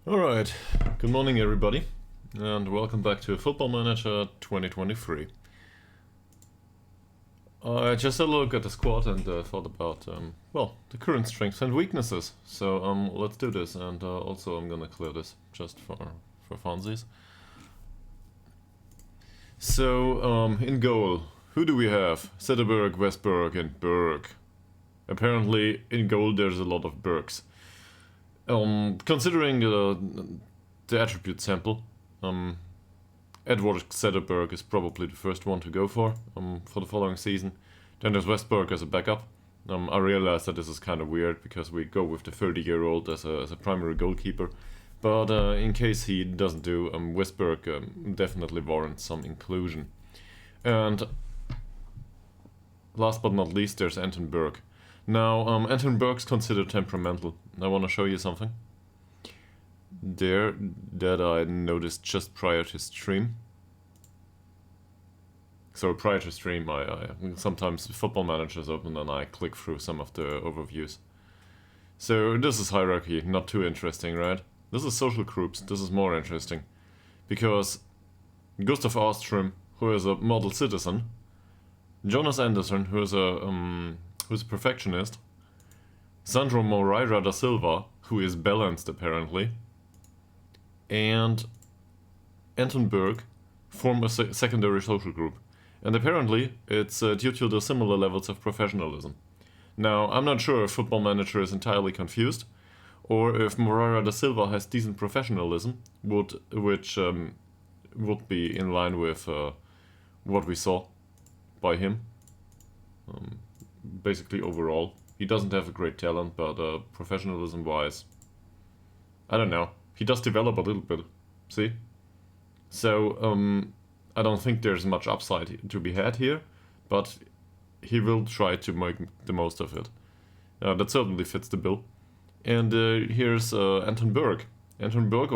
Alright, good morning everybody, and welcome back to Football Manager 2023. I just had a look at the squad and thought about, well, the current strengths and weaknesses. So let's do this, and also I'm gonna clear this just for funsies. So, in goal, who do we have? Zetterberg, Westberg, and Berg. Apparently, in goal there's a lot of Bergs. Considering the attribute sample, Edward Zetterberg is probably the first one to go for the following season. Then there's Westberg as a backup. I realize that this is kind of weird because we go with the 30-year-old as a primary goalkeeper. But in case he doesn't do, Westberg definitely warrants some inclusion. And last but not least, there's Anton Berg. Now, Anton Berg's considered temperamental. I want to show you something there that I noticed just prior to stream. So prior to stream, I sometimes Football Manager is open and I click through some of the overviews. So this is hierarchy, not too interesting, right? This is social groups, this is more interesting. Because Gustav Ostrom, who is a model citizen, Jonas Anderson, who is a perfectionist, Sandro Moreira da Silva, who is balanced apparently, and Anton Berg form a secondary social group. And apparently it's due to the similar levels of professionalism. Now, I'm not sure if Football Manager is entirely confused, or if Moreira da Silva has decent professionalism, which would be in line with what we saw by him. Basically overall. He doesn't have a great talent, but professionalism-wise, I don't know. He does develop a little bit, see? So, I don't think there's much upside to be had here, but he will try to make the most of it. That certainly fits the bill. And here's Anton Berg. Anton Berg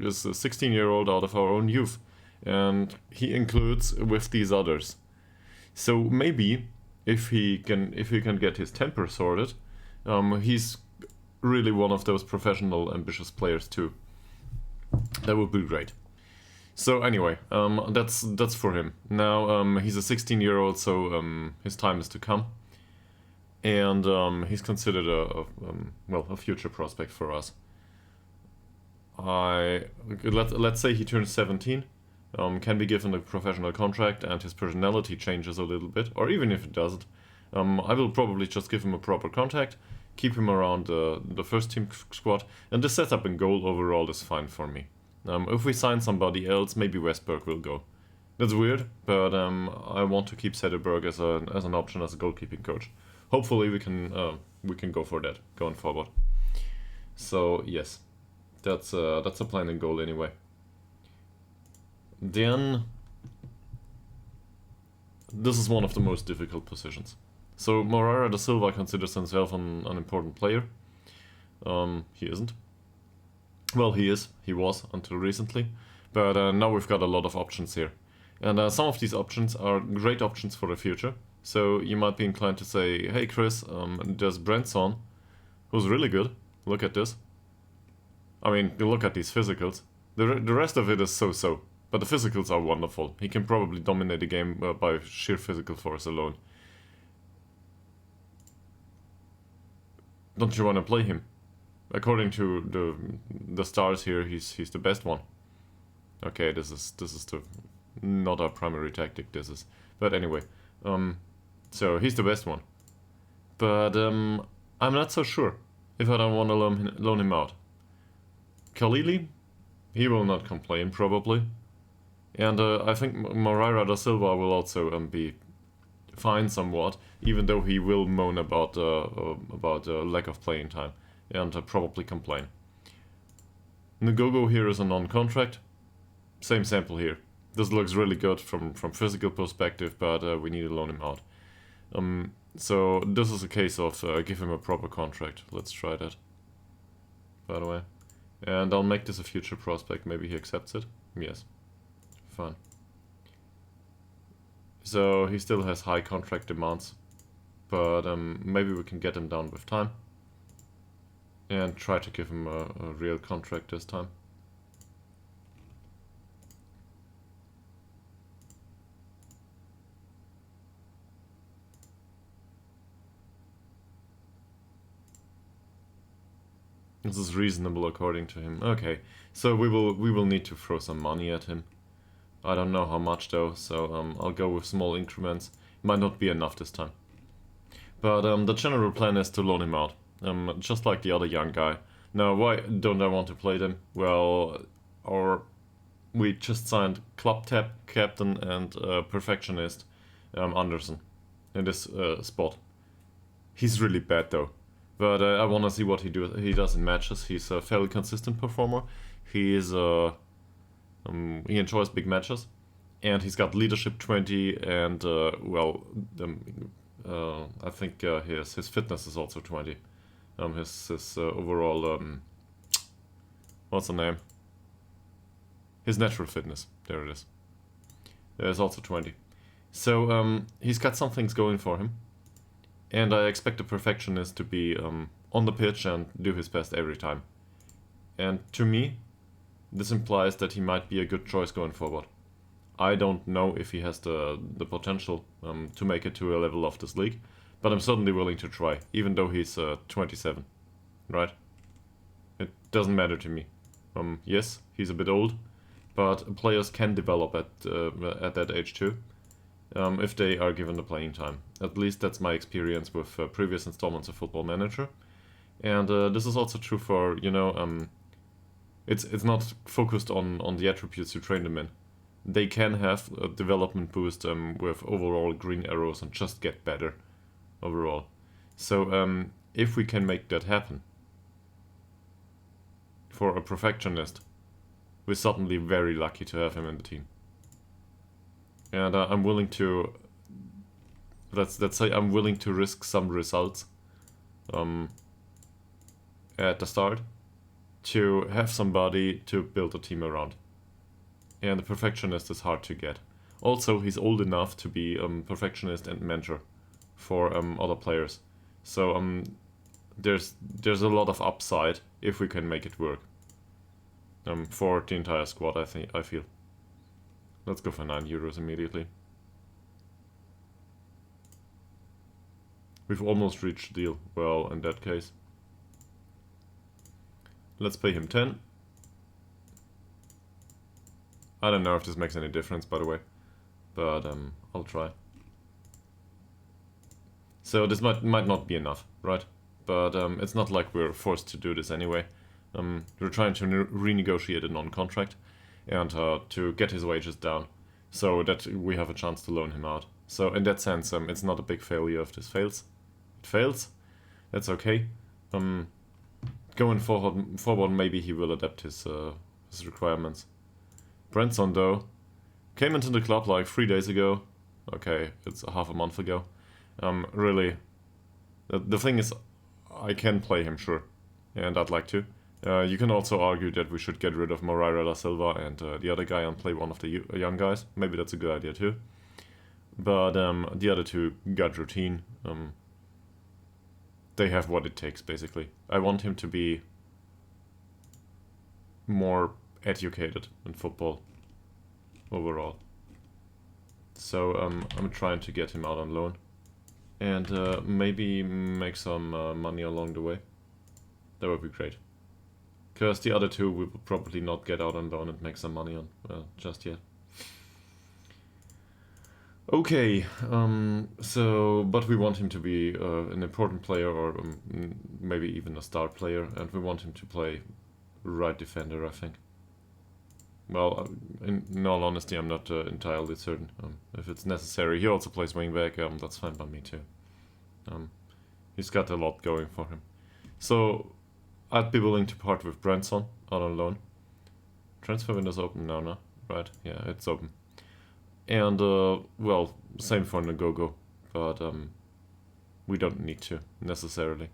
is a 16-year-old out of our own youth, and he includes with these others. So maybe if he can get his temper sorted, he's really one of those professional, ambitious players too. That would be great. So anyway, that's for him. Now he's a 16-year-old, so his time is to come, and he's considered a future prospect for us. Let's say he turns 17. Can be given a professional contract and his personality changes a little bit, or even if it doesn't, I will probably just give him a proper contract, keep him around the first team squad, and the setup in goal overall is fine for me. If we sign somebody else, maybe Westberg will go. That's weird, but I want to keep Zetterberg as an option as a goalkeeping coach. Hopefully we can go for that going forward. So yes, that's a plan in goal anyway. Then, this is one of the most difficult positions. So Moreira da Silva considers himself an important player. He isn't. Well, he is. He was until recently. But now we've got a lot of options here. And some of these options are great options for the future. So you might be inclined to say, hey Chris, there's Brentson, who's really good. Look at this. I mean, you look at these physicals. The rest of it is so-so. But the physicals are wonderful. He can probably dominate the game by sheer physical force alone. Don't you want to play him? According to the stars here, he's the best one. Okay, this is not our primary tactic. But anyway, so he's the best one. But I'm not so sure if I don't want to loan him out. Khalili, he will not complain probably. And I think Moreira da Silva will also be fine somewhat, even though he will moan about lack of playing time and probably complain. Ngogo here is a non-contract. Same sample here. This looks really good from physical perspective, but we need to loan him out. So this is a case of give him a proper contract. Let's try that, by the way. And I'll make this a future prospect. Maybe he accepts it. Yes. Fine. So he still has high contract demands, but maybe we can get him down with time. and try to give him a real contract this time. This is reasonable according to him. Okay, so we will need to throw some money at him. I don't know how much though, so I'll go with small increments. Might not be enough this time. But the general plan is to loan him out, just like the other young guy. Now, why don't I want to play them? Well, we just signed club captain and perfectionist Anderson in this spot. He's really bad though. But I want to see what he does in matches. He's a fairly consistent performer. He enjoys big matches, and he's got leadership 20, and I think his fitness is also 20. His overall what's the name? His natural fitness. There it is. There's also 20. So he's got some things going for him. And I expect the perfectionist to be on the pitch and do his best every time. And to me, this implies that he might be a good choice going forward. I don't know if he has the potential to make it to a level of this league, but I'm certainly willing to try, even though he's 27, right? It doesn't matter to me. Yes, he's a bit old, but players can develop at that age too. If they are given the playing time. At least that's my experience with previous installments of Football Manager. And this is also true for, it's not focused on the attributes you train them in. They can have a development boost with overall green arrows and just get better overall. So if we can make that happen for a perfectionist, we're suddenly very lucky to have him in the team. And I'm willing to, let's say I'm willing to risk some results at the start to have somebody to build a team around. And the perfectionist is hard to get. Also, he's old enough to be perfectionist and mentor for other players. So there's a lot of upside if we can make it work for the entire squad. I feel. Let's go for €9 immediately. We've almost reached the deal. Well, in that case, let's pay him 10. I don't know if this makes any difference, by the way, but I'll try. So this might not be enough, right? But it's not like we're forced to do this anyway. We're trying to renegotiate a non-contract and to get his wages down so that we have a chance to loan him out. So in that sense, it's not a big failure if this fails. It fails, that's okay. Going forward, maybe he will adapt his requirements. Branson, though, came into the club like 3 days ago. Okay, it's half a month ago. Really, the thing is, I can play him, sure, and I'd like to. You can also argue that we should get rid of Moreira da Silva and the other guy and play one of the young guys. Maybe that's a good idea too. But the other two got routine. They have what it takes, basically. I want him to be more educated in football overall. So I'm trying to get him out on loan. And maybe make some money along the way. That would be great. Because the other two we will probably not get out on loan and make some money on just yet. Okay, but we want him to be an important player or maybe even a star player, and we want him to play right defender, I think. Well, in all honesty, I'm not entirely certain. If it's necessary, he also plays wingback, that's fine by me too. He's got a lot going for him. So, I'd be willing to part with Branson out on loan. Transfer window's open now, no? Right, yeah, it's open. And, well, same for Ngogo, but we don't need to, necessarily.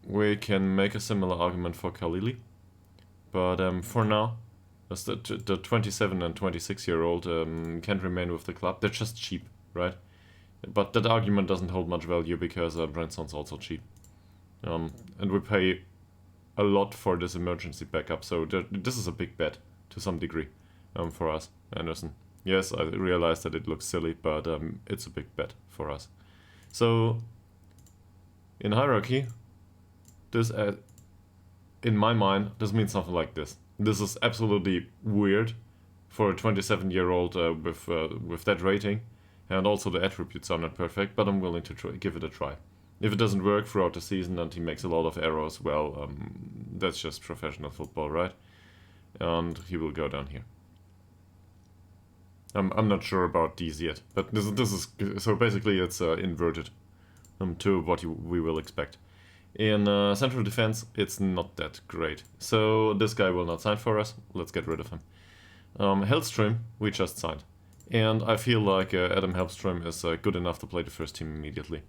We can make a similar argument for Khalili, but for now, as the 27 and 26-year-old can't remain with the club. They're just cheap, right? But that argument doesn't hold much value because Branson's also cheap. And we pay a lot for this emergency backup, so this is a big bet to some degree for us, Anderson. Yes, I realize that it looks silly, but it's a big bet for us. So, in hierarchy, this, in my mind, this means something like this. This is absolutely weird for a 27-year-old with that rating, and also the attributes are not perfect, but I'm willing to give it a try. If it doesn't work throughout the season and he makes a lot of errors, well, that's just professional football, right? And he will go down here. I'm not sure about these yet, but this is so basically it's inverted to what we will expect. In central defense, it's not that great, so this guy will not sign for us. Let's get rid of him. Hellstrom, we just signed, and I feel like Adam Hellstrom is good enough to play the first team immediately.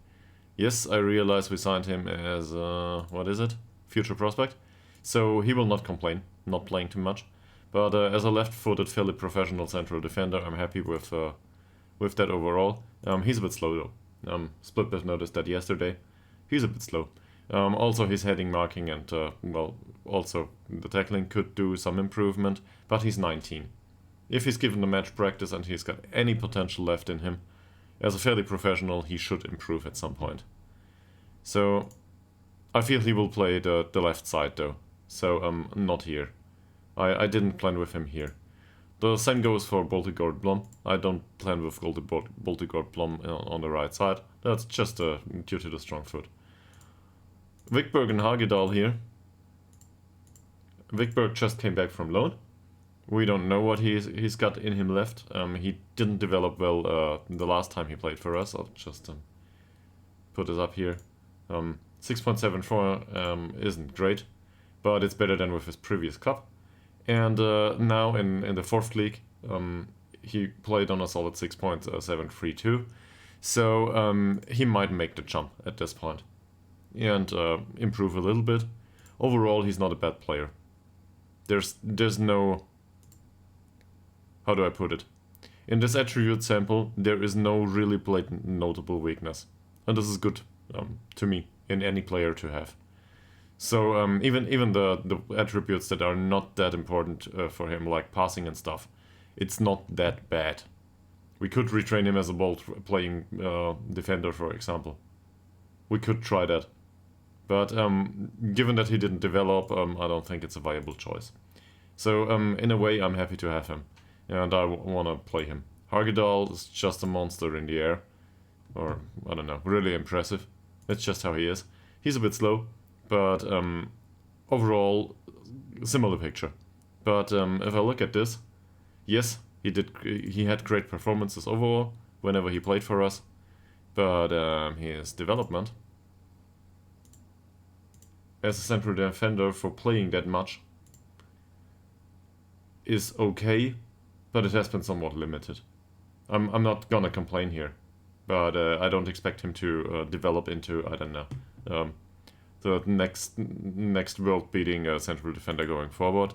Yes, I realize we signed him as, what is it? Future prospect. So he will not complain, not playing too much. But as a left-footed, fairly professional central defender, I'm happy with that overall. He's a bit slow though. Splitbiff noticed that yesterday. He's a bit slow. Also his heading marking and, well, also the tackling could do some improvement, but he's 19. If he's given the match practice and he's got any potential left in him, as a fairly professional, he should improve at some point. So, I feel he will play the left side though, so not here. I didn't plan with him here. The same goes for Boltigord Blom. I don't plan with Boltigord Blom on the right side. That's just due to the strong foot. Vikberg and Hagedal here. Vikberg just came back from loan. We don't know what he's got in him left. He didn't develop well the last time he played for us. I'll just put this up here. 6.74 isn't great, but it's better than with his previous club. And now in the fourth league, he played on a solid 6.732. So he might make the jump at this point and improve a little bit. Overall, he's not a bad player. There's no... How do I put it? In this attribute sample, there is no really blatant notable weakness. And this is good to me, in any player to have. So even the attributes that are not that important for him, like passing and stuff, it's not that bad. We could retrain him as a ball-playing defender, for example. We could try that. But given that he didn't develop, I don't think it's a viable choice. So in a way, I'm happy to have him. And I want to play him. Hagedal is just a monster in the air. Or, I don't know, really impressive. That's just how he is. He's a bit slow, but overall, similar picture. But if I look at this, yes, he had great performances overall, whenever he played for us. But his development as a central defender for playing that much is okay, but it has been somewhat limited. I'm not gonna complain here, but I don't expect him to develop into, I don't know, the next world-beating central defender going forward.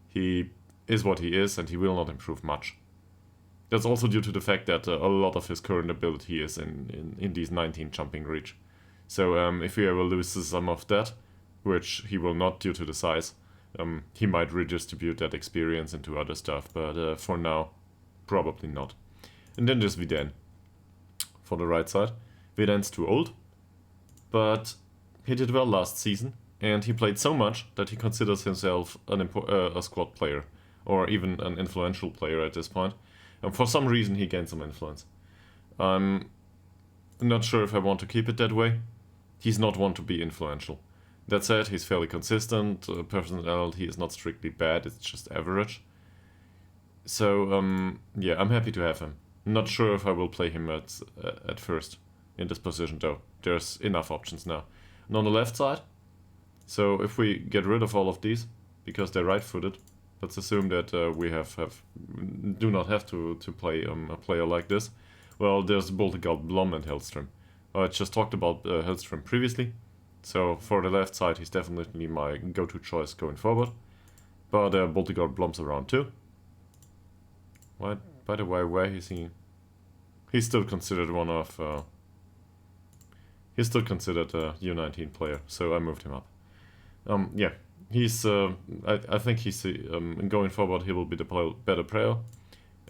He is what he is, and he will not improve much. That's also due to the fact that a lot of his current ability is in these 19 jumping reach. So if he ever loses some of that, which he will not due to the size, he might redistribute that experience into other stuff, but for now, probably not. And then there's Viden for the right side. Viden's too old, but he did well last season, and he played so much that he considers himself a squad player, or even an influential player at this point. And for some reason, he gained some influence. I'm not sure if I want to keep it that way. He's not one to be influential. That said, he's fairly consistent. Personality is not strictly bad, it's just average. So, yeah, I'm happy to have him. Not sure if I will play him at first in this position, though. There's enough options now. And on the left side, so if we get rid of all of these, because they're right-footed, let's assume that we do not have to play a player like this. Well, there's Boltigard Blom and Hellstrom. I just talked about Hellstrom previously, so for the left side, he's definitely my go-to choice going forward. But Boltigard Blom's around too. What? By the way, where is he? He's still considered one of... He's still considered a U19 player, so I moved him up. Yeah, he's. I think he's going forward. He will be the better player.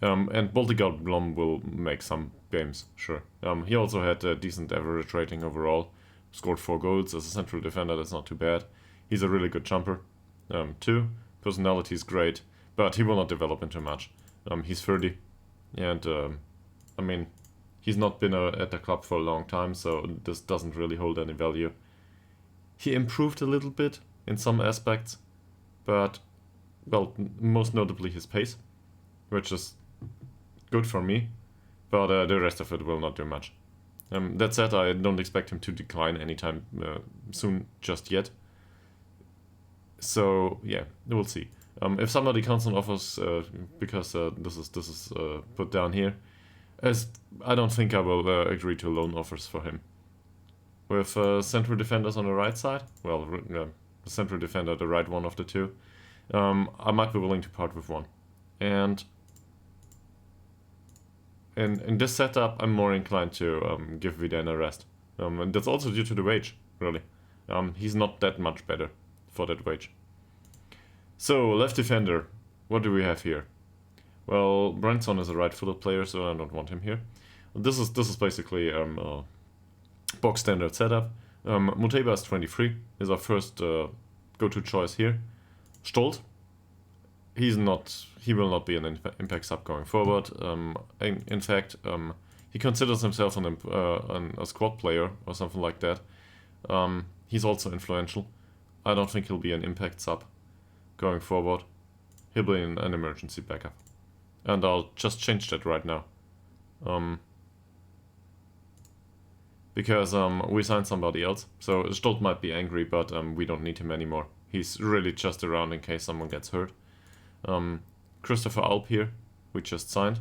And Boltigard Blom will make some games, sure. He also had a decent average rating overall. Scored 4 goals as a central defender. That's not too bad. He's a really good jumper, too. Personality is great, but he will not develop into much. He's 30, and I mean, he's not been at the club for a long time, so this doesn't really hold any value. He improved a little bit in some aspects, but, well, most notably his pace, which is good for me, but the rest of it will not do much. That said, I don't expect him to decline anytime soon just yet. So, yeah, we'll see. If somebody comes and offers, because this is put down here, as I don't think I will agree to loan offers for him. With central defenders on the right side, well, the central defender, the right one of the two, I might be willing to part with one. And in this setup, I'm more inclined to give Vidane a rest. And that's also due to the wage, really. He's not that much better for that wage. So, left defender, what do we have here? Well, Branson is a right-footed player, so I don't want him here. This is basically a box standard setup. Muteba is 23, is our first go-to choice here. Stolt, he will not be an impact sub going forward. In fact, he considers himself a squad player or something like that. He's also influential. I don't think he'll be an impact sub going forward. He'll be an emergency backup. And I'll just change that right now. Because we signed somebody else. So Stolt might be angry, but we don't need him anymore. He's really just around in case someone gets hurt. Christopher Alp here, we just signed.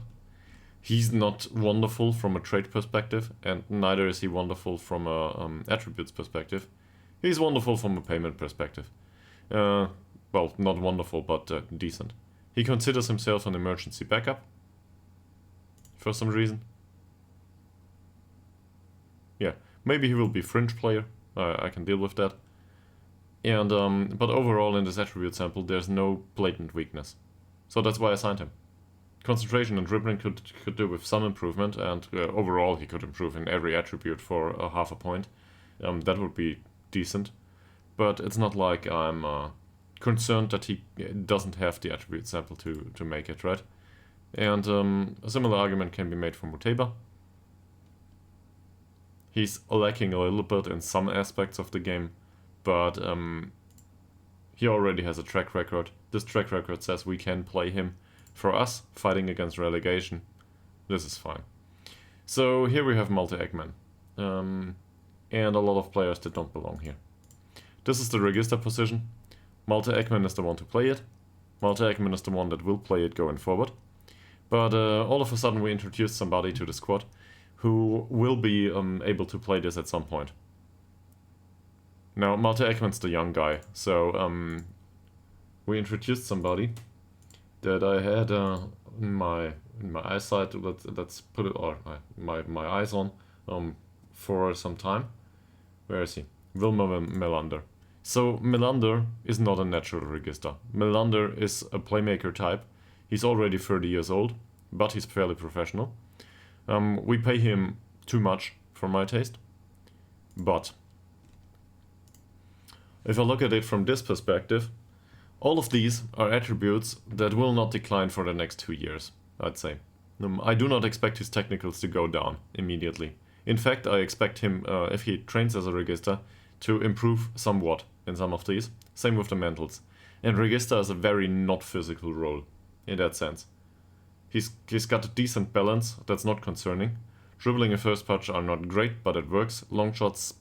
He's not wonderful from a trade perspective, and neither is he wonderful from a attributes perspective. He's wonderful from a payment perspective. Well, not wonderful, but decent. He considers himself an emergency backup for some reason. Yeah, maybe he will be fringe player. I can deal with that. And but overall in this attribute sample, there's no blatant weakness. So that's why I signed him. Concentration and dribbling could do with some improvement, and overall he could improve in every attribute for a half a point. That would be decent. But it's not like I'm concerned that he doesn't have the attribute sample to make it, right? And a similar argument can be made for Muteba. He's lacking a little bit in some aspects of the game, but he already has a track record. This track record says we can play him. For us, fighting against relegation, this is fine. So here we have Malte-Ekman, and a lot of players that don't belong here. This is the register position. Malte-Ekman is the one to play it. Malte-Ekman is the one that will play it going forward. But all of a sudden we introduced somebody to the squad who will be able to play this at some point. Now, Malte-Ekman's the young guy, so we introduced somebody that I had in my eyesight. Let's put it, or my eyes on for some time. Where is he? Wilmer Melander. So Melander is not a natural register. Melander is a playmaker type. He's already 30 years old, but he's fairly professional. We pay him too much for my taste. But if I look at it from this perspective, all of these are attributes that will not decline for the next 2 years, I'd say. I do not expect his technicals to go down immediately. In fact, I expect him, if he trains as a register, to improve somewhat in some of these. Same with the mentals. And register is a very not physical role in that sense. He's got a decent balance, that's not concerning. Dribbling and first touch are not great, but it works. Long shots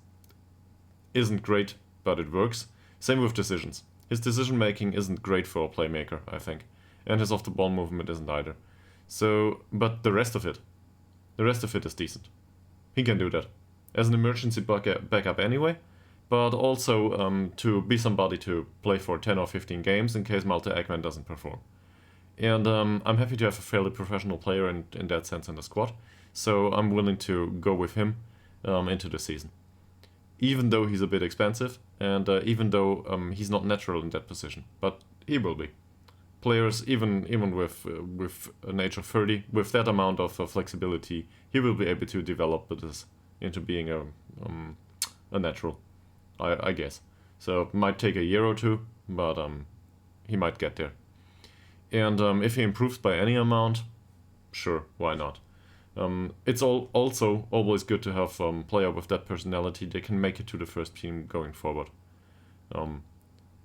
isn't great, but it works. Same with decisions. His decision making isn't great for a playmaker, I think. And his off-the-ball movement isn't either. So, but the rest of it is decent. He can do that. As an emergency backup anyway, but also to be somebody to play for 10 or 15 games in case Malte-Ekman doesn't perform. And I'm happy to have a fairly professional player in that sense in the squad, so I'm willing to go with him into the season. even though he's a bit expensive, and even though he's not natural in that position, but he will be. Players, even with an age of 30, with that amount of flexibility, he will be able to develop this into being a natural, I guess. So it might take a year or two, but he might get there. And if he improves by any amount, sure, why not? It's also always good to have a player with that personality. They can make it to the first team going forward.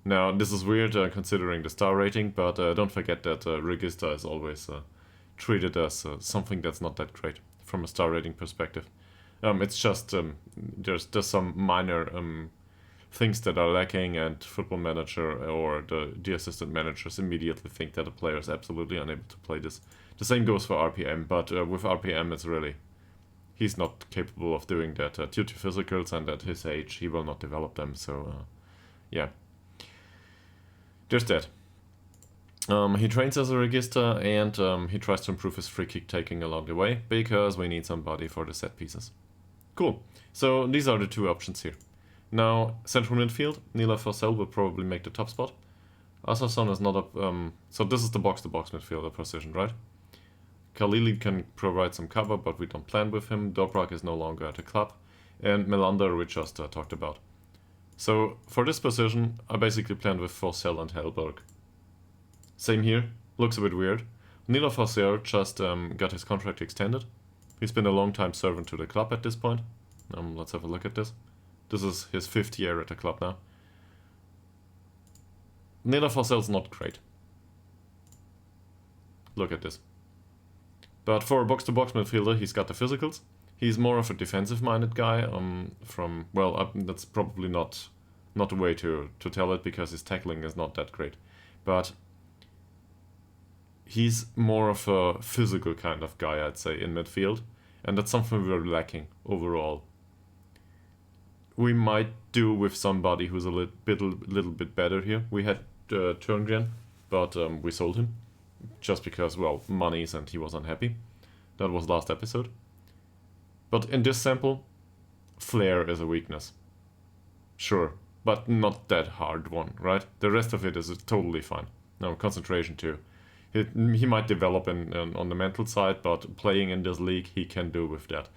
Now, this is weird considering the star rating, but don't forget that Regista is always treated as something that's not that great from a star rating perspective. It's just there's some minor things that are lacking, and Football Manager or the assistant managers immediately think that a player is absolutely unable to play this. The same goes for RPM, but with RPM it's really, he's not capable of doing that due to physicals, and at his age he will not develop them, so yeah. There's that. He trains as a regista, and he tries to improve his free kick taking along the way, because we need somebody for the set pieces. Cool. So these are the two options here. Now, central midfield, Nila Forsell will probably make the top spot. Asarson is not a... so this is the box-to-box midfielder position, right? Khalili can provide some cover, but we don't plan with him. Dobrak is no longer at the club. And Melander we just talked about. So for this position, I basically planned with Forsell and Hellberg. Same here, looks a bit weird. Nila Forsell just got his contract extended. He's been a long time servant to the club at this point. Let's have a look at this. This is his 5th year at the club now. Nila Forsell's not great. Look at this. But for a box-to-box midfielder, he's got the physicals. He's more of a defensive-minded guy. That's probably not a way to tell it, because his tackling is not that great. But he's more of a physical kind of guy, I'd say, in midfield. And that's something we're lacking overall. We might do with somebody who's a little bit better here. We had Turngren, but we sold him. Just because, well, monies, and he was unhappy. That was last episode. But in this sample, flair is a weakness. Sure, but not that hard one, right? The rest of it is totally fine. Now, concentration too. He might develop on the mental side, but playing in this league, he can do with that.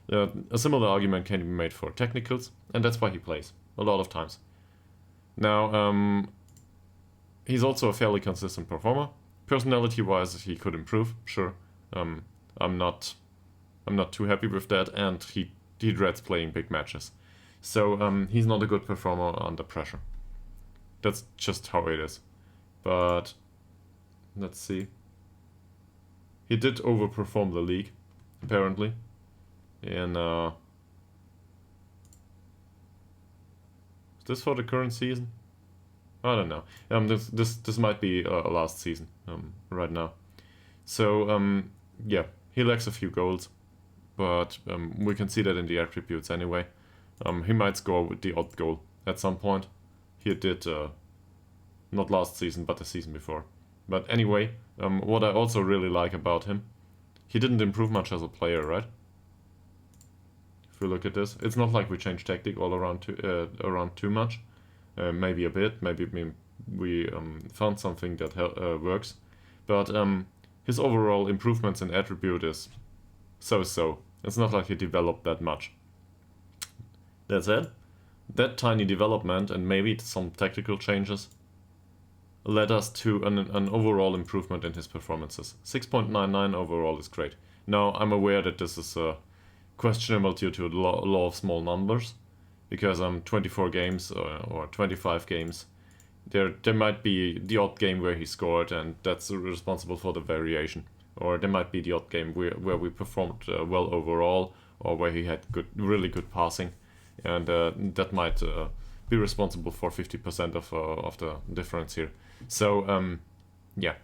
A similar argument can be made for technicals, and that's why he plays, a lot of times. Now, he's also a fairly consistent performer. Personality-wise, he could improve, sure. I'm not too happy with that, and he dreads playing big matches. So he's not a good performer under pressure. That's just how it is. But let's see. He did overperform the league, apparently. And is this for the current season? I don't know. This might be last season right now. So yeah, he lacks a few goals, but we can see that in the attributes anyway. He might score with the odd goal at some point. He did not last season, but the season before. But anyway, what I also really like about him, he didn't improve much as a player, right? If we look at this, it's not like we changed tactic all around too much. Maybe a bit. Maybe we found something that works. But his overall improvements in attribute is so-so. It's not like he developed that much. That said, that tiny development and maybe some tactical changes led us to an overall improvement in his performances. 6.99 overall is great. Now, I'm aware that this is questionable due to the law of small numbers, because 24 games or 25 games, there might be the odd game where he scored, and that's responsible for the variation. Or there might be the odd game where we performed well overall, or where he had really good passing, and that might be responsible for 50% of the difference here. So yeah,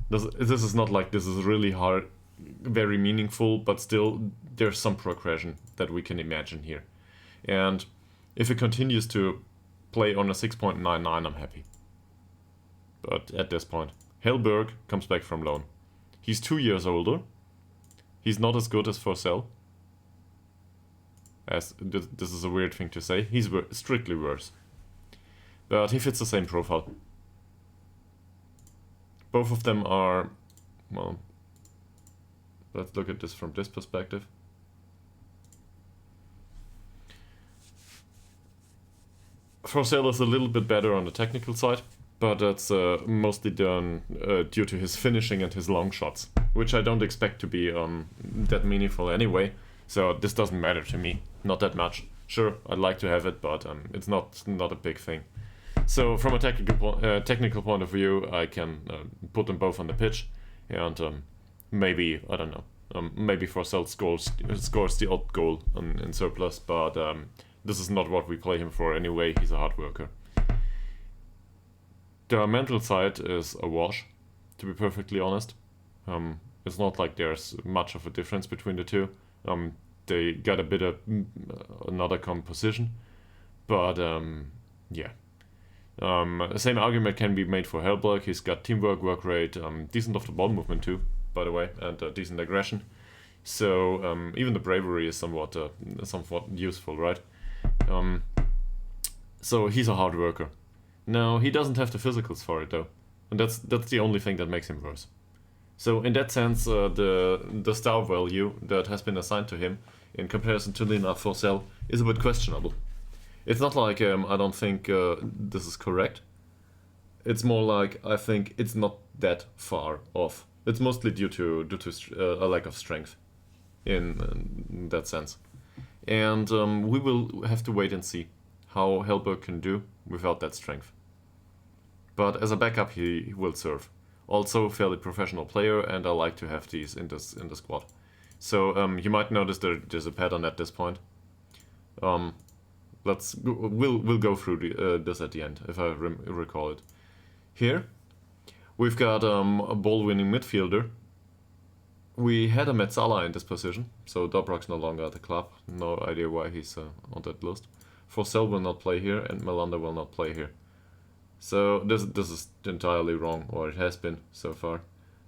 this is not like this is really hard, very meaningful, but still there's some progression that we can imagine here. And if it continues to play on a 6.99, I'm happy. But at this point, Hellberg comes back from loan. He's 2 years older. He's not as good as Forsell. as this is a weird thing to say. He's strictly worse. But he fits the same profile. Both of them are, well, let's look at this from this perspective. Forsell is a little bit better on the technical side, but that's mostly done due to his finishing and his long shots, which I don't expect to be that meaningful anyway, so this doesn't matter to me, not that much. Sure, I'd like to have it, but it's not a big thing. So from a technical point of view, I can put them both on the pitch, and maybe, I don't know, maybe Forsell scores the odd goal in surplus, but this is not what we play him for anyway. He's a hard worker. The mental side is a wash, to be perfectly honest. It's not like there's much of a difference between the two. They got a bit of another composition, but yeah. The same argument can be made for Hellberg. He's got teamwork, work rate, decent off the ball movement too, by the way, and decent aggression. So even the bravery is somewhat useful, right? So he's a hard worker. Now he doesn't have the physicals for it though, and that's the only thing that makes him worse. So in that sense, the star value that has been assigned to him in comparison to Lina Forsell is a bit questionable. It's not like I don't think this is correct. It's more like I think it's not that far off. It's mostly due to a lack of strength in that sense. And we will have to wait and see how Hellberg can do without that strength. But as a backup, he will serve. Also, fairly professional player, and I like to have these in the squad. So you might notice there's a pattern at this point. We'll go through this at the end if I recall it. Here we've got a ball-winning midfielder. We had a Metzala in this position, so Dobrok's no longer at the club. No idea why he's on that list. Forsell will not play here, and Melander will not play here. So this is entirely wrong, or it has been so far.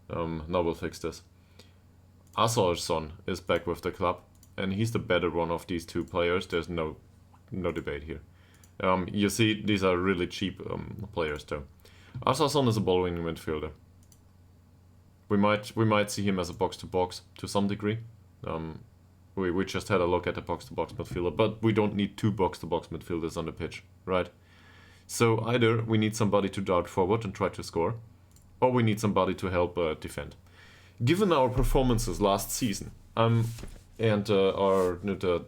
Now we'll fix this. Assarsson is back with the club, and he's the better one of these two players. There's no debate here. You see, these are really cheap players though. Assarsson is a ball-winning midfielder. We might see him as a box-to-box to some degree. We just had a look at the box-to-box midfielder, but we don't need two box-to-box midfielders on the pitch, right? So either we need somebody to dart forward and try to score, or we need somebody to help defend. Given our performances last season, and the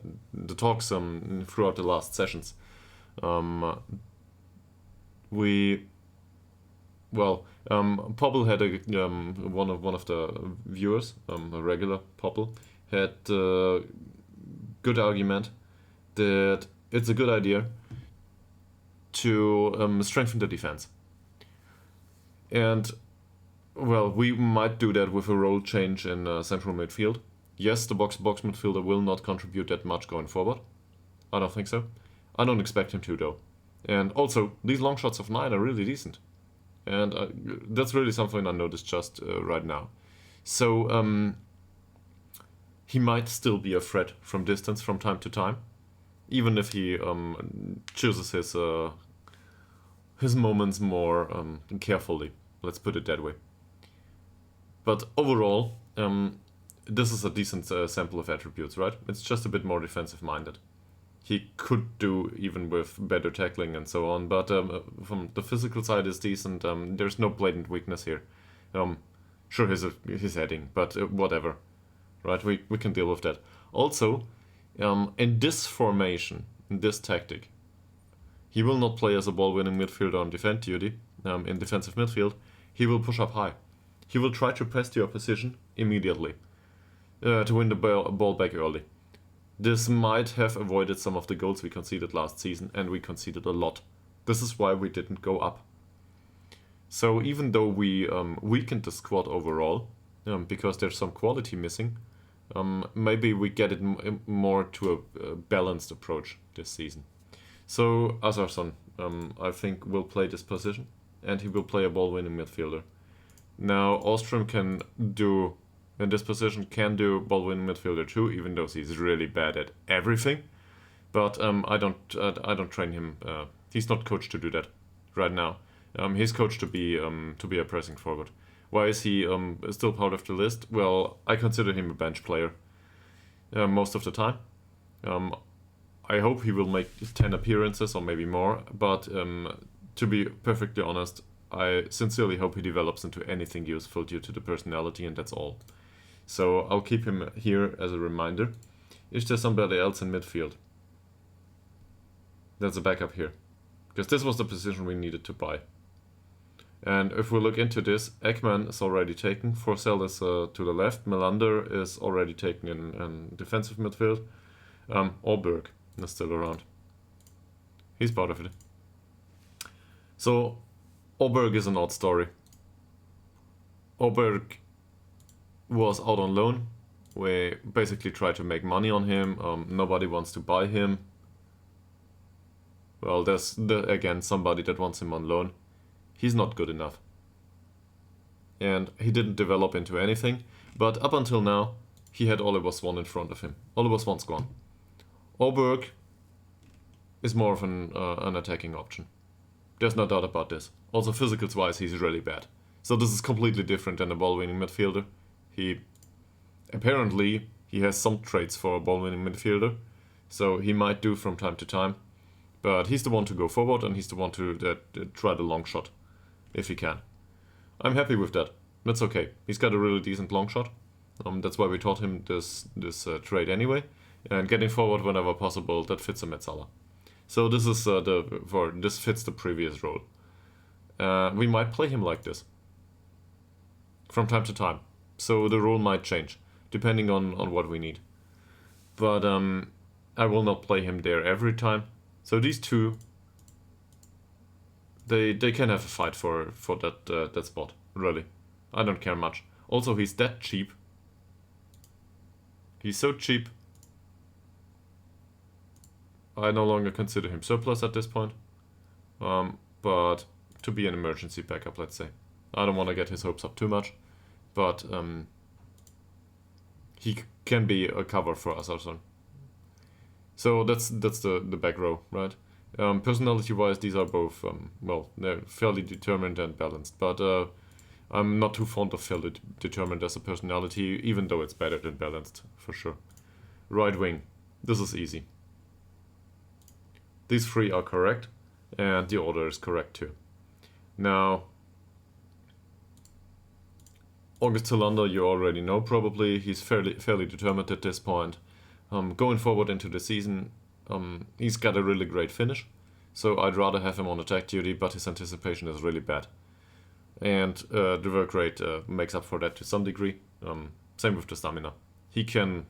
talks throughout the last sessions, Popple had one of the viewers, a regular Popple, had a good argument that it's a good idea to strengthen the defense. And, well, we might do that with a role change in central midfield. Yes, the box-to-box midfielder will not contribute that much going forward. I don't think so. I don't expect him to, though. And also, these long shots of 9 are really decent. And that's really something I noticed just right now. So, he might still be a threat from distance from time to time. Even if he chooses his moments more carefully. Let's put it that way. But overall, this is a decent sample of attributes, right? It's just a bit more defensive-minded. He could do even with better tackling and so on, but from the physical side is decent. There's no blatant weakness here. Sure, his heading, but whatever, right? We can deal with that. Also, in this formation, in this tactic, he will not play as a ball-winning midfielder on defend duty. In defensive midfield, he will push up high. He will try to press the opposition immediately to win the ball back early. This might have avoided some of the goals we conceded last season, and we conceded a lot. This is why we didn't go up. So even though we weakened the squad overall, because there's some quality missing, maybe we get it more to a balanced approach this season. So Assarsson, I think, will play this position, and he will play a ball-winning midfielder. Now, Ostrom can do ball-winning midfielder too, even though he's really bad at everything. But I don't train him. He's not coached to do that right now. He's coached to be a pressing forward. Why is he still part of the list? Well, I consider him a bench player most of the time. I hope he will make 10 appearances or maybe more, but to be perfectly honest, I sincerely hope he develops into anything useful due to the personality, and that's all. So I'll keep him here as a reminder. Is there somebody else in midfield? That's a backup here. Because this was the position we needed to buy. And if we look into this, Ekman is already taken. Forsell is to the left. Melander is already taken in defensive midfield. Orberg is still around. He's part of it. So, Orberg is an odd story. Orberg was out on loan. We basically tried to make money on him. Nobody wants to buy him. Well, there's again somebody that wants him on loan. He's not good enough. And he didn't develop into anything. But up until now, he had Oliver Swan in front of him. Oliver Swan's gone. Orberg is more of an attacking option. There's no doubt about this. Also, physicals-wise, he's really bad. So this is completely different than a ball-winning midfielder. Apparently, he has some traits for a ball-winning midfielder. So he might do from time to time. But he's the one to go forward, and he's the one to try the long shot, if he can. I'm happy with that. That's okay. He's got a really decent long shot. That's why we taught him this trait anyway. And getting forward whenever possible, that fits a Metzala. So this is this fits the previous role. We might play him like this from time to time. So the role might change depending on what we need. But I will not play him there every time. So these two, they can have a fight for that spot. Really, I don't care much. Also, he's that cheap. He's so cheap. I no longer consider him surplus at this point. But to be an emergency backup, let's say. I don't want to get his hopes up too much, but he can be a cover for us also. So that's the back row, right? Personality-wise, these are both, they're fairly determined and balanced, but I'm not too fond of fairly determined as a personality, even though it's better than balanced, for sure. Right wing, this is easy. These three are correct, and the order is correct too. Now, August Tillander, you already know probably. He's fairly determined at this point. Going forward into the season, he's got a really great finish, so I'd rather have him on attack duty, but his anticipation is really bad. And the work rate makes up for that to some degree. Same with the stamina. He can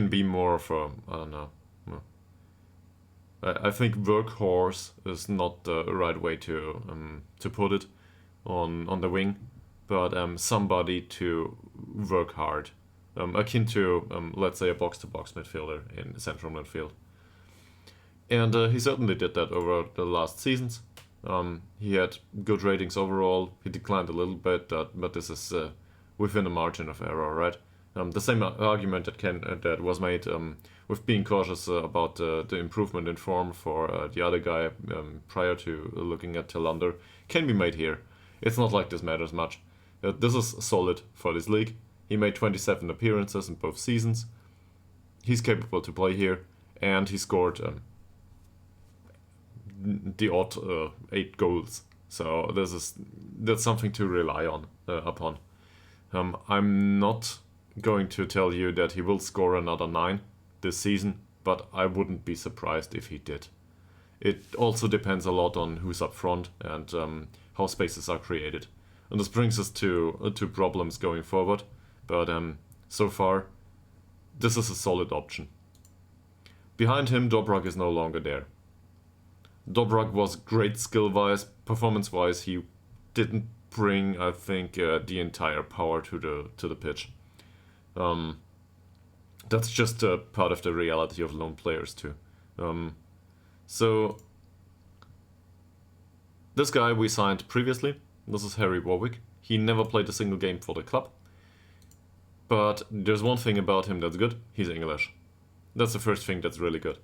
be more of a, I don't know. I think workhorse is not the right way to put it on the wing, but somebody to work hard. Akin to, let's say, a box-to-box midfielder in central midfield. And he certainly did that over the last seasons. He had good ratings overall. He declined a little bit, but this is within a margin of error, right? The same argument that was made with being cautious about the improvement in form for the other guy prior to looking at Tillander can be made here. It's not like this matters much. This is solid for this league. He made 27 appearances in both seasons. He's capable to play here, and he scored the odd 8 goals. So that's something to rely on upon. I'm not going to tell you that he will score another 9 this season, but I wouldn't be surprised if he did. It also depends a lot on who's up front and how spaces are created. And this brings us to problems going forward. But so far, this is a solid option. Behind him, Dobrak is no longer there. Dobrak was great skill-wise, performance-wise. He didn't bring, I think, the entire power to the pitch. That's just a part of the reality of lone players too. So this guy we signed previously. This is Harry Warwick. He never played a single game for the club. But there's one thing about him that's good. He's English. That's the first thing that's really good.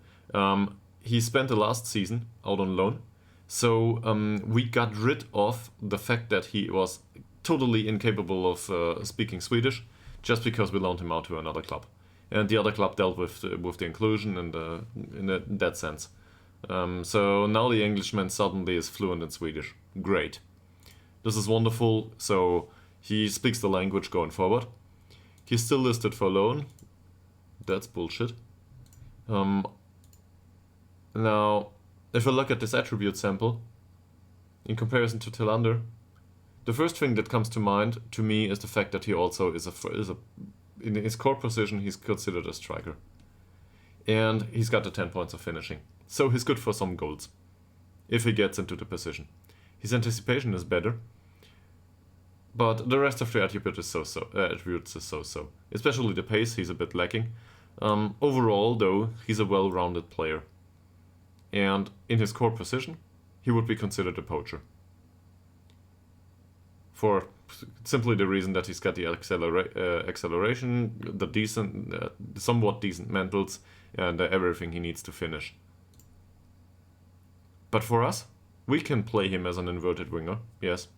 He spent the last season out on loan, so we got rid of the fact that he was totally incapable of speaking Swedish, just because we loaned him out to another club, and the other club dealt with the inclusion and in that sense. So now the Englishman suddenly is fluent in Swedish. Great. This is wonderful. So he speaks the language going forward. He's still listed for loan. That's bullshit. Now, if I look at this attribute sample, in comparison to Tillander, the first thing that comes to mind to me is the fact that he also is a in his core position he's considered a striker, and he's got the 10 points of finishing, so he's good for some goals if he gets into the position. His anticipation is better, but the rest of the attributes is so-so. Especially the pace, he's a bit lacking. Overall, though, he's a well-rounded player, and in his core position, he would be considered a poacher. For simply the reason that he's got the acceleration, the decent, somewhat decent mentals, and everything he needs to finish. But for us, we can play him as an inverted winger, yes.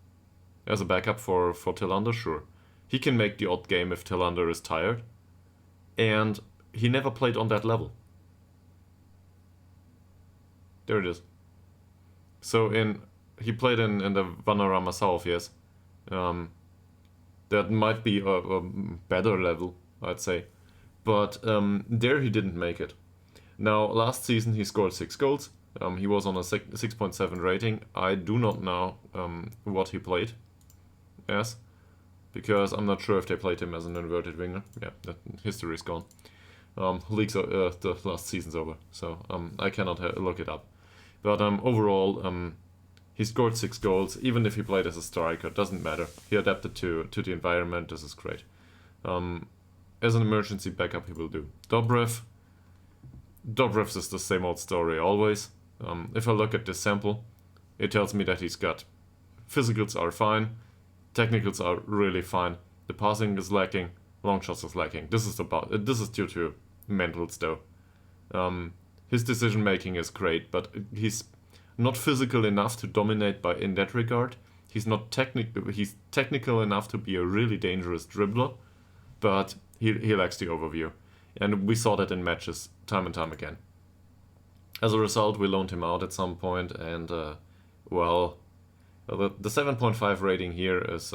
As a backup for Tillander, sure. He can make the odd game if Tillander is tired, and he never played on that level. There it is. So he played in the Vanarama South, yes. That might be a better level, I'd say. But there he didn't make it. Now, last season he scored 6 goals. He was on a 6.7 rating. I do not know what he played as, because I'm not sure if they played him as an inverted winger. Yeah, that history is gone. The last season's over, so I cannot look it up. But overall, he scored 6 goals, even if he played as a striker. Doesn't matter. He adapted to the environment. This is great. As an emergency backup, he will do. Dobrev's is the same old story always. If I look at this sample, it tells me that he's got physicals are fine, technicals are really fine. The passing is lacking, long shots is lacking. This is due to mentals though. His decision making is great, but he's not physical enough to dominate in that regard. He's not technical. He's technical enough to be a really dangerous dribbler, but he lacks the overview, and we saw that in matches time and time again. As a result, we loaned him out at some point, and the 7.5 rating here is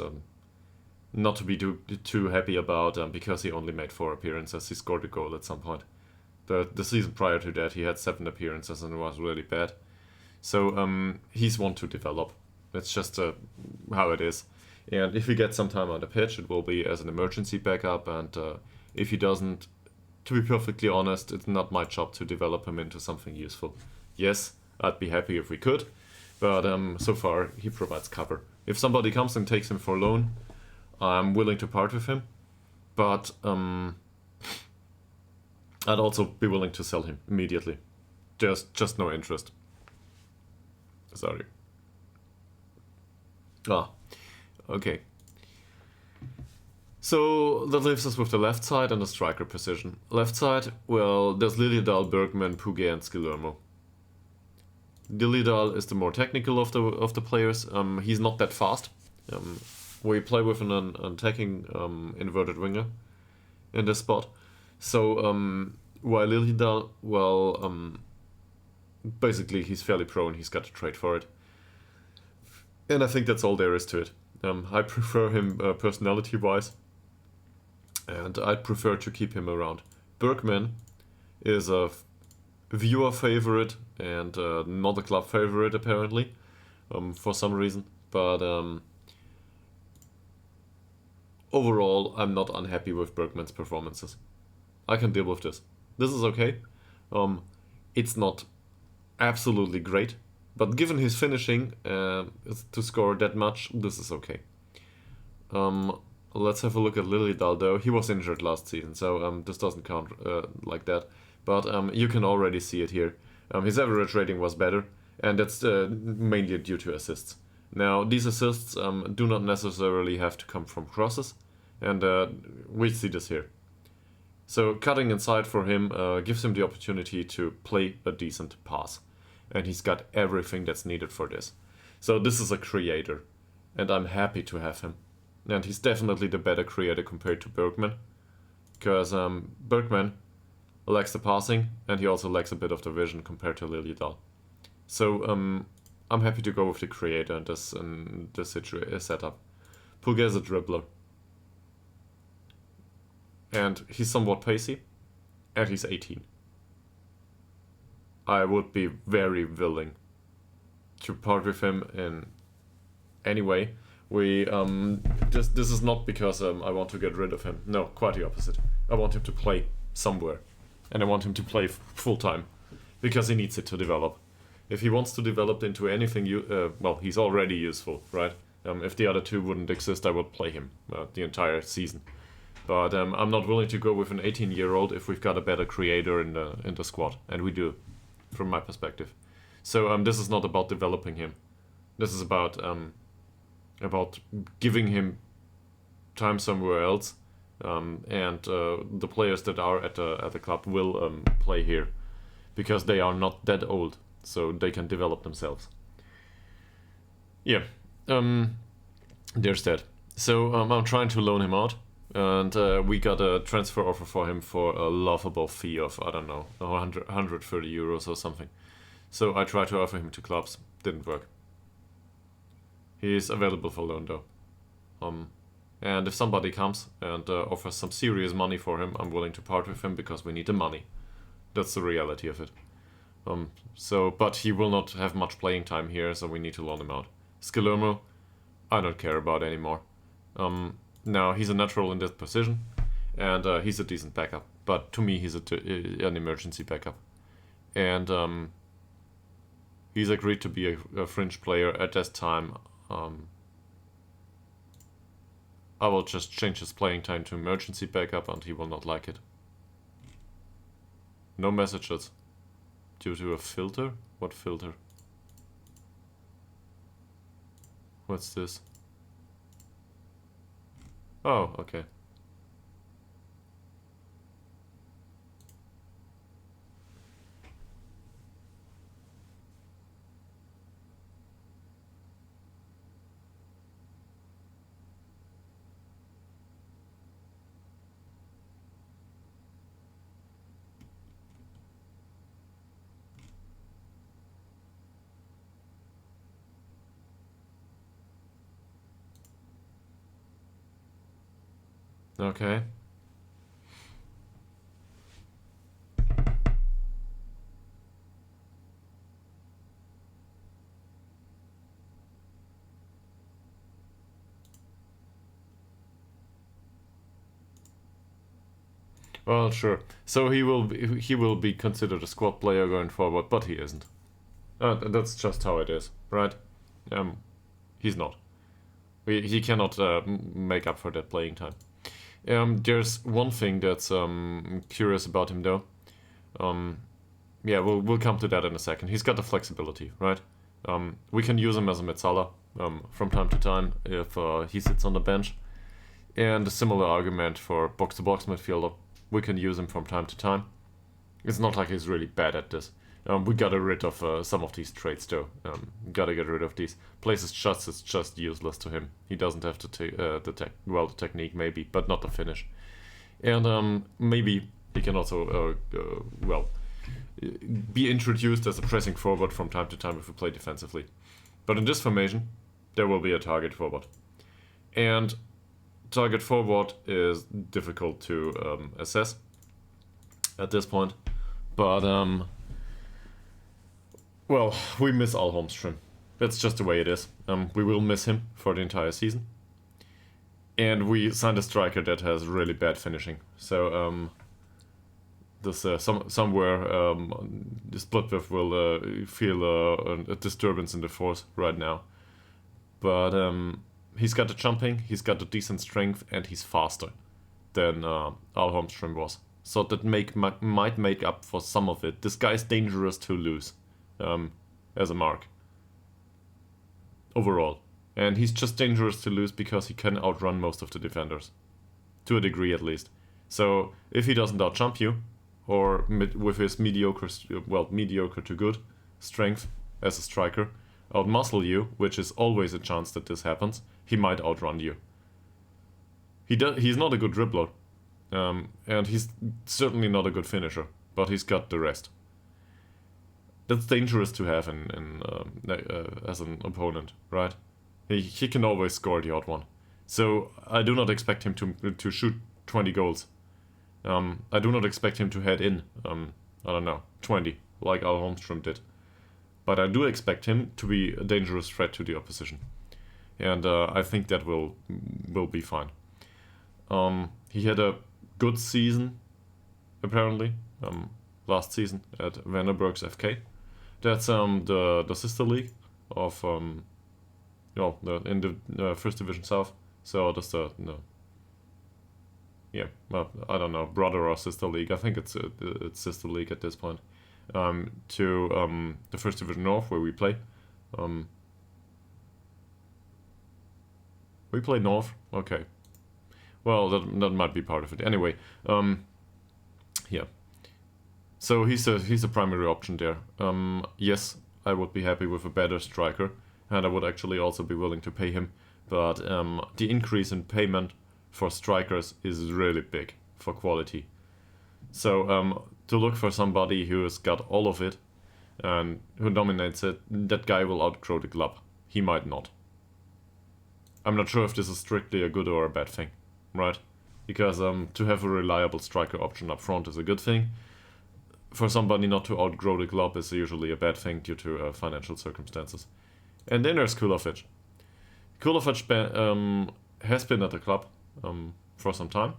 not to be too happy about, because he only made 4 appearances. He scored a goal at some point. The season prior to that, he had 7 appearances and it was really bad. So he's one to develop. That's just how it is. And if he gets some time on the pitch, it will be as an emergency backup. And if he doesn't, to be perfectly honest, it's not my job to develop him into something useful. Yes, I'd be happy if we could, but so far he provides cover. If somebody comes and takes him for loan, I'm willing to part with him, but I'd also be willing to sell him immediately. Just no interest. Sorry. Okay. So that leaves us with the left side and the striker position. Left side, well, there's Ytterhogdals, Bergman, Puget, and Skillermo. Ytterhogdals is the more technical of the players. He's not that fast. We play with an attacking inverted winger in this spot. So while Ytterhogdals, basically he's fairly prone. He's got to trade for it, and I think that's all there is to it. I prefer him personality-wise, and I'd prefer to keep him around. Bergman is a viewer favorite and not a club favorite apparently, for some reason. But overall, I'm not unhappy with Bergman's performances. I can deal with this. This is okay. It's not absolutely great, but given his finishing to score that much, this is okay. Let's have a look at Ytterhogdals though. He was injured last season, so this doesn't count like that. But you can already see it here. His average rating was better, and that's mainly due to assists. Now, these assists do not necessarily have to come from crosses, and we see this here. So cutting inside for him gives him the opportunity to play a decent pass. And he's got everything that's needed for this. So this is a creator, and I'm happy to have him. And he's definitely the better creator compared to Bergman, because Bergman lacks the passing, and he also lacks a bit of the vision compared to Ytterhogdals. So I'm happy to go with the creator in this setup. Puga is a dribbler, and he's somewhat pacey, and he's 18. I would be very willing to part with him in any way. This is not because I want to get rid of him. No, quite the opposite. I want him to play somewhere, and I want him to play full time, because he needs it to develop. If he wants to develop into anything, well, he's already useful, right? If the other two wouldn't exist, I would play him the entire season. But I'm not willing to go with an 18-year-old if we've got a better creator in the squad, and we do, from my perspective. So this is not about developing him. This is about giving him time somewhere else, and the players that are at the club will play here, because they are not that old, so they can develop themselves. Yeah, there's that. So I'm trying to loan him out, and we got a transfer offer for him for a laughable fee of, I don't know, 130 euros or something. So I tried to offer him to clubs, didn't work. He is available for loan though. And if somebody comes and offers some serious money for him, I'm willing to part with him, because we need the money. That's the reality of it. But he will not have much playing time here, so we need to loan him out. Skillermo, I don't care about anymore. Now, he's a natural in this position, and he's a decent backup. But to me, he's an emergency backup. And he's agreed to be a fringe player at this time. I will just change his playing time to emergency backup, and he will not like it. No messages. Due to a filter? What filter? What's this? Oh, okay. Okay. Well, sure. So he will be considered a squad player going forward, but he isn't. That's just how it is, right? He's not. He cannot make up for that playing time. There's one thing that's curious about him though. Yeah, we'll come to that in a second. He's got the flexibility, right? We can use him as a Metzala from time to time if he sits on the bench. And a similar argument for box-to-box midfielder. We can use him from time to time. It's not like he's really bad at this. We gotta rid of some of these traits though. Gotta get rid of these. Places just is just useless to him. He doesn't have to take the technique maybe, but not the finish. And maybe he can also be introduced as a pressing forward from time to time if we play defensively. But in this formation, there will be a target forward. And target forward is difficult to assess at this point. But well, we miss Al Holmström. That's just the way it is. We will miss him for the entire season. And we signed a striker that has really bad finishing. So this somewhere the Splitwith will feel a disturbance in the force right now. But he's got the jumping, he's got the decent strength, and he's faster than Al Holmström was. So that might make up for some of it. This guy's dangerous to lose as a mark overall. And he's just dangerous to lose because he can outrun most of the defenders. To a degree at least. So if he doesn't outjump you, or with his mediocre to good strength as a striker, outmuscle you, which is always a chance that this happens, he might outrun you. He's not a good dribbler, and he's certainly not a good finisher, but he's got the rest. That's dangerous to have as an opponent, right? He can always score the odd one. So I do not expect him to shoot 20 goals. I do not expect him to head in, I don't know, 20, like Al Holmstrom did. But I do expect him to be a dangerous threat to the opposition. And I think that will be fine. He had a good season, apparently, last season at Vandenberg's FK. That's the sister league of in the First Division South. So that's I don't know, brother or sister league. I think it's sister league at this point. To the First Division North where we play. We play North. Okay. Well, that might be part of it. Anyway, yeah. So he's a primary option there. Yes, I would be happy with a better striker, and I would actually also be willing to pay him. But the increase in payment for strikers is really big for quality. So to look for somebody who has got all of it and who dominates it, that guy will outgrow the club. He might not. I'm not sure if this is strictly a good or a bad thing, right? Because to have a reliable striker option up front is a good thing. For somebody not to outgrow the club is usually a bad thing due to financial circumstances. And then there's Kulovic. Kulovic has been at the club for some time.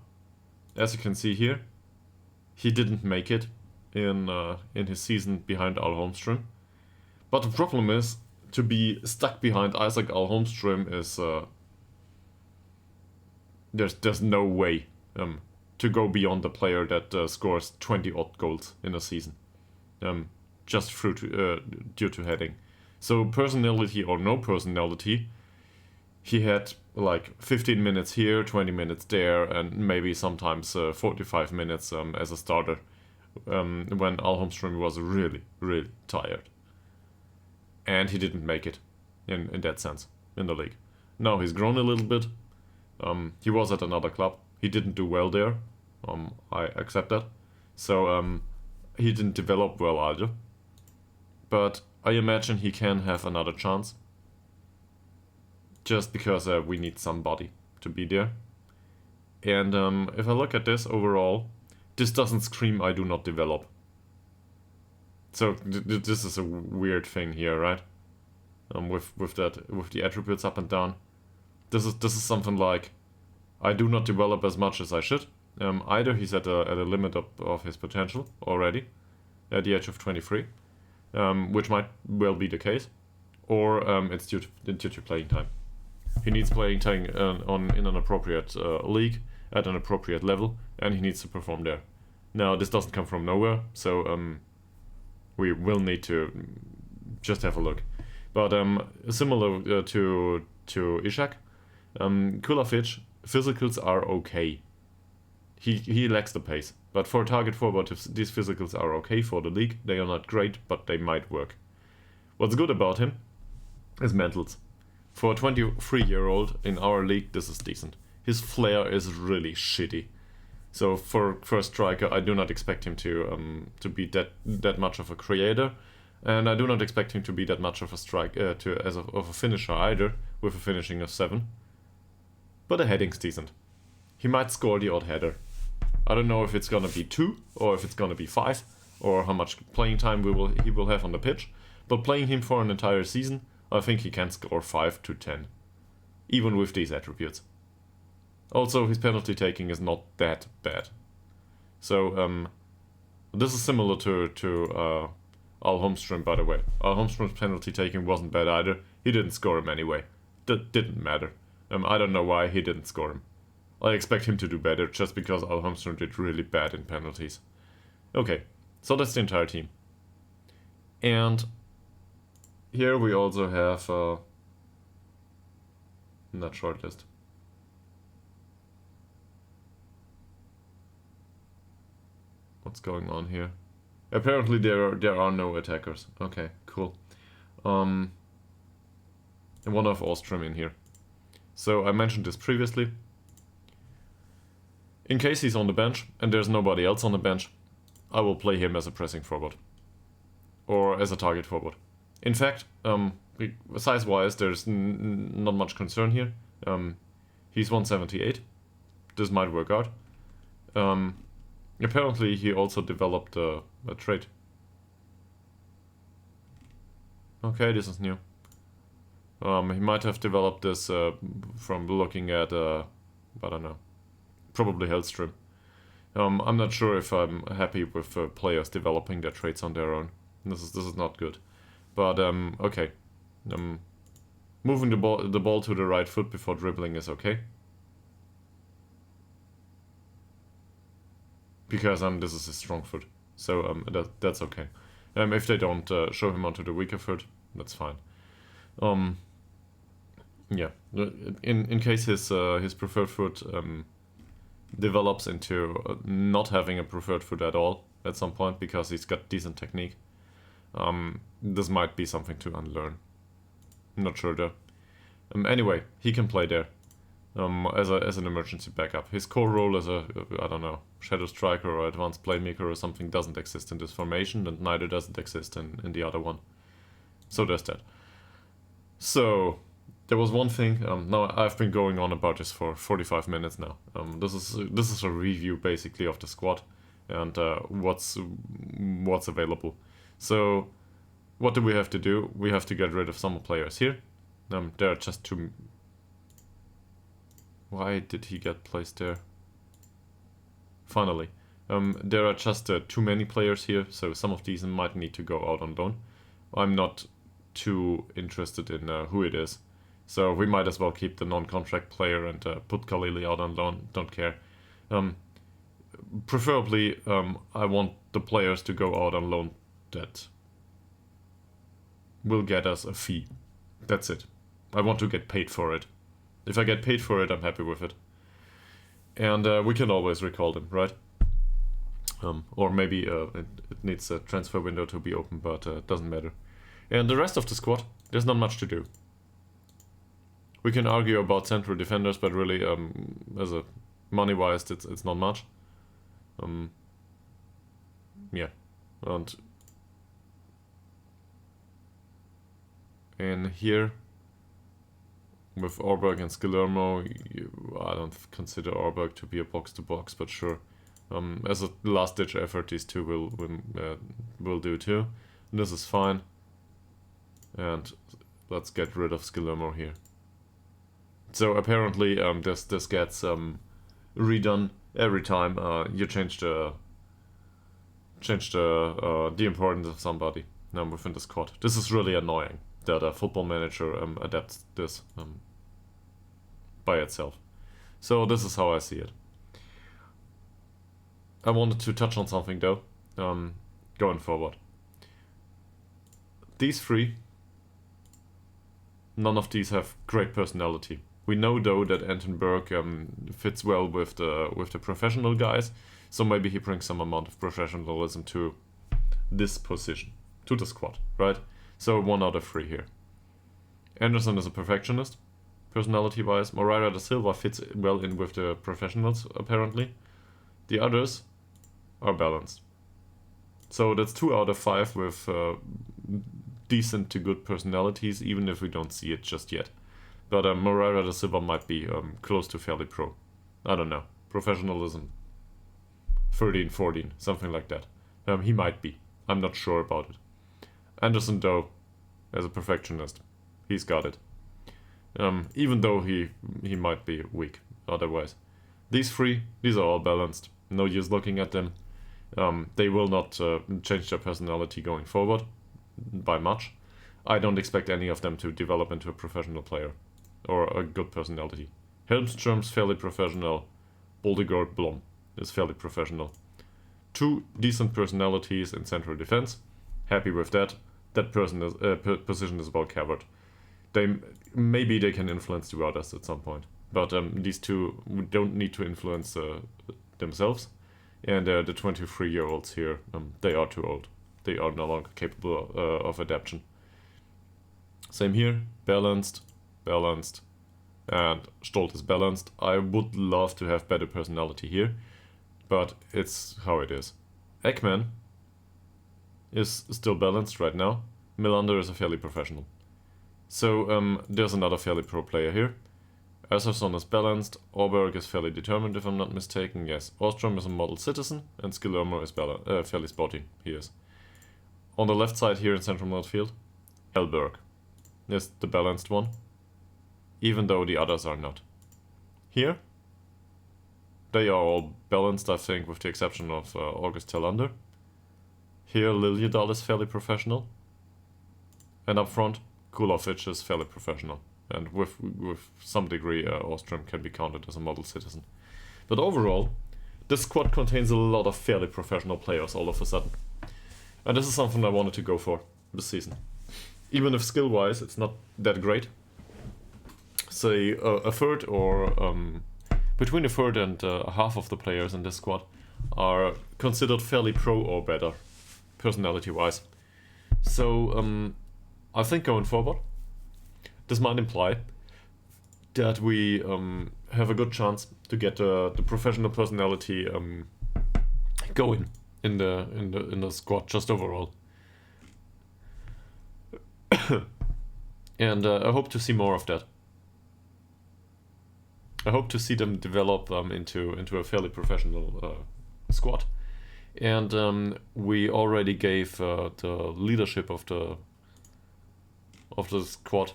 As you can see here, he didn't make it in his season behind Al Holmstrom. But the problem is, to be stuck behind Isaac Al Holmstrom is there's no way to go beyond the player that scores 20 odd goals in a season, just due to heading. So personality or no personality, he had like 15 minutes here, 20 minutes there, and maybe sometimes 45 minutes as a starter when Al Holmstrom was really, really tired. And he didn't make it in that sense in the league. Now he's grown a little bit. He was at another club. He didn't do well there. I accept that. So he didn't develop well either. But I imagine he can have another chance. Just because we need somebody to be there. And if I look at this overall, this doesn't scream I do not develop. So this is a weird thing here, right? With the attributes up and down. This is something like I do not develop as much as I should. Either he's at a limit of his potential already at the age of 23, which might well be the case, or it's due to playing time. He needs playing time in an appropriate league at an appropriate level, and he needs to perform there. Now this doesn't come from nowhere, so we will need to just have a look. But similar to Ishak, Kulovic, physicals are okay. He lacks the pace, but for a target forward, these physicals are okay for the league. They are not great, but they might work. What's good about him is mentals. For a 23-year-old in our league, this is decent. His flair is really shitty. So for a striker, I do not expect him to be that much of a creator, and I do not expect him to be that much of a of a finisher either, with a finishing of 7. But a heading's decent. He might score the odd header. I don't know if it's gonna be 2 or if it's gonna be 5, or how much playing time he will have on the pitch. But playing him for an entire season, I think he can score 5 to 10, even with these attributes. Also, his penalty taking is not that bad. So this is similar to Al Holmstrom, by the way. Al Holmstrom's penalty taking wasn't bad either. He didn't score him anyway. That didn't matter. I don't know why he didn't score him. I expect him to do better just because Al Holmstrom did really bad in penalties. Okay, so that's the entire team. And here we also have not shortlist. What's going on here? Apparently there are no attackers. Okay, cool. And one of Ostrom in here. So I mentioned this previously. In case he's on the bench and there's nobody else on the bench, I will play him as a pressing forward. Or as a target forward. In fact, size-wise, there's not much concern here. He's 178. This might work out. Apparently, he also developed a trait. Okay, this is new. He might have developed this from looking at, I don't know, probably Hellstrom. I'm not sure if I'm happy with players developing their traits on their own. This is not good. But okay. Moving the ball to the right foot before dribbling is okay. Because this is his strong foot. So that's okay. If they don't show him onto the weaker foot, that's fine. Yeah. In case his preferred foot develops into not having a preferred foot at all at some point because he's got decent technique, this might be something to unlearn. I'm not sure though. Anyway, he can play there as an emergency backup. His core role as a, I don't know, shadow striker or advanced playmaker or something doesn't exist in this formation, and neither does it exist in the other one. So there's that. So there was one thing. Now I've been going on about this for 45 minutes now. This is a review basically of the squad and what's available. So what do we have to do? We have to get rid of some players here. There are just too. Why did he get placed there? Finally, there are just too many players here, so some of these might need to go out on loan. I'm not too interested in who it is, so we might as well keep the non-contract player and put Khalili out on loan. Don't care. Preferably, I want the players to go out on loan that will get us a fee. That's it. I want to get paid for it. If I get paid for it, I'm happy with it. And we can always recall them, right? Or maybe it needs a transfer window to be open, but it doesn't matter. And the rest of the squad, there's not much to do. We can argue about central defenders, but really, as a money-wise, it's not much. Yeah, and in here with Orberg and Skillermo, I don't consider Orberg to be a box-to-box, but sure. As a last-ditch effort, these two will do too. And this is fine. And let's get rid of Skillermo here. So apparently, this gets redone every time you change the importance of somebody within the squad. This is really annoying that a football manager adapts this by itself. So this is how I see it. I wanted to touch on something though, going forward. These three, none of these have great personality. We know though that Anton Berg fits well with the professional guys, so maybe he brings some amount of professionalism to this position, to the squad, right? So 1 out of 3 here. Anderson is a perfectionist, personality-wise. Moreira da Silva fits well in with the professionals, apparently. The others are balanced. So that's 2 out of 5 with decent to good personalities, even if we don't see it just yet. But Moreira da Silva might be close to fairly pro. I don't know. Professionalism. 13, 14, something like that. He might be. I'm not sure about it. Anderson, though, as a perfectionist, he's got it. Even though he might be weak otherwise. These 3, these are all balanced. No use looking at them. They will not change their personality going forward by much. I don't expect any of them to develop into a professional player or a good personality. Helmstrom's fairly professional. Boldegard Blom is fairly professional. 2 decent personalities in central defense. Happy with that. That position is well covered. Maybe they can influence the others at some point, but these 2 don't need to influence themselves. And the 23-year-olds here, they are too old. They are no longer capable of adaptation. Same here, balanced, balanced, and Stolt is balanced. I would love to have better personality here, but it's how it is. Ekman is still balanced right now. Melander is a fairly professional. So there's another fairly pro player here. Asarson is balanced, Orberg is fairly determined if I'm not mistaken, yes. Ostrom is a model citizen, and Skillermo is fairly sporty, he is. On the left side here in central midfield, Elberg is the balanced one, even though the others are not. Here, they are all balanced, I think, with the exception of August Tillander. Here, Liljedahl is fairly professional. And up front, Kulovic is fairly professional. And with some degree, Ostrom can be counted as a model citizen. But overall, this squad contains a lot of fairly professional players all of a sudden. And this is something I wanted to go for this season. Even if skill-wise it's not that great. Say a third or between a third and half of the players in this squad are considered fairly pro or better, personality-wise. So I think going forward, this might imply that we have a good chance to get the professional personality going in the squad just overall. And I hope to see more of that. I hope to see them develop into a fairly professional squad. And we already gave the leadership of the squad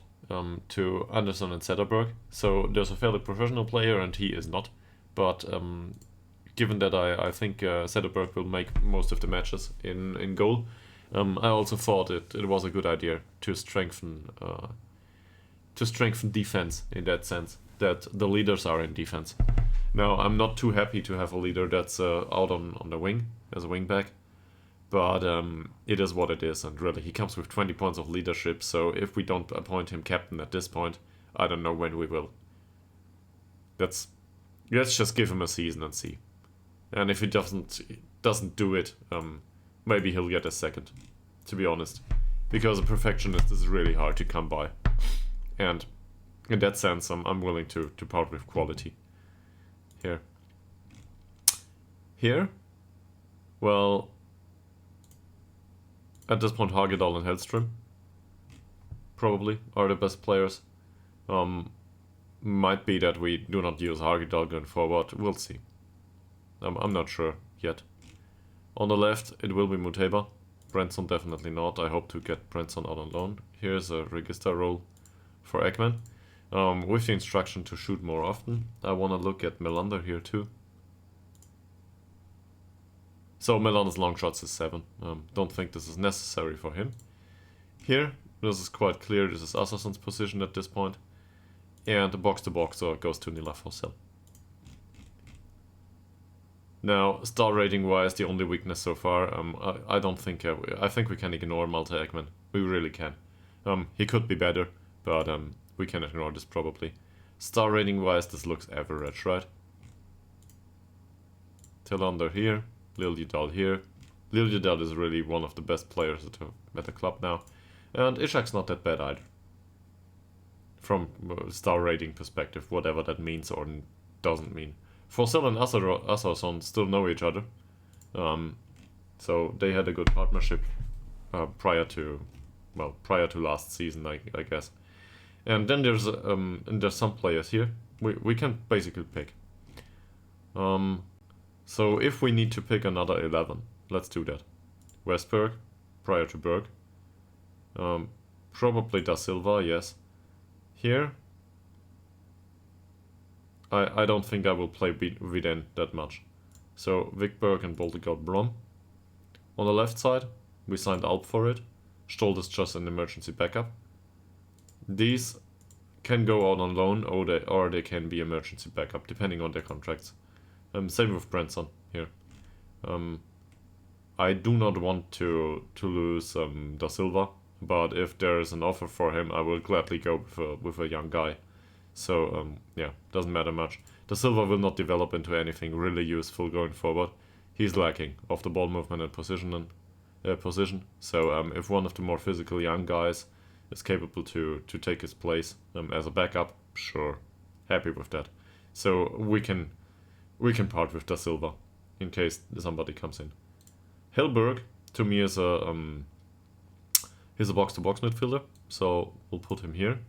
to Anderson and Zetterberg. So there's a fairly professional player and he is not. But given that I think Zetterberg will make most of the matches in goal, I also thought it was a good idea to strengthen defense in that sense, that the leaders are in defense. Now, I'm not too happy to have a leader that's out on the wing, as a wing back, but it is what it is, and really, he comes with 20 points of leadership, so if we don't appoint him captain at this point, I don't know when we will. Let's just give him a season and see. And if he doesn't do it, maybe he'll get a second, to be honest. Because a perfectionist is really hard to come by. And in that sense, I'm willing to part with quality. Here? Well, at this point, Hagedal and Hellström probably are the best players. Might be that we do not use Hagedal going forward. We'll see. I'm not sure yet. On the left, it will be Muteba. Brentson definitely not. I hope to get Brentson out on loan. Here's a register role for Ekman. With the instruction to shoot more often. I want to look at Melander here too. So Melander's long shots is 7. Don't think this is necessary for him. Here, this is quite clear. This is Assasson's position at this point. And the box-to-box goes to Nila Fossel. Now, star rating wise, the only weakness so far, I don't think, I think we can ignore Malte Ekman. We really can. He could be better, but we can ignore this probably. Star rating wise, this looks average, right? Tillander here, Liljedahl here. Liljedahl is really one of the best players at the club now. And Ishak's not that bad either. From star rating perspective, whatever that means or doesn't mean. Forsell and Assarsson still know each other. So they had a good partnership prior to last season, I guess. And then there's some players here we can basically pick. So if we need to pick another 11, let's do that. Westberg, prior to Berg. Probably Da Silva, yes. Here, I don't think I will play Vidén that much. So Vikberg and Boltegard Blom. On the left side, we signed Alp for it. Stolt is just an emergency backup. These can go out on loan or they can be emergency backup, depending on their contracts. Same with Brentson here. I do not want to lose Da Silva, but if there is an offer for him, I will gladly go with a young guy. So yeah, doesn't matter much. Da Silva will not develop into anything really useful going forward. he's lacking of the ball movement and position. So if one of the more physical young guys is capable to take his place as a backup, sure, happy with that. So we can part with Da Silva in case somebody comes in. Hellberg to me is he's a box-to-box midfielder, so we'll put him here.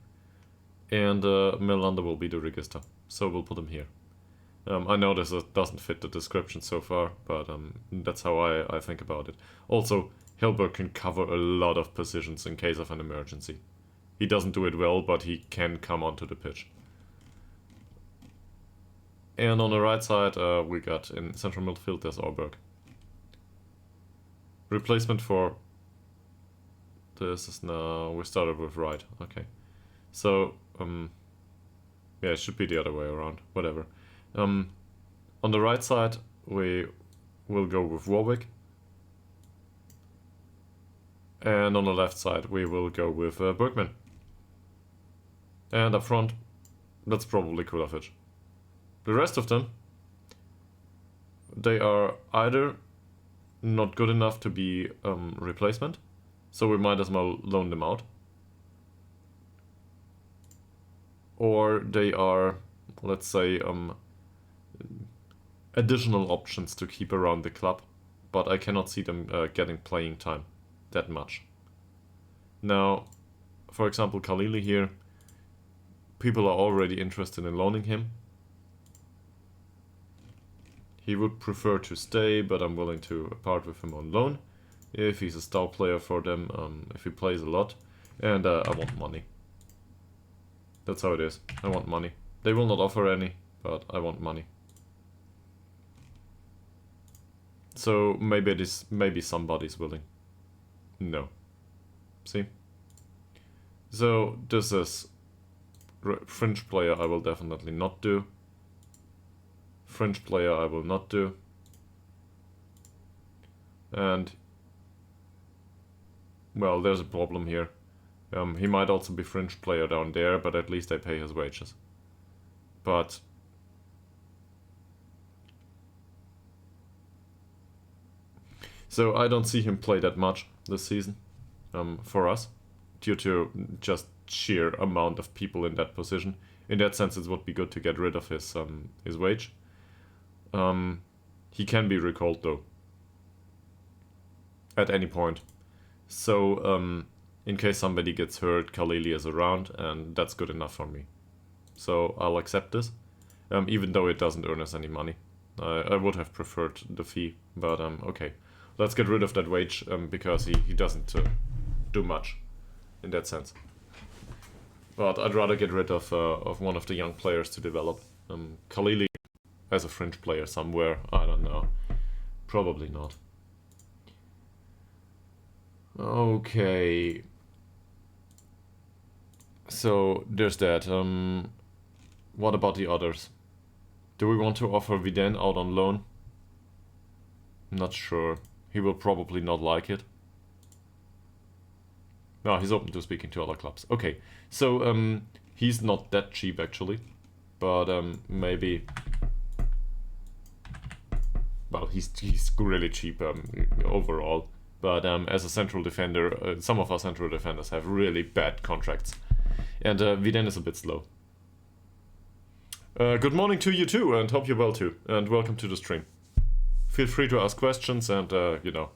And Melander will be the register, so we'll put him here. I know this doesn't fit the description so far, but that's how I think about it. Also, Hellberg can cover a lot of positions in case of an emergency. He doesn't do it well, but he can come onto the pitch. And on the right side, we got in central midfield, there's Auberg. Replacement for this is now, we started with right, okay. So, yeah, it should be the other way around, whatever. On the right side, we will go with Warwick. And on the left side, we will go with Bergman. And up front, that's probably Kulovic. The rest of them, they are either not good enough to be replacement, so we might as well loan them out. Or they are, let's say, additional options to keep around the club, but I cannot see them getting playing time that much. Now, for example, Khalili here, people are already interested in loaning him. He would prefer to stay, but I'm willing to part with him on loan if he's a star player for them, if he plays a lot, and I want money. That's how it is. I want money. They will not offer any, but I want money. So maybe somebody's willing. No. See? So this is fringe player I will definitely not do. Fringe player I will not do. And well, there's a problem here. He might also be fringe player down there, but at least I pay his wages. But so I don't see him play that much this season for us, due to just sheer amount of people in that position. In that sense, it would be good to get rid of his wage. He can be recalled though, at any point. So in case somebody gets hurt, Khalili is around, and that's good enough for me. So I'll accept this, even though it doesn't earn us any money. I would have preferred the fee, but okay. Let's get rid of that wage, because he doesn't do much in that sense. But I'd rather get rid of one of the young players to develop. Khalili as a fringe player somewhere, I don't know. Probably not. Okay. So there's that. What about the others? Do we want to offer Viden out on loan? Not sure. He will probably not like it. No, he's open to speaking to other clubs. Okay, so he's not that cheap actually, but maybe. Well, he's really cheap overall. But as a central defender, some of our central defenders have really bad contracts. And Viden is a bit slow. Good morning to you too, and hope you're well too. And welcome to the stream. Feel free to ask questions and, you know,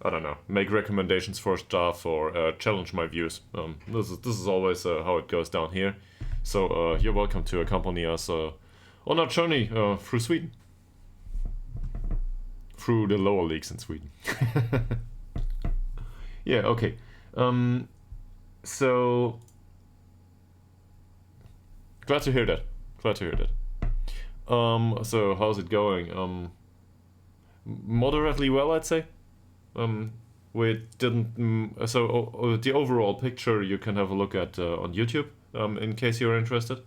I don't know, make recommendations for stuff or challenge my views. This is always how it goes down here. So you're welcome to accompany us on our journey through Sweden. Through the lower leagues in Sweden. Yeah, okay. So glad to hear that. So how's it going? Moderately well, I'd say. We didn't. So the overall picture you can have a look at on YouTube, in case you're interested.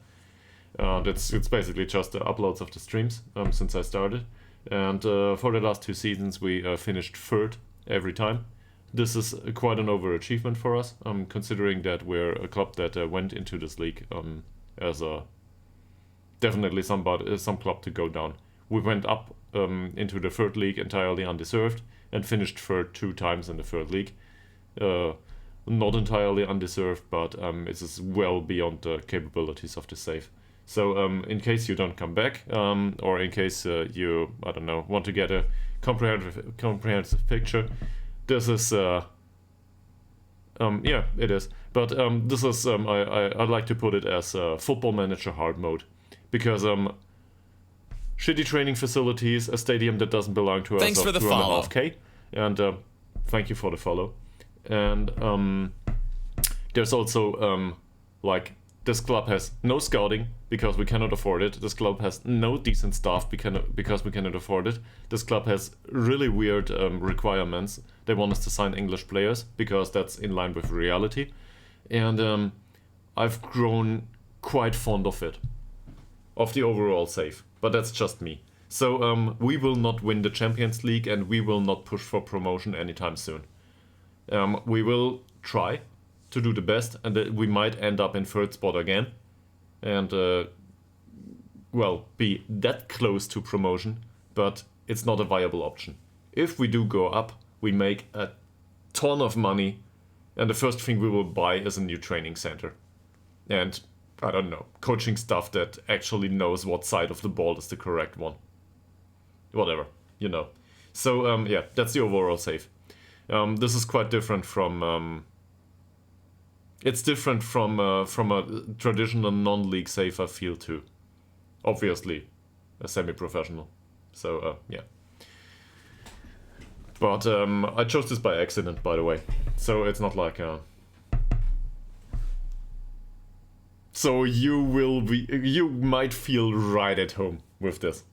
It's basically just the uploads of the streams since I started. And for the last 2 seasons, we finished third every time. This is quite an overachievement for us, considering that we're a club that went into this league as a definitely some club to go down. we went up into the third league entirely undeserved and finished third 2 times in the third league. Not entirely undeserved, but it is well beyond the capabilities of the save. So in case you don't come back, or in case you, I don't know, want to get a comprehensive picture, this is, yeah, it is. But this is, I'd like to put it as Football Manager hard mode. Because shitty training facilities, a stadium that doesn't belong to us. Thanks for the follow. 2.5K, and thank you for the follow. And there's also like, this club has no scouting because we cannot afford it. This club has no decent staff because we cannot afford it. This club has really weird requirements. They want us to sign English players because that's in line with reality. And I've grown quite fond of it, of the overall save. But that's just me. So we will not win the Champions League and we will not push for promotion anytime soon. We will try to do the best, and we might end up in third spot again, and well, be that close to promotion, but it's not a viable option. If we do go up, we make a ton of money, and the first thing we will buy is a new training center. And, I don't know, coaching staff that actually knows what side of the ball is the correct one. Whatever, you know. So, yeah, that's the overall save. This is quite different from... it's different from a traditional non-league save, I feel, too. Obviously, a semi-professional. So, yeah. But I chose this by accident, by the way. So it's not like... So you might feel right at home with this.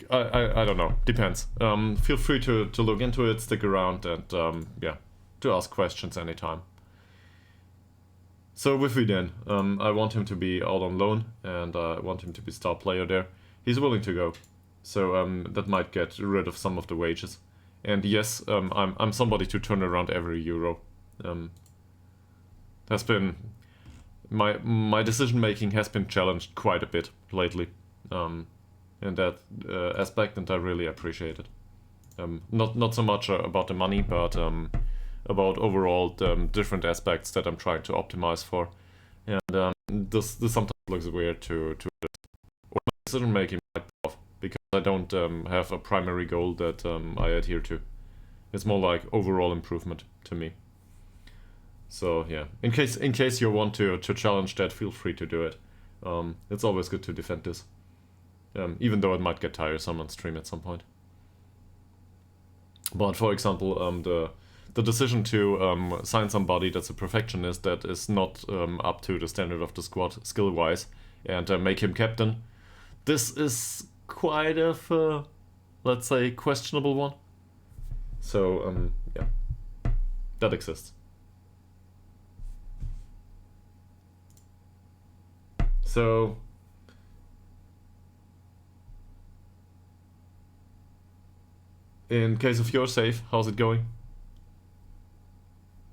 I don't know. Depends. Feel free to look into it, stick around, and yeah, to ask questions anytime. So with Vidane, I want him to be out on loan, and I want him to be star player there. He's willing to go, so that might get rid of some of the wages. And yes, I'm somebody to turn around every euro. Has been my decision making has been challenged quite a bit lately. In that aspect, and I really appreciate it. Not so much about the money, but about overall the different aspects that I'm trying to optimize for. And this sometimes looks weird to or my decision making might be off because I don't have a primary goal that I adhere to. It's more like overall improvement to me. So yeah, in case you want to challenge that, feel free to do it. It's always good to defend this. Even though it might get tiresome on stream at some point. But for example, the decision to sign somebody that's a perfectionist that is not up to the standard of the squad skill-wise and make him captain, this is quite of a, let's say, questionable one. So, yeah, that exists. So... in case of your save, how's it going?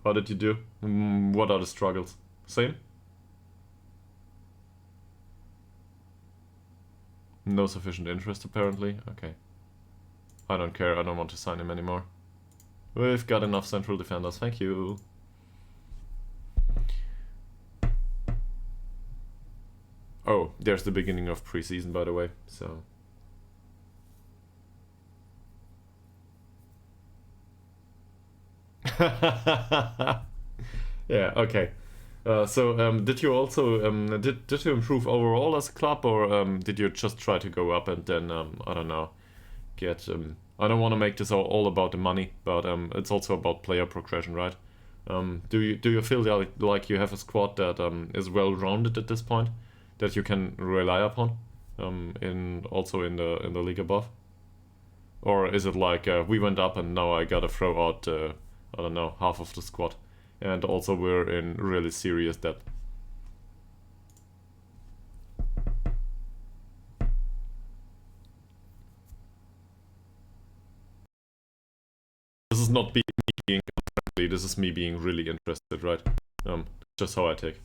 How did you do? What are the struggles? Same? No sufficient interest, apparently. Okay. I don't care, I don't want to sign him anymore. We've got enough central defenders, thank you. Oh, there's the beginning of preseason, by the way, so... yeah, okay. So did you also did you improve overall as a club, or did you just try to go up and then I don't know, get I don't want to make this all about the money, but it's also about player progression, right? Do you feel like you have a squad that is well rounded at this point, that you can rely upon in the league above? Or is it like we went up and now I gotta throw out I don't know, half of the squad, and also we're in really serious debt? This is not me being unfriendly, this is me being really interested, right? Just how I take.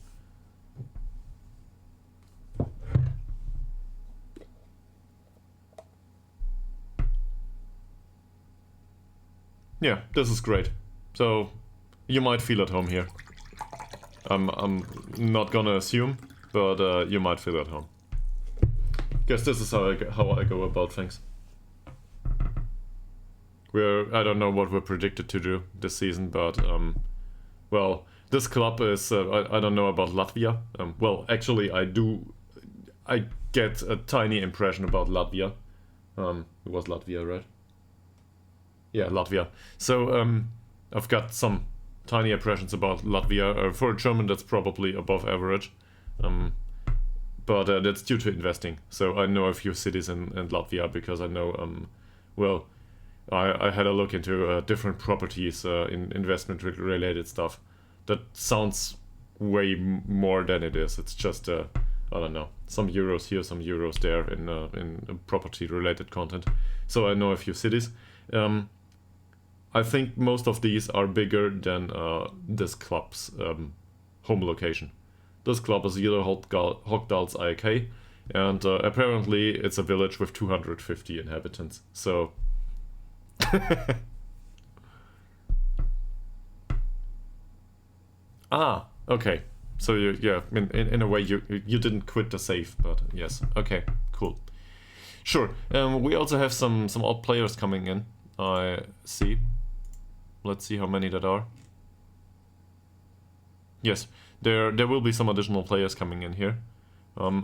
yeah, this is great. So you might feel at home here. I'm not gonna assume, but you might feel at home. Guess this is how I go about things. I don't know what we're predicted to do this season, but well, this club is I don't know about Latvia. Well, actually, I get a tiny impression about Latvia. It was Latvia, right? Yeah, Latvia. So I've got some tiny impressions about Latvia. For a German, that's probably above average. But that's due to investing. So I know a few cities in Latvia because I know, well, I had a look into different properties in investment related stuff. That sounds way more than it is. It's just, I don't know, some euros here, some euros there in property related content. So I know a few cities. I think most of these are bigger than this club's home location. This club is Ytterhogdals IK, and apparently it's a village with 250 inhabitants. So ah, okay. So yeah, in a way you didn't quit the save, but yes, okay, cool, sure. We also have some odd players coming in. I see. Let's see how many that are. Yes, there will be some additional players coming in here,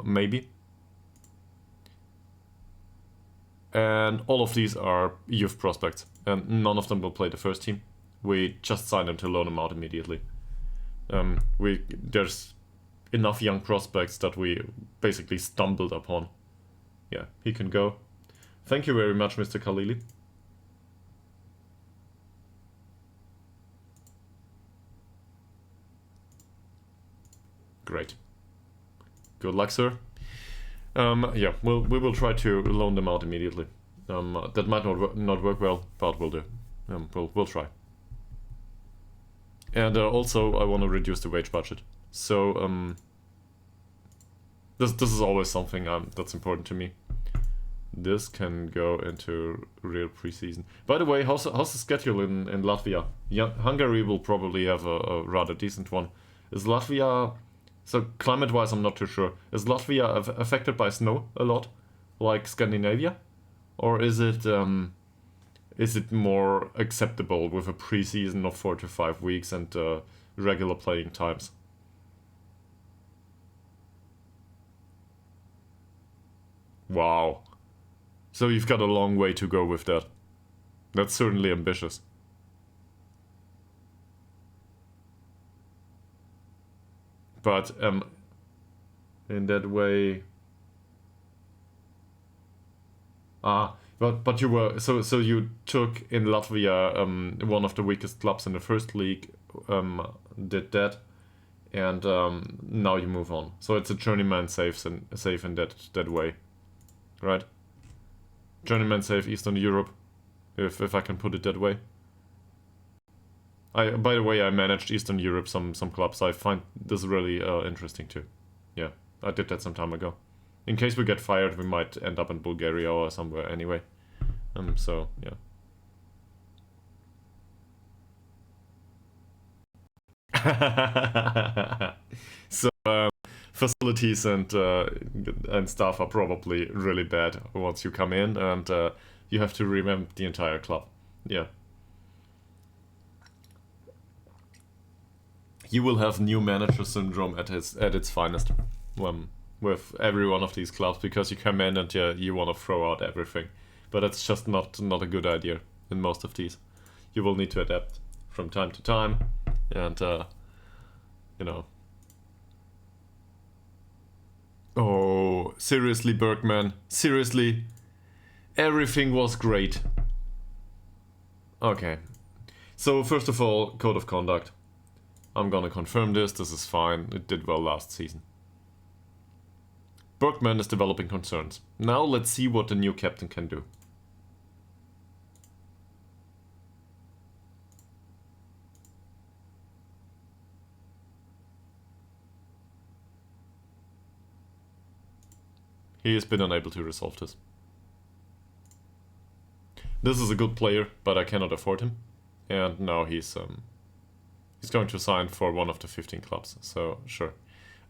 maybe. And all of these are youth prospects, and none of them will play the first team. We just signed them to loan them out immediately. There's enough young prospects that we basically stumbled upon. Yeah, he can go. Thank you very much, Mr. Khalili. Great. Good luck, sir. Yeah, we will try to loan them out immediately. That might not work well, but we'll do. We'll try. And also, I want to reduce the wage budget. So this is always something that's important to me. This can go into real preseason. By the way, how's the schedule in Latvia? Yeah, Hungary will probably have a rather decent one. Is Latvia... So climate-wise, I'm not too sure. Is Latvia affected by snow a lot, like Scandinavia, or is it more acceptable with a preseason of 4 to 5 weeks and regular playing times? Wow. So you've got a long way to go with that. That's certainly ambitious. But in that way, but you were so you took in Latvia one of the weakest clubs in the first league, did that, and now you move on. So it's a journeyman safe in that way, right? Journeyman safe Eastern Europe, if I can put it that way. By the way, I managed Eastern Europe, some clubs. I find this really interesting too. Yeah, I did that some time ago. In case we get fired, we might end up in Bulgaria or somewhere anyway. So yeah. So facilities and stuff are probably really bad once you come in, and you have to revamp the entire club. Yeah. You will have new manager syndrome at its finest with every one of these clubs, because you come in and you want to throw out everything, but it's just not a good idea in most of these. You will need to adapt from time to time, and you know. Oh, seriously, Bergman, seriously, everything was great. Okay, so first of all, code of conduct. I'm gonna confirm this is fine, it did well last season. Bergman is developing concerns. Now let's see what the new captain can do. He has been unable to resolve this. This is a good player, but I cannot afford him. and now he's going to sign for one of the 15 clubs. So sure,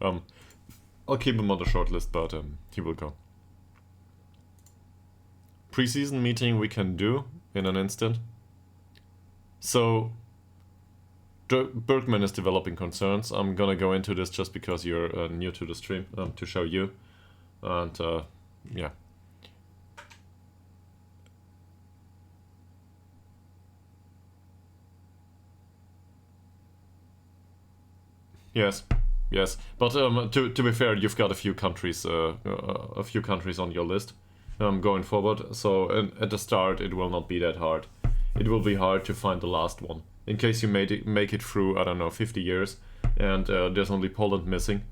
I'll keep him on the short list, but he will go. Preseason meeting we can do in an instant. So Bergman is developing concerns. I'm gonna go into this just because you're new to the stream, to show you, and yeah. Yes, but to be fair, you've got a few countries on your list going forward. So at the start, it will not be that hard. It will be hard to find the last one. In case you make it through, I don't know, 50 years, and there's only Poland missing,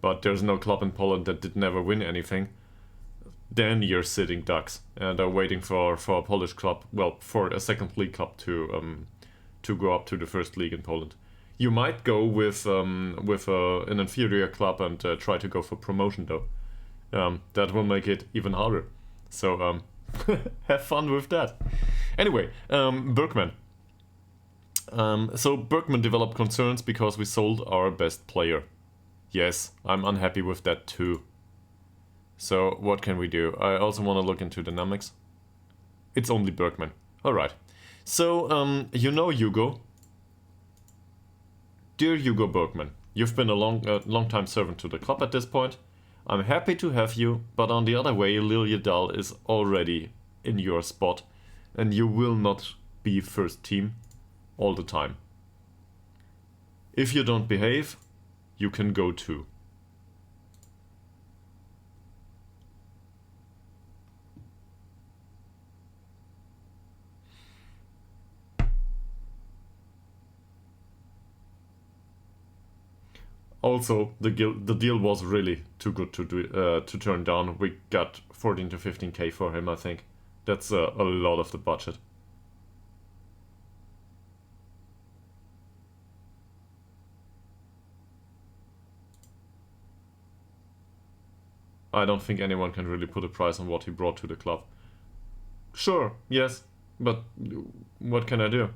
but there's no club in Poland that did never win anything, then you're sitting ducks and are waiting for a Polish club, well, for a second league club to go up to the first league in Poland. You might go with an inferior club and try to go for promotion though. That will make it even harder. So have fun with that. Anyway, Bergman. So Bergman developed concerns because we sold our best player. Yes, I'm unhappy with that too. So what can we do? I also want to look into dynamics. It's only Bergman. Alright. So, you know Hugo. Dear Hugo Bergman, you've been a long-time servant to the club at this point. I'm happy to have you, but on the other way, Ytterhogdals is already in your spot, and you will not be first team all the time. If you don't behave, you can go too. Also, the deal was really too good to turn down. We got 14 to 15k for him, I think. That's a lot of the budget. I don't think anyone can really put a price on what he brought to the club. Sure, yes, but what can I do?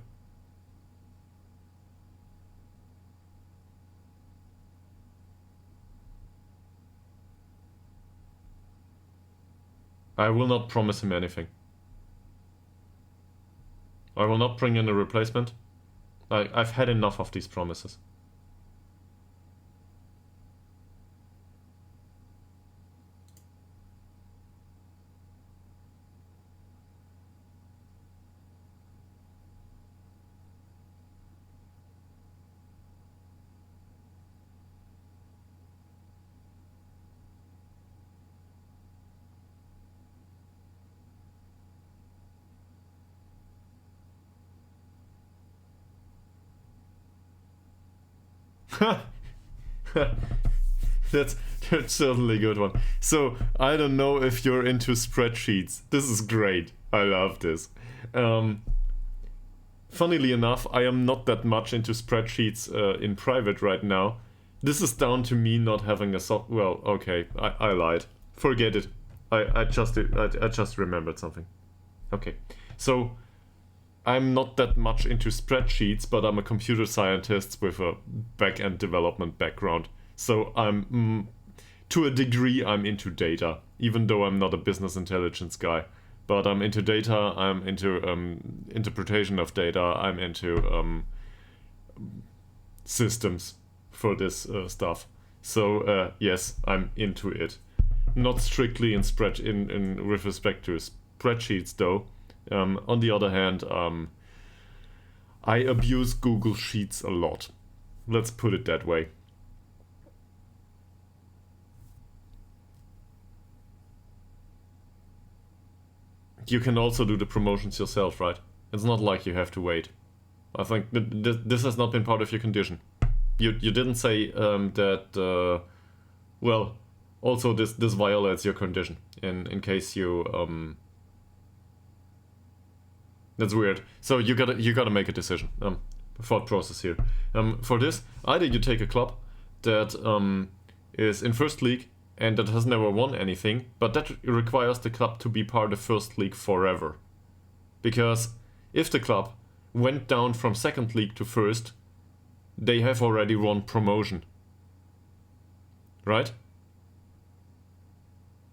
I will not promise him anything. I will not bring in a replacement. I've had enough of these promises. That's certainly a good one. So, I don't know if you're into spreadsheets. This is great. I love this. Funnily enough, I am not that much into spreadsheets in private right now. This is down to me not having a well, okay, I lied. Forget it. I just remembered something. Okay, so I'm not that much into spreadsheets, but I'm a computer scientist with a back-end development background. So I'm, to a degree, I'm into data, even though I'm not a business intelligence guy. But I'm into data, I'm into interpretation of data, I'm into systems for this stuff. So yes, I'm into it. Not strictly in with respect to spreadsheets though. On the other hand, I abuse Google Sheets a lot. Let's put it that way. You can also do the promotions yourself, right? It's not like you have to wait. I think this has not been part of your condition. You didn't say that. Well, also this violates your condition in case you. That's weird. So you gotta make a decision. Thought process here. For this, either you take a club that is in first league and that has never won anything, but that requires the club to be part of first league forever. Because if the club went down from second league to first, they have already won promotion. Right?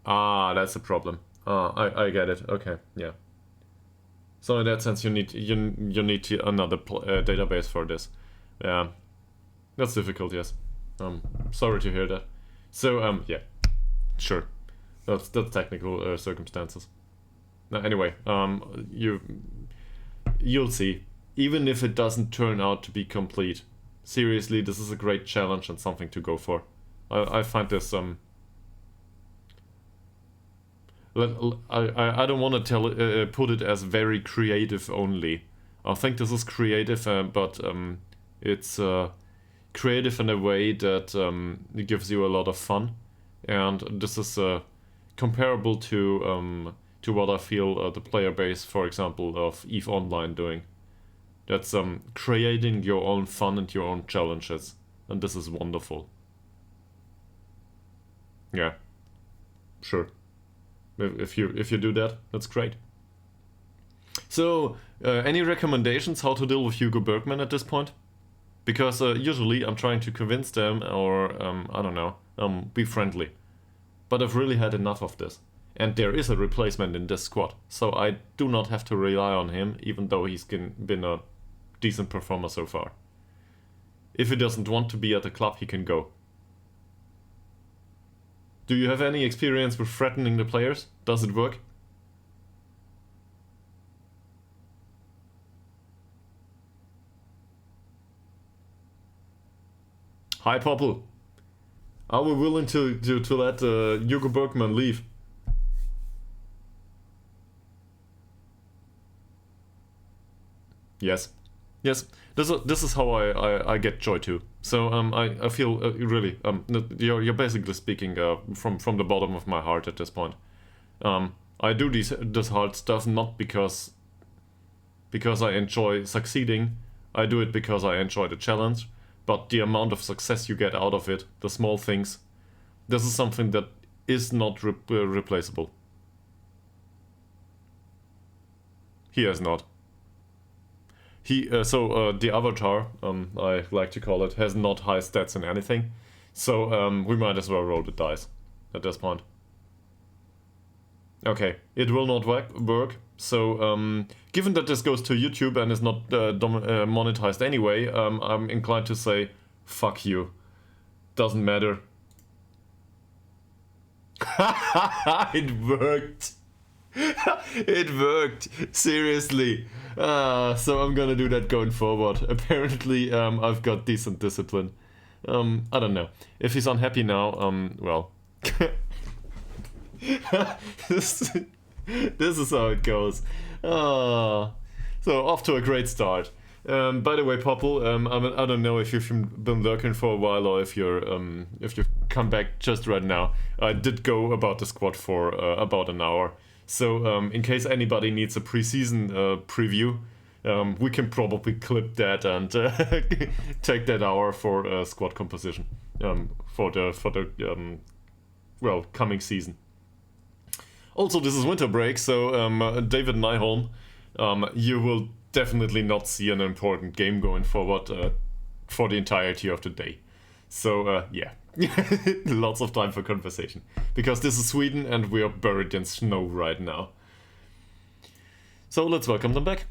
Ah, that's the problem. I get it. Okay, yeah. So in that sense, you need another database for this. Yeah, that's difficult. Yes. Sorry to hear that. So yeah, sure. That's technical circumstances. Anyway, you'll see. Even if it doesn't turn out to be complete, seriously, this is a great challenge and something to go for. I find this I don't want to put it as very creative only. I think this is creative, but it's creative in a way that it gives you a lot of fun, and this is comparable to what I feel the player base, for example, of EVE Online doing. That's creating your own fun and your own challenges, and this is wonderful. Yeah, sure. If you do that, that's great. So, any recommendations how to deal with Hugo Bergman at this point? Because usually I'm trying to convince them or, I don't know, be friendly. But I've really had enough of this. And there is a replacement in this squad, so I do not have to rely on him, even though he's been a decent performer so far. If he doesn't want to be at the club, he can go. Do you have any experience with threatening the players? Does it work? Hi, Popple. Are we willing to let Hugo Bergman leave? Yes. Yes, this is how I get joy too. So I feel really you're basically speaking from the bottom of my heart at this point. I do this hard stuff not because I enjoy succeeding. I do it because I enjoy the challenge. But the amount of success you get out of it, the small things, this is something that is not replaceable. He has not. The avatar, I like to call it, has not high stats in anything, so we might as well roll the dice at this point. Okay, it will not work. So given that this goes to YouTube and is not monetized anyway, I'm inclined to say, fuck you. Doesn't matter. It worked. It worked. Seriously. So I'm gonna do that going forward. Apparently, I've got decent discipline. I don't know. If he's unhappy now, well. this is how it goes. So off to a great start. By the way, Popple, I don't know if you've been lurking for a while or if you've come back just right now. I did go about the squad for about an hour. So in case anybody needs a preseason preview, we can probably clip that and take that hour for squad composition for the coming season. Also, this is winter break, so David Nyholm, you will definitely not see an important game going forward for the entirety of the day. So yeah, lots of time for conversation. Because this is Sweden and we are buried in snow right now. So let's welcome them back.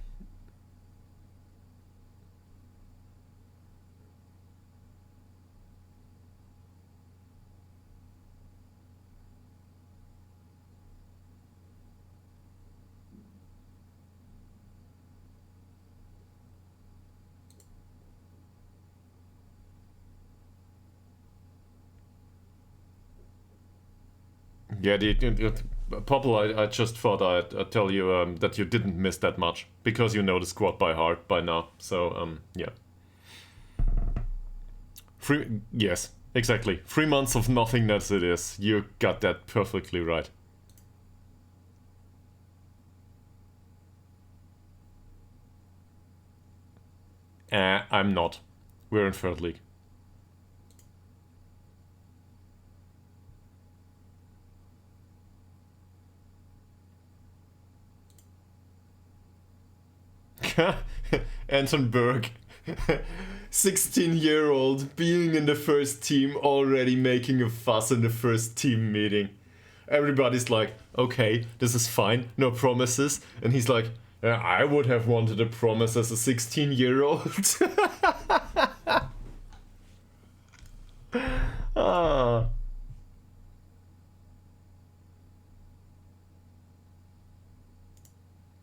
Yeah, Popple, I just thought I'd tell you that you didn't miss that much, because you know the squad by heart by now, so, yeah. Yes, exactly. 3 months of nothingness it is. You got that perfectly right. I'm not. We're in third league. Anton Berg, 16-year-old, being in the first team, already making a fuss in the first team meeting. Everybody's like, okay, this is fine, no promises. And he's like, yeah, I would have wanted a promise as a 16-year-old. Ah.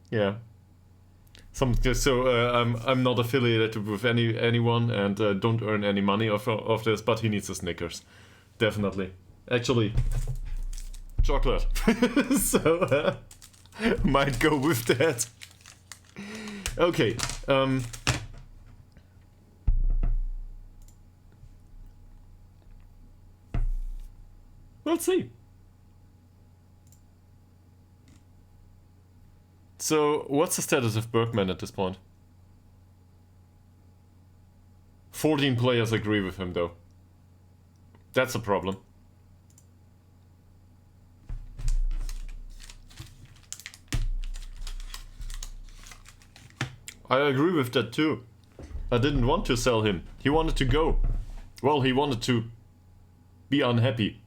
Yeah. I'm not affiliated with anyone and don't earn any money of this, but he needs a Snickers, definitely. Actually, chocolate. So might go with that. Okay. Let's see. So, what's the status of Bergman at this point? 14 players agree with him, though. That's a problem. I agree with that too. I didn't want to sell him. He wanted to go. Well, he wanted to be unhappy.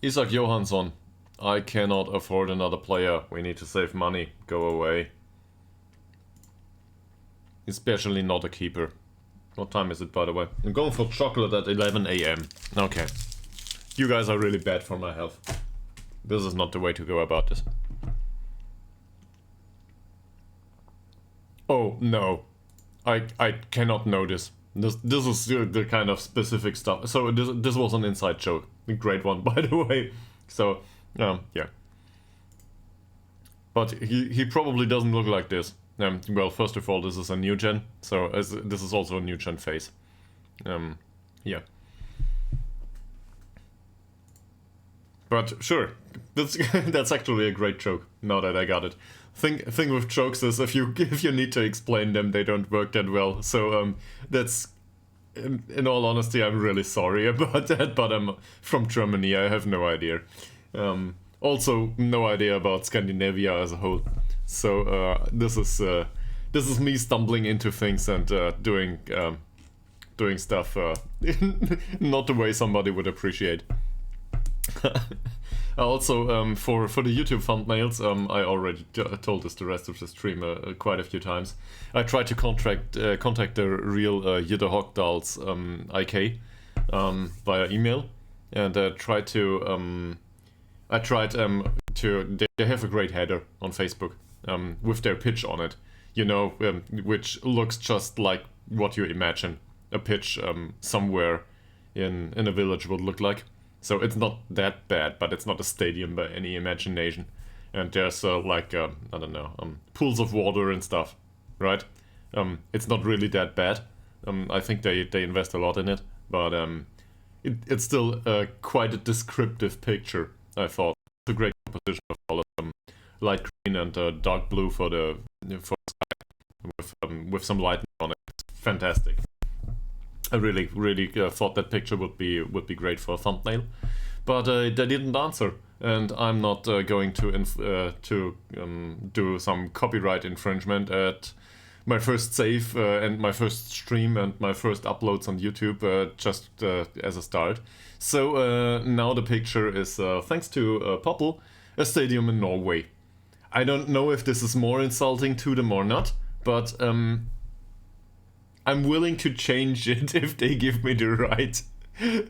Isak Johansson. I cannot afford another player. We need to save money. Go away. Especially not a keeper. What time is it, by the way? I'm going for chocolate at 11 AM. Okay. You guys are really bad for my health. This is not the way to go about this. Oh, no. I cannot know this. This is the kind of specific stuff. So this was an inside joke. A great one, by the way. So, yeah. But he probably doesn't look like this. Well, first of all, this is a new gen. So this is also a new gen face. Yeah. But sure, that's actually a great joke. Now that I got it. Thing with jokes is if you need to explain them, they don't work that well. So that's, in all honesty, I'm really sorry about that. But I'm from Germany. I have no idea. Also, no idea about Scandinavia as a whole. So this is me stumbling into things and doing stuff not the way somebody would appreciate. Also, for the YouTube thumbnails, I already told this the rest of the stream quite a few times. I tried to contact the real Ytterhogdals IK via email, and tried to they have a great header on Facebook with their pitch on it, you know, which looks just like what you imagine a pitch somewhere in a village would look like. So it's not that bad, but it's not a stadium by any imagination. And there's I don't know, pools of water and stuff, right? It's not really that bad. I think they invest a lot in it, but it's still quite a descriptive picture, I thought. It's a great composition of all of them. Light green and dark blue for the sky, with some lightning on it. It's fantastic. I really thought that picture would be great for a thumbnail, but they didn't answer, and I'm not going to do some copyright infringement at my first save and my first stream and my first uploads on YouTube just as a start. So now the picture is thanks to Popple, a stadium in Norway. I don't know if this is more insulting to them or not, but I'm willing to change it if they give me the right.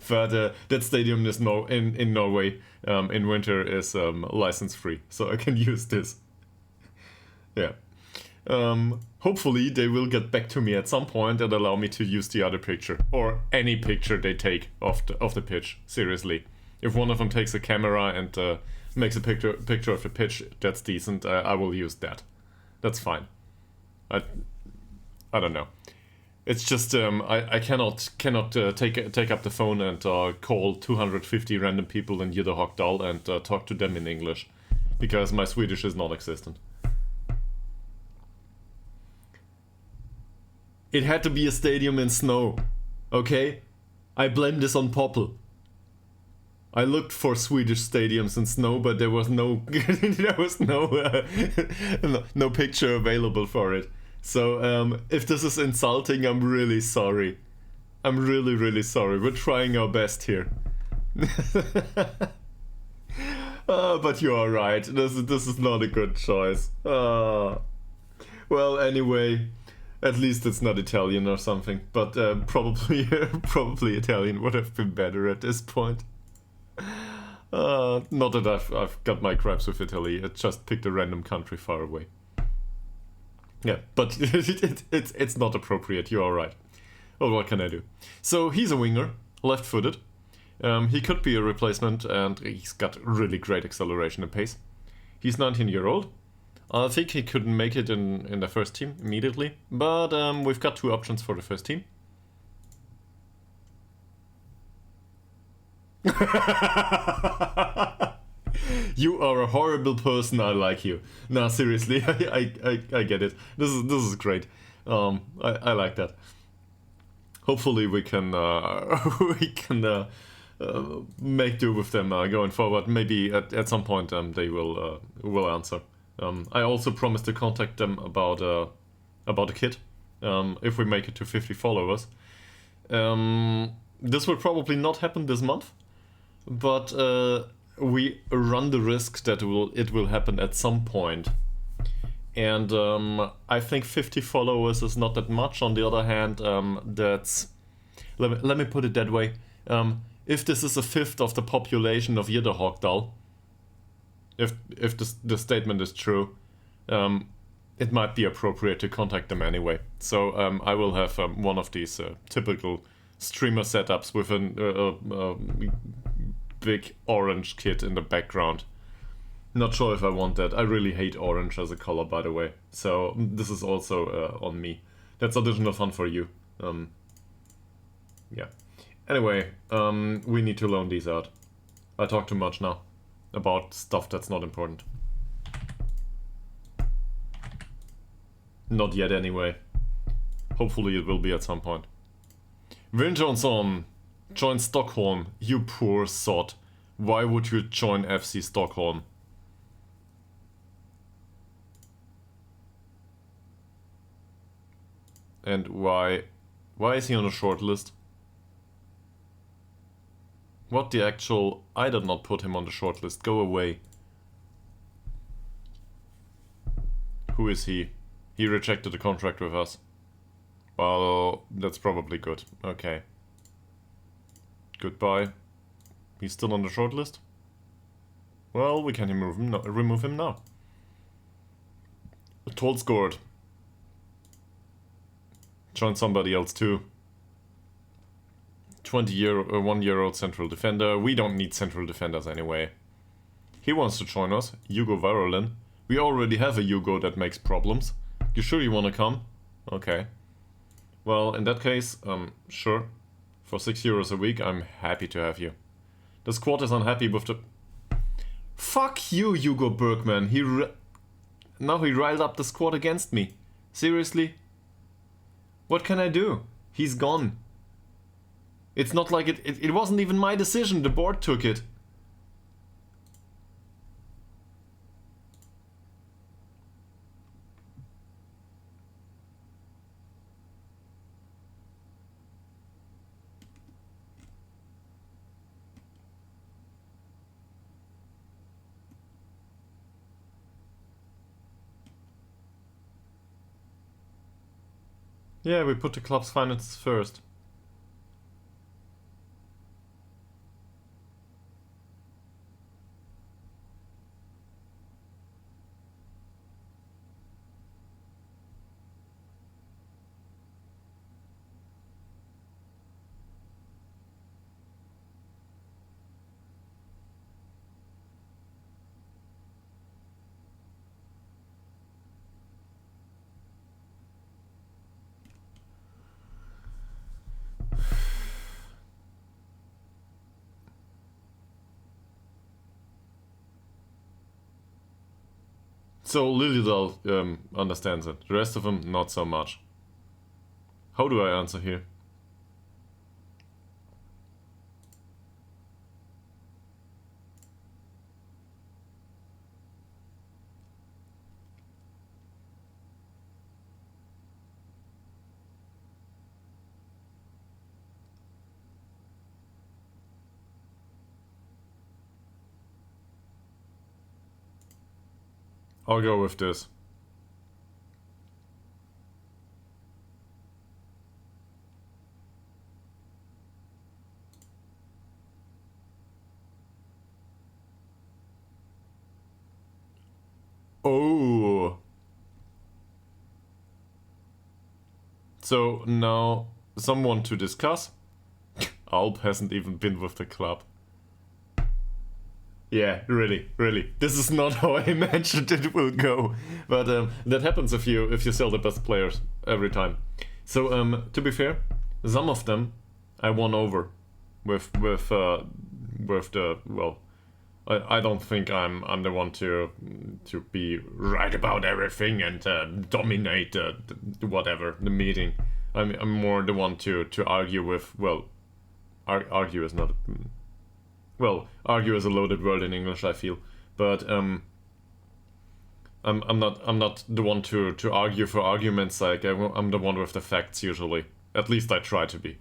But that stadium is in Norway in winter is license free, so I can use this. Yeah. Hopefully they will get back to me at some point and allow me to use the other picture, or any picture they take of the pitch. Seriously, if one of them takes a camera and makes a picture of the pitch that's decent, I will use that. That's fine. I don't know. It's just I cannot take up the phone and call 250 random people in Ytterhogdal and talk to them in English, because my Swedish is non-existent. It had to be a stadium in snow. Okay? I blame this on Popple. I looked for Swedish stadiums in snow, but there was no no picture available for it. So if this is insulting, I'm really sorry. I'm really, really sorry. We're trying our best here. But you are right. This is not a good choice. Well, anyway, at least it's not Italian or something. But probably Italian would have been better at this point. Not that I've got my gripes with Italy. I just picked a random country far away. Yeah, but it's not appropriate. You are right. Well, what can I do? So he's a winger, left-footed. He could be a replacement, and he's got really great acceleration and pace. He's 19-year-old. I think he couldn't make it in the first team immediately, but we've got 2 options for the first team. You are a horrible person. I like you. No, seriously, I get it. This is great. I like that. Hopefully we can make do with them going forward. Maybe at some point they will answer. I also promised to contact them about a kit if we make it to 50 followers. This will probably not happen this month, but we run the risk that it will happen at some point. And I think 50 followers is not that much. On the other hand, that's... Let me put it that way. If this is a fifth of the population of Ytterhogdal, if the statement is true, it might be appropriate to contact them anyway. So I will have one of these typical streamer setups with a big orange kit in the background. Not sure if I want that. I really hate orange as a color, by the way. So this is also on me. That's additional fun for you. Yeah. Anyway, we need to loan these out. I talk too much now about stuff that's not important. Not yet, anyway. Hopefully it will be at some point. Vin Johnson, join Stockholm. You poor sod. Why would you join FC Stockholm? And why is he on a short list? What the actual... I did not put him on the short list. Go away. Who is he? He rejected a contract with us. Well, that's probably good. Okay. Goodbye. He's still on the short list? Well, we can remove him now. Toll scored. Join somebody else too. 1-year-old central defender. We don't need central defenders anyway. He wants to join us. Hugo Bergman. We already have a Hugo that makes problems. You sure you want to come? Okay. Well, in that case, sure. For €6 a week, I'm happy to have you. The squad is unhappy with the... Fuck you, Hugo Bergman. Now he riled up the squad against me. Seriously? What can I do? He's gone. It's not like it wasn't even my decision. The board took it. Yeah, we put the club's finances first. So Lilydal understands it. The rest of them, not so much. How do I answer here? I'll go with this. Oh. So now someone to discuss. Alp hasn't even been with the club. Yeah, really. This is not how I imagined it will go. But that happens if you sell the best players every time. So to be fair, some of them I won over with the, well, I don't think I'm the one to be right about everything and dominate whatever the meeting. I'm more the one to argue with. Well, argue is not. Well, argue is a loaded word in English, I feel, but I'm not the one to argue for argument's sake. I'm the one with the facts usually. At least I try to be.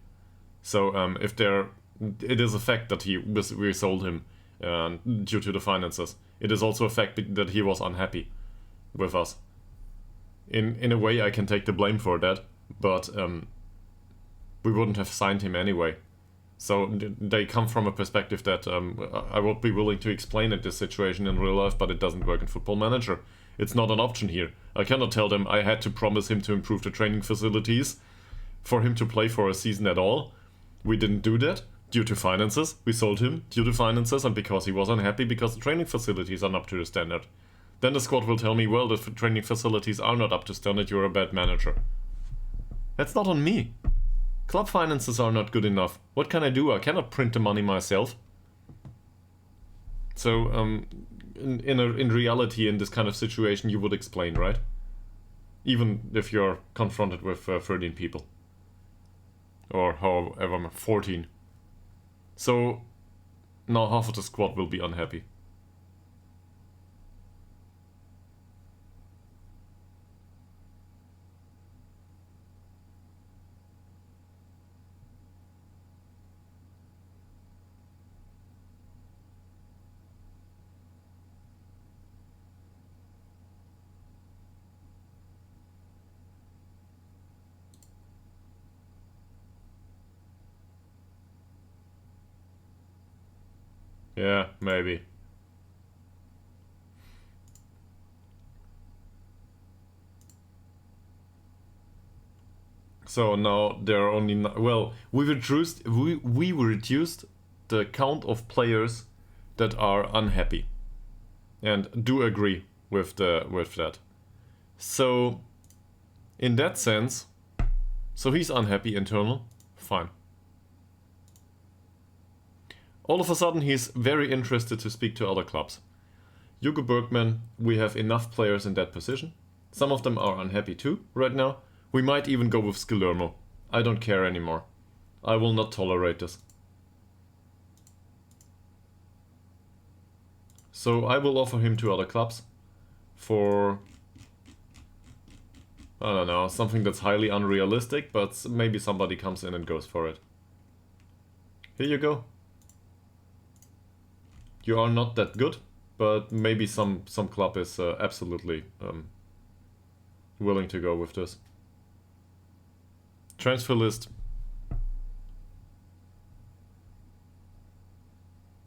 So if it is a fact that we sold him due to the finances. It is also a fact that he was unhappy with us. In a way, I can take the blame for that, but we wouldn't have signed him anyway. So they come from a perspective that I would be willing to explain this situation in real life, but it doesn't work in Football Manager. It's not an option here. I cannot tell them I had to promise him to improve the training facilities for him to play for a season at all. We didn't do that due to finances. We sold him due to finances and because he was unhappy because the training facilities are not up to the standard. Then the squad will tell me, well, the training facilities are not up to standard, you're a bad manager. That's not on me. Club finances are not good enough. What can I do? I cannot print the money myself. So, in reality, in this kind of situation, you would explain, right? Even if you're confronted with 13 people. Or however, 14. So, now half of the squad will be unhappy. Yeah, maybe. So now there are only well, we reduced the count of players that are unhappy, and do agree with that. So in that sense, so he's unhappy internal, fine. All of a sudden, he's very interested to speak to other clubs. Hugo Bergman, we have enough players in that position. Some of them are unhappy too, right now. We might even go with Skilermo. I don't care anymore. I will not tolerate this. So I will offer him to other clubs for, I don't know, something that's highly unrealistic, but maybe somebody comes in and goes for it. Here you go. You are not that good, but maybe some club is absolutely willing to go with this. Transfer list.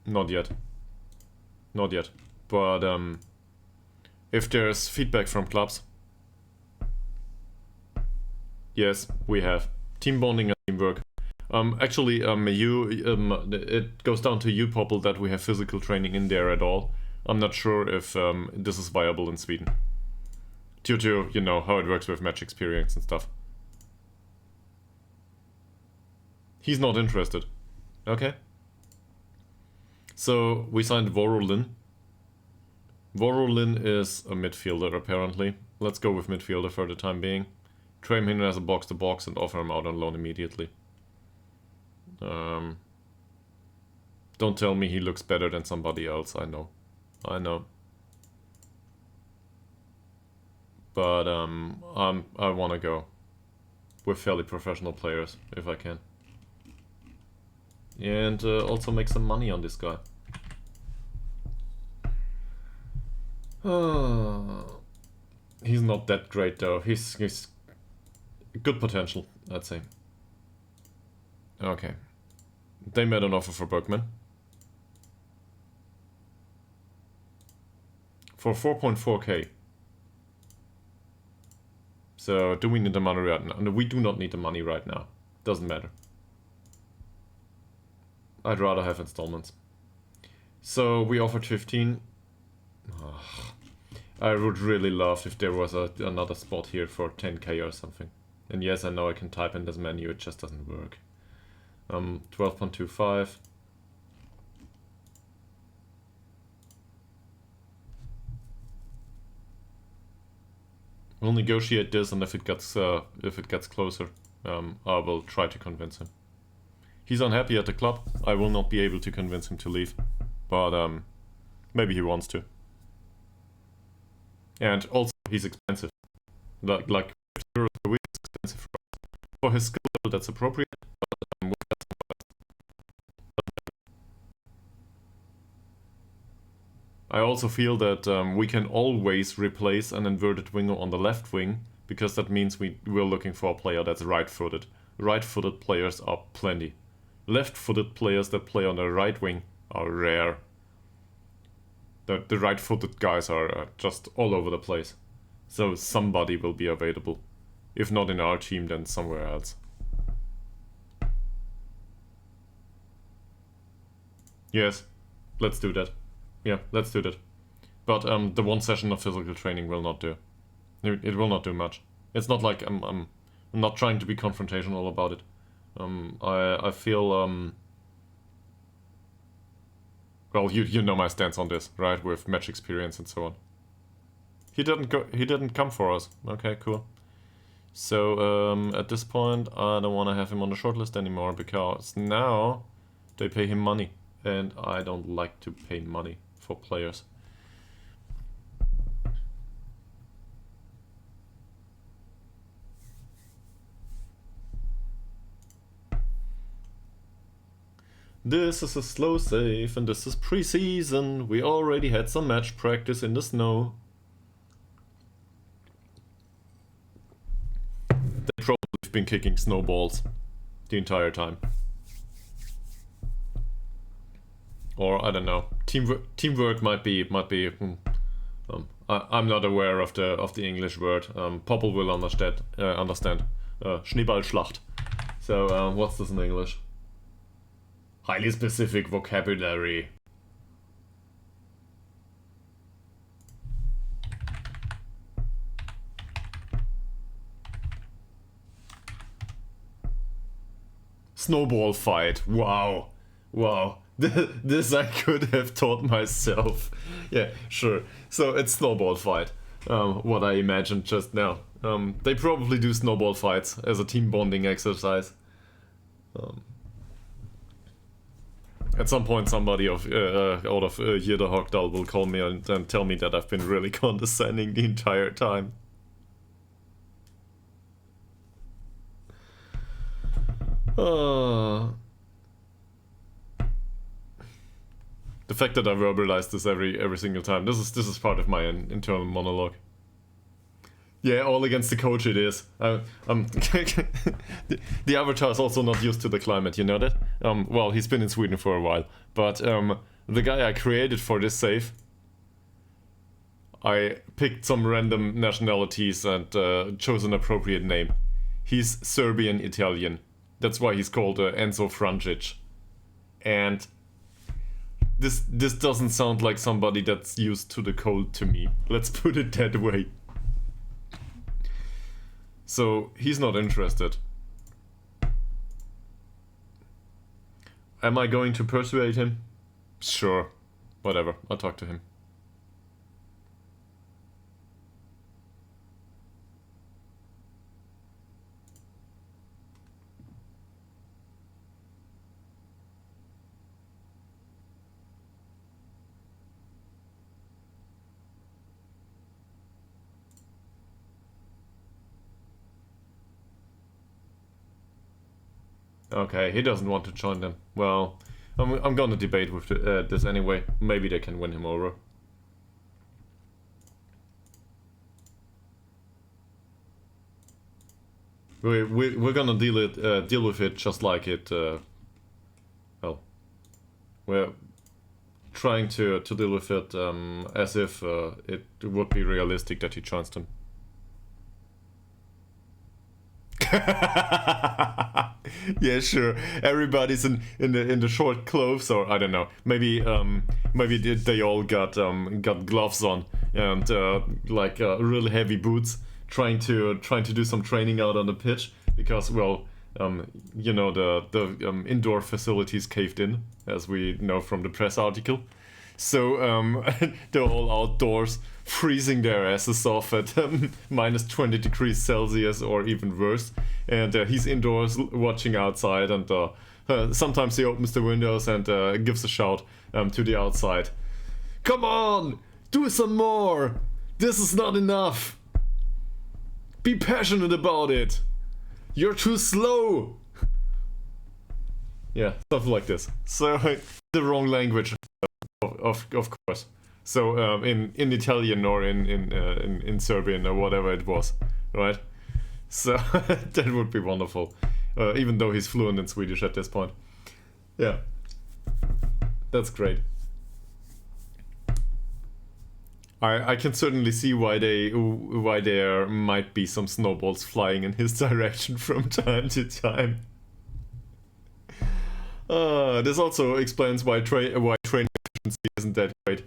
Not yet. Not yet. But if there's feedback from clubs, yes, we have. Team bonding and teamwork. Actually, it goes down to you, Popple, that we have physical training in there at all. I'm not sure if this is viable in Sweden. Due to, you know, how it works with match experience and stuff. He's not interested. Okay. So, we signed Vorolin. Vorolin is a midfielder, apparently. Let's go with midfielder for the time being. Train him as a box-to-box and offer him out on loan immediately. Don't tell me he looks better than somebody else, I know. I know. But I wanna go with fairly professional players, if I can. And also make some money on this guy. He's not that great though. He's good potential, I'd say. Okay. They made an offer for Bergman. For 4.4k. So, do we need the money right now? No, we do not need the money right now. Doesn't matter. I'd rather have installments. So, we offered 15. Oh, I would really love if there was another spot here for 10k or something. And yes, I know I can type in this menu, it just doesn't work. 12.25. We'll negotiate this, and if it gets closer, I will try to convince him. He's unhappy at the club. I will not be able to convince him to leave, but maybe he wants to. And also, he's expensive. Like 50 euros per week is expensive for us. For his skill level, that's appropriate. But I also feel that we can always replace an inverted winger on the left wing, because that means we're looking for a player that's right-footed. Right-footed players are plenty. Left-footed players that play on the right wing are rare. The right-footed guys are just all over the place. So somebody will be available. If not in our team, then somewhere else. Yes, let's do that. Yeah, let's do that. But the one session of physical training will not do. It will not do much. It's not like I'm not trying to be confrontational about it. I feel well, you know my stance on this, right? With match experience and so on. He didn't come for us. Okay, cool. So at this point, I don't want to have him on the shortlist anymore, because now they pay him money, and I don't like to pay money for players. This is a slow save, and this is pre-season. We already had some match practice in the snow. They probably have been kicking snowballs the entire time. Or I don't know. Teamwork might be. I'm not aware of the English word. Popple will understand. Schneeballschlacht. So what's this in English? Highly specific vocabulary. Snowball fight. Wow. Wow. This I could have taught myself. Yeah, sure. So it's snowball fight. What I imagined just now. They probably do snowball fights as a team bonding exercise. At some point, somebody out of Ytterhogdal will call me and tell me that I've been really condescending the entire time. The fact that I verbalize this every single time, this is part of my internal monologue. Yeah, all against the coach it is. The avatar is also not used to the climate, you know that? Well, he's been in Sweden for a while, but the guy I created for this save, I picked some random nationalities and chose an appropriate name. He's Serbian Italian. That's why he's called Enzo Franjic. And this doesn't sound like somebody that's used to the cold to me. Let's put it that way. So, he's not interested. Am I going to persuade him? Sure. Whatever, I'll talk to him. Okay, he doesn't want to join them. Well, I'm gonna debate with this anyway. Maybe they can win him over. We're gonna deal with it just like it. Well, we're trying to deal with it as if it would be realistic that he joins them. Yeah, sure. Everybody's in the short clothes, or I don't know. Maybe they all got gloves on and like really heavy boots, trying to do some training out on the pitch because, well, you know, the indoor facilities caved in, as we know from the press article. So they're all outdoors, freezing their asses off at minus 20 degrees Celsius or even worse. And he's indoors watching outside, and sometimes he opens the windows and gives a shout to the outside. Come on! Do some more! This is not enough! Be passionate about it! You're too slow! Yeah, stuff like this. So, the wrong language. Of course. So in Italian or in Serbian or whatever it was, right? So that would be wonderful. Even though he's fluent in Swedish at this point. Yeah, that's great. I can certainly see why there might be some snowballs flying in his direction from time to time. This also explains why training efficiency isn't that great.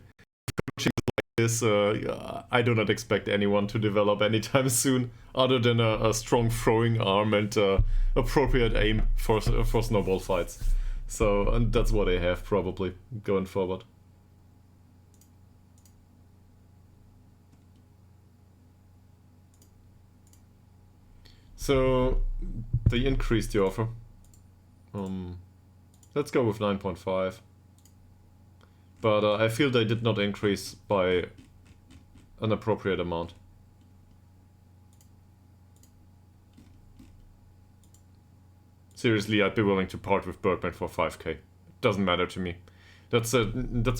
Like this, I do not expect anyone to develop anytime soon, other than a strong throwing arm and appropriate aim for snowball fights. So, and that's what I have probably going forward. So they increased the offer. Let's go with 9.5. But I feel they did not increase by an appropriate amount. Seriously, I'd be willing to part with Bergman for 5k. Doesn't matter to me. That's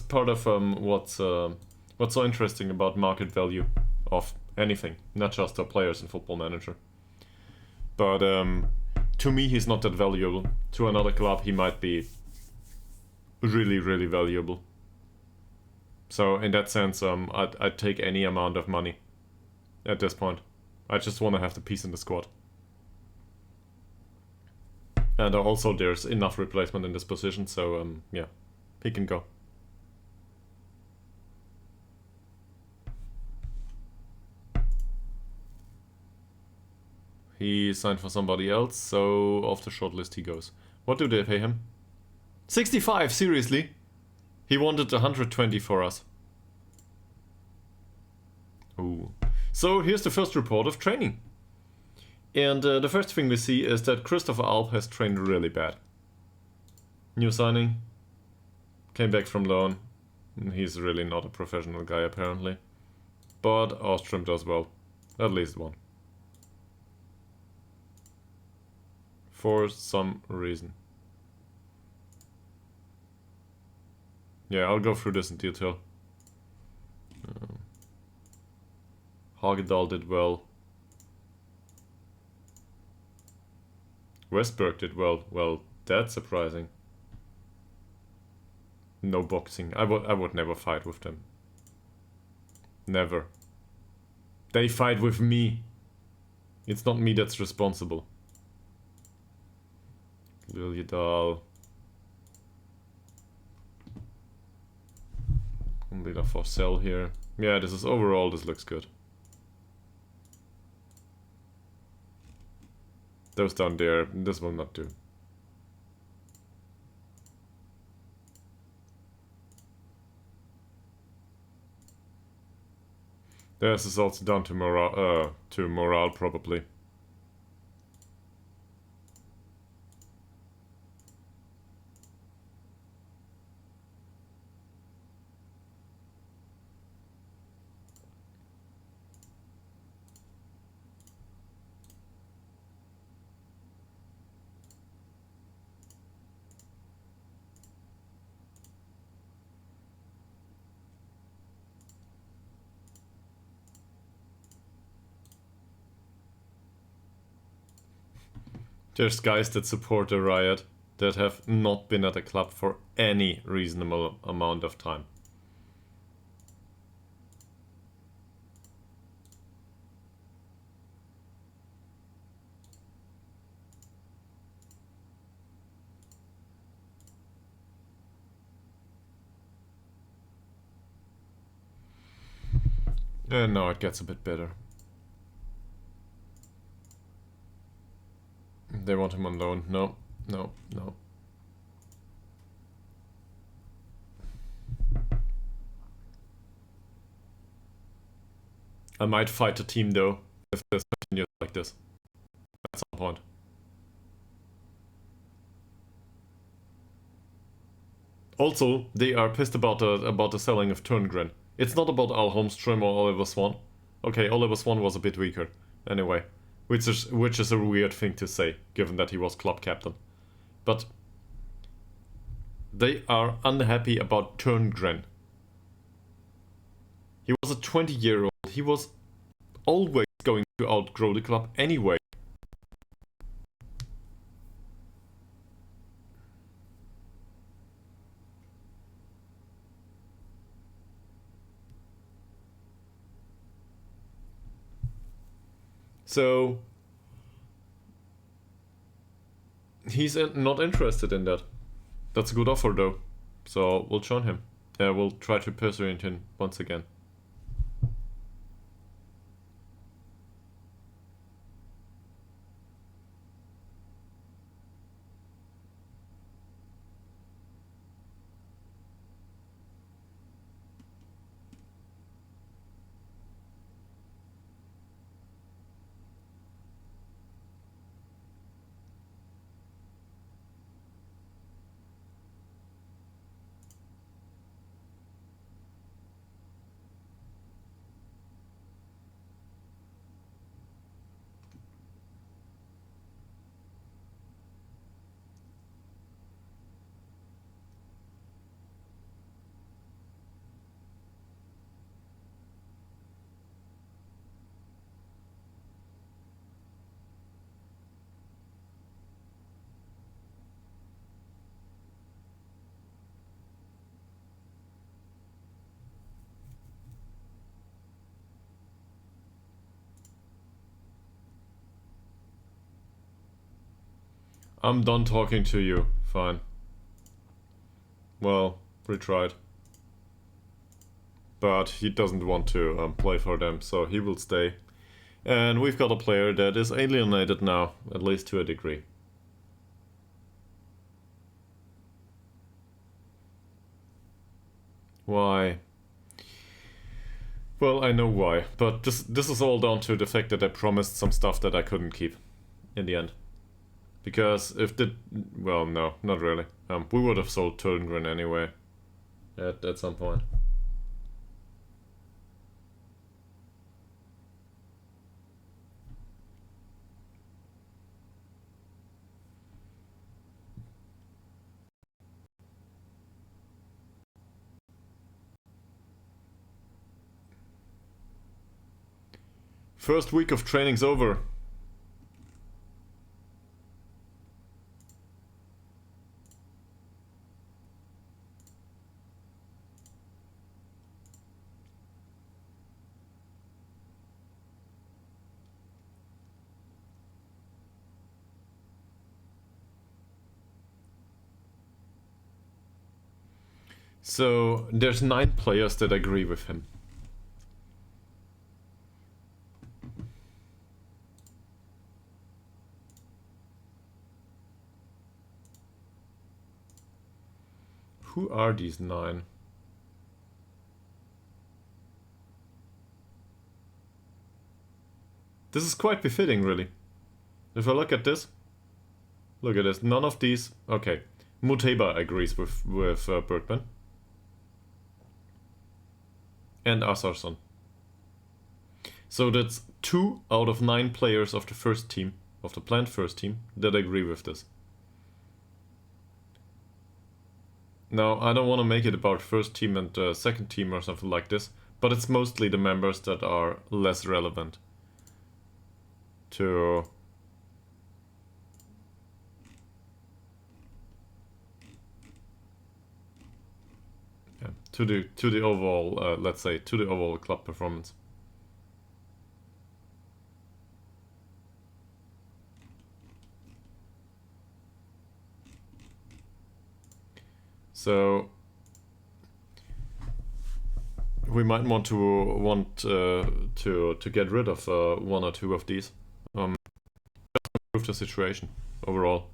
part of what's so interesting about market value of anything, not just the players in Football Manager. But to me, he's not that valuable. To another club, he might be really, really valuable. So in that sense, I'd take any amount of money at this point. I just want to have the piece in the squad. And also there's enough replacement in this position, so yeah, he can go. He signed for somebody else, so off the shortlist he goes. What do they pay him? 65, seriously? He wanted 120 for us. Ooh. So here's the first report of training. And the first thing we see is that Christopher Alp has trained really bad. New signing. Came back from loan. He's really not a professional guy apparently. But Ostrom does well. At least one. For some reason. Yeah, I'll go through this in detail. Hagedal did well. Westberg did well. Well, that's surprising. No boxing. I would never fight with them. Never. They fight with me. It's not me that's responsible. Liljedal. Leader for Cell here. Yeah, this is overall, this looks good. Those down there, this will not do. This is also down to morale probably. There's guys that support the riot that have not been at a club for any reasonable amount of time. And now it gets a bit better. They want him on loan. No, no, no. I might fight the team though, if this continues like this. At some point. Also, they are pissed about the selling of Turngren. It's not about Al Holmström or Oliver Swan. Okay, Oliver Swan was a bit weaker. Anyway. Which is a weird thing to say, given that he was club captain. But they are unhappy about Turngren. He was a 20-year-old. He was always going to outgrow the club anyway. So he's not interested in that. That's a good offer though. So we'll join him. We'll try to persuade him once again. I'm done talking to you. Fine. Well, retried. But he doesn't want to play for them, so he will stay. And we've got a player that is alienated now, at least to a degree. Why? Well, I know why, but this is all down to the fact that I promised some stuff that I couldn't keep in the end. Because if the... well, no, not really. We would have sold Turngren anyway. At some point. First week of training's over. So, there's 9 players that agree with him. Who are these 9? This is quite befitting, really. If I look at this, look at this. None of these. Okay, Muteba agrees with Bergman and Asarson. So that's 2 out of 9 players of the first team, of the planned first team, that agree with this. Now, I don't want to make it about first team and second team or something like this, but it's mostly the members that are less relevant to to the overall, let's say, to the overall club performance. So we might want to get rid of one or two of these. Improve the situation overall.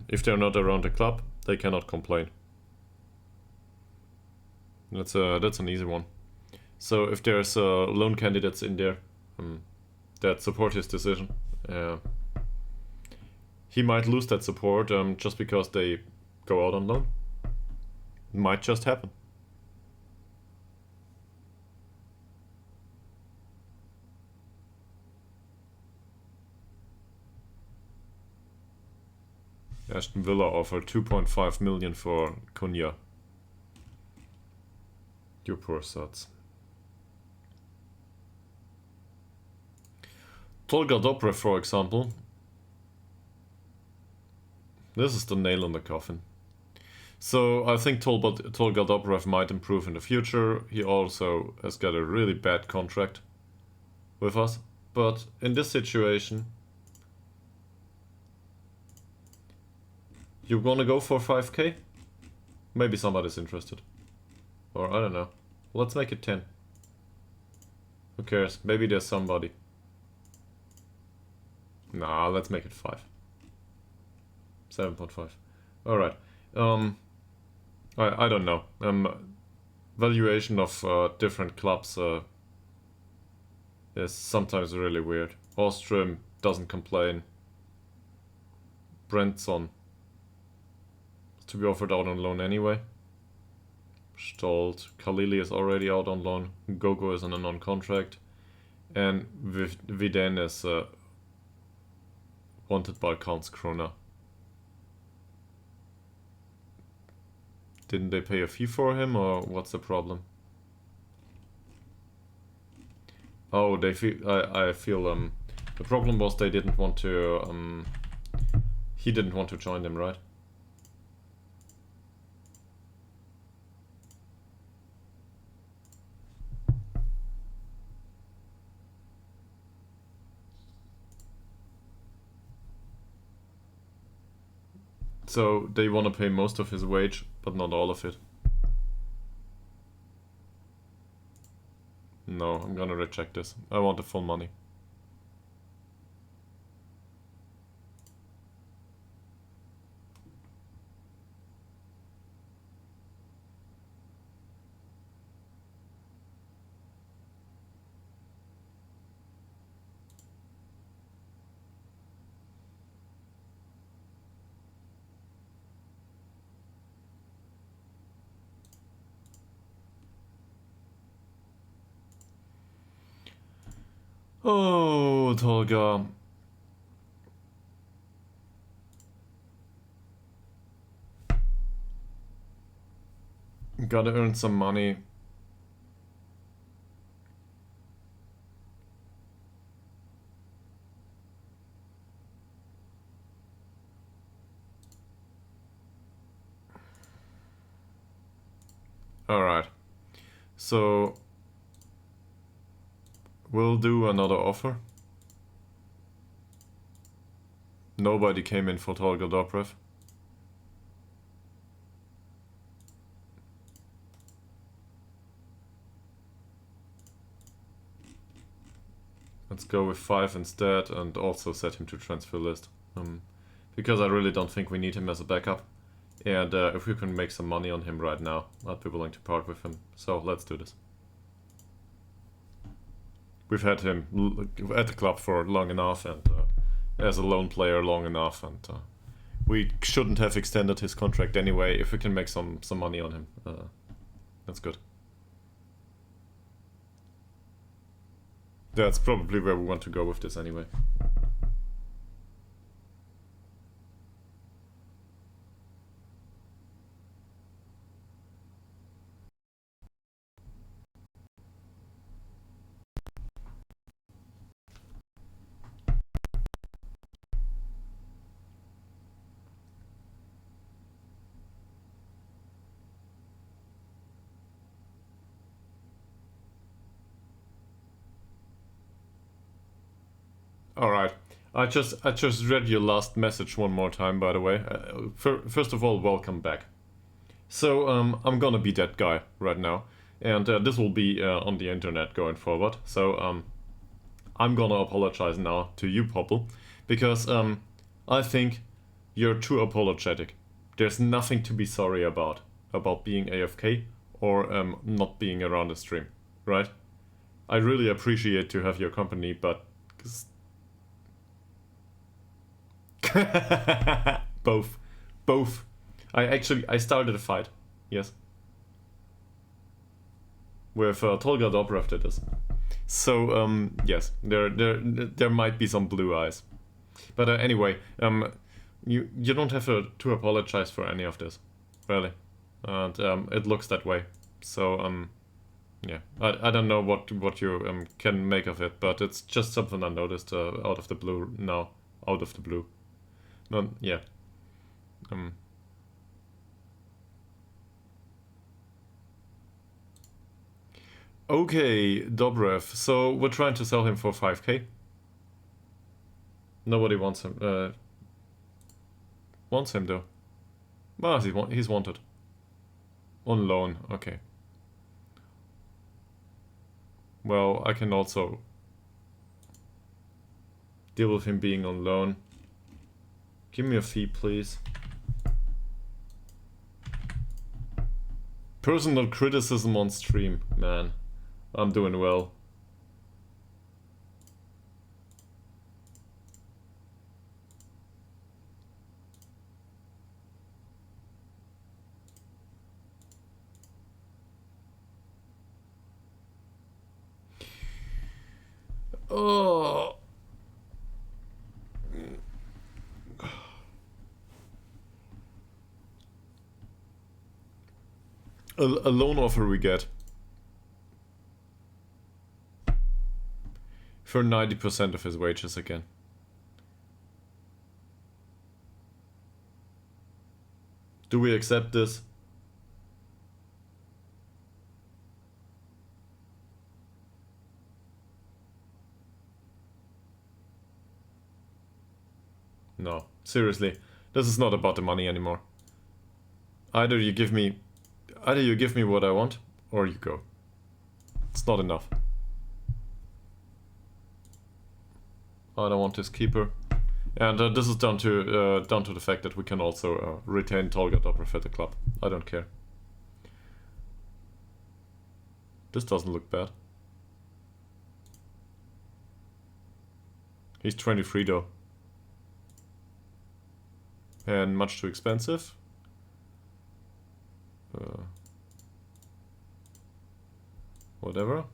If they're not around the club, they cannot complain. That's an easy one. So if there's loan candidates in there that support his decision, he might lose that support just because they go out on loan. It might just happen. Aston Villa offered 2.5 million for Cunha. You poor sods. Tolga Dobrev, for example. This is the nail in the coffin. So I think Tolga Dobrev might improve in the future. He also has got a really bad contract with us. But in this situation, you wanna go for 5k? Maybe somebody's interested. Or I don't know. Let's make it 10. Who cares? Maybe there's somebody. Nah, let's make it 5. 7.5. Alright. I don't know. Valuation of different clubs is sometimes really weird. Ostrom doesn't complain. Brentson is to be offered out on loan anyway. Stolt. Khalili is already out on loan. Gogo is on a non-contract. And Viden is wanted by Karlskrona. Didn't they pay a fee for him, or what's the problem? Oh, they feel. I feel. The problem was they didn't want to. He didn't want to join them, right? So they want to pay most of his wage, but not all of it. No, I'm gonna reject this. I want the full money. Oh, Tolga. Gotta earn some money. Alright. So we'll do another offer. Nobody came in for Tolga Dobrev. Let's go with 5 instead and also set him to transfer list. Because I really don't think we need him as a backup. And if we can make some money on him right now, I'd be willing to part with him. So let's do this. We've had him at the club for long enough and as a lone player long enough, and we shouldn't have extended his contract anyway. If we can make some money on him, that's good. That's probably where we want to go with this anyway. Alright. I just read your last message one more time, by the way. First of all, welcome back. So, I'm gonna be that guy right now. And this will be on the internet going forward. So, I'm gonna apologize now to you, Popple. Because I think you're too apologetic. There's nothing to be sorry about being AFK or not being around the stream, right? I really appreciate to have your company, but... Both. I started a fight, yes. With Tolga Dobrev, that is. So, yes, there might be some blue eyes. But anyway, you don't have to apologize for any of this, really. And it looks that way. So, yeah, I don't know what you can make of it, but it's just something I noticed out of the blue now. Out of the blue. Yeah. Okay, Dobrev. So we're trying to sell him for 5k. Nobody wants him. Wants him though. Well, he's wanted. On loan. Okay. Well, I can also deal with him being on loan. Give me a fee, please. Personal criticism on stream, man. I'm doing well. Oh. A loan offer we get for 90% of his wages again. Do we accept this? No, seriously, this is not about the money anymore. Either you give me what I want, or you go. It's not enough. I don't want this keeper. And this is down to the fact that we can also retain Tolga Dobrev at the club. I don't care. This doesn't look bad. He's 23 though. And much too expensive. Whatever.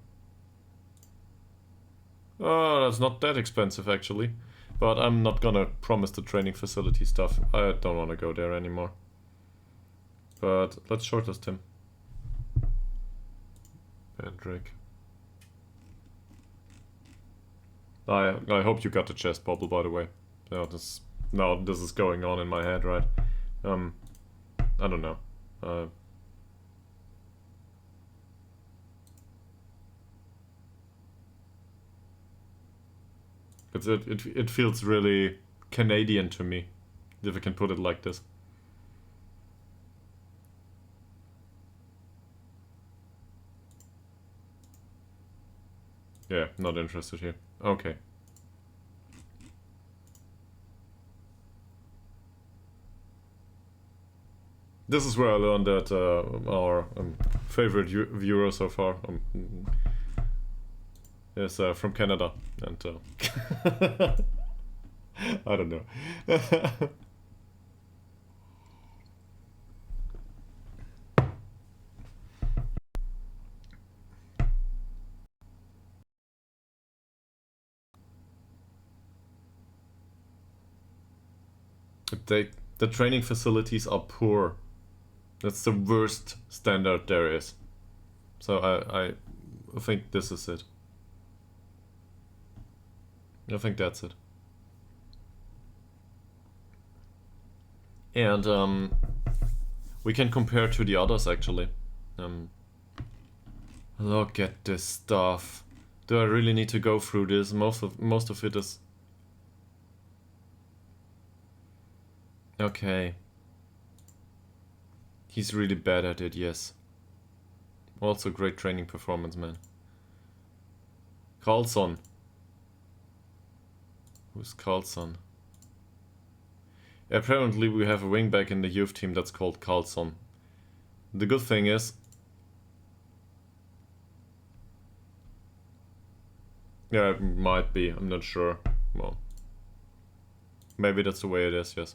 Oh, that's not that expensive actually. But I'm not gonna promise the training facility stuff. I don't want to go there anymore. But let's shortlist him. Drake. I hope you got the chest bubble, by the way. Now this is going on in my head, right? I don't know. It feels really Canadian to me, if I can put it like this. Yeah, not interested here. Okay. This is where I learned that our favorite viewer so far is from Canada, and I don't know. The training facilities are poor. That's the worst standard there is. So I think this is it. I think that's it. And we can compare to the others actually. Look at this stuff. Do I really need to go through this? Most of it is Okay. He's really bad at it, yes. Also great training performance, man. Carlson. Who's Carlson? Apparently we have a wingback in the youth team that's called Carlson. The good thing is... Yeah, it might be, I'm not sure. Well, maybe that's the way it is, yes.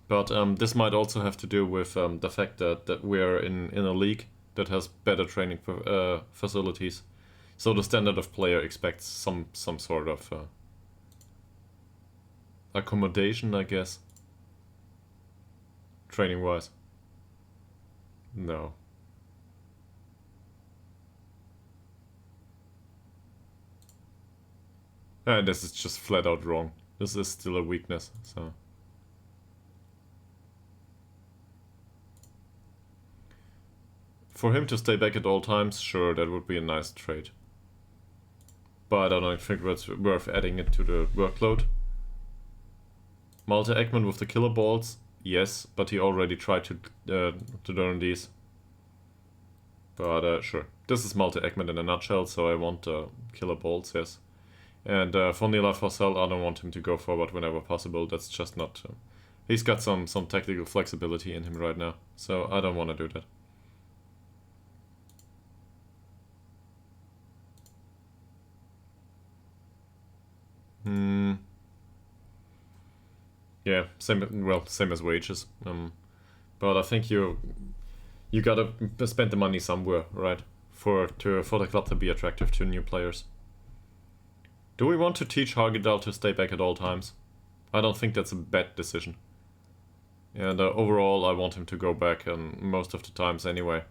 But this might also have to do with the fact that we're in a league that has better training facilities. So the standard of player expects some sort of accommodation, I guess. Training-wise. No. This is just flat out wrong. This is still a weakness, so... For him to stay back at all times, sure, that would be a nice trade. But I don't think it's worth adding it to the workload. Malte Ekman with the killer balls, yes, but he already tried to learn these. But sure, this is Malte Ekman in a nutshell, so I want killer balls, yes. And for Nila Fossell, I don't want him to go forward whenever possible, that's just not... he's got some tactical flexibility in him right now, so I don't want to do that. Yeah, same as wages. But I think you gotta spend the money somewhere, right? For the club to be attractive to new players. Do we want to teach Hagedal to stay back at all times? I don't think that's a bad decision. And overall, I want him to go back most of the times anyway.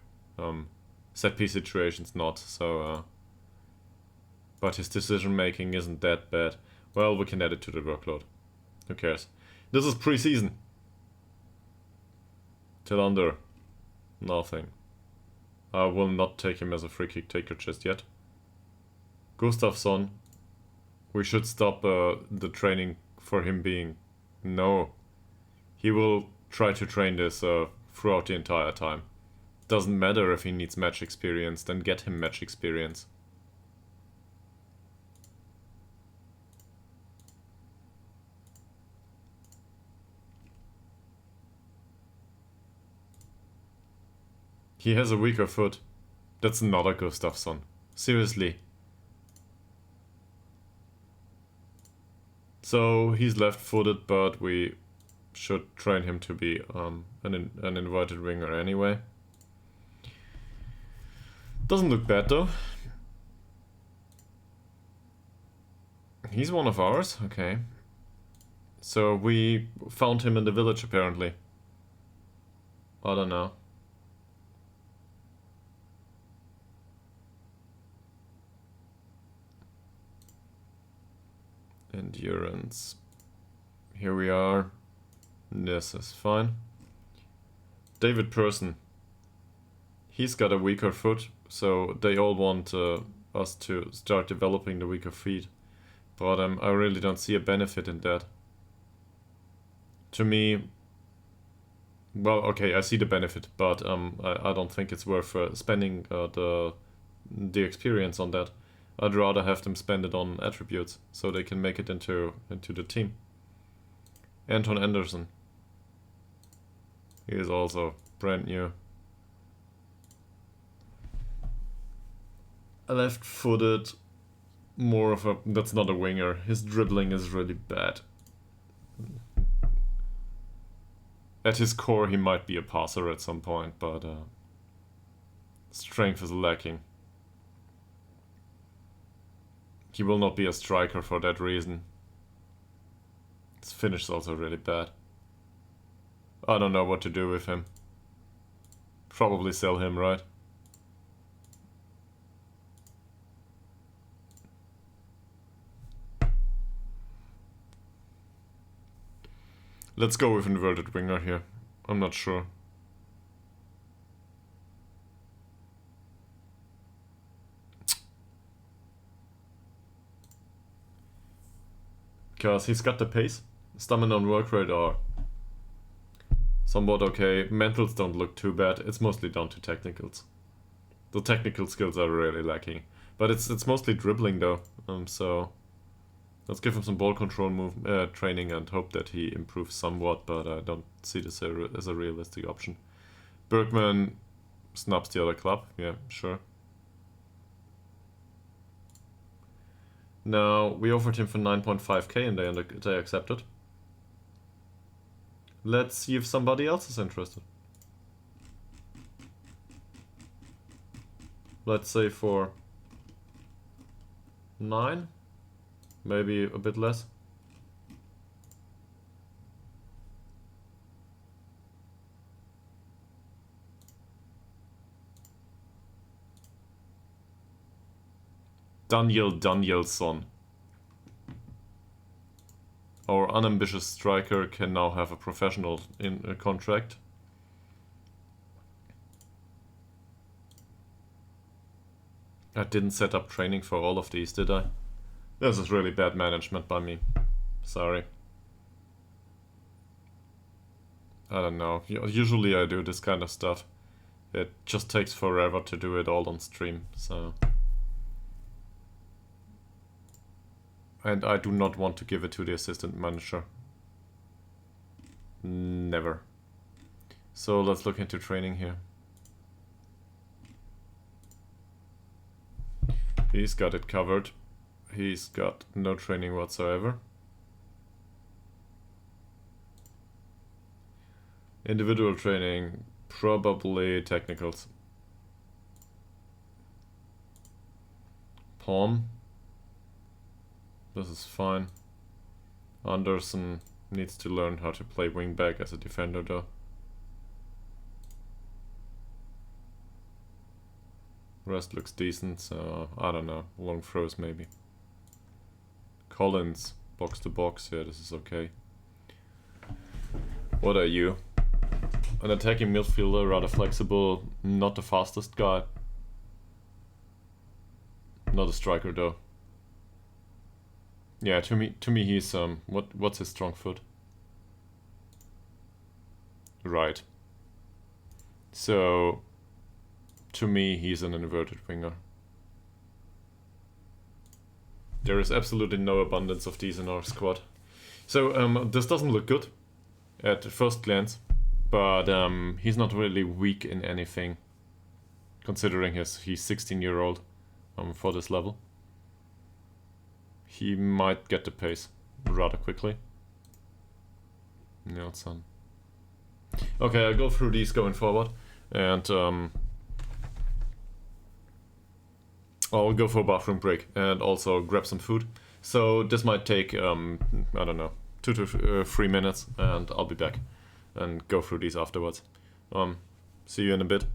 Set piece situations not, so... but his decision making isn't that bad. Well, we can add it to the workload. Who cares? This is pre-season. Till under. Nothing. I will not take him as a free kick taker just yet. Gustafsson. We should stop the training for him being... No. He will try to train this throughout the entire time. Doesn't matter if he needs match experience, then get him match experience. He has a weaker foot. That's not a Gustafsson. Seriously. So he's left-footed, but we should train him to be an inverted winger anyway. Doesn't look bad though. He's one of ours, okay. So we found him in the village apparently. I don't know. Endurance. Here we are. This is fine. David Person. He's got a weaker foot, so they all want us to start developing the weaker feet. But I really don't see a benefit in that. To me... Well, okay, I see the benefit, but I don't think it's worth spending the experience on that. I'd rather have them spend it on attributes, so they can make it into the team. Anton Anderson. He is also brand new. Left-footed, more of a... That's not a winger. His dribbling is really bad. At his core, he might be a passer at some point, but strength is lacking. He will not be a striker for that reason. His finish is also really bad. I don't know what to do with him. Probably sell him, right? Let's go with inverted winger here. I'm not sure. Because he's got the pace. Stamina and work rate are somewhat okay. Mentals don't look too bad. It's mostly down to technicals. The technical skills are really lacking. But it's mostly dribbling though. So let's give him some ball control training and hope that he improves somewhat, but I don't see this as a realistic option. Bergman snubs the other club. Yeah, sure. Now, we offered him for 9.5k and they accepted. Let's see if somebody else is interested. Let's say for 9, maybe a bit less. Danielsson. Our unambitious striker can now have a professional contract. I didn't set up training for all of these, did I? This is really bad management by me. Sorry. I don't know. Usually I do this kind of stuff. It just takes forever to do it all on stream, so... And I do not want to give it to the assistant manager. Never. So let's look into training here. He's got it covered. He's got no training whatsoever. Individual training, probably technicals. Palm. This is fine. Anderson needs to learn how to play wingback as a defender though. Rest looks decent, so I don't know. Long throws maybe. Collins, box to box, yeah, this is okay. What are you? An attacking midfielder, rather flexible, not the fastest guy. Not a striker though. Yeah, to me he's what's his strong foot? Right. So to me he's an inverted winger. There is absolutely no abundance of these in our squad. So this doesn't look good at first glance, but he's not really weak in anything, considering he's 16-year-old for this level. He might get the pace rather quickly. Nelson. Okay, I'll go through these going forward, and I'll go for a bathroom break and also grab some food. So this might take, I don't know, 2 to 3 minutes, and I'll be back and go through these afterwards. See you in a bit.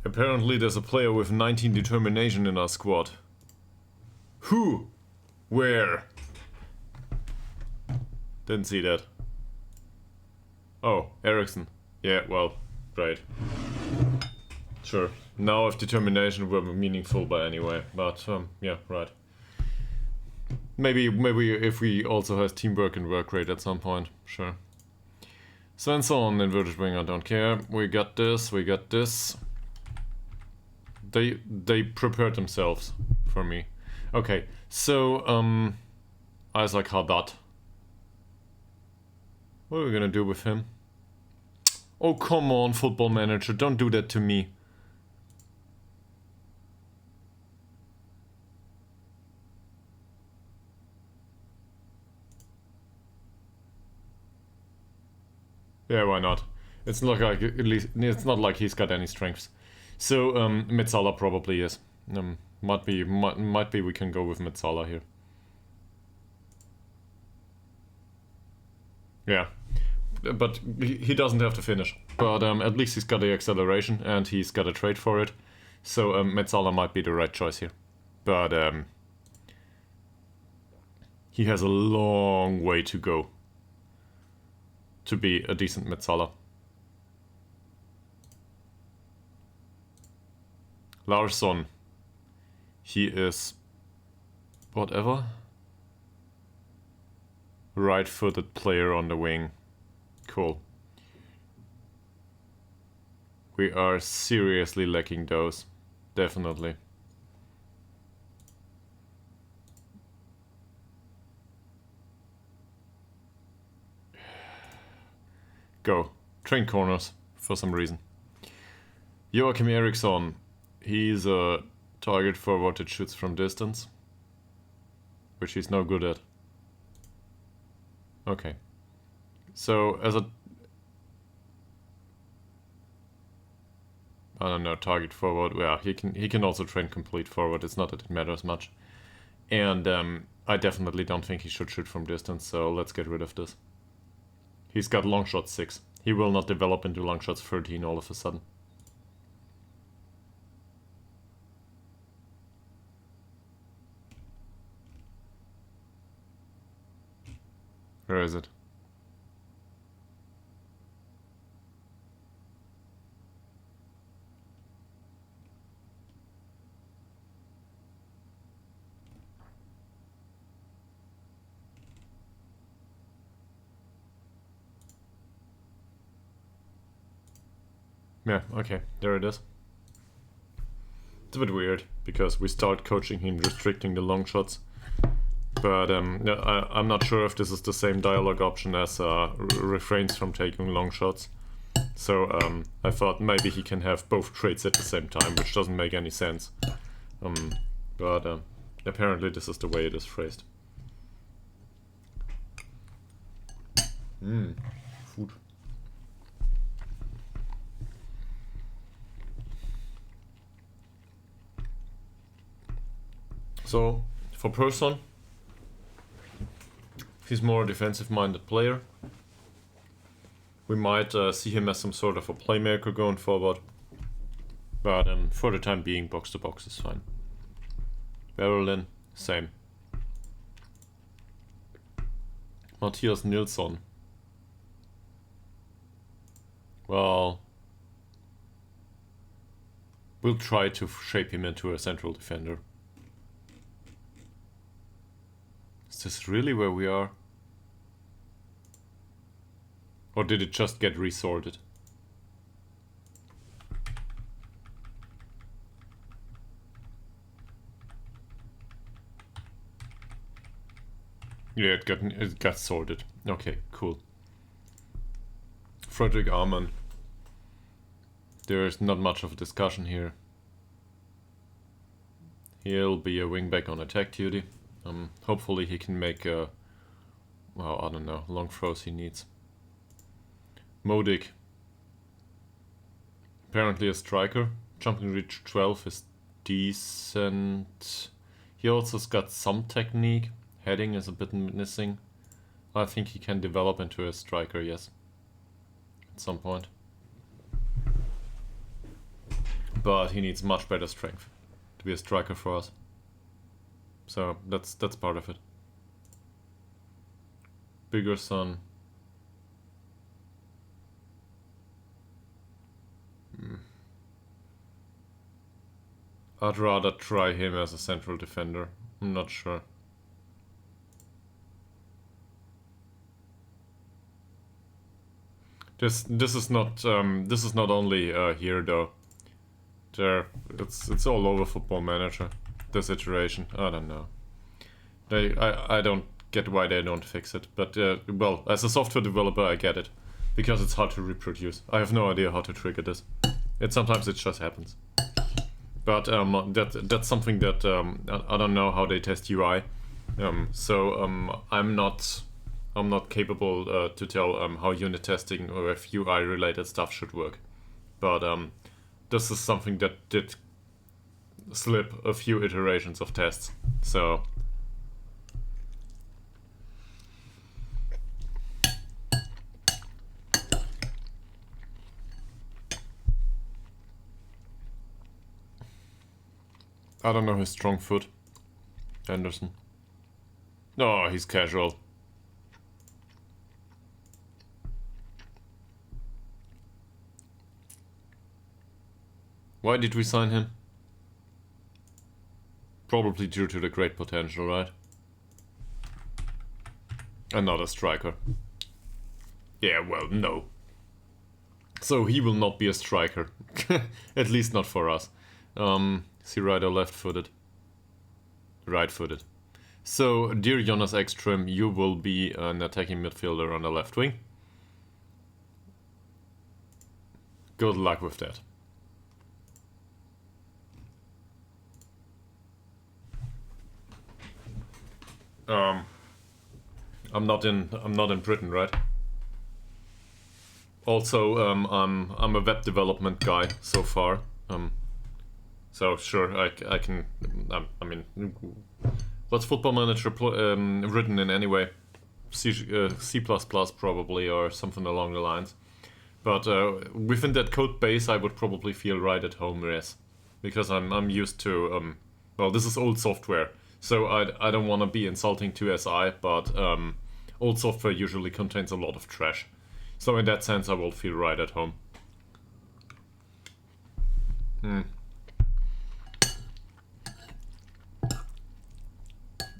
Apparently there's a player with 19 determination in our squad. Who? Where? Didn't see that. Oh, Ericsson. Yeah, well, great. Sure. Now if determination were meaningful by anyway, but yeah, right. Maybe if we also has teamwork and work rate at some point, sure. Svensson, inverted wing, I don't care. We got this, we got this. They prepared themselves for me. Okay, so Isaac Haddad. What are we gonna do with him? Oh, come on, Football Manager, don't do that to me. Yeah, why not? It's not like at least it's not like he's got any strengths. So Metzala probably is. Might be we can go with Metzala here. Yeah, but he doesn't have to finish. But at least he's got the acceleration and he's got a trade for it. So Metzala might be the right choice here. But he has a long way to go to be a decent Metzala. Larsson. He is whatever. Right-footed player on the wing. Cool. We are seriously lacking those. Definitely. Go. Train corners, for some reason. Joachim Eriksson. He's a target forward that shoots from distance. Which he's no good at. Okay. So, as a... I don't know, target forward. Yeah, he can also train complete forward. It's not that it matters much. And I definitely don't think he should shoot from distance, so let's get rid of this. He's got long shot 6. He will not develop into long shots 13 all of a sudden. Where is it? Yeah, okay, there it is. It's a bit weird, because we start coaching him restricting the long shots. But I'm not sure if this is the same dialogue option as refrains from taking long shots. So I thought maybe he can have both traits at the same time, which doesn't make any sense. But apparently this is the way it is phrased. Food. So, for Persson, he's more a defensive-minded player. We might see him as some sort of a playmaker going forward. But for the time being, box-to-box is fine. Berlin, same. Matthias Nilsson. Well, we'll try to shape him into a central defender. Is this really where we are? Or did it just get resorted? Yeah, it got sorted. Okay, cool. Frederick Arman. There's not much of a discussion here. He'll be a wingback on attack duty. Hopefully he can make well, I don't know, long throws he needs. Modik. Apparently a striker. Jumping reach 12 is decent. He also's got some technique. Heading is a bit missing. I think he can develop into a striker, yes. At some point. but he needs much better strength to be a striker for us. So that's part of it. Bigger son. I'd rather try him as a central defender. I'm not sure. This is not only here though. It's all over Football Manager. This iteration. I don't know. I don't get why they don't fix it. But well, as a software developer, I get it because it's hard to reproduce. I have no idea how to trigger this. Sometimes it just happens. But that's something that I don't know how they test UI. So I'm not capable to tell how unit testing or if UI related stuff should work. But this is something that did slip a few iterations of tests. So I don't know his strong foot. Anderson. No, he's casual. Why did we sign him? Probably due to the great potential, right? Another striker. Yeah, well, no. So he will not be a striker. At least not for us. Is he right or left-footed? Right-footed. So, dear Jonas Ekström, you will be an attacking midfielder on the left wing. Good luck with that. I'm not in Britain, right? Also, I'm a web development guy so far. So sure, I can. I mean, what's Football Manager written in anyway? C++ probably, or something along the lines. But within that code base, I would probably feel right at home, yes, because I'm used to. Well, this is old software, so I don't want to be insulting to SI, but old software usually contains a lot of trash. So in that sense, I will feel right at home.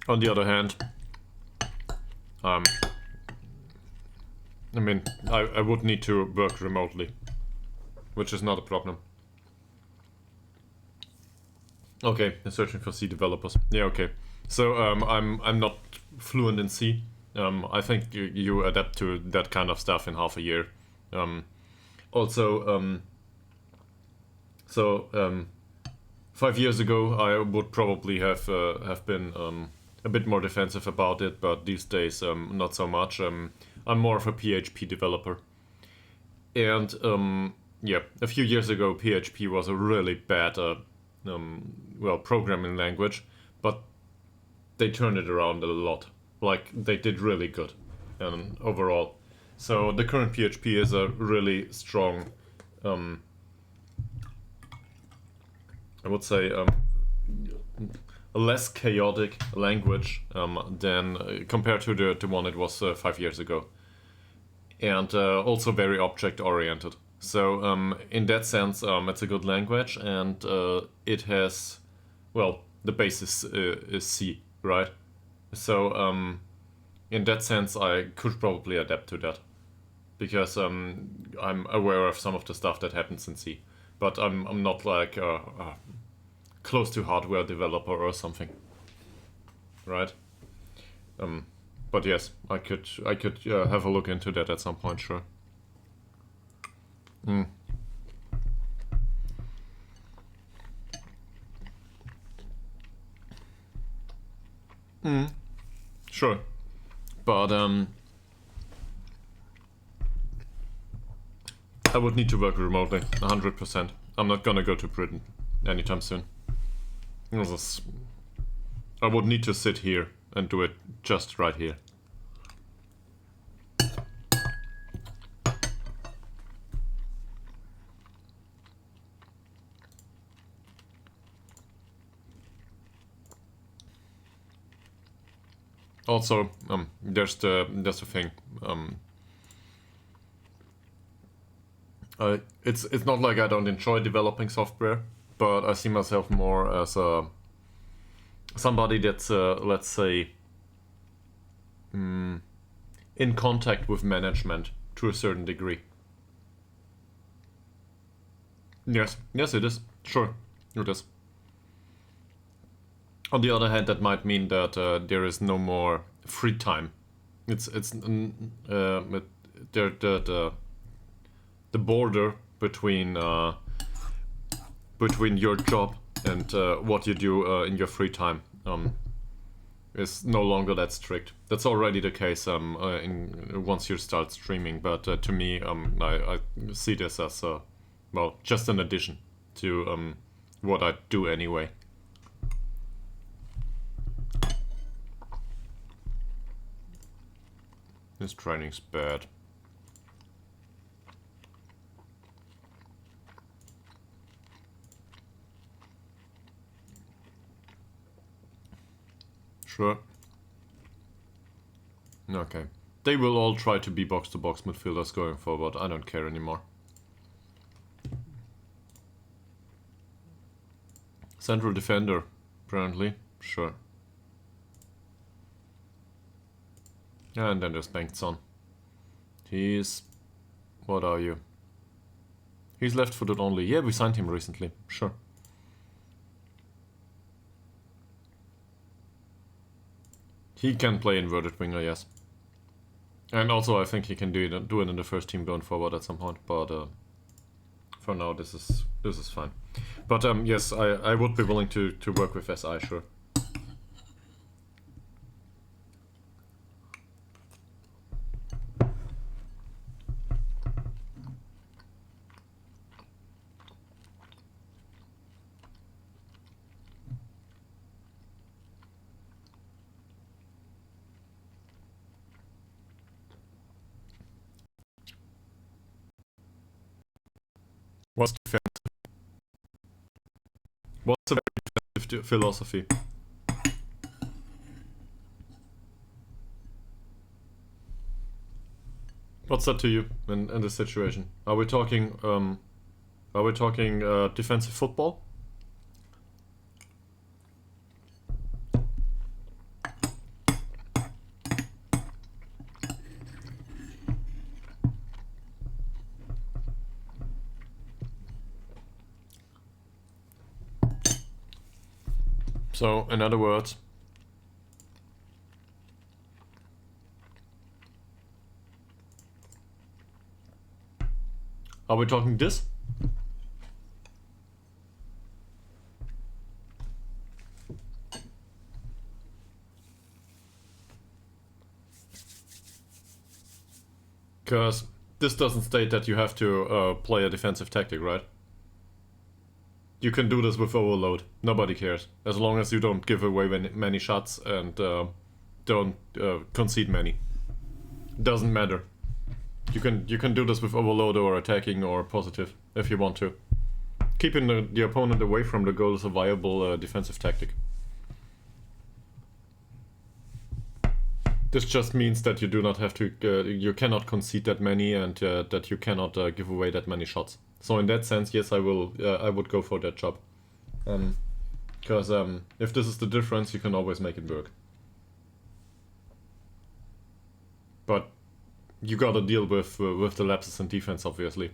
On the other hand, I mean, I would need to work remotely, which is not a problem. Okay, I'm searching for C developers. Yeah, okay. So I'm not fluent in C. I think you adapt to that kind of stuff in half a year. Also, 5 years ago, I would probably have been a bit more defensive about it, but these days, not so much. I'm more of a PHP developer. And yeah, a few years ago, PHP was a really bad, programming language, but they turned it around a lot. Like, they did really good overall. So the current PHP is a really strong, I would say, a less chaotic language than compared to the one it was 5 years ago, and also very object oriented. So in that sense, it's a good language, and it has, well, the basis is C, right? So in that sense, I could probably adapt to that, because I'm aware of some of the stuff that happens in C, but I'm not like close to hardware developer or something, right? But yes, I could have a look into that at some point, sure. Sure, but I would need to work remotely, 100%. I'm not gonna go to Britain anytime soon. I would need to sit here and do it just right here. Also, there's the thing. It's not like I don't enjoy developing software, but I see myself more as somebody that's let's say in contact with management to a certain degree. Yes, it is. Sure, it is. On the other hand, that might mean that there is no more free time. The border between your job and what you do in your free time is no longer that strict. That's already the case once you start streaming. But to me, I see this as well, just an addition to what I do anyway. This training's bad. Sure. Okay. They will all try to be box-to-box midfielders going forward. I don't care anymore. Central defender, apparently. Sure. And then there's Bengtsson. He's... What are you? He's left-footed only. Yeah, we signed him recently. Sure. He can play inverted winger, yes. And also I think he can do it in the first team going forward at some point, but for now this is fine. But yes, I would be willing to work with SI, sure. What's a very defensive philosophy? What's that to you in this situation? Are we talking defensive football? So, in other words, are we talking this? Because this doesn't state that you have to play a defensive tactic, right? You can do this with overload. Nobody cares. As long as you don't give away many shots and don't concede many. Doesn't matter. You can do this with overload or attacking or positive if you want to. Keeping the opponent away from the goal is a viable defensive tactic. This just means that you do not have to, you cannot concede that many and that you cannot give away that many shots. So in that sense, yes, I would go for that job. Because if this is the difference, you can always make it work. But you gotta deal with the lapses in defense, obviously.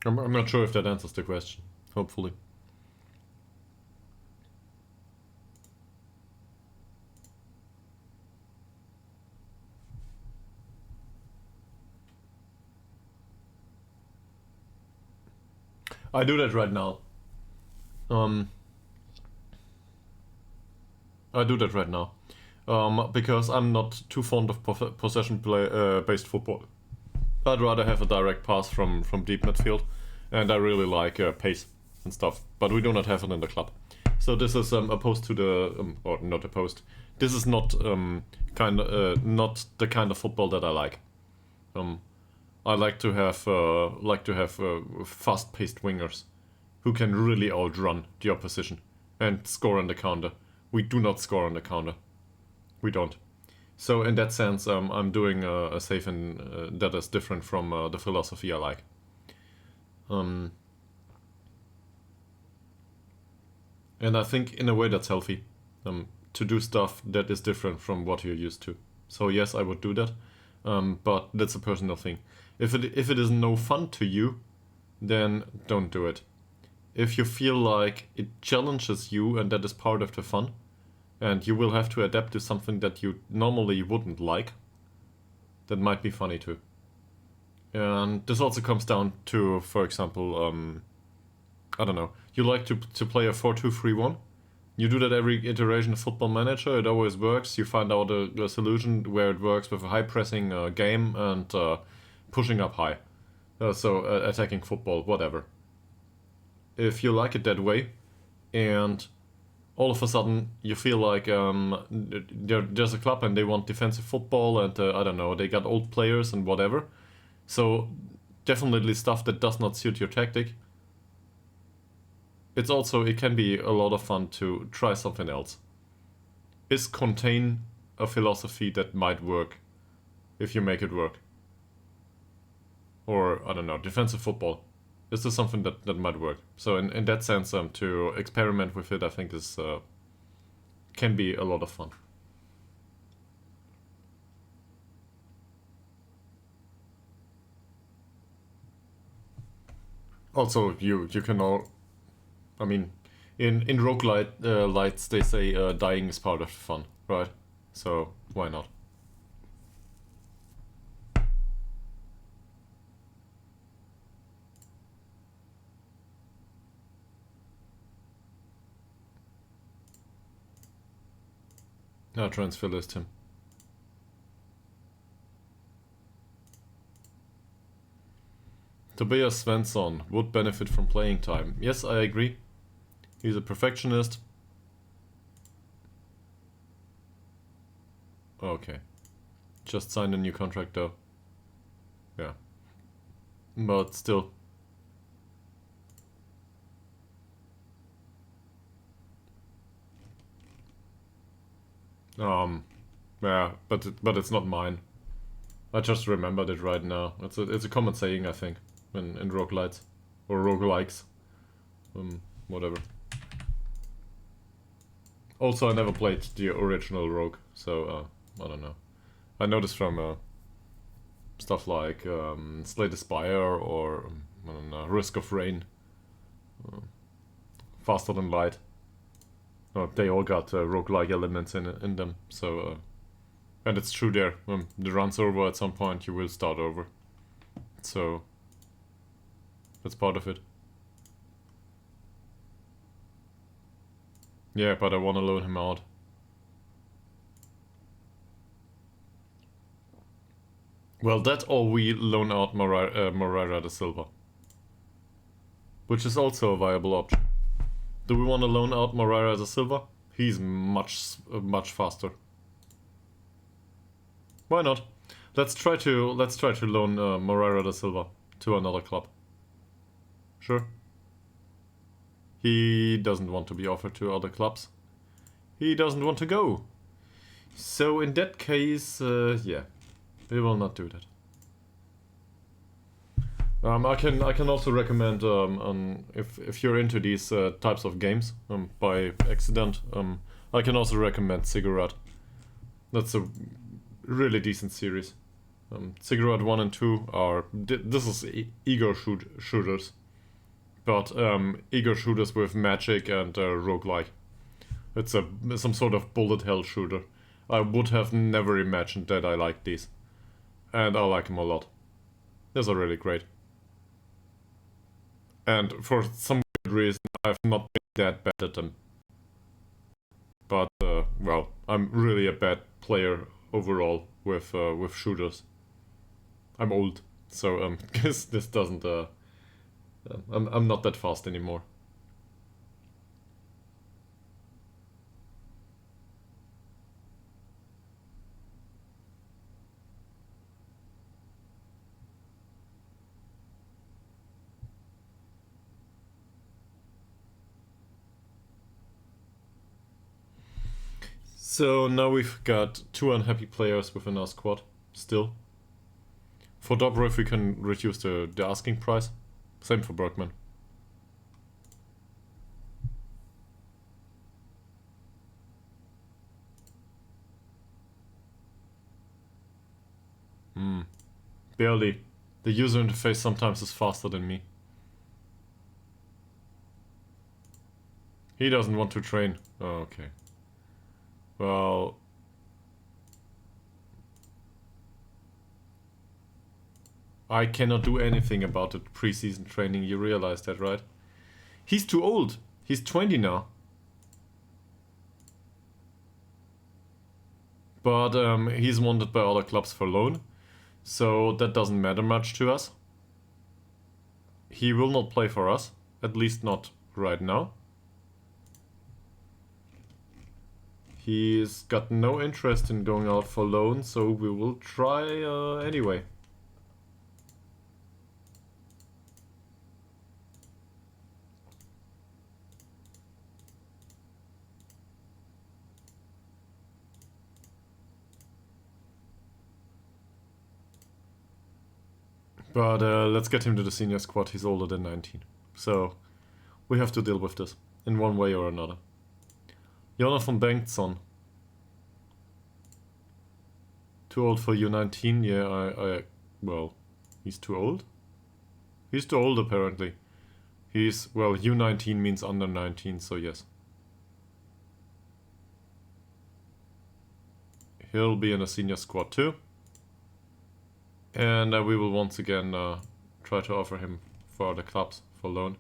I'm not sure if that answers the question. Hopefully. I do that right now. I do that right now. Because I'm not too fond of possession based football. I'd rather have a direct pass from deep midfield, and I really like pace and stuff, but we do not have it in the club. So this is opposed to the or not opposed. This is not not the kind of football that I like. I like to have fast-paced wingers who can really outrun the opposition and score on the counter. We do not score on the counter. We don't. So in that sense, I'm doing a save in that is different from the philosophy I like. And I think in a way that's healthy, to do stuff that is different from what you're used to. So yes, I would do that, but that's a personal thing. If it is no fun to you, then don't do it. If you feel like it challenges you and that is part of the fun, and you will have to adapt to something that you normally wouldn't like, that might be funny too. And this also comes down to, for example, I don't know, you like to play a 4-2-3-1. You do that every iteration of Football Manager, it always works. You find out a solution where it works with a high pressing game and pushing up high. So attacking football, whatever. If you like it that way, and all of a sudden you feel like there's a club and they want defensive football and I don't know, they got old players and whatever. So definitely stuff that does not suit your tactic. It can be a lot of fun to try something else. Is contain a philosophy that might work if you make it work? Or, I don't know, defensive football. Is this something that might work? So in that sense, to experiment with it, I think is can be a lot of fun. Also, you can all, I mean, in roguelite lights they say dying is part of the fun, right? So why not? Now transfer list him. Tobias Svensson would benefit from playing time. Yes, I agree. He's a perfectionist. Okay. Just signed a new contract though. Yeah. But still. Yeah, but it's not mine. I just remembered it right now. It's a common saying, I think, in roguelites or roguelikes, whatever. Also, I never played the original Rogue, so I don't know. I noticed from stuff like Slay the Spire or I don't know, Risk of Rain, Faster Than Light. They all got roguelike elements in them, so and it's true there. The run's over at some point, you will start over. So that's part of it. Yeah, but I want to loan him out. Well, that or we loan out Moreira da Silva, which is also a viable option. Do we want to loan out Moreira da Silva? He's much faster. Why not? Let's try to loan Moreira da Silva to another club. Sure. He doesn't want to be offered to other clubs. He doesn't want to go. So in that case, yeah, we will not do that. I can also recommend if you're into these types of games by accident, I can also recommend Cigarette. That's a really decent series. Cigarette 1 and 2 are this is ego shooters, but ego shooters with magic and roguelike. It's some sort of bullet hell shooter. I would have never imagined that I liked these, and I like them a lot. These are really great. And for some good reason, I've not been that bad at them. But well, I'm really a bad player overall with shooters. I'm old, so this doesn't. I'm not that fast anymore. So now we've got 2 unhappy players within our squad, still. For Dobrev we can reduce the asking price. Same for Bergman. Barely. The user interface sometimes is faster than me. He doesn't want to train. Oh, okay. Well... I cannot do anything about the preseason training, you realize that, right? He's too old. He's 20 now. But he's wanted by other clubs for loan. So that doesn't matter much to us. He will not play for us. At least not right now. He's got no interest in going out for loan, so we will try anyway. But let's get him to the senior squad. He's older than 19. So we have to deal with this in one way or another. Jonathan Bengtsson. Too old for U19? Yeah, well, he's too old? He's too old apparently. He's, well, U19 means under 19, so yes. He'll be in a senior squad too. And we will once again try to offer him for other clubs for loan.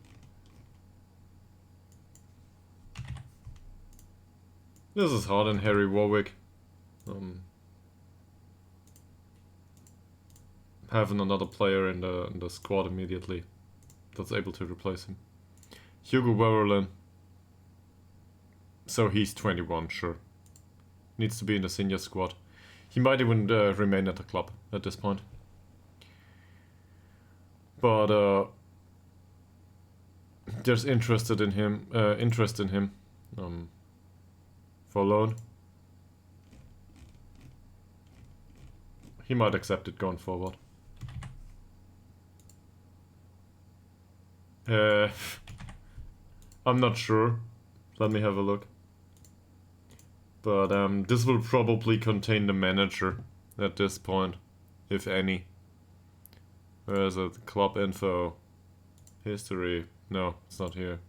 This is hard on Harry Warwick. Having another player in the squad immediately that's able to replace him. Hugo Bergman. So he's 21, sure. Needs to be in the senior squad. He might even remain at the club at this point. But there's interest in him for loan. He might accept it going forward. I'm not sure. Let me have a look. But this will probably contain the manager at this point, if any. Where's it? Club info. History. No, it's not here.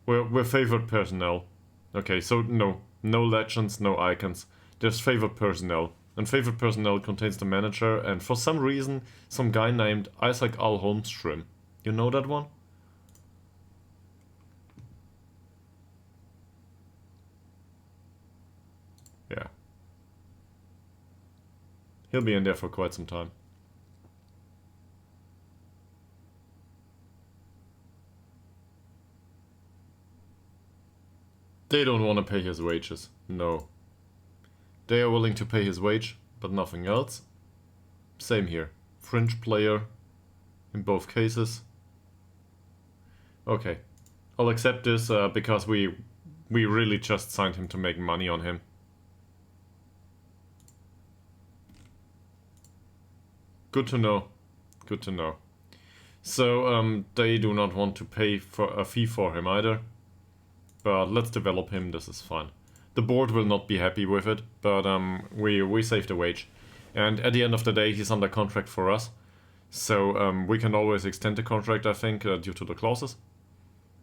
We're favored personnel. Okay, so no legends, no icons. There's favored personnel. And favored personnel contains the manager and for some reason some guy named Isaac Al Holmstrom. You know that one? Yeah. He'll be in there for quite some time. They don't want to pay his wages. No. They are willing to pay his wage, but nothing else. Same here. Fringe player in both cases. Okay. I'll accept this because we really just signed him to make money on him. Good to know. Good to know. So they do not want to pay for a fee for him either. But let's develop him, this is fine. The board will not be happy with it, but we saved the wage. And at the end of the day, he's under contract for us. So we can always extend the contract, I think, due to the clauses.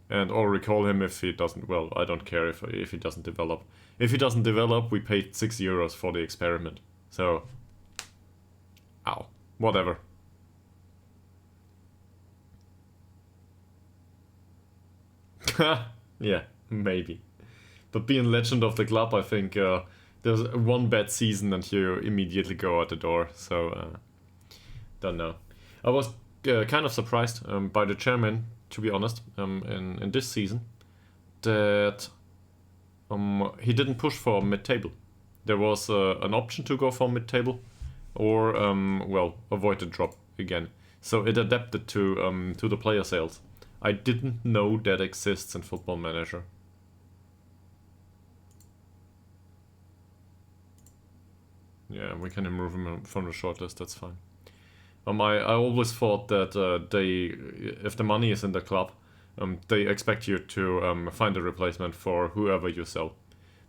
And or recall him if he doesn't, well, I don't care if he doesn't develop. If he doesn't develop, we paid €6 for the experiment. So, ow, whatever. Yeah, maybe. But being legend of the club, I think there's one bad season and you immediately go out the door. So, don't know. I was kind of surprised by the chairman, to be honest, in this season, that he didn't push for mid-table. There was an option to go for mid-table, or well, avoid the drop again. So it adapted to the player sales. I didn't know that exists in Football Manager. Yeah, we can remove him from the shortlist, that's fine. I always thought that if the money is in the club, they expect you to find a replacement for whoever you sell.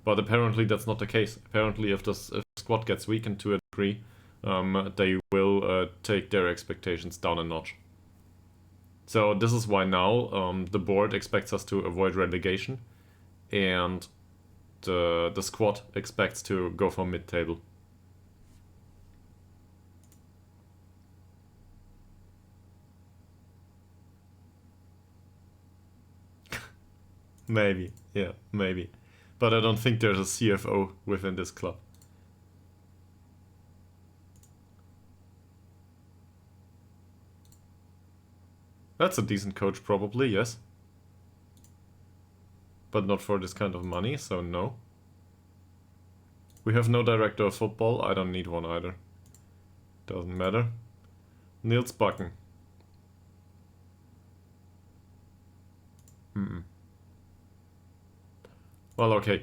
But apparently that's not the case. Apparently if the squad gets weakened to a degree, they will take their expectations down a notch. So this is why now the board expects us to avoid relegation, and the squad expects to go for mid-table. Maybe, yeah, maybe. But I don't think there's a CFO within this club. That's a decent coach, probably, yes. But not for this kind of money, so no. We have no director of football. I don't need one either. Doesn't matter. Niels Bakken. Well, okay.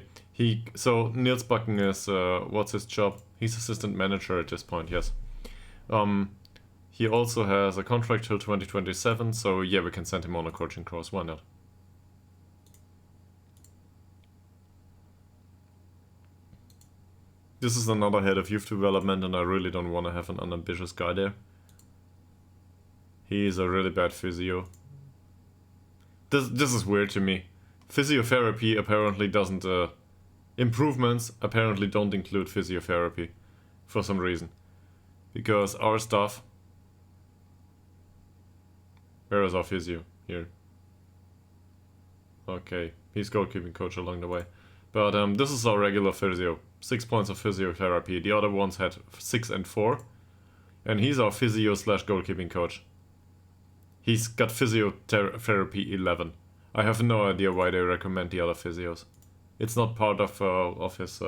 So Niels Bakken is what's his job? He's assistant manager at this point. Yes. He also has a contract till 2027. So yeah, we can send him on a coaching course. Why not? This is another head of youth development, and I really don't want to have an unambitious guy there. He is a really bad physio. This is weird to me. Physiotherapy apparently doesn't... improvements apparently don't include physiotherapy. For some reason. Because our stuff... Where is our physio? Here. Okay, he's goalkeeping coach along the way. But this is our regular physio. 6 points of physiotherapy. The other ones had 6 and 4. And he's our physio slash goalkeeping coach. He's got physiotherapy 11. I have no idea why they recommend the other physios. It's not part of his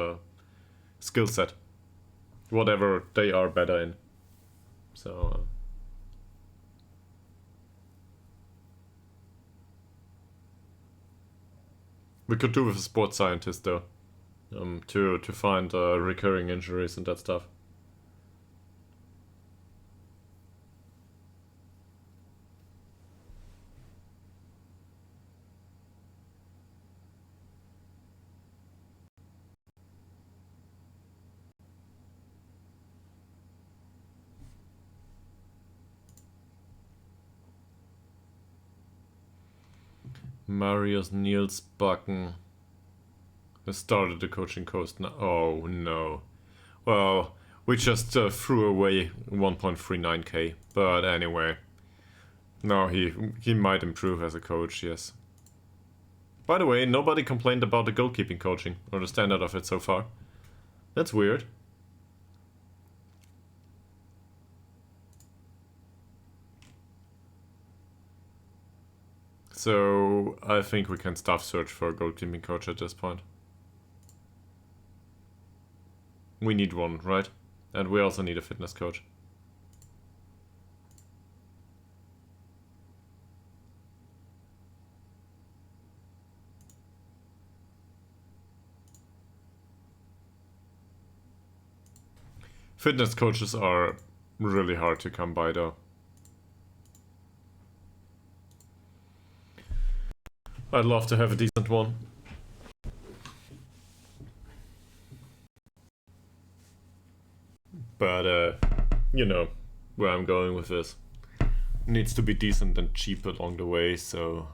skill set. Whatever they are better in. So... we could do with a sports scientist though. To find recurring injuries and that stuff. Marius Niels Bakken has started the coaching course now. Oh no. Well, we just threw away 1.39k. But anyway. No, he might improve as a coach, yes. By the way, nobody complained about the goalkeeping coaching, or the standard of it so far. That's weird. So, I think we can staff search for a goalkeeping coach at this point. We need one, right? And we also need a fitness coach. Fitness coaches are really hard to come by though. I'd love to have a decent one. But, you know, where I'm going with this. Needs to be decent and cheap along the way, so...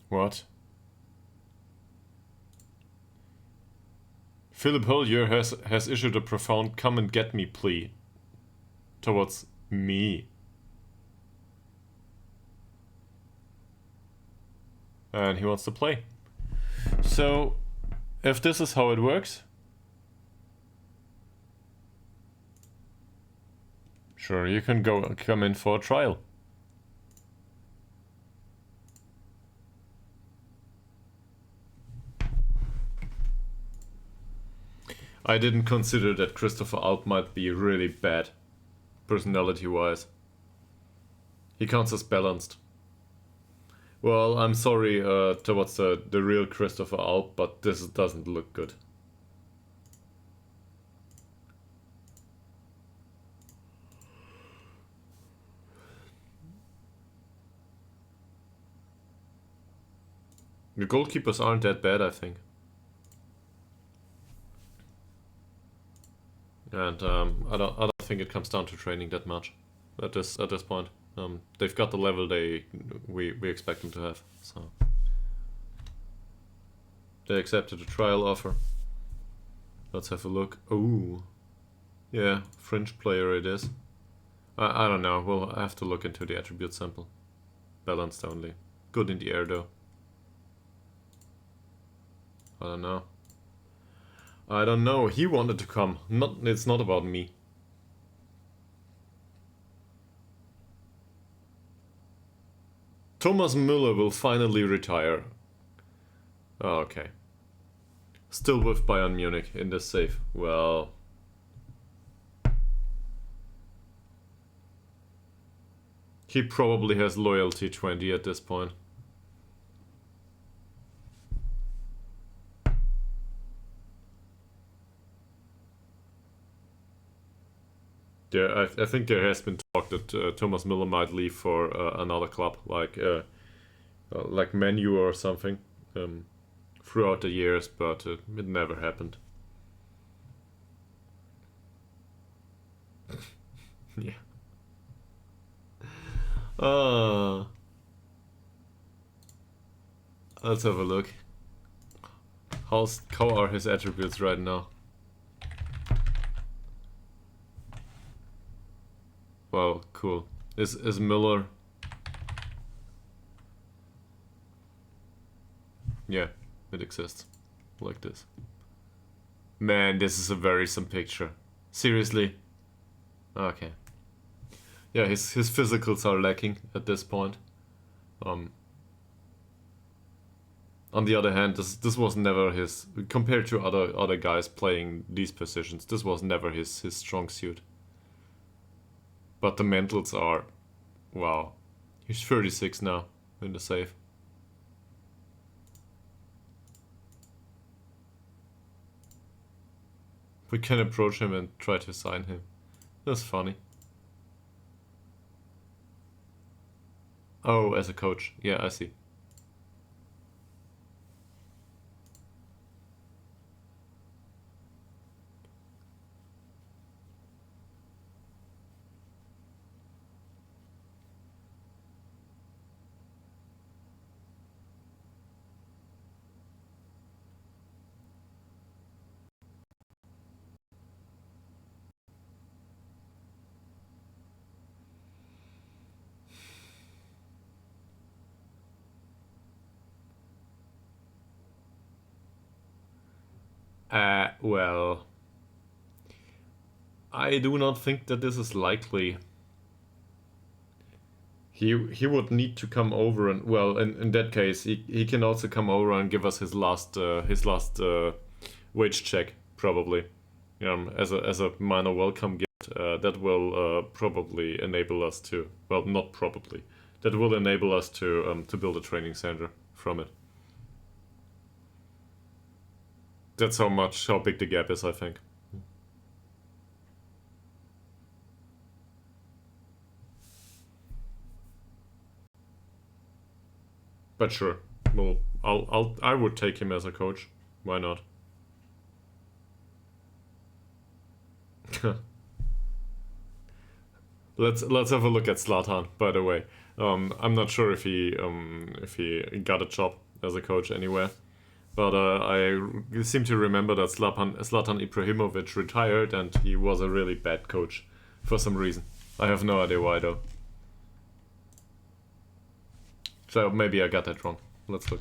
What? Philip Hillier has issued a profound come and get me plea towards me. And he wants to play. So, if this is how it works, sure, you can come in for a trial. I didn't consider that Christopher Alp might be really bad, personality-wise. He counts as balanced. Well, I'm sorry towards the real Christopher Alp, but this doesn't look good. The goalkeepers aren't that bad, I think. And I don't think it comes down to training that much at this point. They've got the level we expect them to have. So they accepted a trial offer. Let's have a look. Ooh, yeah, French player it is. I don't know. We'll have to look into the attribute sample. Balanced only. Good in the air though. I don't know. I don't know. He wanted to come. It's not about me. Thomas Müller will finally retire. Oh, okay. Still with Bayern Munich in this save. Well, he probably has loyalty 20 at this point. I think there has been talk that Thomas Müller might leave for another club, like Man U or something, throughout the years, but it never happened. Yeah. Let's have a look. How are his attributes right now? Wow, cool. Is Miller? Yeah, it exists. Like this. Man, this is a wearisome picture. Seriously? Okay. Yeah, his physicals are lacking at this point. On the other hand, this was never his, compared to other guys playing these positions, this was never his strong suit. But the mentals are, wow. He's 36 now in the save. We can approach him and try to sign him. That's funny. Oh, as a coach. Yeah, I see. Well, I do not think that this is likely. He would need to come over and, well, in that case, he can also come over and give us his last wage check, probably, as a minor welcome gift. That will probably enable us to, well, not probably, that will enable us to build a training center from it. That's how big the gap is, I think. But sure, well, I would take him as a coach. Why not? Let's have a look at Zlatan. By the way, I'm not sure if he got a job as a coach anywhere, but I seem to remember that Zlatan Ibrahimovic retired and he was a really bad coach for some reason. I have no idea why though. So maybe I got that wrong. Let's look.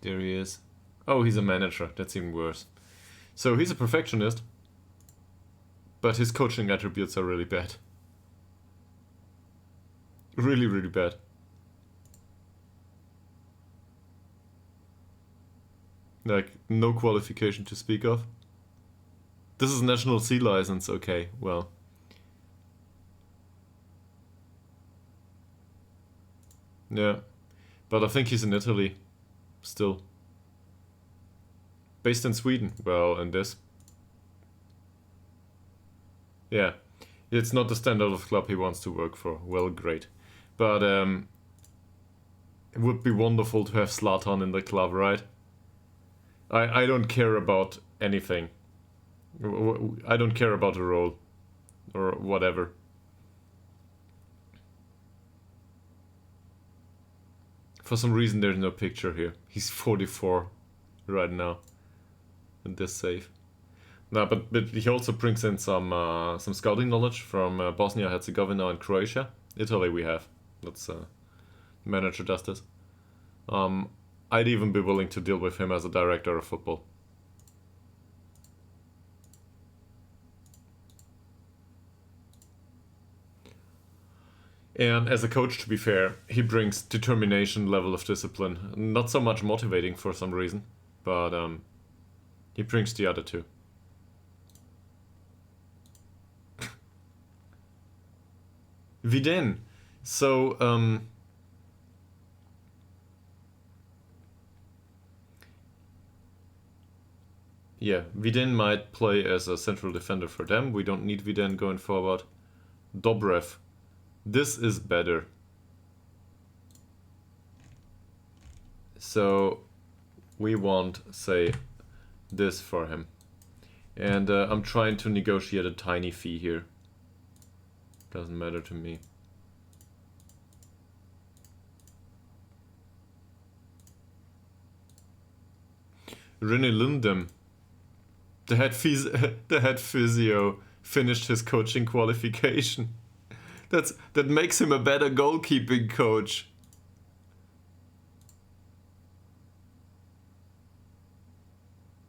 There he is. Oh, he's a manager. That's even worse. So he's a perfectionist, but his coaching attributes are really bad. Really, really bad. Like, no qualification to speak of. This is national C license, okay, well. Yeah, but I think he's in Italy, still. Based in Sweden, well, in this. Yeah, it's not the standard of club he wants to work for, well, great. But it would be wonderful to have Zlatan in the club, right? I don't care about anything. I don't care about the role. Or whatever. For some reason there's no picture here. He's 44 right now. In this save. No, but he also brings in some scouting knowledge from Bosnia Herzegovina and Croatia. Italy we have. That's manager does this. I'd even be willing to deal with him as a director of football. And as a coach, to be fair, he brings determination, level of discipline. Not so much motivating for some reason, but he brings the other two. Vidin. So, yeah, Vidin might play as a central defender for them. We don't need Vidin going forward. Dobrev. This is better. So, we want, say, this for him. And I'm trying to negotiate a tiny fee here. Doesn't matter to me. René Lundem. The head physio finished his coaching qualification. That makes him a better goalkeeping coach.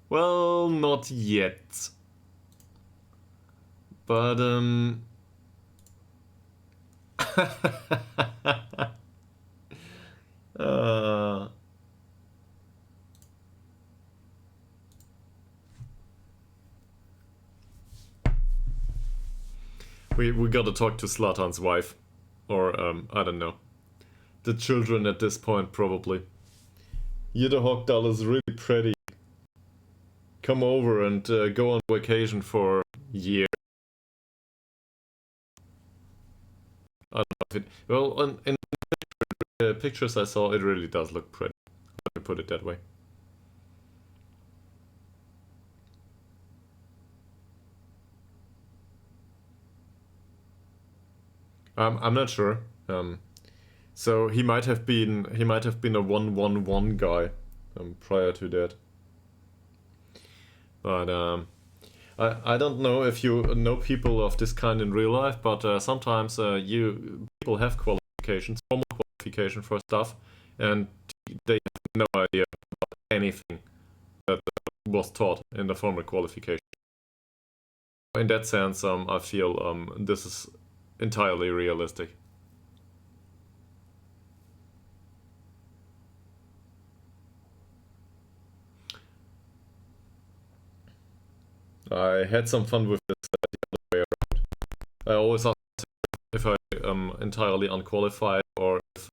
Well, not yet. But we gotta talk to Zlatan's wife. Or, I don't know. The children at this point, probably. Ytterhogdals is really pretty. Come over and go on vacation for a year. I don't know if it... Well, in the pictures I saw, it really does look pretty. Let me put it that way. I'm not sure. So he might have been a 1-1-1 guy prior to that. But I don't know if you know people of this kind in real life, but sometimes people have qualifications, formal qualification for stuff, and they have no idea about anything that was taught in the formal qualification. In that sense, I feel this is entirely realistic. I had some fun with this the other way around. I always ask if I am entirely unqualified or if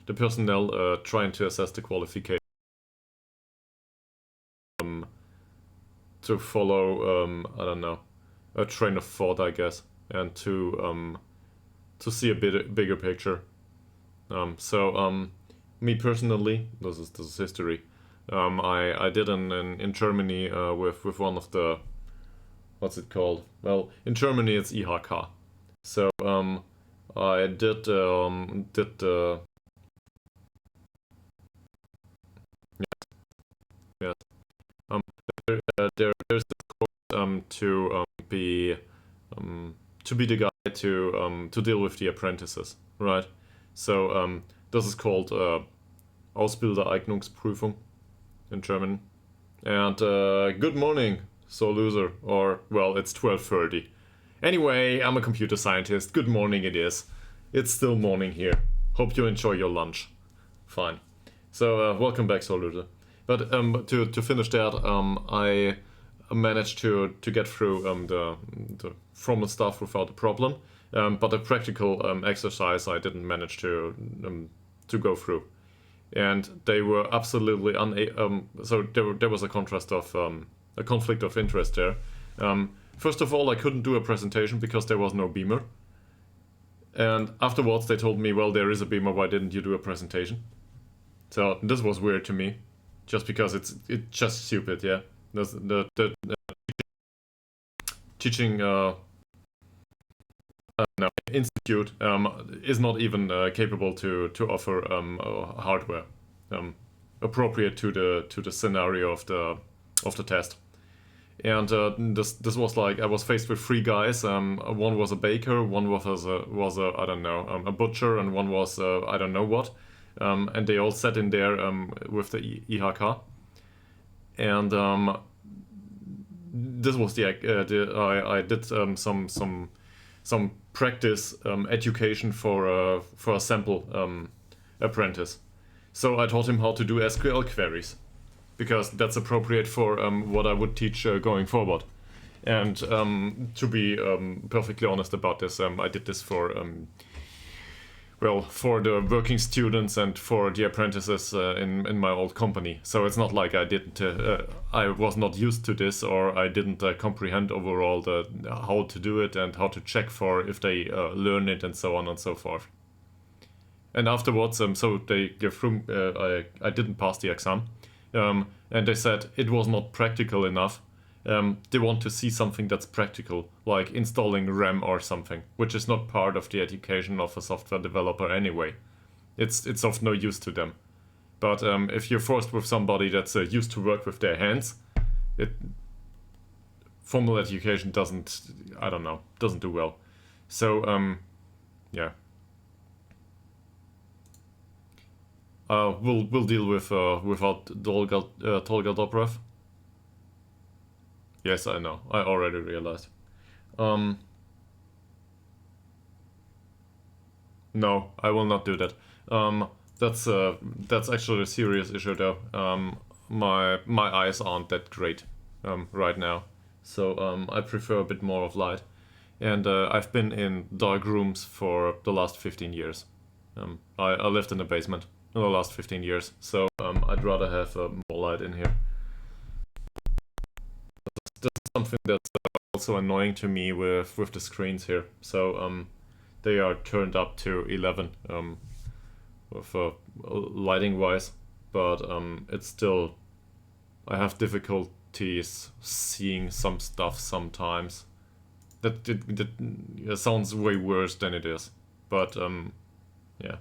the personnel trying to assess the qualification to follow I don't know, a train of thought, I guess, and to see a bit bigger picture. Me personally, this is history. I did in Germany with one of the, what's it called? Well, in Germany it's IHK. So I did yes. There's this course to be the guy to deal with the apprentices, right? So this is called Ausbildereignungsprüfung in German. And good morning, so loser, or well, it's 12:30. Anyway, I'm a computer scientist. Good morning it is. It's still morning here. Hope you enjoy your lunch. Fine. So welcome back, so loser. But to finish that, managed to get through the formal stuff without a problem, but the practical exercise I didn't manage to go through, and they were absolutely so there was a contrast of a conflict of interest there. First of all, I couldn't do a presentation because there was no beamer, and afterwards they told me, well, there is a beamer, why didn't you do a presentation? So this was weird to me, just because it's just stupid, yeah. The teaching institute is not even capable to offer hardware appropriate to the scenario of the test. And this was like, I was faced with three guys. One was a baker, one was a I don't know, a butcher, and one was I don't know what. And they all sat in there with the IHK. And this was I did some practice education for a sample apprentice. So I taught him how to do SQL queries, because that's appropriate for what I would teach going forward. And to be perfectly honest about this, I did this for for the working students and for the apprentices in my old company. So it's not like I was not used to this, or I didn't comprehend overall how to do it and how to check for if they learn it and so on and so forth. And afterwards, so they threw, I didn't pass the exam, and they said it was not practical enough. They want to see something that's practical, like installing RAM or something, which is not part of the education of a software developer anyway. It's of no use to them. But if you're forced with somebody that's used to work with their hands, formal education doesn't do well. So yeah. We'll deal with without Tolga Dobrev. Yes, I know. I already realized. No, I will not do that. That's actually a serious issue, though. My eyes aren't that great right now, so I prefer a bit more of light. And I've been in dark rooms for the last 15 years. I lived in a basement in the last 15 years, so I'd rather have more light in here. That's something that's also annoying to me with the screens here. So they are turned up to 11 with lighting wise, but it's still, I have difficulties seeing some stuff sometimes. That sounds way worse than it is, but yeah.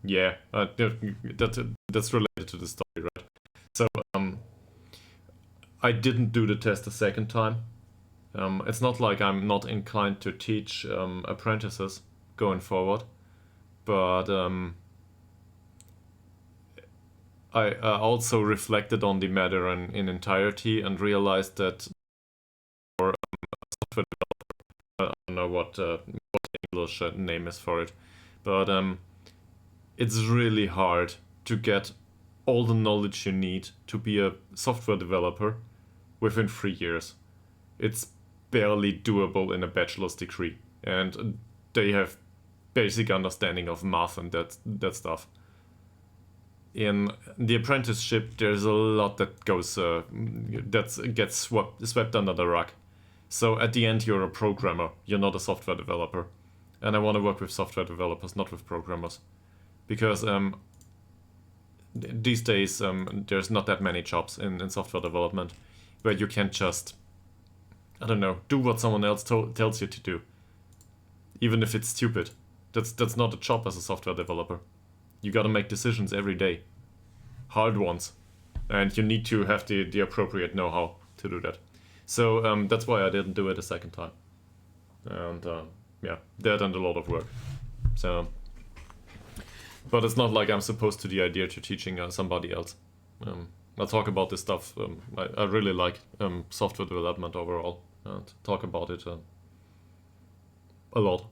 Yeah, that's related to the story, right? So I didn't do the test a second time. It's not like I'm not inclined to teach apprentices going forward, but I also reflected on the matter in entirety and realized that for a software developer, I don't know what the English name is for it, but it's really hard to get all the knowledge you need to be a software developer within 3 years. It's barely doable in a bachelor's degree, and they have basic understanding of math and that stuff. In the apprenticeship, there's a lot that goes that gets swept under the rug. So at the end, you're a programmer. You're not a software developer, and I want to work with software developers, not with programmers, because these days there's not that many jobs in software development where you can just, I don't know, do what someone else tells you to do, even if it's stupid. That's not a job as a software developer. You gotta make decisions every day, hard ones, and you need to have the appropriate know-how to do that. So that's why I didn't do it a second time, and yeah, that and a lot of work. So, but it's not like I'm supposed to the idea to teaching somebody else. I'll talk about this stuff. I really like software development overall, and talk about it a lot.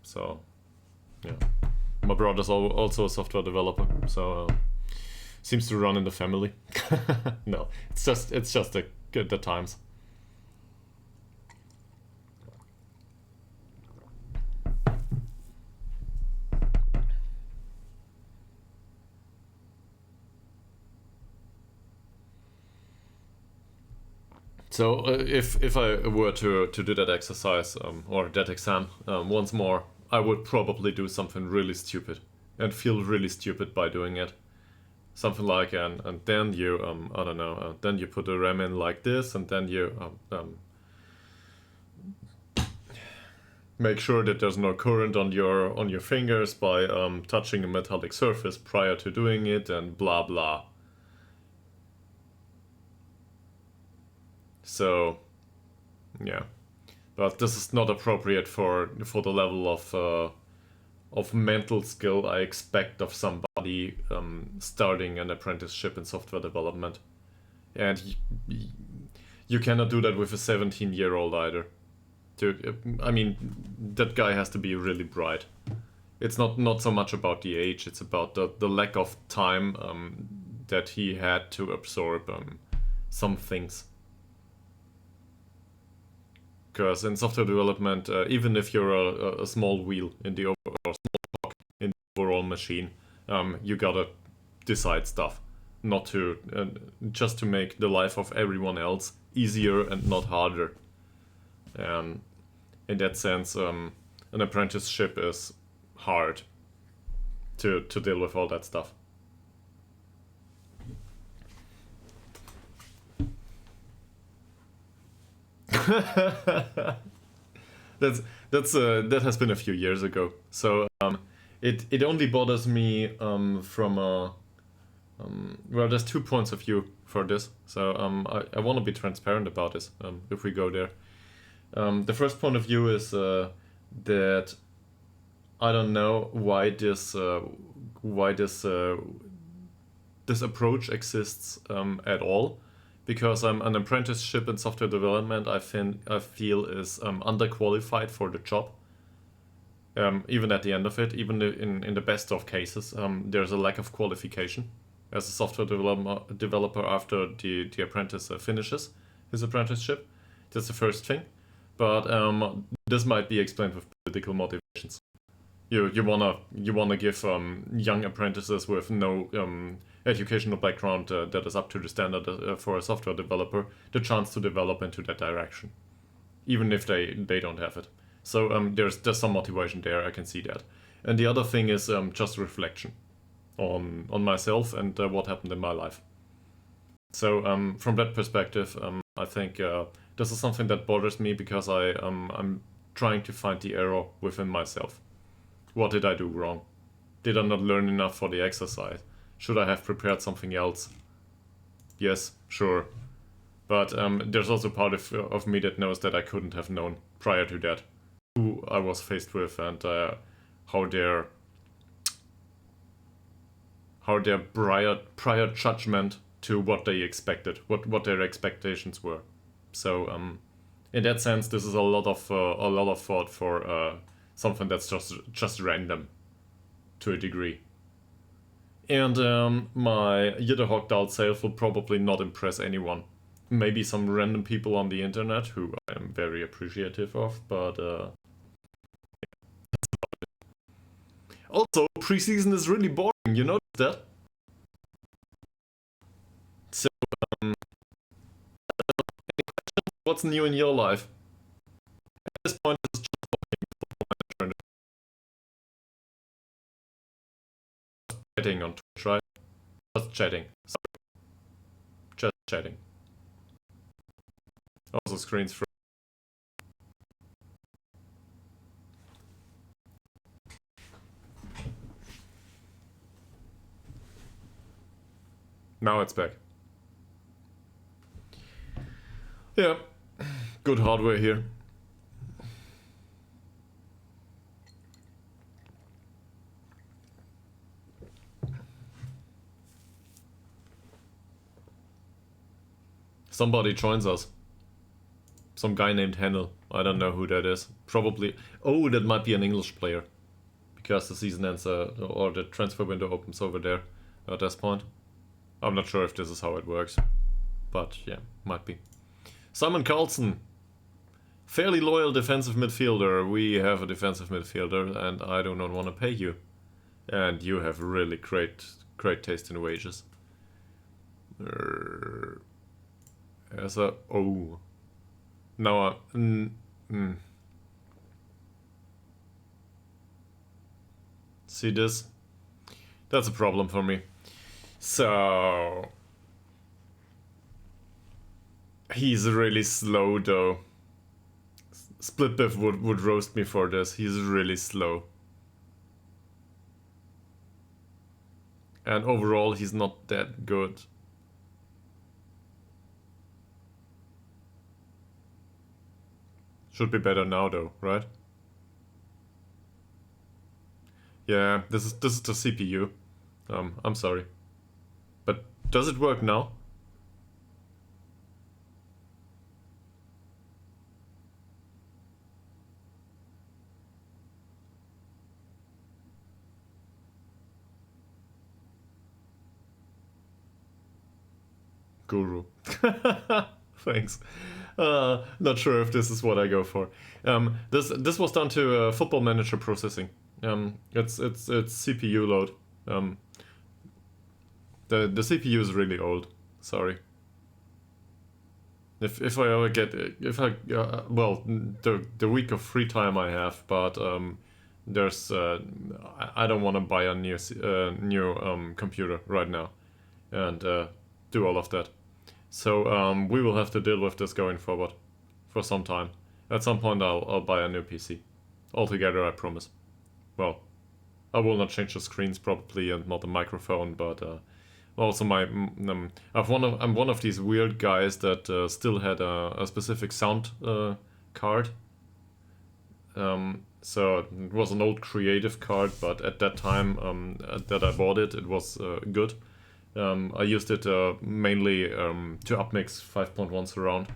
So, yeah. My brother's also a software developer, so seems to run in the family. No, it's just the times. So if I were to do that exercise or that exam once more, I would probably do something really stupid and feel really stupid by doing it. Something like and then you I don't know, then you put the RAM in like this, and then you make sure that there's no current on your fingers by touching a metallic surface prior to doing it, and blah blah. So, yeah, but this is not appropriate for the level of mental skill I expect of somebody starting an apprenticeship in software development, and you cannot do that with a 17-year-old either. I mean, that guy has to be really bright. It's not so much about the age; it's about the lack of time that he had to absorb some things. Because in software development, even if you're a small wheel in the overall machine, you gotta decide stuff, not to just to make the life of everyone else easier and not harder. And in that sense, an apprenticeship is hard to deal with all that stuff. That has been a few years ago. So it only bothers me from well, there's 2 points of view for this. So I want to be transparent about this. If we go there, the first point of view is that I don't know why this this approach exists at all. Because an apprenticeship in software development, I feel is underqualified for the job. Even at the end of it, even in the best of cases, there's a lack of qualification as a software developer after the apprentice finishes his apprenticeship. That's the first thing. But this might be explained with political motivations. You wanna give young apprentices with no educational background that is up to the standard for a software developer the chance to develop into that direction, even if they don't have it. So there's some motivation there. I can see that. And the other thing is just reflection on myself and what happened in my life. So from that perspective, I think this is something that bothers me because I'm trying to find the error within myself. What did I do wrong? Did I not learn enough for the exercise? Should I have prepared something else? Yes, sure. But there's also part of me that knows that I couldn't have known prior to that who I was faced with and how their prior judgment to what they expected, what their expectations were. So in that sense, this is a lot of thought for something that's just random to a degree. And my Ytterhogdals self will probably not impress anyone. Maybe some random people on the internet who I am very appreciative of, but also preseason is really boring. You notice that? So, what's new in your life? At this point, it's just chatting on Twitch, right? Just chatting. Sorry. Just chatting. Also screens free. Now it's back. Yeah, good hardware here. Somebody joins us. Some guy named Hennel. I don't know who that is. Probably. Oh, that might be an English player. Because the season ends, or the transfer window opens over there at this point. I'm not sure if this is how it works, but yeah, might be. Simon Carlson. Fairly loyal defensive midfielder. We have a defensive midfielder, and I do not want to pay you. And you have really great taste in wages. As a... Oh. Now See this? That's a problem for me. So... He's really slow though. Split Biff would roast me for this. He's really slow. And overall, he's not that good. Should be better now though, right? Yeah, this is the CPU. I'm sorry. But does it work now? Guru. Thanks. Not sure if this is what I go for. This was done to Football Manager processing. It's CPU load. The CPU is really old. Sorry. If I ever get well, the week of free time I have, but there's I don't want to buy a new computer right now, and do all of that. So we will have to deal with this going forward for some time. At some point I'll buy a new PC. Altogether, I promise. Well, I will not change the screens probably and not the microphone, but also I'm one of these weird guys that still had a specific sound card. So it was an old creative card, but at that time that I bought it, it was good. I used it mainly to upmix 5.1 surround,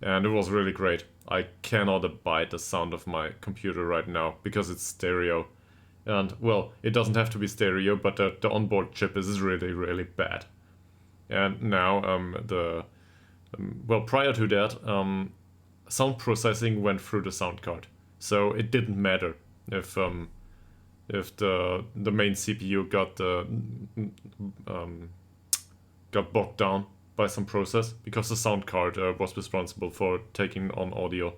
and it was really great. I cannot abide the sound of my computer right now because it's stereo. And, well, it doesn't have to be stereo, but the onboard chip is really, really bad. And now, well, prior to that, sound processing went through the sound card. So it didn't matter if the main CPU got bogged down by some process, because the sound card was responsible for taking on audio.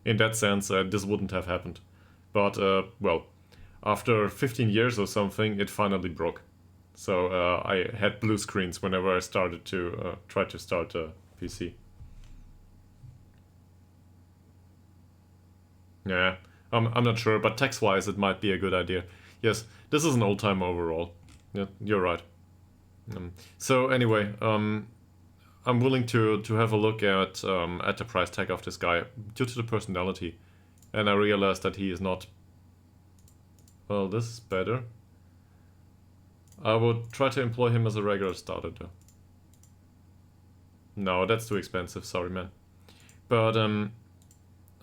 In that sense, this wouldn't have happened. But, well, after 15 years or something, it finally broke. So I had blue screens whenever I started to try to start a PC. Yeah, I'm not sure, but text-wise it might be a good idea. Yes, this is an old time overall. Yeah, you're right. So anyway, I'm willing to have a look at the price tag of this guy due to the personality, and I realized that he is not. Well, this is better. I would try to employ him as a regular starter though. No, that's too expensive. Sorry, man. But I'm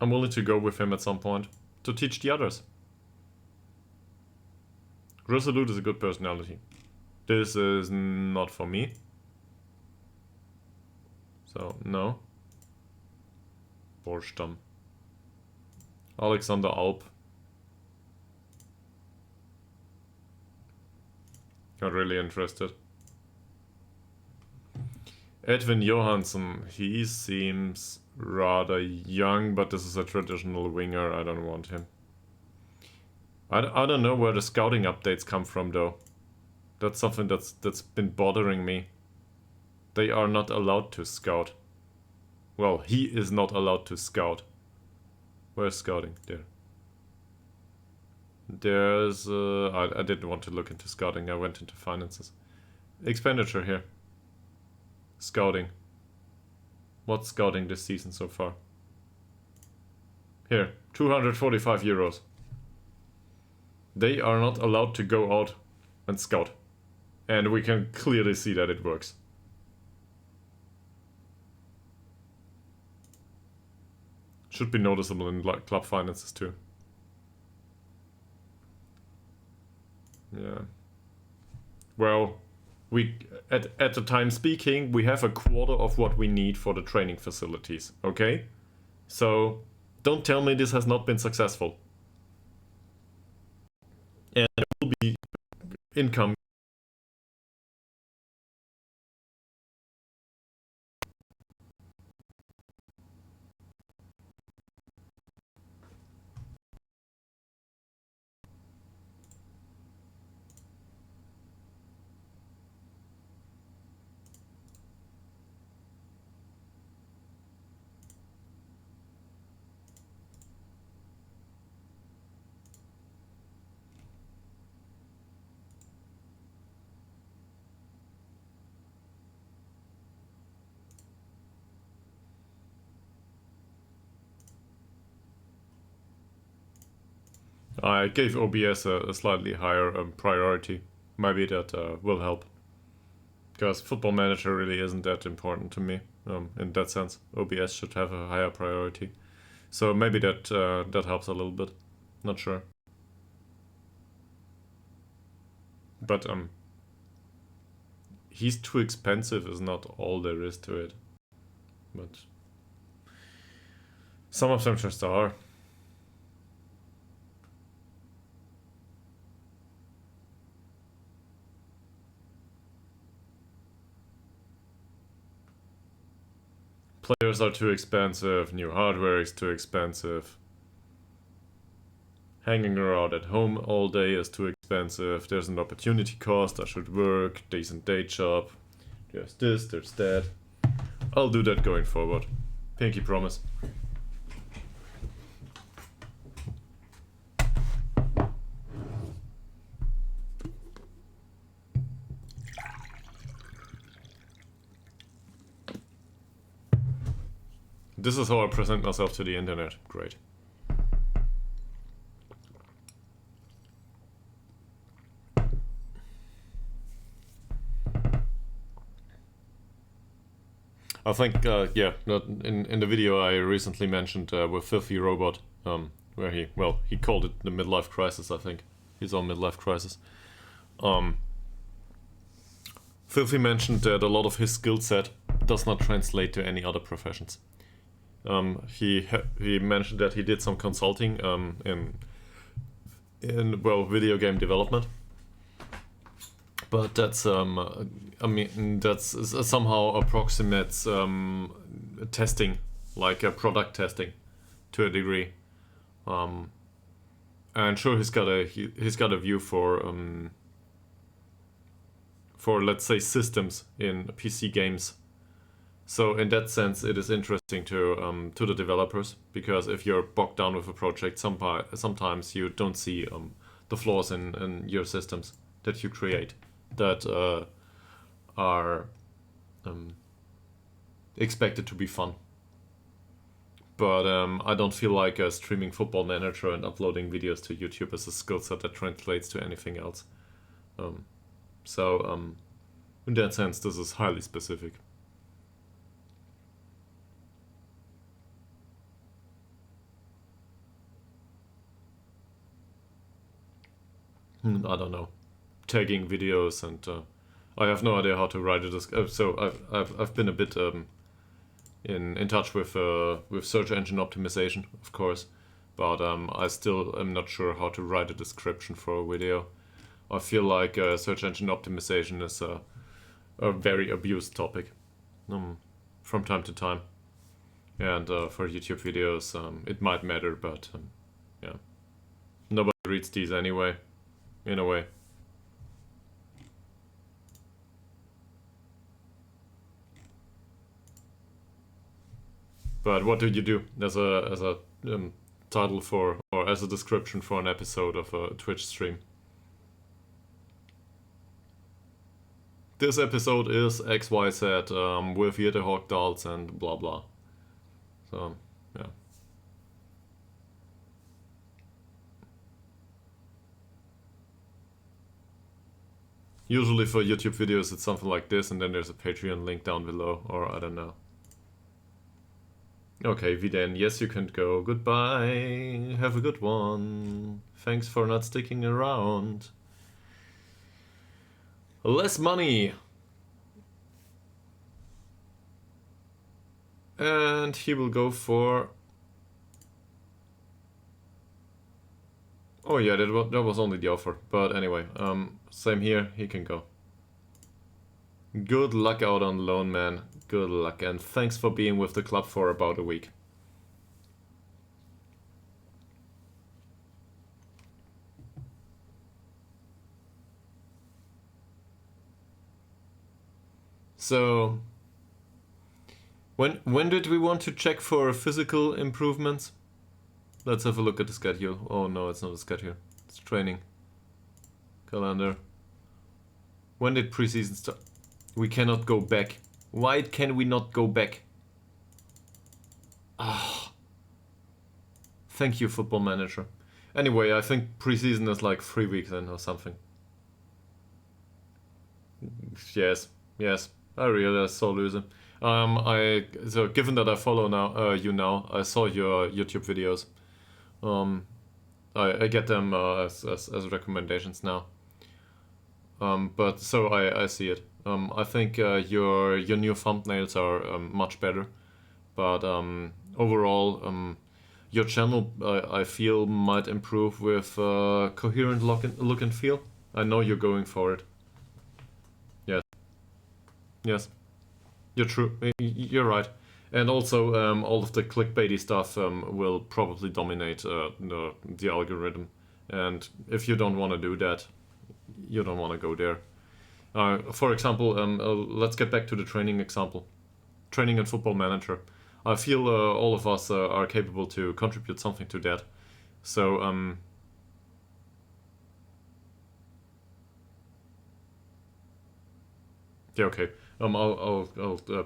willing to go with him at some point to teach the others. Resolute is a good personality. This is not for me. So, no. Borstam. Alexander Alp. Not really interested. Edwin Johansson. He seems rather young, but this is a traditional winger. I don't want him. I don't know where the scouting updates come from though. That's something that's been bothering me. They are not allowed to scout. Well, he is not allowed to scout. Where's scouting? There. There's I didn't want to look into scouting. I went into finances. Expenditure here. Scouting. What's scouting this season so far? Here, 245 euros. They are not allowed to go out and scout. And we can clearly see that it works. Should be noticeable in club finances too. Yeah. Well, at the time speaking, we have a quarter of what we need for the training facilities, okay? So don't tell me this has not been successful. And there will be income. I gave OBS a slightly higher priority. Maybe that will help. Because Football Manager really isn't that important to me in that sense. OBS should have a higher priority. So maybe that that helps a little bit. Not sure. But he's too expensive is not all there is to it. But some of them just are. Players are too expensive, new hardware is too expensive. Hanging around at home all day is too expensive. There's an opportunity cost, I should work, decent day job. There's this, there's that. I'll do that going forward. Pinky promise. This is how I present myself to the internet. Great. I think, yeah, in the video I recently mentioned with Filthy Robot, where he called it the midlife crisis, I think. His own midlife crisis. Filthy mentioned that a lot of his skill set does not translate to any other professions. He mentioned that he did some consulting in video game development, but that's I mean that's somehow approximates testing, like product testing, to a degree. And sure, he's got a view for let's say systems in PC games. So in that sense, it is interesting to the developers, because if you're bogged down with a project, sometimes you don't see the flaws in your systems that you create that are expected to be fun. But I don't feel like streaming Football Manager and uploading videos to YouTube is a skill set that translates to anything else. So in that sense, this is highly specific. I don't know, tagging videos, and I have no idea how to write it. So I've been a bit in touch with search engine optimization, of course, but I still am not sure how to write a description for a video. I feel like search engine optimization is a very abused topic from time to time, and for YouTube videos it might matter, but yeah, nobody reads these anyway. In a way. But what do you do as a title for, or as a description for an episode of a Twitch stream? This episode is XYZ with Ytterhogdals and blah blah. So yeah. Usually for YouTube videos it's something like this, and then there's a Patreon link down below, or I don't know. Okay, Viden, yes you can go. Goodbye. Have a good one. Thanks for not sticking around. less money. And he will go for... Oh yeah, that was only the offer. But anyway, same here, he can go. Good luck out on loan, man. Good luck, and thanks for being with the club for about a week. So, when did we want to check for physical improvements? Let's have a look at the schedule. Oh no, it's not a schedule. It's training. Calendar. When did preseason start? We cannot go back. Why can we not go back? Ah. Thank you, Football Manager. Anyway, I think preseason is like 3 weeks in or something. Yes, yes. I realize, so loser. So given that I follow now, you now, I saw your YouTube videos. I get them as recommendations now. But so I see it. I think your new thumbnails are much better, but overall, your channel I feel might improve with coherent look and feel. I know you're going for it. Yes. Yes. You're true. You're right. And also, all of the clickbaity stuff will probably dominate the algorithm. And if you don't want to do that, you don't want to go there. For example, let's get back to the training example. Training and Football Manager. I feel all of us are capable to contribute something to that. So, yeah, okay. I'll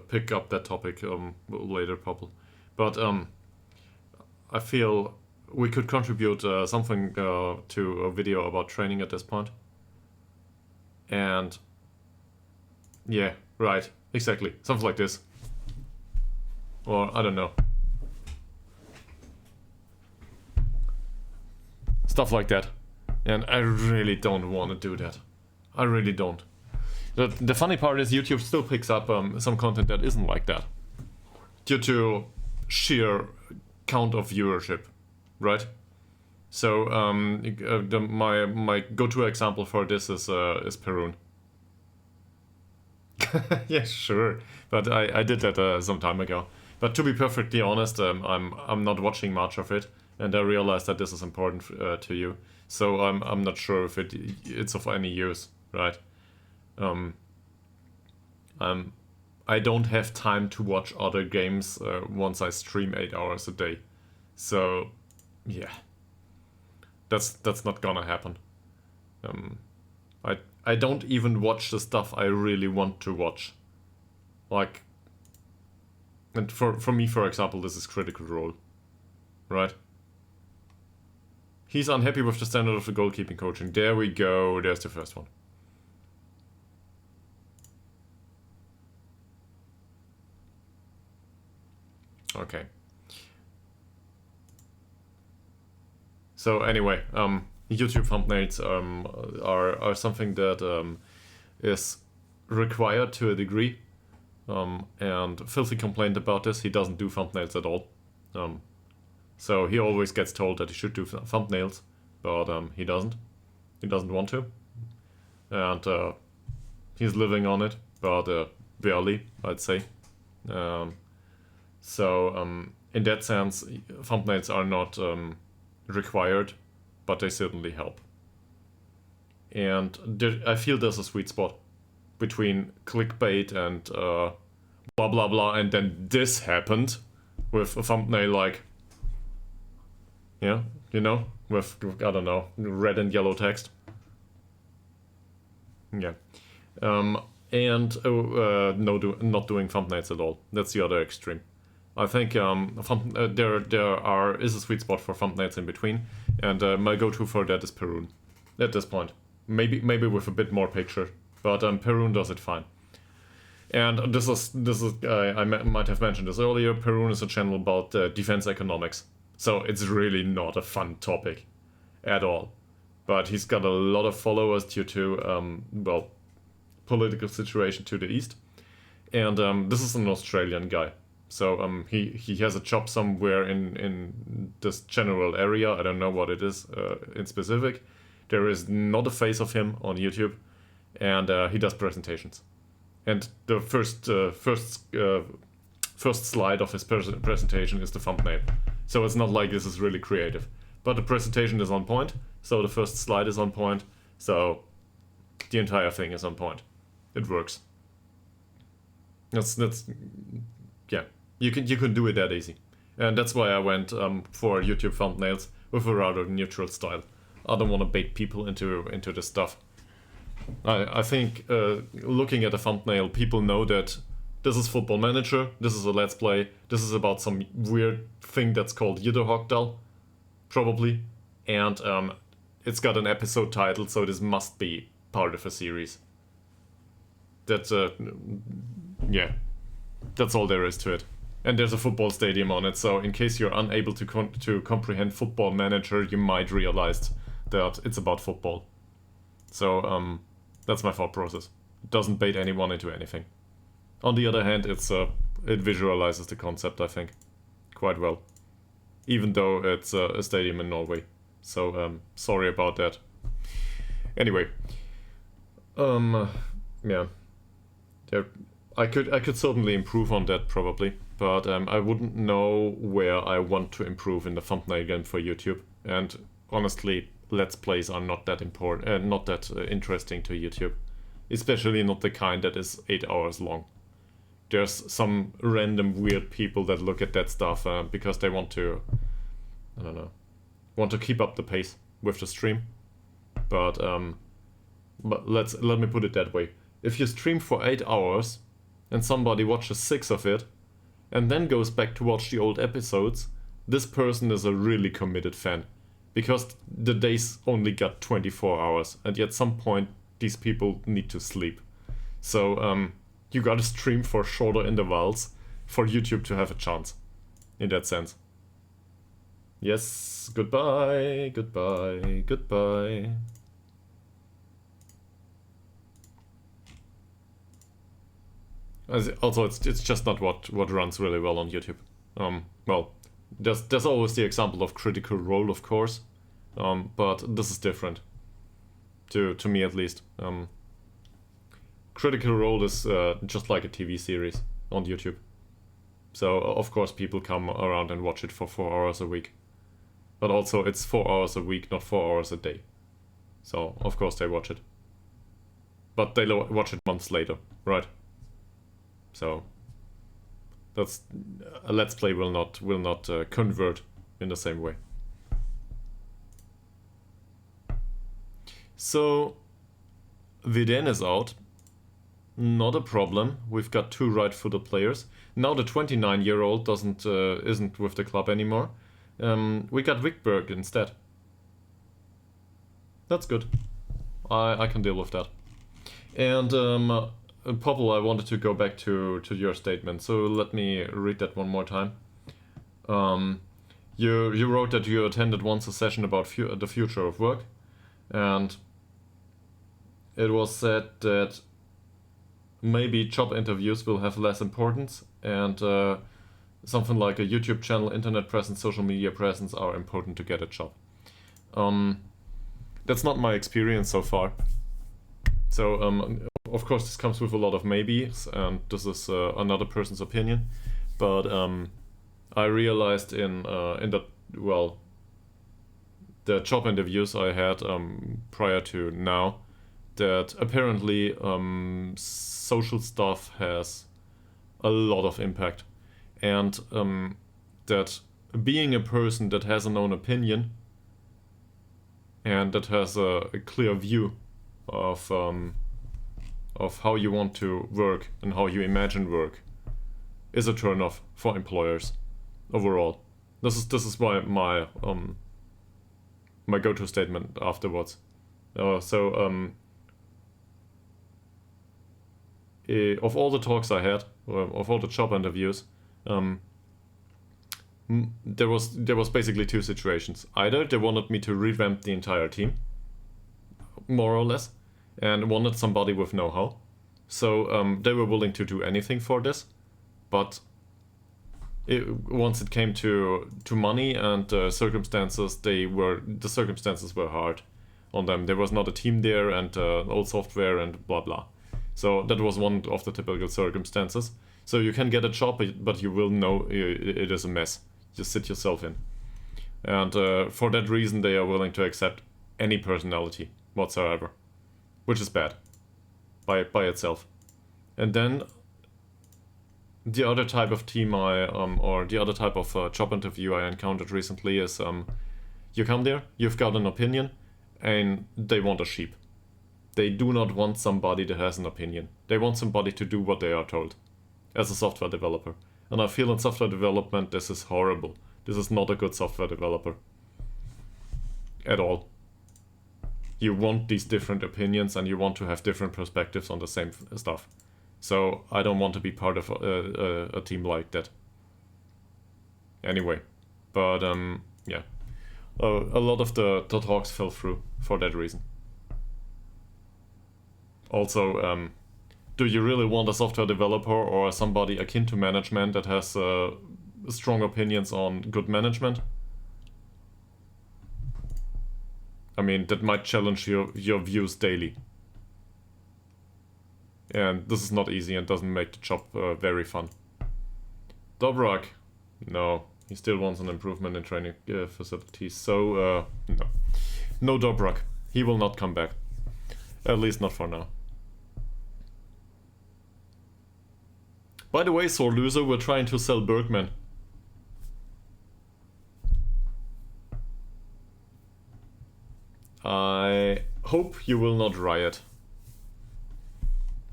pick up that topic later, probably. But I feel we could contribute something to a video about training at this point. And yeah, right, exactly, something like this. Or I don't know. Stuff like that. And I really don't want to do that. I really don't. The funny part is YouTube still picks up some content that isn't like that. Due to sheer count of viewership, right? So my go-to example for this is Perun. Yeah, sure, but I did that some time ago. But to be perfectly honest, I'm not watching much of it, and I realized that this is important to you. So I'm not sure if it's of any use, right? I don't have time to watch other games once I stream 8 hours a day. So, yeah, that's not gonna happen. I don't even watch the stuff I really want to watch. Like, and for me, for example, this is Critical Role, right? He's unhappy with the standard of the goalkeeping coaching. There we go. There's the first one. Okay. So anyway, YouTube thumbnails are something that is required to a degree, and Filthy complained about this. He doesn't do thumbnails at all, so he always gets told that he should do thumbnails, but he doesn't. He doesn't want to, and he's living on it, but barely, I'd say. So in that sense, thumbnails are not required, but they certainly help. And I feel there's a sweet spot between clickbait and blah blah blah, and then this happened with a thumbnail like, yeah, you know, with I don't know, red and yellow text. Yeah. And not doing thumbnails at all. That's the other extreme. I think there is a sweet spot for thumbnails in between, and my go-to for that is Perun. At this point, maybe with a bit more picture, but Perun does it fine. And this is I might have mentioned this earlier. Perun is a channel about defense economics, so it's really not a fun topic at all. But he's got a lot of followers due to well, political situation to the east. And this is an Australian guy. So he has a job somewhere in this general area. I don't know what it is in specific. There is not a face of him on YouTube, and he does presentations. And the first slide of his presentation is the thumbnail. So it's not like this is really creative. But the presentation is on point, so the first slide is on point, so the entire thing is on point. It works. That's yeah. You can do it that easy. And that's why I went for YouTube thumbnails with a rather neutral style. I don't want to bait people into this stuff. I think looking at a thumbnail, people know that this is Football Manager, this is a Let's Play, this is about some weird thing that's called Ytterhogdals, probably. And it's got an episode title, so this must be part of a series. That's, yeah, that's all there is to it. And there's a football stadium on it, so in case you're unable to comprehend Football Manager, you might realize that it's about football. So, that's my thought process. It doesn't bait anyone into anything. On the other hand, it visualizes the concept, I think, quite well. Even though it's a stadium in Norway. So, sorry about that. Anyway. Yeah. I could certainly improve on that, probably. But I wouldn't know where I want to improve in the thumbnail game for YouTube. And honestly, Let's Plays are not that important, not that interesting to YouTube. Especially not the kind that is 8 hours long. There's some random weird people that look at that stuff because they want to, I don't know, want to keep up the pace with the stream. But let me put it that way. If you stream for 8 hours and somebody watches 6 of it and then goes back to watch the old episodes, this person is a really committed fan. Because the days only got 24 hours and at some point these people need to sleep. So you gotta stream for shorter intervals for YouTube to have a chance. In that sense. Yes, goodbye, goodbye, goodbye. Also, it's just not what runs really well on YouTube. Well, there's always the example of Critical Role, of course, but this is different. To me, at least. Critical Role is just like a TV series on YouTube. So, of course, people come around and watch it for 4 hours a week. But also, it's 4 hours a week, not 4 hours a day. So, of course, they watch it. But they watch it months later, right? So, that's a Let's Play will not convert in the same way. So, Viden is out. Not a problem. We've got 2 right-footed players. Now the 29-year-old isn't with the club anymore. We got Wickberg instead. That's good. I can deal with that. And Popple, I wanted to go back to your statement, so let me read that one more time. You wrote that you attended once a session about the future of work, and it was said that maybe job interviews will have less importance, and something like a YouTube channel, internet presence, social media presence are important to get a job. That's not my experience so far. So, of course, this comes with a lot of maybes, and this is another person's opinion. But I realized in the job interviews I had prior to now, that apparently social stuff has a lot of impact, and that being a person that has an own opinion and that has a clear view of how you want to work and how you imagine work is a turn-off for employers overall. This is why my go-to statement afterwards. Of all the talks I had, of all the job interviews, there was basically 2 situations. Either they wanted me to revamp the entire team, more or less, and wanted somebody with know-how, So they were willing to do anything for this, but once it came to money and circumstances, the circumstances were hard on them. There was not a team there and old software and blah blah. So that was one of the typical circumstances. So you can get a job, but you will know it is a mess. Just sit yourself in. And for that reason, they are willing to accept any personality whatsoever, which is bad by itself. And then the other type of team or the other type of job interview I encountered recently is you come there, you've got an opinion, and they want a sheep. They do not want somebody that has an opinion. They want somebody to do what they are told as a software developer. And I feel in software development this is horrible. This is not a good software developer at all. You want these different opinions and you want to have different perspectives on the same stuff. So I don't want to be part of a team like that. Anyway, but yeah, a lot of the talks fell through for that reason. Also, do you really want a software developer or somebody akin to management that has strong opinions on good management? I mean, that might challenge your views daily. And this is not easy and doesn't make the job very fun. Dobrak, no, he still wants an improvement in training facilities. So, no. No Dobrak. He will not come back. At least not for now. By the way, sore loser, we're trying to sell Bergman. I hope you will not riot.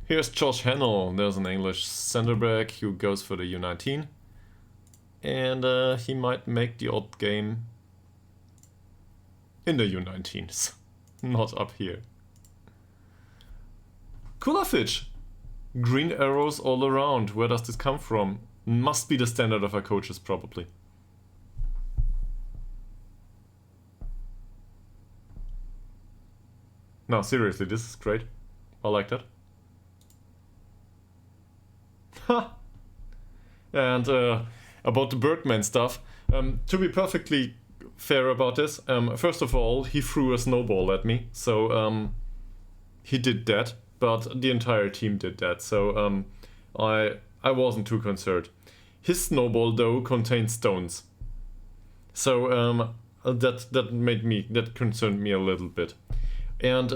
Here's Josh Hennell. There's an English center back who goes for the U19. And he might make the odd game in the U19s. Not up here. Kulafic. Green arrows all around. Where does this come from? Must be the standard of our coaches, probably. No, seriously, this is great. I like that. Ha! And about the Bergman stuff, to be perfectly fair about this, first of all, he threw a snowball at me, so he did that. But the entire team did that, so I wasn't too concerned. His snowball though contained stones, so that concerned me a little bit. And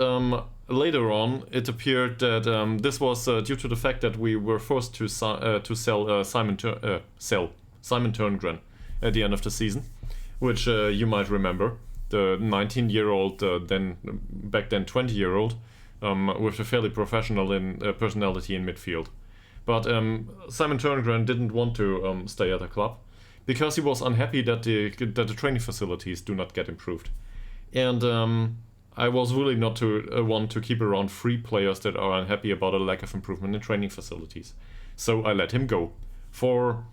later on, it appeared that this was due to the fact that we were forced to sell Simon Turngren at the end of the season, which you might remember, the 19-year-old, back then 20-year-old. With a fairly professional personality in midfield. But Simon Turngren didn't want to stay at the club because he was unhappy that the training facilities do not get improved. And I was really not to want to keep around 3 players that are unhappy about a lack of improvement in training facilities. So I let him go for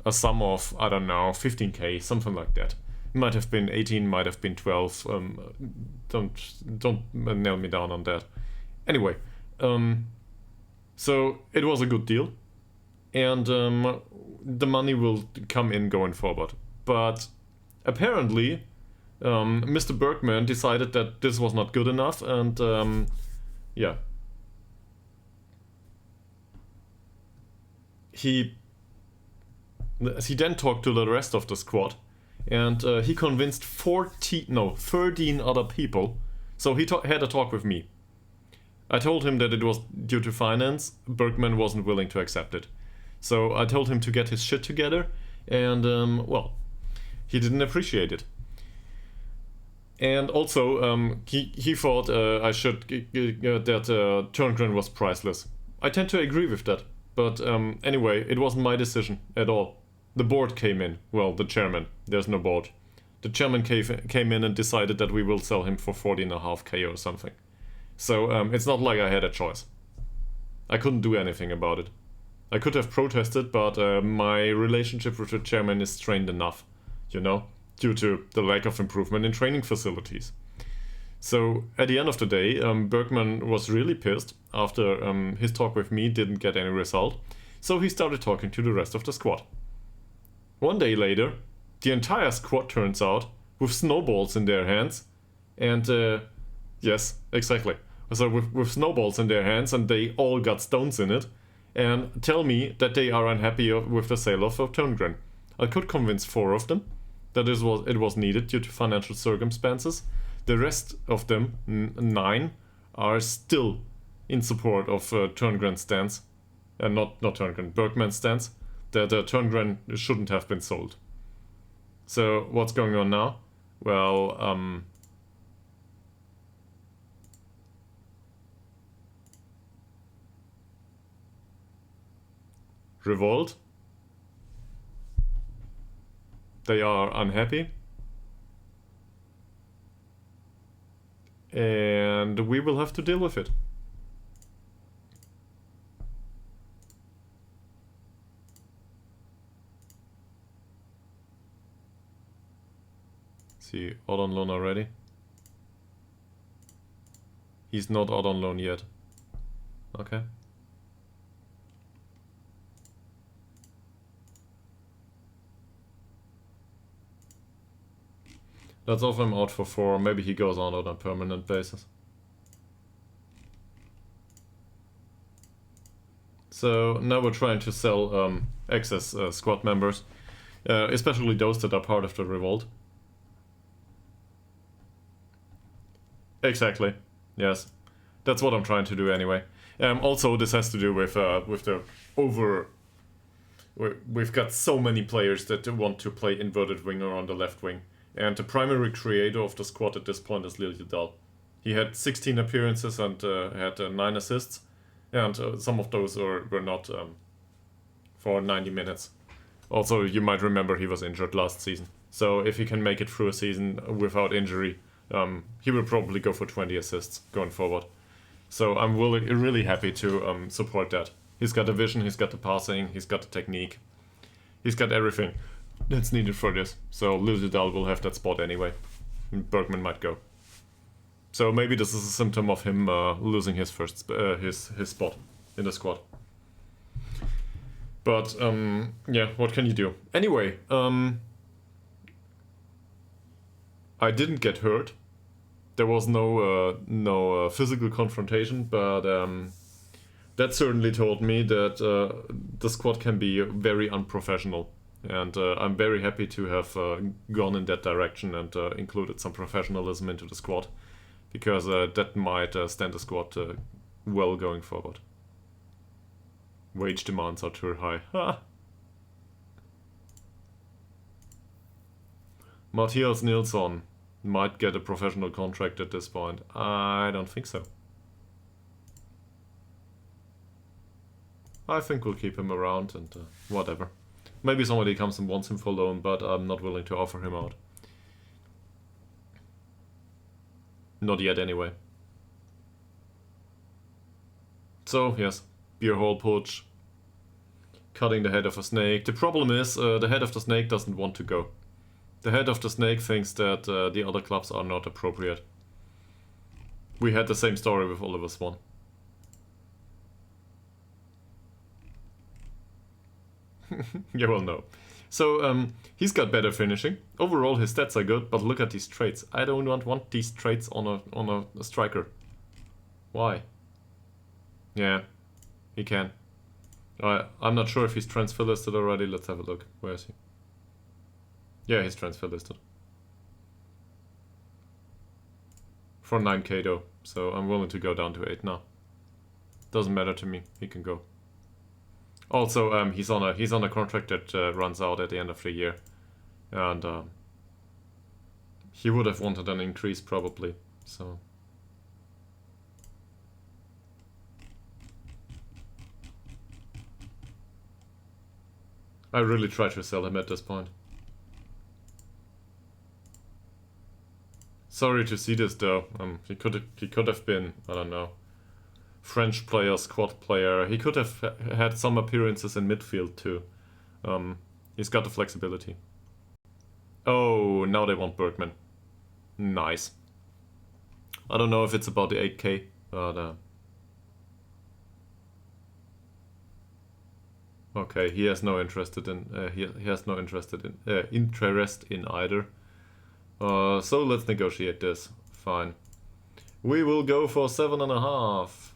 a sum of, I don't know, 15k, something like that. Might have been 18, might have been 12. Don't nail me down on that. Anyway, so it was a good deal, and the money will come in going forward. But apparently, Mr. Bergman decided that this was not good enough, and yeah, he then talked to the rest of the squad, and he convinced 13 other people. So he had a talk with me. I told him that it was due to finance. Bergman wasn't willing to accept it. So I told him to get his shit together, and well, he didn't appreciate it. And also, he thought I should that Turngren was priceless. I tend to agree with that, but anyway, it wasn't my decision at all. The board came in. Well, the chairman. There's no board. The chairman came in and decided that we will sell him for 40.5k or something. So it's not like I had a choice. I couldn't do anything about it. I could have protested, but my relationship with the chairman is strained enough, you know, due to the lack of improvement in training facilities. So at the end of the day, Bergman was really pissed after his talk with me didn't get any result. So he started talking to the rest of the squad. One day later, the entire squad turns out with snowballs in their hands. And yes, exactly. So with snowballs in their hands, and they all got stones in it, and tell me that they are unhappy with the sale of Turngren. I could convince 4 of them that it was needed due to financial circumstances. The rest of them, 9, are still in support of Turngren's stance. Not Turngren, Bergman's stance, that Turngren shouldn't have been sold. So what's going on now? Well, revolt. They are unhappy. And we will have to deal with it. See, out on loan already? He's not out on loan yet. Okay. Let's offer him out for 4. Maybe he goes on a permanent basis. So now we're trying to sell excess squad members, especially those that are part of the revolt. Exactly. Yes, that's what I'm trying to do anyway. Also, this has to do with the over. We've got so many players that want to play inverted winger on the left wing, and the primary creator of the squad at this point is Ytterhogdals. He had 16 appearances and had 9 assists, and some of those were not for 90 minutes. Also, you might remember he was injured last season, so if he can make it through a season without injury, he will probably go for 20 assists going forward. So I'm really happy to support that. He's got the vision, he's got the passing, he's got the technique. He's got everything that's needed for this. So Ytterhogdals will have that spot anyway. Bergman might go. So maybe this is a symptom of him losing his first his spot in the squad. But yeah, what can you do? Anyway, I didn't get hurt. There was no physical confrontation, but that certainly told me that the squad can be very unprofessional. And I'm very happy to have gone in that direction and included some professionalism into the squad, because that might stand the squad well going forward. Wage demands are too high. Ha! Matthias Nilsson might get a professional contract at this point. I don't think so. I think we'll keep him around and whatever. Maybe somebody comes and wants him for loan, but I'm not willing to offer him out. Not yet anyway. So, yes, beer hole putsch. Cutting the head of a snake. The problem is, the head of the snake doesn't want to go. The head of the snake thinks that the other clubs are not appropriate. We had the same story with Oliver Swan. Yeah, well, no. So, he's got better finishing. Overall, his stats are good, but look at these traits. I don't want these traits on a striker. Why? Yeah, he can. I'm not sure if he's transfer listed already. Let's have a look. Where is he? Yeah, he's transfer listed. For 9k though, so I'm willing to go down to 8 now. Doesn't matter to me, he can go. Also, he's on a contract that runs out at the end of the year, and he would have wanted an increase probably. So I really try to sell him at this point. Sorry to see this though. He could have been, I don't know, French player, squad player. He could have had some appearances in midfield too. He's got the flexibility. Oh, now they want Bergman. Nice. I don't know if it's about the 8k, but okay, he has no interest in he has no interest in either. So let's negotiate this. Fine. We will go for 7.5.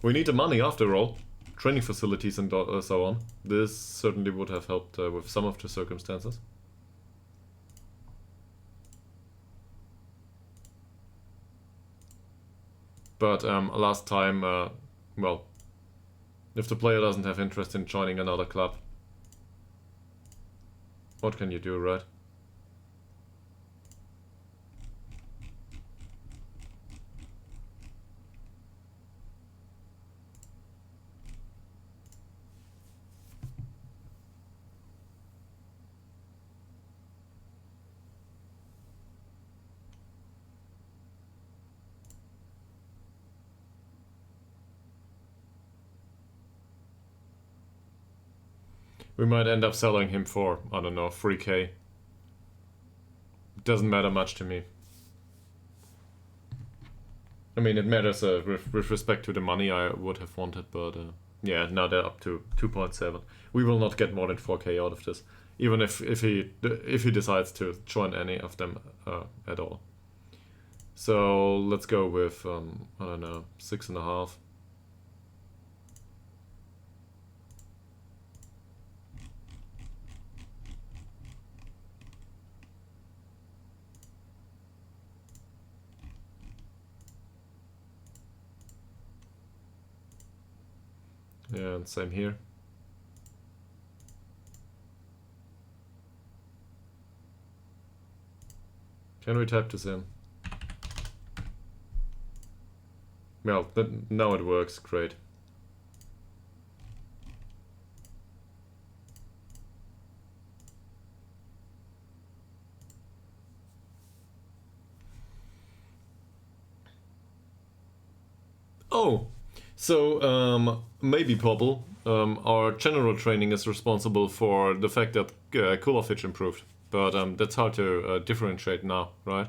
We need the money after all. Training facilities and so on. This certainly would have helped with some of the circumstances. But last time, well, if the player doesn't have interest in joining another club, what can you do, right? We might end up selling him for, I don't know, 3k. Doesn't matter much to me. I mean, it matters with respect to the money I would have wanted, but yeah, now they're up to 2.7. We will not get more than 4k out of this, even if he decides to join any of them at all. So let's go with I don't know, 6.5. Yeah, and same here. Can we type this in? Well, now it works, great. Oh, so maybe Pobble, our general training is responsible for the fact that Kulafich improved, but that's hard to differentiate now, right?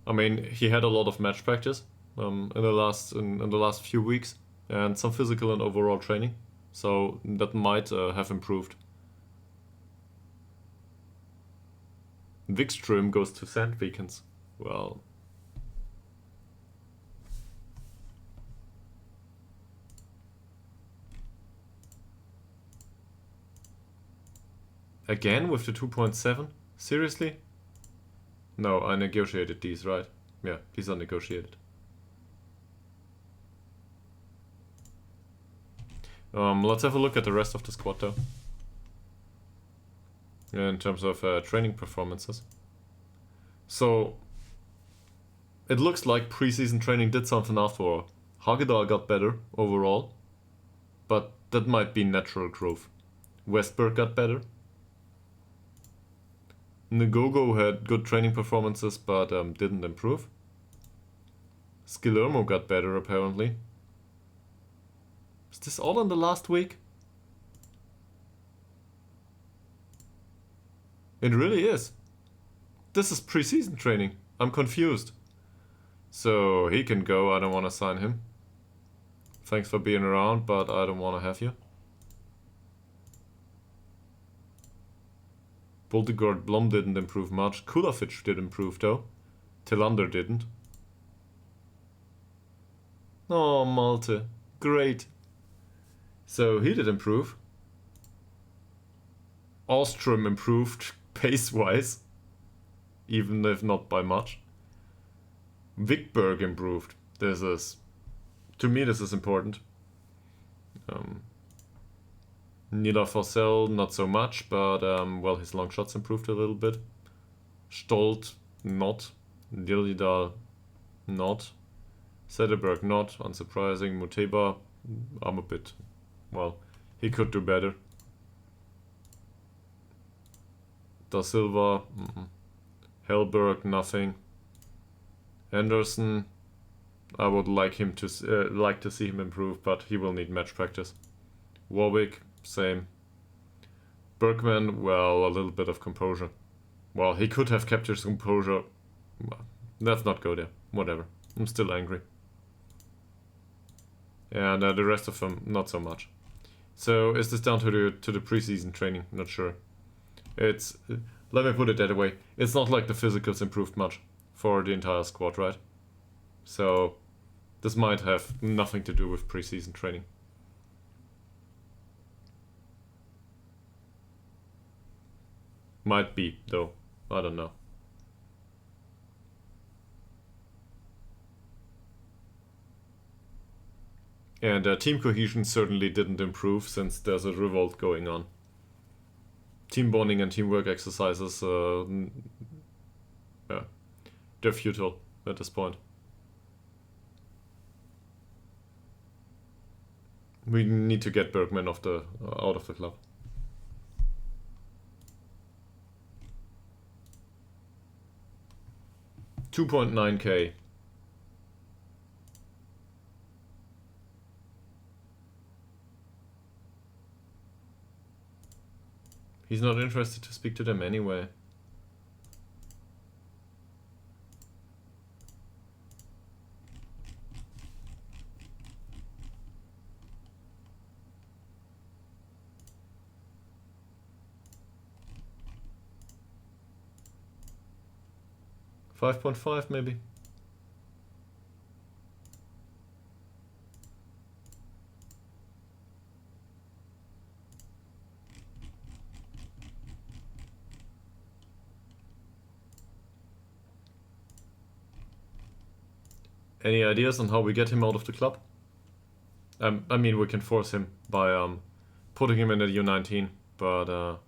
I mean, he had a lot of match practice in the last few weeks, and some physical and overall training, so that might have improved. Wikström goes to Sandvikens. Well, again with the 2.7? Seriously? No, I negotiated these, right? Yeah, these are negotiated. Let's have a look at the rest of the squad though. In terms of training performances. So, it looks like preseason training did something after all. Hagedal got better overall, but that might be natural growth. Westberg got better. Ngogo had good training performances, but didn't improve. Skillermo got better, apparently. Is this all in the last week? It really is. This is preseason training. I'm confused. So he can go, I don't want to sign him. Thanks for being around, but I don't want to have you. Boldegard Blom didn't improve much. Kulafich did improve though. Tillander didn't. Oh, Malte. Great. So he did improve. Ostrom improved pace-wise, even if not by much. Wickberg improved. This is, to me, this is important. Nila Fossell, not so much, but well, his long shots improved a little bit. Stolt, not. Dildal, not. Sederberg, not. Unsurprising. Muteba, I'm a bit, well, he could do better. Da Silva, Hellberg, nothing. Anderson, I would like him to like to see him improve, but he will need match practice. Warwick, same. Bergman, well, a little bit of composure. Well, he could have kept his composure. Well, let's not go there. Whatever. I'm still angry. And the rest of them, not so much. So is this down to the preseason training? Not sure. It's, let me put it that way. It's not like the physicals improved much for the entire squad, right? So this might have nothing to do with preseason training. Might be, though. I don't know. And team cohesion certainly didn't improve since there's a revolt going on. Team bonding and teamwork exercises, yeah, they're futile at this point. We need to get Bergman out of the club. $2.9K. He's not interested to speak to them anyway. $5.5 maybe. Any ideas on how we get him out of the club? I mean, we can force him by putting him in the U19, but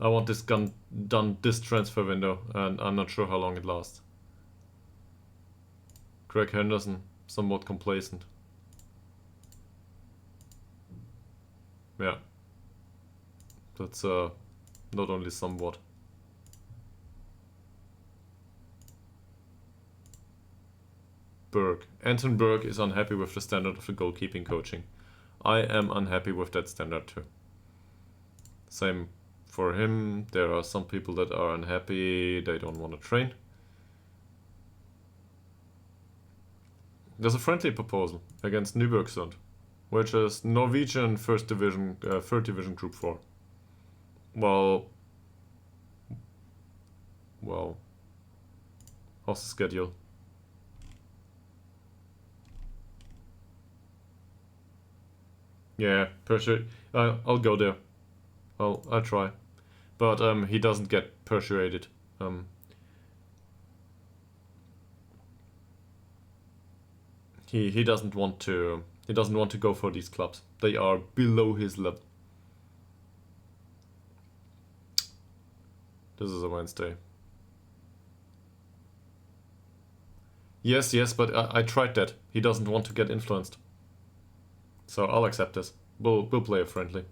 I want this gun done this transfer window, and I'm not sure how long it lasts. Greg Henderson, somewhat complacent. Yeah. That's not only somewhat. Berg. Anton Berg is unhappy with the standard of the goalkeeping coaching. I am unhappy with that standard too. Same for him. There are some people that are unhappy, they don't want to train. There's a friendly proposal against Nybergsund, which is Norwegian third division Group 4. Well, how's the schedule? Yeah, I'll go there. I'll try, but he doesn't get persuaded. He doesn't want to. He doesn't want to go for these clubs. They are below his level. This is a Wednesday. Yes, but I tried that. He doesn't want to get influenced. So I'll accept this. We'll play a friendly.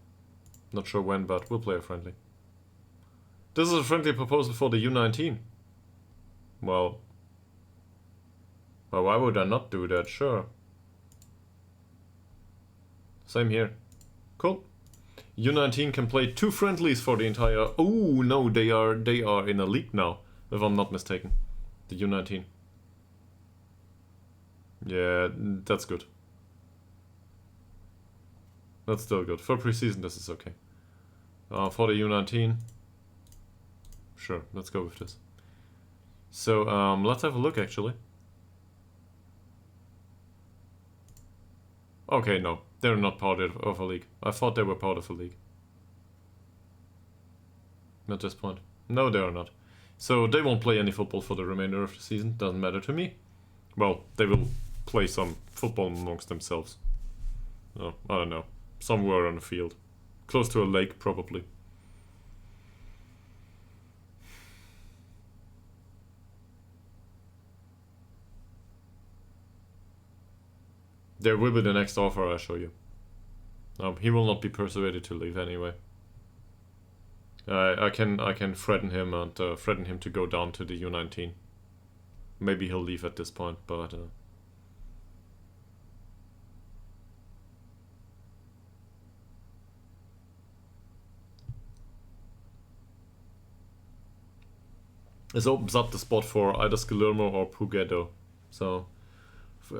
Not sure when, but we'll play a friendly. This is a friendly proposal for the U19. Well, why would I not do that? Sure. Same here. Cool. U19 can play 2 friendlies for the entire... Oh, no, they are in a league now, if I'm not mistaken. The U19. Yeah, that's good. That's still good. For preseason, this is okay. For the U19... Sure, let's go with this. So, let's have a look, actually. Okay, no. They're not part of a league. I thought they were part of a league. At this point. No, they are not. So they won't play any football for the remainder of the season. Doesn't matter to me. Well, they will play some football amongst themselves. Oh, I don't know. Somewhere on the field. Close to a lake, probably. There will be the next offer I show you. He will not be persuaded to leave anyway. I can threaten him and threaten him to go down to the U19. Maybe he'll leave at this point, but This opens up the spot for either Skillermo or Puget. So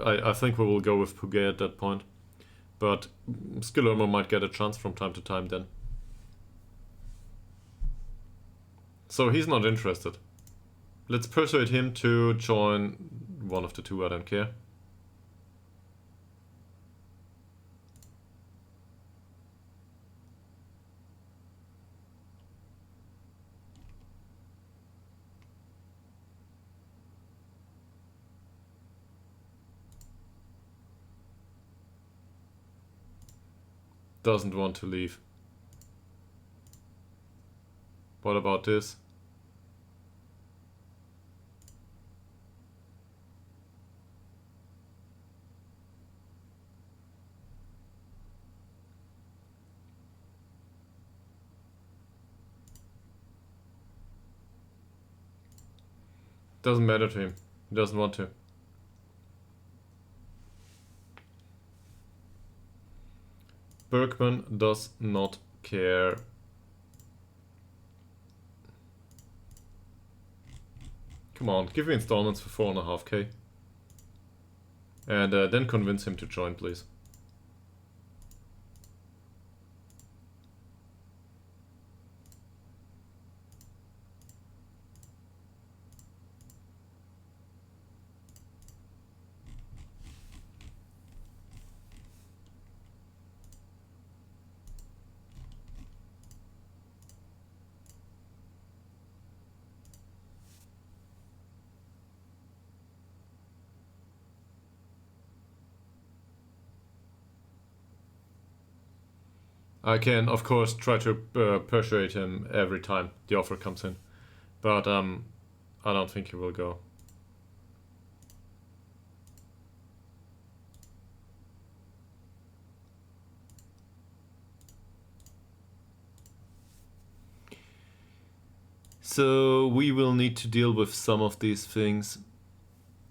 I think we will go with Puget at that point. But Skillermo might get a chance from time to time then. So he's not interested. Let's persuade him to join one of the two, I don't care. Doesn't want to leave. What about this? Doesn't matter to him. He doesn't want to. Bergman does not care. Come on, give me installments for 4.5k. And then convince him to join, please. I can, of course, try to persuade him every time the offer comes in. But I don't think he will go. So we will need to deal with some of these things.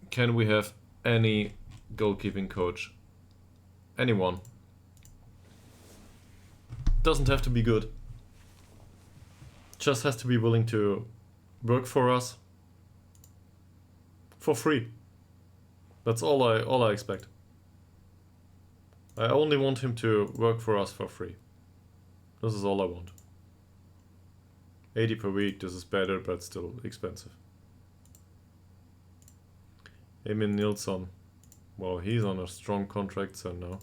Can we have any goalkeeping coach? Anyone. Doesn't have to be good. Just has to be willing to work for us for free. That's all I expect. I only want him to work for us for free. This is all I want. 80 per week, this is better, but still expensive. Emil Nilsson. Well, he's on a strong contract, so no.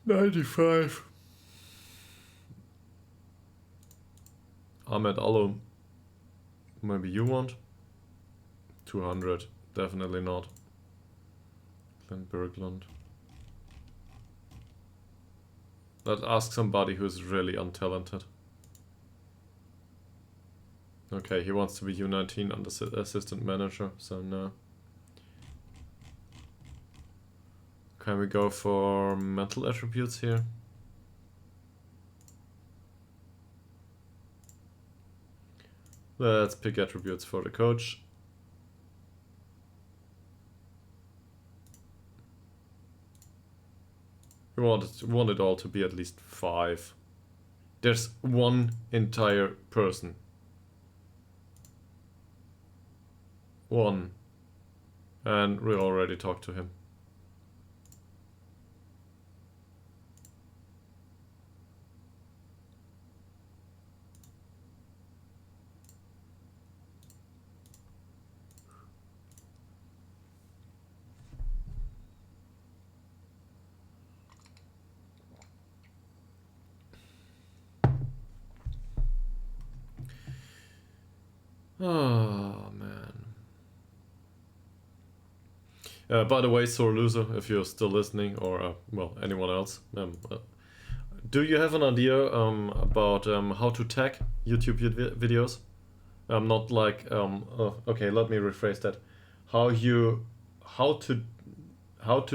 $95. Ahmed Alom. Maybe you want? 200. Definitely not. Glenn Berglund. Let's ask somebody who's really untalented. Okay, he wants to be U19 under assistant manager, so no. Can we go for mental attributes here? Let's pick attributes for the coach. We want it all to be at least 5. There's one entire person. One. And we already talked to him. Oh, man. By the way, sore loser, if you're still listening, or, well, anyone else, do you have an idea about how to tag YouTube videos? Not like, okay, let me rephrase that. How to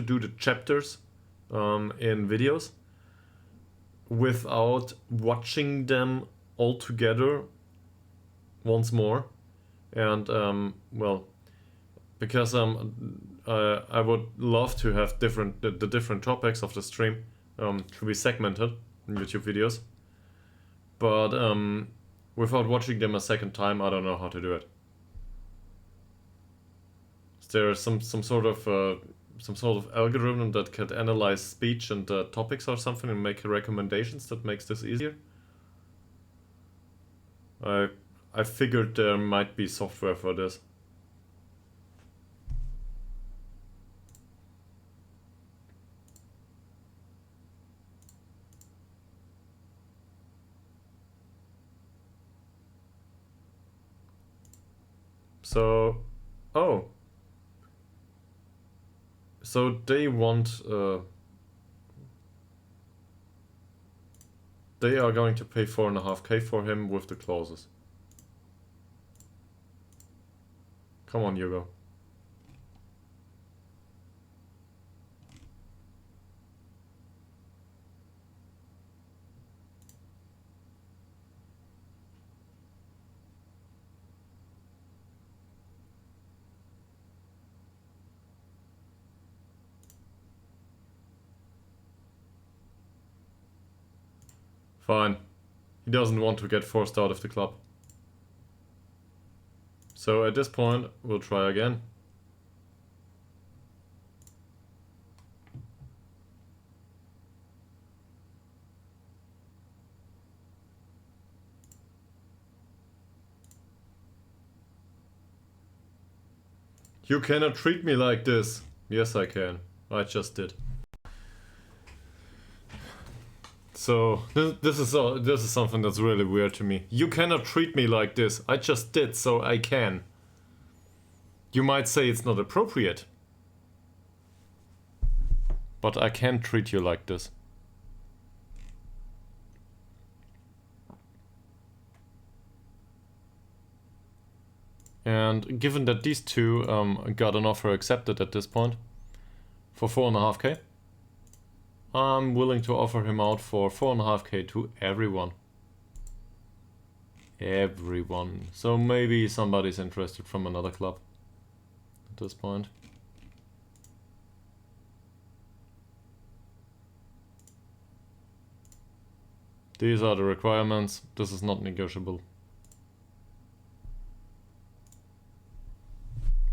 do the chapters in videos without watching them all together once more. And well, because I would love to have the different topics of the stream to be segmented in YouTube videos. But without watching them a second time, I don't know how to do it. Is there some sort of algorithm that can analyze speech and topics or something and make recommendations that makes this easier? I figured there might be software for this. So, oh. So they want, they are going to pay 4.5K for him with the clauses. Come on, Hugo. Fine. He doesn't want to get forced out of the club. So at this point, we'll try again. You cannot treat me like this. Yes, I can. I just did. So this is something that's really weird to me. You cannot treat me like this. I just did, so I can. You might say it's not appropriate, but I can't treat you like this. And given that these two got an offer accepted at this point for 4.5K, I'm willing to offer him out for 4.5K to everyone. Everyone. So maybe somebody's interested from another club at this point. These are the requirements. This is not negotiable.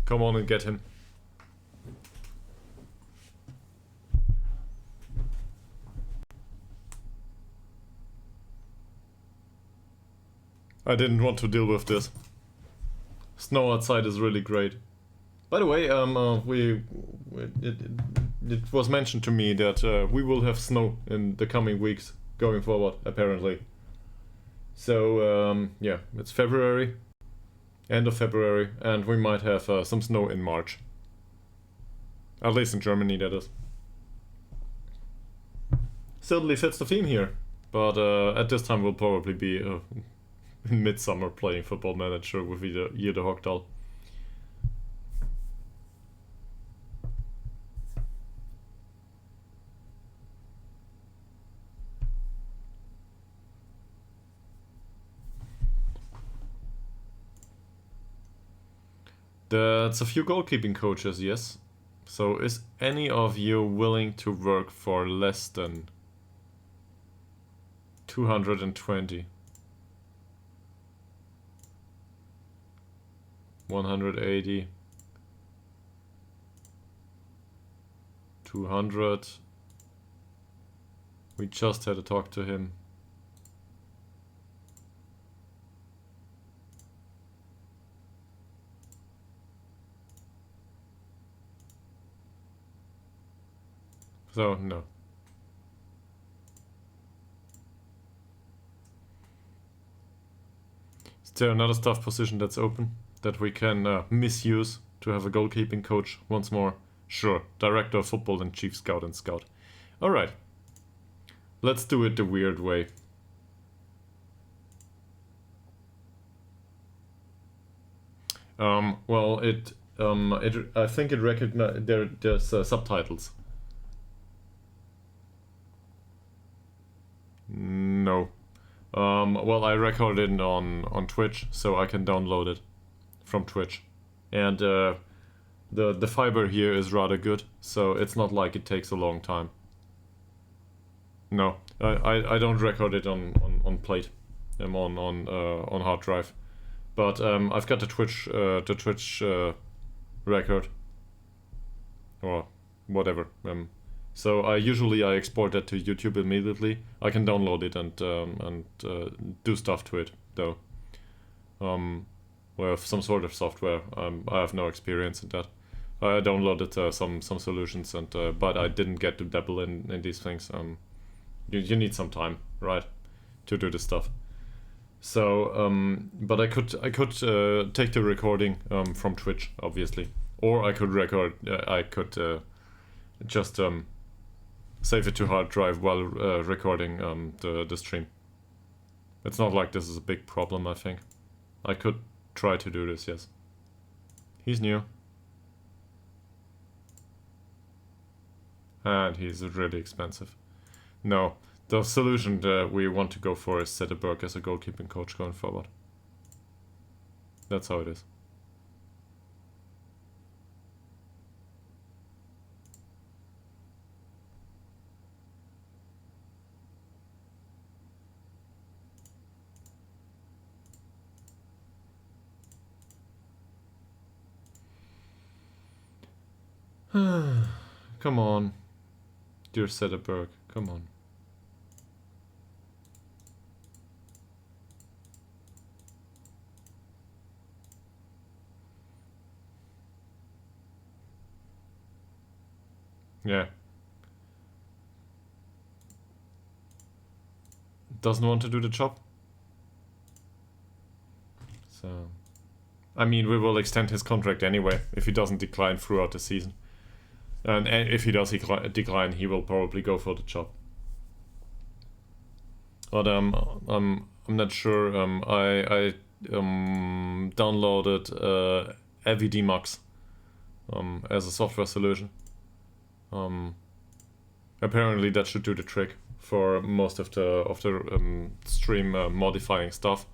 Come on and get him. I didn't want to deal with this. Snow outside is really great. By the way, it was mentioned to me that we will have snow in the coming weeks going forward, apparently. So yeah, it's February, end of February, and we might have some snow in March. At least in Germany, that is. Certainly fits the theme here, but at this time we'll probably be in midsummer playing Football Manager with Ytterhogdals. That's a few goalkeeping coaches, yes. So is any of you willing to work for less than 220? 180, 200. We just had to talk to him. So, no. Is there another staff position that's open that we can misuse to have a goalkeeping coach once more? Sure, Director of Football and Chief Scout and Scout. Alright. Let's do it the weird way. Well, I think it recognize there's subtitles. No. Well, I recorded it on Twitch, so I can download it from Twitch. And the fiber here is rather good, so it's not like it takes a long time. No, I don't record it on plate. On hard drive, but I've got the Twitch record or whatever. So I usually export that to YouTube immediately. I can download it and do stuff to it though. With some sort of software. I have no experience in that. I downloaded some solutions and but I didn't get to dabble in these things. You need some time, right, to do this stuff. So, but I could take the recording from Twitch, obviously, or I could record. I could just save it to hard drive while recording the stream. It's not like this is a big problem. I think I could try to do this. Yes, he's new, and he's really expensive. No. The solution that we want to go for is Ytterhogdals as a goalkeeping coach going forward. That's how it is. Come on, dear Ytterhogdals, come on. Yeah. Doesn't want to do the job. So, I mean, we will extend his contract anyway if he doesn't decline throughout the season. And if he does decline, he will probably go for the job. But I'm not sure. I downloaded AVD as a software solution. Apparently that should do the trick for most of the stream modifying stuff.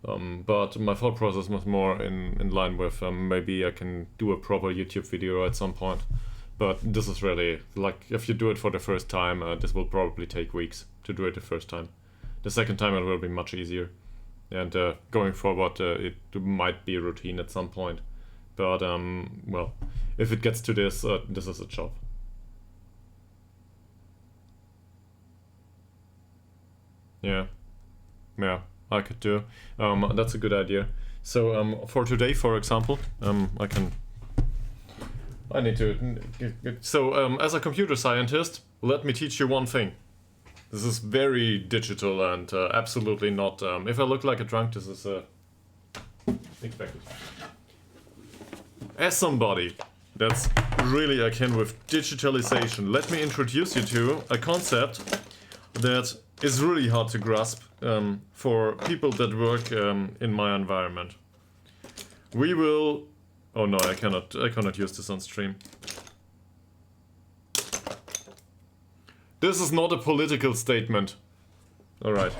But my thought process was more in line with maybe I can do a proper YouTube video at some point. But this is really, like, if you do it for the first time, this will probably take weeks to do it the first time. The second time it will be much easier. And going forward, it might be a routine at some point. But, well, if it gets to this, this is a job. Yeah, I could do. That's a good idea. So for today, for example, I need to. So as a computer scientist, let me teach you one thing. This is very digital and absolutely not. If I look like a drunk, this is expected. As somebody that's really akin with digitalization, let me introduce you to a concept that is really hard to grasp for people that work in my environment. We will. Oh no, I cannot use this on stream. This is not a political statement. All right.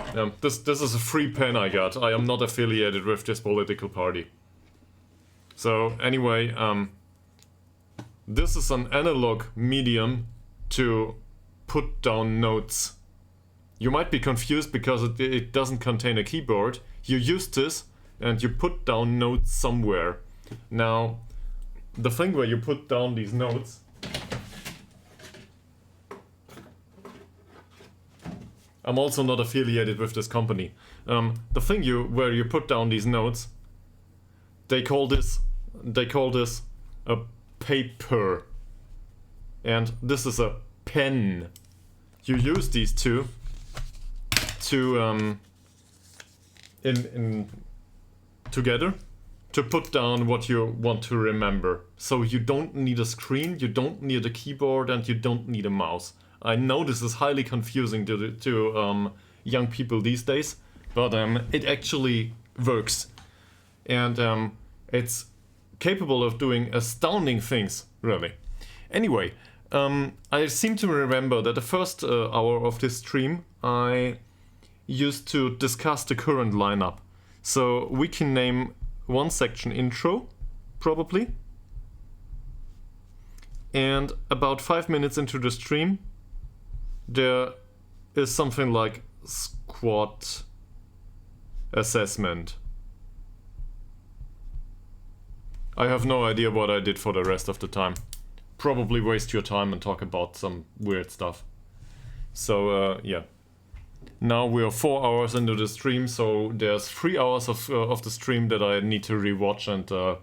This is a free pen I got. I am not affiliated with this political party. So anyway, this is an analog medium to put down notes. You might be confused because it doesn't contain a keyboard. You use this and you put down notes somewhere. Now, the thing where you put down these notes I'm also not affiliated with this company. The thing where you put down these notes, they call this a paper, and this is a pen. You use these two to together to put down what you want to remember. So you don't need a screen, you don't need a keyboard, and you don't need a mouse. I know this is highly confusing to young people these days, but it actually works. And it's capable of doing astounding things, really. Anyway, I seem to remember that the first hour of this stream, I used to discuss the current lineup. So we can name one section intro, probably. And about 5 minutes into the stream, there is something like squat assessment. I have no idea what I did for the rest of the time. Probably waste your time and talk about some weird stuff. So yeah. Now we are 4 hours into the stream, so there's 3 hours of the stream that I need to rewatch and to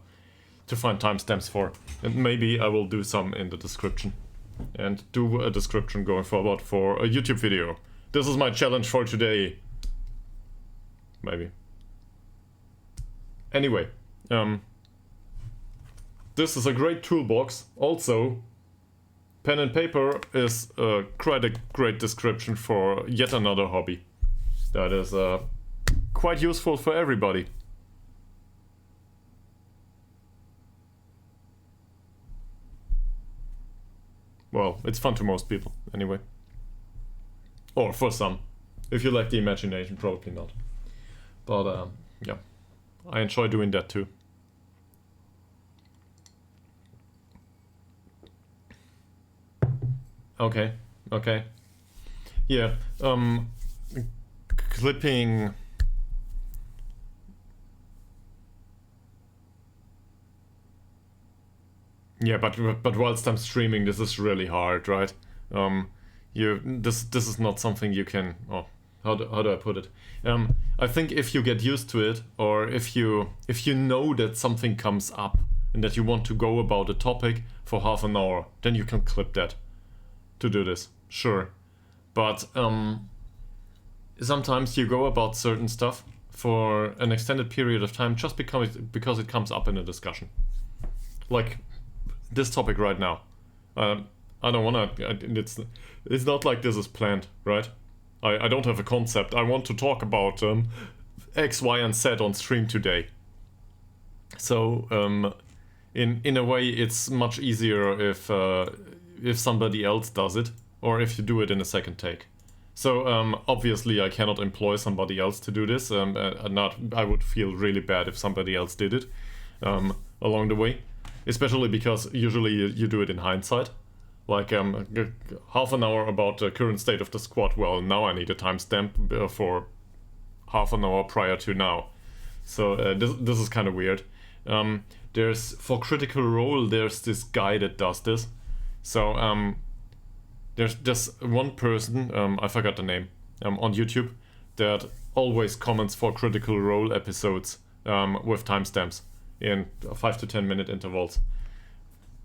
find timestamps for. And maybe I will do some in the description. And do a description going forward for a YouTube video. This is my challenge for today. Maybe. Anyway, this is a great toolbox. Also, pen and paper is quite a great description for yet another hobby. That is quite useful for everybody. Well, it's fun to most people, anyway. Or for some. If you like the imagination, probably not. But yeah, I enjoy doing that too. Okay, okay. Yeah, clipping... Yeah, but whilst I'm streaming, this is really hard, right? This is not something you can... Oh, how do I put it? I think if you get used to it, or if you know that something comes up and that you want to go about a topic for half an hour, then you can clip that to do this, sure. But sometimes you go about certain stuff for an extended period of time just because it comes up in a discussion. Like this topic right now. I don't wanna. It's not like this is planned, right? I don't have a concept. I want to talk about X, Y, and Z on stream today. So in a way, it's much easier if somebody else does it, or if you do it in a second take. So obviously I cannot employ somebody else to do this. I would feel really bad if somebody else did it along the way, especially because usually you do it in hindsight. Like half an hour about the current state of the squad. Well, now I need a timestamp for half an hour prior to now. So this is kind of weird. There's for Critical Role, there's this guy that does this. So there's one person, I forgot the name, on YouTube that always comments for Critical Role episodes with timestamps in 5 to 10 minute intervals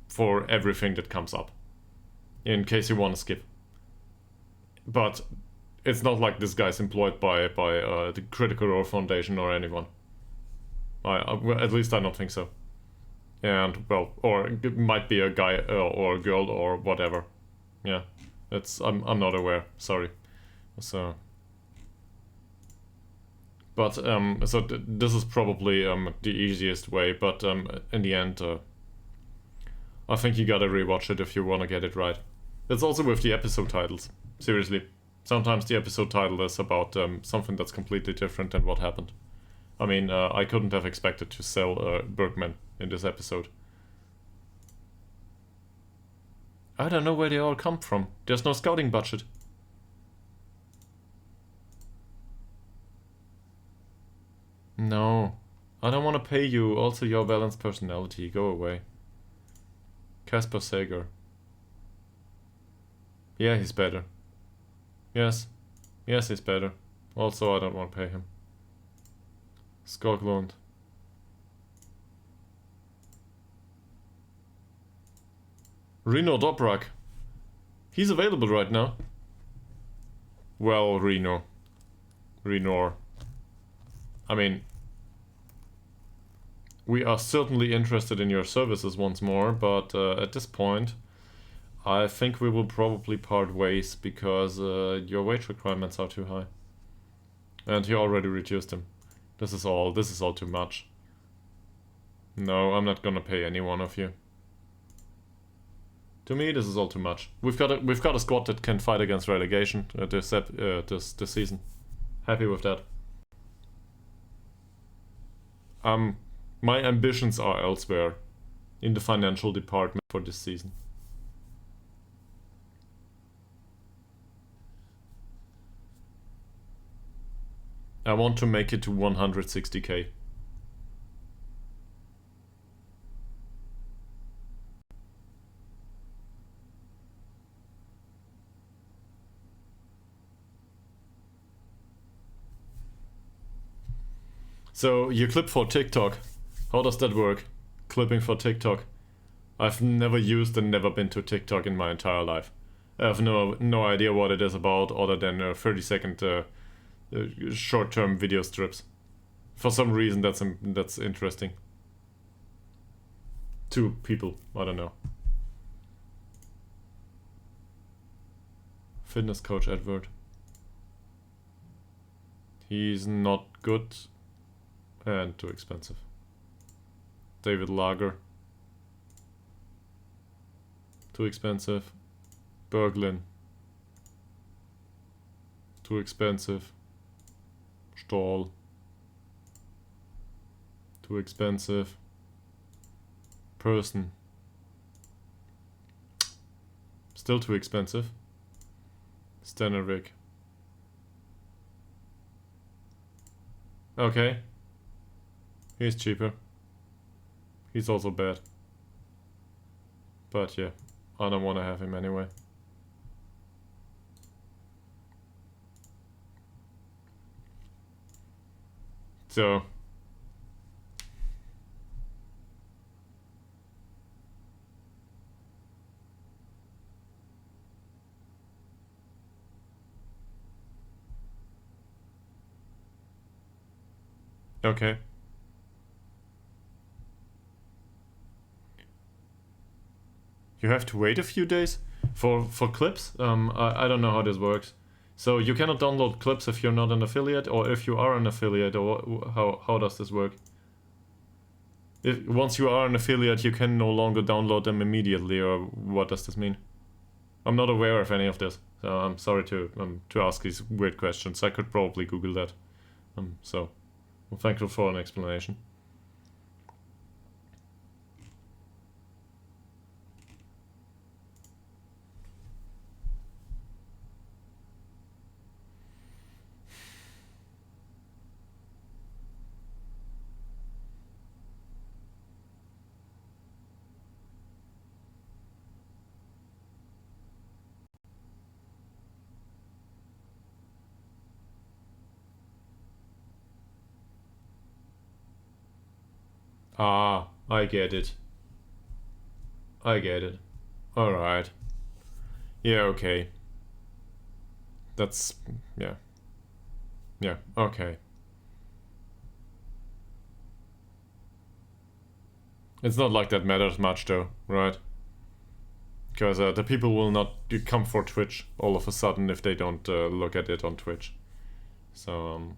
for everything that comes up, in case you want to skip. But it's not like this guy's employed by the Critical Role Foundation or anyone. Well, at least I don't think so. And well, or it might be a guy or a girl or whatever. Yeah, I'm not aware. Sorry. So, but so this is probably the easiest way. But in the end, I think you gotta rewatch it if you wanna get it right. It's also with the episode titles. Seriously, sometimes the episode title is about something that's completely different than what happened. I mean, I couldn't have expected to sell Bergman in this episode. I don't know where they all come from. There's no scouting budget. No. I don't want to pay you. Also, your balanced personality. Go away. Casper Sager. Yeah, he's better. Yes. Yes, he's better. Also, I don't want to pay him. Skoglund. Reno Dobrak. He's available right now. Well, Reno. Renor. I mean, we are certainly interested in your services once more, but at this point, I think we will probably part ways because your wage requirements are too high. And you already reduced them. This is all too much. No, I'm not gonna pay any one of you. To me, this is all too much. We've got a squad that can fight against relegation this season. Happy with that. My ambitions are elsewhere, in the financial department for this season. I want to make it to 160k. So you clip for TikTok. How does that work? Clipping for TikTok. I've never used and never been to TikTok in my entire life. I have no idea what it is about other than 30-second short-term video strips. For some reason that's interesting. To people, I don't know. Fitness coach advert. He's not good and too expensive. David Lager. Too expensive. Bergman. Too expensive. Stahl. Too expensive. Person. Still too expensive. Stannervik. Okay. He's cheaper. He's also bad. But yeah, I don't want to have him anyway. So okay. You have to wait a few days for clips. I don't know how this works. So you cannot download clips if you're not an affiliate, or if you are an affiliate, or how does this work? If once you are an affiliate, you can no longer download them immediately, or what does this mean? I'm not aware of any of this, so I'm sorry to ask these weird questions. I could probably Google that. So, well, thank you for an explanation. Ah, I get it. I get it. Alright. Yeah, okay. That's... yeah. Yeah, okay. It's not like that matters much though, right? Because the people will not come for Twitch all of a sudden if they don't look at it on Twitch. So,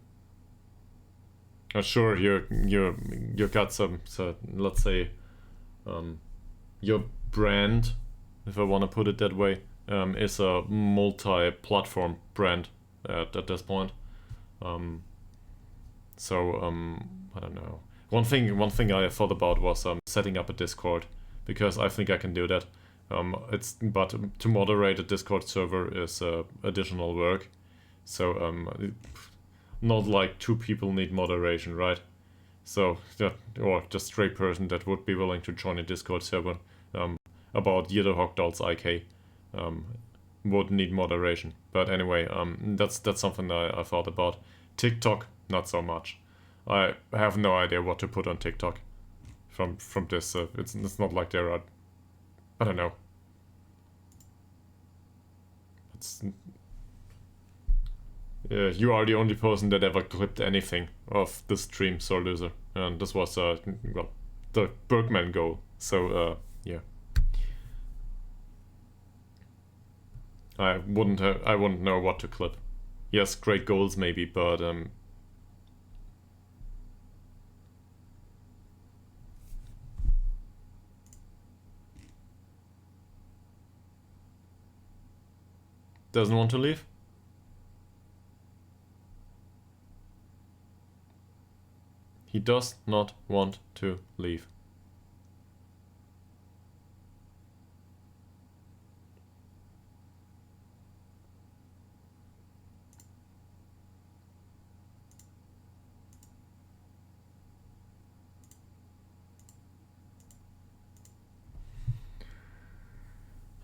sure, you got some, so let's say, your brand, if I want to put it that way, is a multi-platform brand at this point. So I don't know. One thing I thought about was setting up a Discord, because I think I can do that. But to moderate a Discord server is additional work. So not like two people need moderation, right? So or just a straight person that would be willing to join a Discord server about Ytterhogdals IK would need moderation. But anyway, that's something I thought about. TikTok, not so much. I have no idea what to put on TikTok from this. It's not like there are, I don't know. It's you are the only person that ever clipped anything of the stream, so loser. And this was well, the Bergman goal. So yeah. I wouldn't know what to clip. Yes, great goals maybe, but doesn't want to leave? He does not want to leave.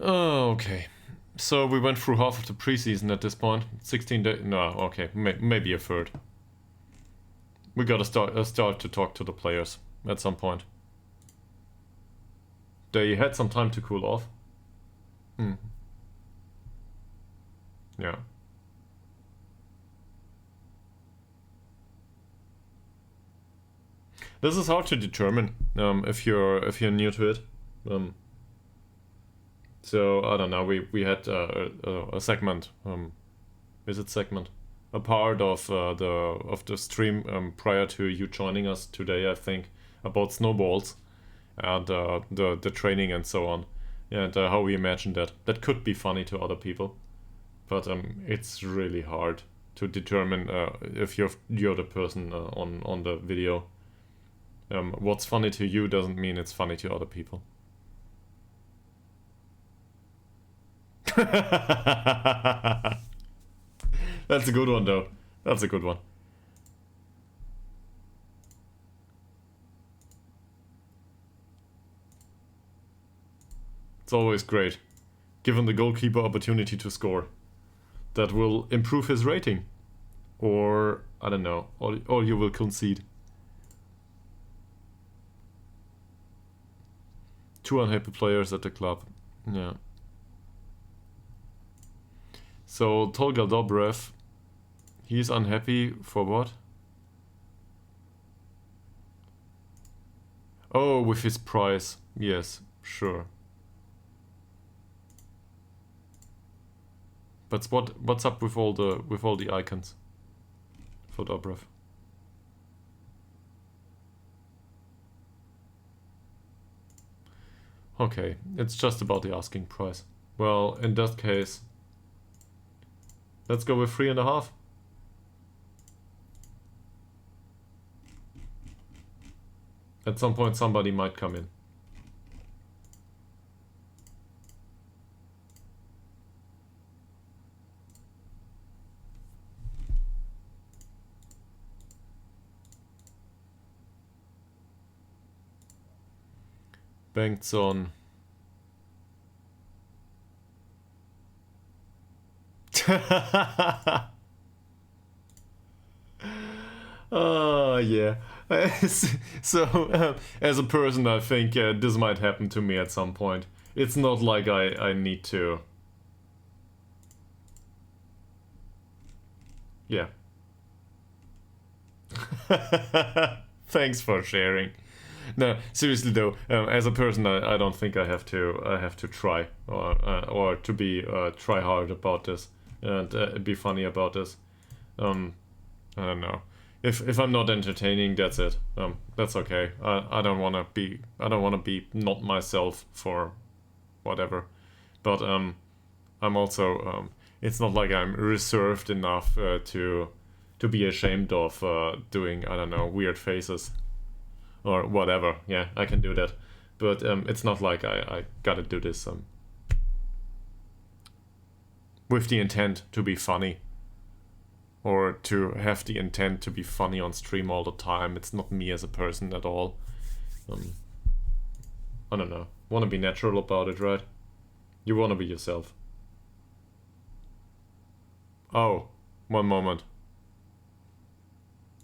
Oh, okay. So we went through half of the preseason at this point. 16 days. No, okay, maybe a third. We gotta start to talk to the players at some point. They had some time to cool off. Yeah. This is hard to determine if you're new to it. So I don't know. We had a segment. Is it segment? A part of the stream prior to you joining us today, I think, about snowballs and the training and so on, and how we imagine that. That could be funny to other people, but it's really hard to determine if you're the person on the video. What's funny to you doesn't mean it's funny to other people. That's a good one, though. That's a good one. It's always great. Given the goalkeeper opportunity to score. That will improve his rating. Or, I don't know, or you will concede. 2 unhappy players at the club. Yeah. So, Tolga Dobrev, he's unhappy for what? Oh, with his price. Yes, sure. But what's up with all the icons for Dobrev? Okay, it's just about the asking price. Well, in that case, let's go with 3.5. At some point somebody might come in. Bengtsson. Oh, yeah. So, as a person, I think this might happen to me at some point. It's not like I need to. Yeah. Thanks for sharing. No, seriously though, as a person, I don't think I have to try or to be try hard about this and be funny about this. I don't know. If I'm not entertaining, that's it. That's okay. I don't wanna be not myself for whatever. But I'm also it's not like I'm reserved enough to be ashamed of doing, I don't know, weird faces. Or whatever, yeah, I can do that. But it's not like I gotta do this with the intent to be funny. Or to have the intent to be funny on stream all the time. It's not me as a person at all. I don't know. Wanna be natural about it, right? You wanna be yourself. Oh, one moment.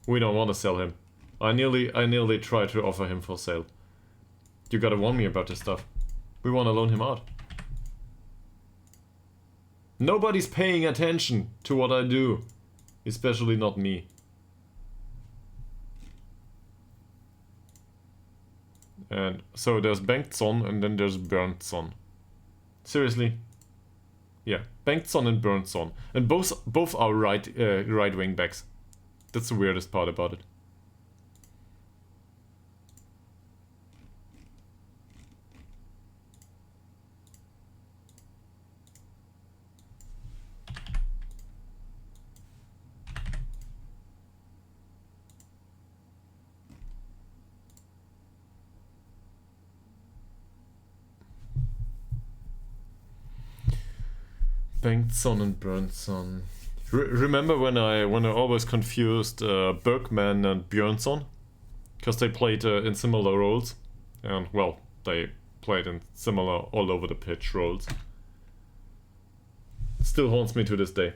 We don't wanna sell him. I nearly tried to offer him for sale. You gotta warn me about this stuff. We wanna loan him out. Nobody's paying attention to what I do. Especially not me. And so there's Bengtsson and then there's Berntsson. Seriously? Yeah, Bengtsson and Berntsson. And both are right wing backs. That's the weirdest part about it. Bengtsson and Berntsson. Remember when I always confused Bergman and Björnsson? Because they played in similar roles. And, well, they played in similar all over the pitch roles. still haunts me to this day.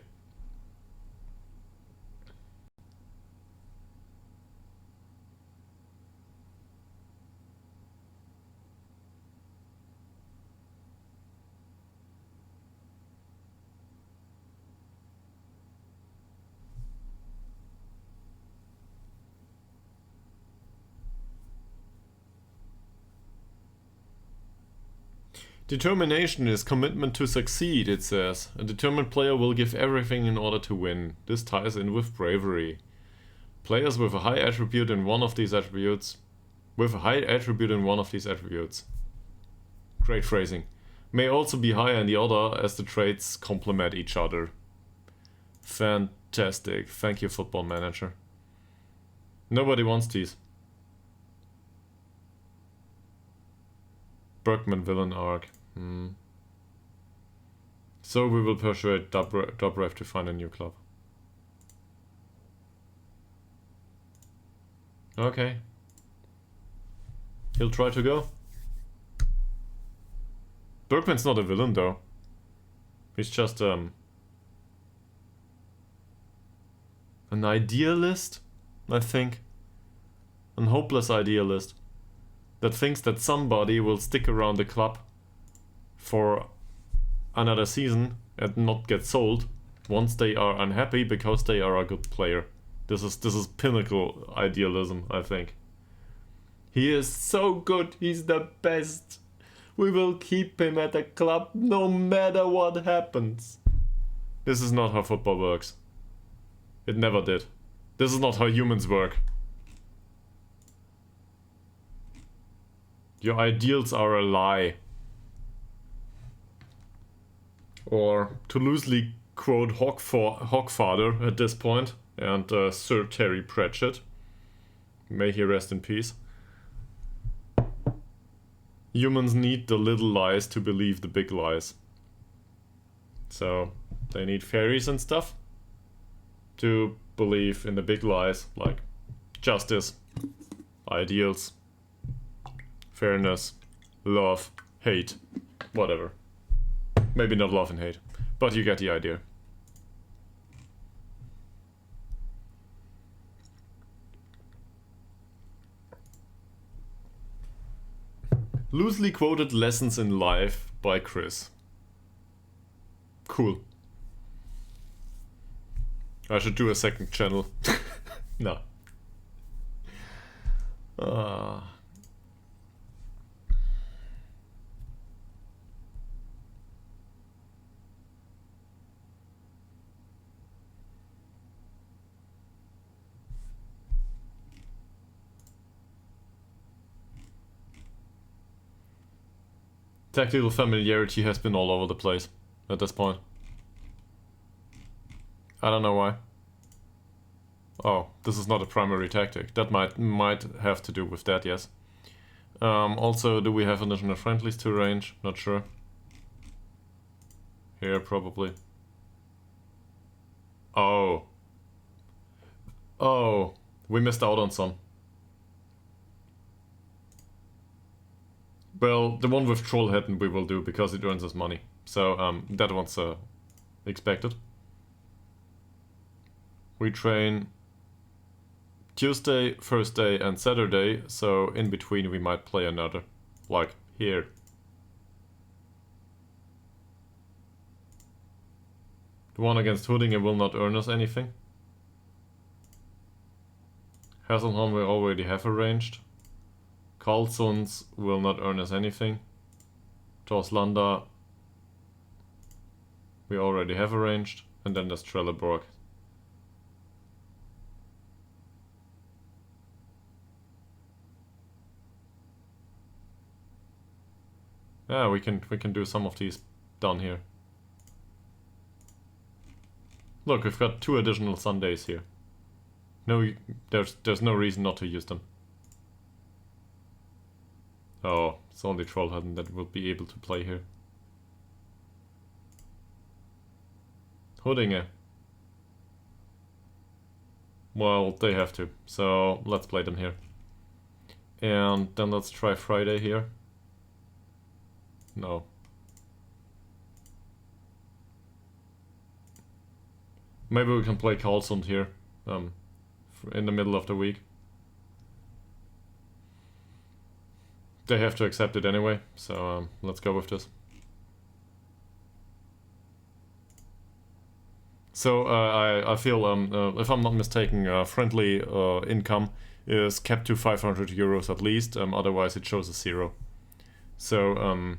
Determination is commitment to succeed, it says. A determined player will give everything in order to win. This ties in with bravery. Players with a high attribute in one of these attributes. Great phrasing. May also be higher in the other as the traits complement each other. Fantastic. Thank you, Football Manager. Nobody wants these. Bergman villain arc. So we will persuade Dobrev to find a new club. Okay. He'll try to go. Bergman's not a villain though. He's just an idealist, I think. An hopeless idealist that thinks that somebody will stick around the club for another season and not get sold once they are unhappy because they are a good player. This is pinnacle idealism, I think. He is so good, he's the best. We will keep him at the club no matter what happens. This is not how football works. It never did. This is not how humans work. Your ideals are a lie. Or, to loosely quote Hogfather at this point, and Sir Terry Pratchett, may he rest in peace. Humans need the little lies to believe the big lies. So, they need fairies and stuff to believe in the big lies, like justice, ideals, fairness, love, hate, whatever. Maybe not love and hate, but you get the idea. Loosely quoted lessons in life by Chris. Cool. I should do a second channel. No. Tactical familiarity has been all over the place at this point. I don't know why. Oh, this is not a primary tactic. That might have to do with that, yes. Also, do we have additional friendlies to arrange? Not sure. Here, probably. Oh. Oh, we missed out on some. Well, the one with Trollhättan we will do because it earns us money. So, that one's expected. We train Tuesday, Thursday and Saturday, so in between we might play another. Like, here. The one against Huddinge will not earn us anything. Hasselholm we already have arranged. Karlssons will not earn us anything. Torslanda we already have arranged. And then there's Trelleborg. Yeah, we can do some of these down here. Look, we've got 2 additional Sundays here. No, there's no reason not to use them. Oh, it's only Trollhättan that will be able to play here. Huddinge. Well, they have to, so let's play them here. And then let's try Friday here. No. Maybe we can play Karlsund here in the middle of the week. They have to accept it anyway, so let's go with this. So I feel, if I'm not mistaken, friendly income is kept to 500 euros at least, otherwise it shows a 0. So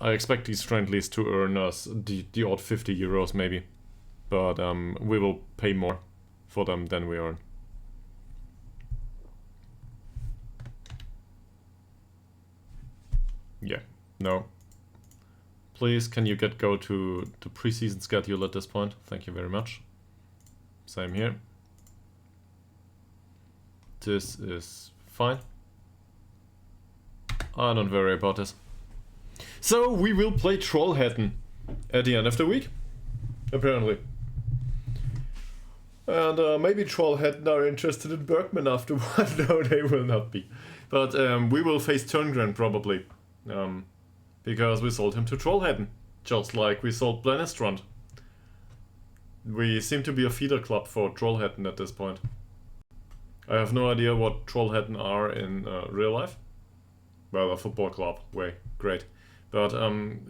I expect these friendlies to earn us the odd 50 euros maybe, but we will pay more for them than we earn. Yeah, no. Please, can you go to the preseason schedule at this point? Thank you very much. Same here. This is fine. I don't worry about this. So we will play Trollhättan at the end of the week, apparently. And maybe Trollhättan are interested in Bergman afterward. No, they will not be. But we will face Turngren probably. Because we sold him to Trollhättan, just like we sold Blennestrand. We seem to be a feeder club for Trollhättan at this point. I have no idea what Trollhättan are in real life. Well, a football club, way, great. But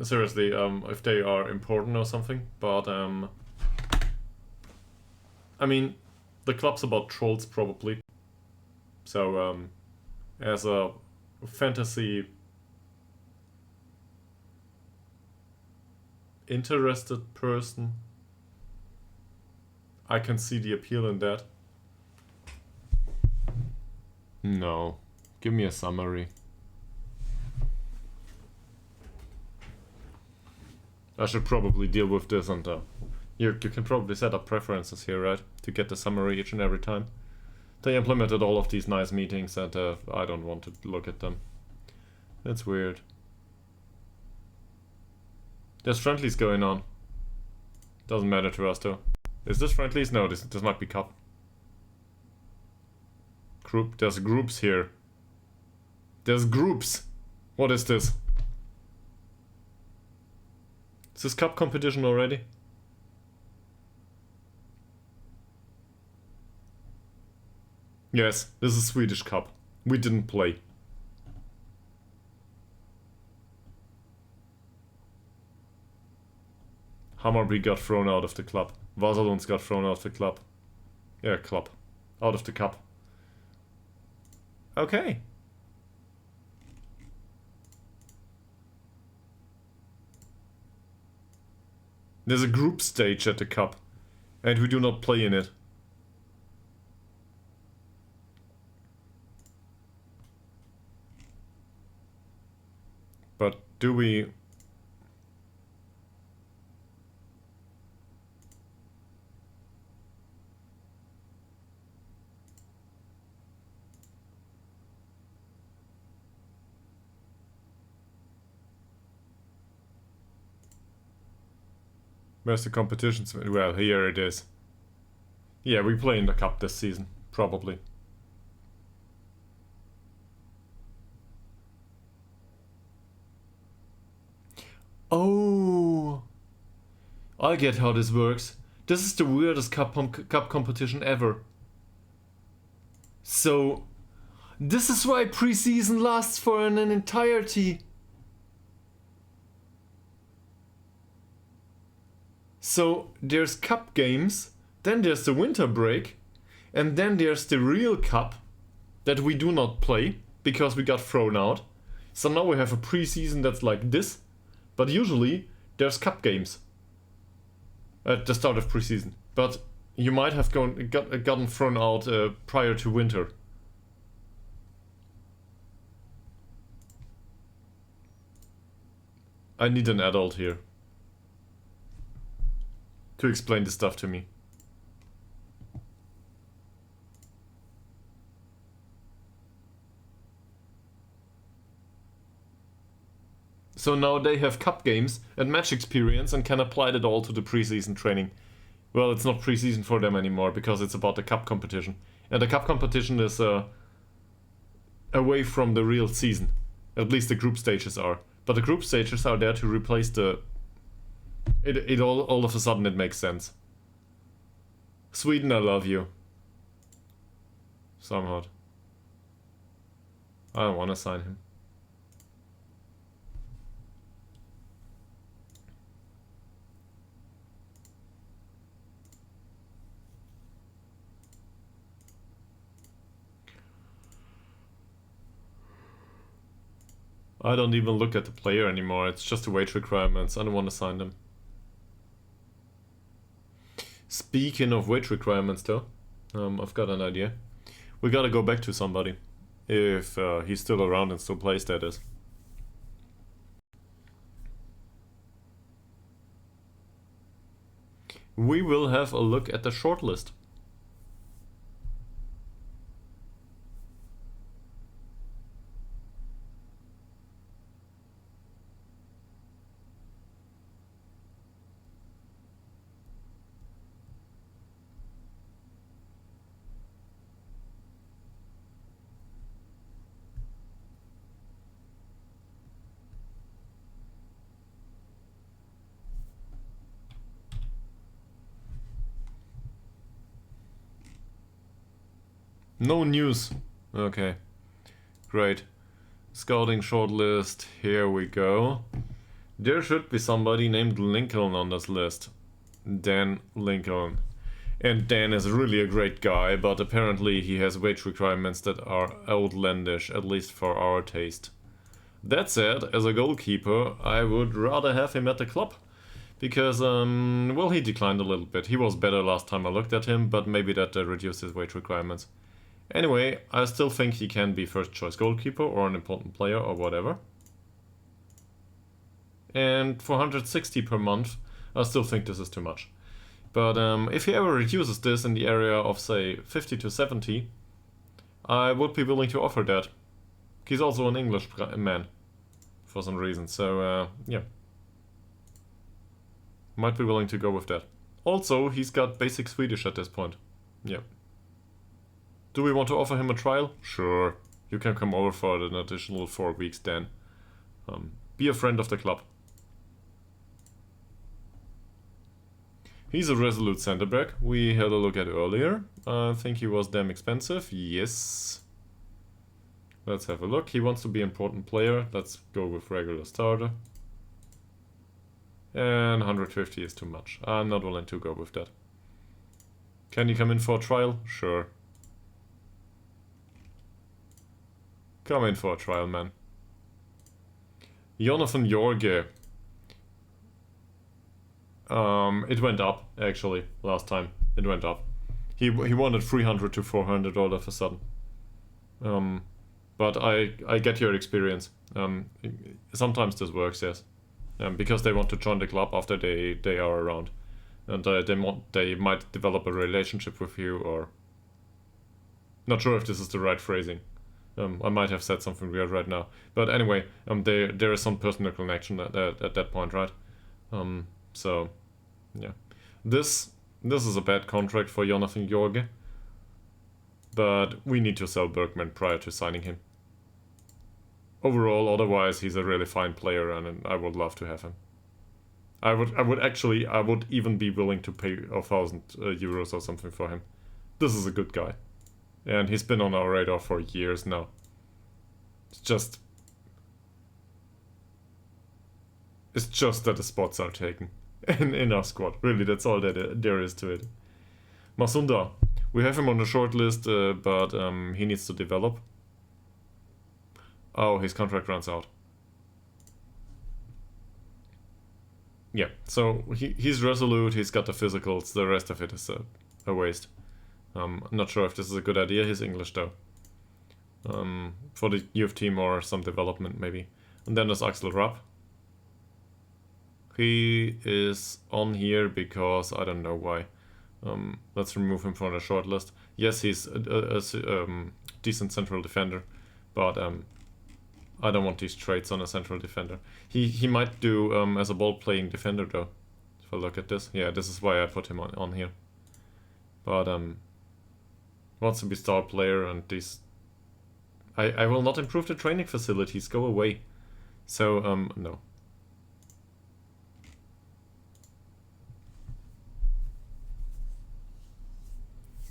seriously, if they are important or something, but I mean, the club's about trolls probably. So as a fantasy interested person, I can see the appeal in that. No, give me a summary. I should probably deal with this, and you can probably set up preferences here, right? To get the summary each and every time. They implemented all of these nice meetings, and I don't want to look at them. That's weird. There's friendlies going on. Doesn't matter to us though. Is this friendlies? No, this might be cup. Group. There's groups here. There's groups. What is this? Is this cup competition already? Yes, this is Swedish cup. We didn't play. Hammarby got thrown out of the club. Vasalunds got thrown out of the club. Yeah, club. Out of the cup. Okay. There's a group stage at the cup, and we do not play in it. But do we... Where's the competitions? Well, here it is. Yeah, we play in the cup this season, probably. Oh, I get how this works. This is the weirdest cup competition ever. So, this is why preseason lasts for an entirety. So there's cup games, then there's the winter break, and then there's the real cup that we do not play because we got thrown out. So now we have a preseason that's like this, but usually there's cup games at the start of preseason. But you might have gotten thrown out prior to winter. I need an adult here to explain this stuff to me. So now they have cup games and match experience and can apply that all to the preseason training. Well, it's not preseason for them anymore because it's about the cup competition. And the cup competition is away from the real season. At least the group stages are. But the group stages are there to replace the It all of a sudden it makes sense. Sweden, I love you. Somewhat. I don't want to sign him. I don't even look at the player anymore, it's just the wage requirements. I don't want to sign them. Speaking of wage requirements though, I've got an idea. We gotta go back to somebody. If he's still around and still plays, that is. We will have a look at the shortlist. No news. Okay. Great. Scouting shortlist. Here we go. There should be somebody named Lincoln on this list. Dan Lincoln. And Dan is really a great guy, but apparently he has wage requirements that are outlandish, at least for our taste. That said, as a goalkeeper, I would rather have him at the club. Because, well, he declined a little bit. He was better last time I looked at him, but maybe that reduced his wage requirements. Anyway, I still think he can be first choice goalkeeper or an important player or whatever. And for 160 per month, I still think this is too much. But if he ever reduces this in the area of, say, 50 to 70, I would be willing to offer that. He's also an English man, for some reason, so yeah. Might be willing to go with that. Also, he's got basic Swedish at this point. Yeah. Do we want to offer him a trial? Sure. You can come over for an additional 4 weeks, Dan. Be a friend of the club. He's a resolute centre back. We had a look at earlier. I think he was damn expensive. Yes. Let's have a look. He wants to be an important player. Let's go with regular starter. And 150 is too much. I'm not willing to go with that. Can you come in for a trial? Sure. Come in for a trial, man. Jonathan Jorge. It went up, actually, last time. It went up. He wanted 300 to 400 all of a sudden. But I get your experience. Sometimes this works, yes. Because they want to join the club after they are around. And they might develop a relationship with you, or... Not sure if this is the right phrasing. I might have said something weird right now. But anyway, there is some personal connection at that point, right? So, yeah. This is a bad contract for Jonathan Jorge. But we need to sell Bergman prior to signing him. Overall, otherwise, he's a really fine player, and I would love to have him. I would even be willing to pay 1,000 euros or something for him. This is a good guy. And he's been on our radar for years now. It's just that the spots are taken in our squad. Really, that's all that there is to it. Masunda. We have him on the short list, but he needs to develop. Oh, his contract runs out. Yeah, so he's resolute, he's got the physicals, the rest of it is a waste. Not sure if this is a good idea. He's English though. For the youth team or some development maybe. And then there's Axel Rapp. He is on here because I don't know why. Let's remove him from the shortlist. Yes, he's a decent central defender, but I don't want these traits on a central defender. He might do as a ball-playing defender though. If I look at this, yeah, this is why I put him on here. But wants to be star player, and these... I will not improve the training facilities, go away. So, no.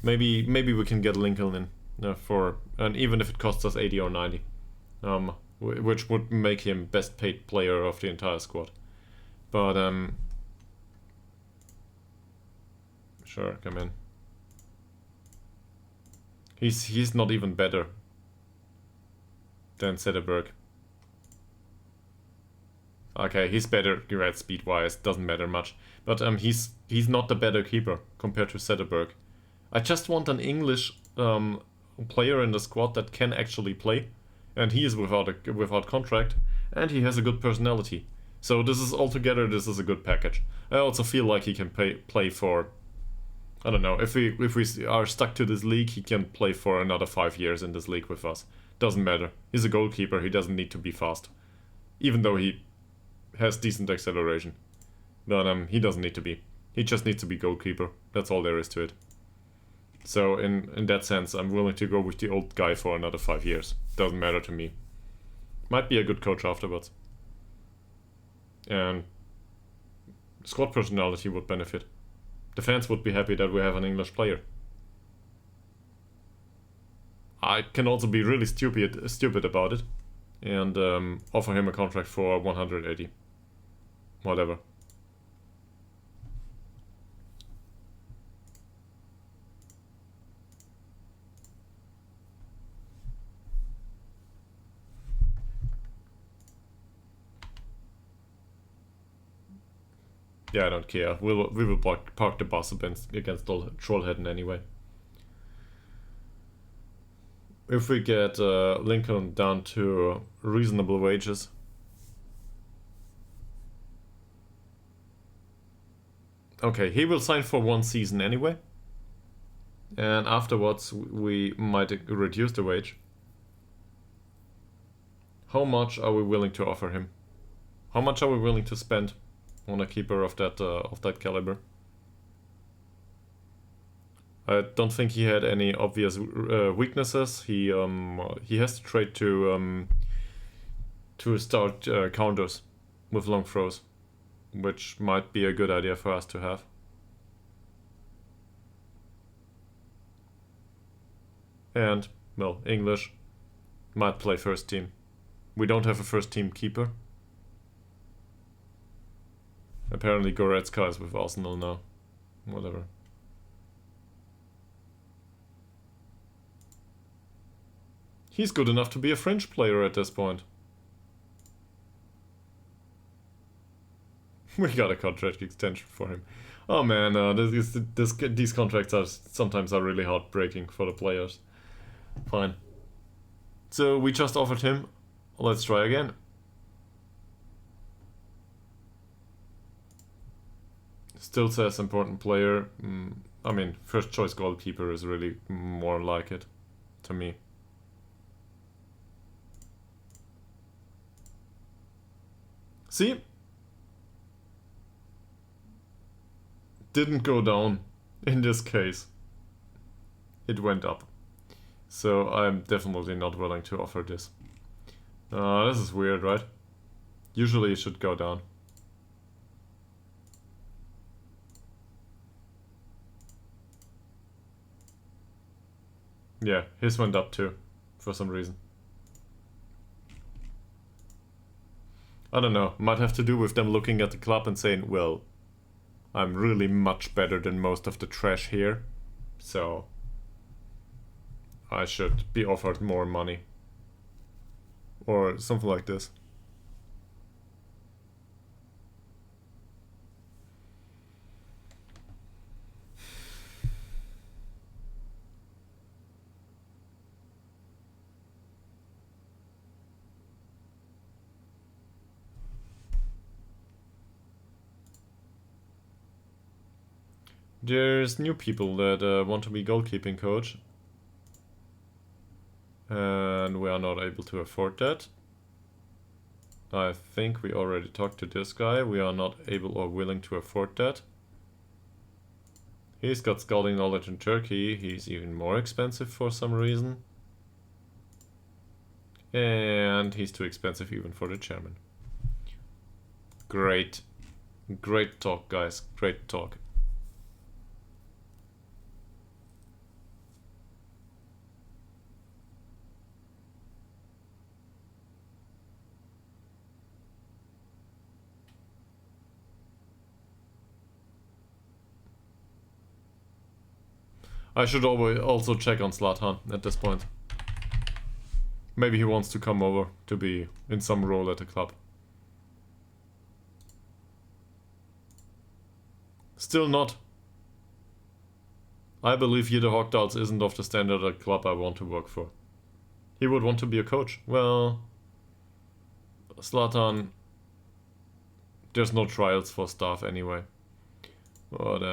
Maybe we can get Lincoln in for, and even if it costs us 80 or 90, which would make him best paid player of the entire squad. But sure, come in. He's not even better than Zetterberg. Okay, he's better red speed wise, doesn't matter much. But he's not the better keeper compared to Zetterberg. I just want an English player in the squad that can actually play, and he is without contract, and he has a good personality. So this is a good package. I also feel like he can play for, I don't know, if we are stuck to this league, he can play for another 5 years in this league with us. Doesn't matter. He's a goalkeeper, he doesn't need to be fast. Even though he has decent acceleration. But he doesn't need to be. He just needs to be goalkeeper. That's all there is to it. So in that sense, I'm willing to go with the old guy for another 5 years. Doesn't matter to me. Might be a good coach afterwards. And squad personality would benefit. The fans would be happy that we have an English player. I can also be really stupid about it and offer him a contract for 180. Whatever. Yeah, I don't care. We will park the bus against Trollhättan anyway. If we get Lincoln down to reasonable wages, okay, he will sign for 1 season anyway, and afterwards we might reduce the wage. How much are we willing to offer him? How much are we willing to spend on a keeper of that caliber? I don't think he had any obvious weaknesses. He has to trade to start counters with long throws, which might be a good idea for us to have. And well, English might play first team. We don't have a first team keeper. Apparently Goretzka is with Arsenal now. Whatever. He's good enough to be a French player at this point. We got a contract extension for him. Oh man, these contracts are sometimes really heartbreaking for the players. Fine. So we just offered him. Let's try again. Still says important player. I mean, first choice goalkeeper is really more like it to me. See? Didn't go down in this case. It went up. So I'm definitely not willing to offer this. This is weird, right? Usually it should go down. Yeah, his went up too, for some reason. I don't know, might have to do with them looking at the club and saying, well, I'm really much better than most of the trash here, so I should be offered more money. Or something like this. There's new people that want to be goalkeeping coach. And we are not able to afford that. I think we already talked to this guy. We are not able or willing to afford that. He's got scouting knowledge in Turkey. He's even more expensive for some reason. And he's too expensive even for the chairman. Great. Great talk, guys. Great talk. I should always also check on Zlatan at this point. Maybe he wants to come over to be in some role at the club. Still not. I believe Ytterhogdals isn't of the standard of club I want to work for. He would want to be a coach. Well, Zlatan, there's no trials for staff anyway. But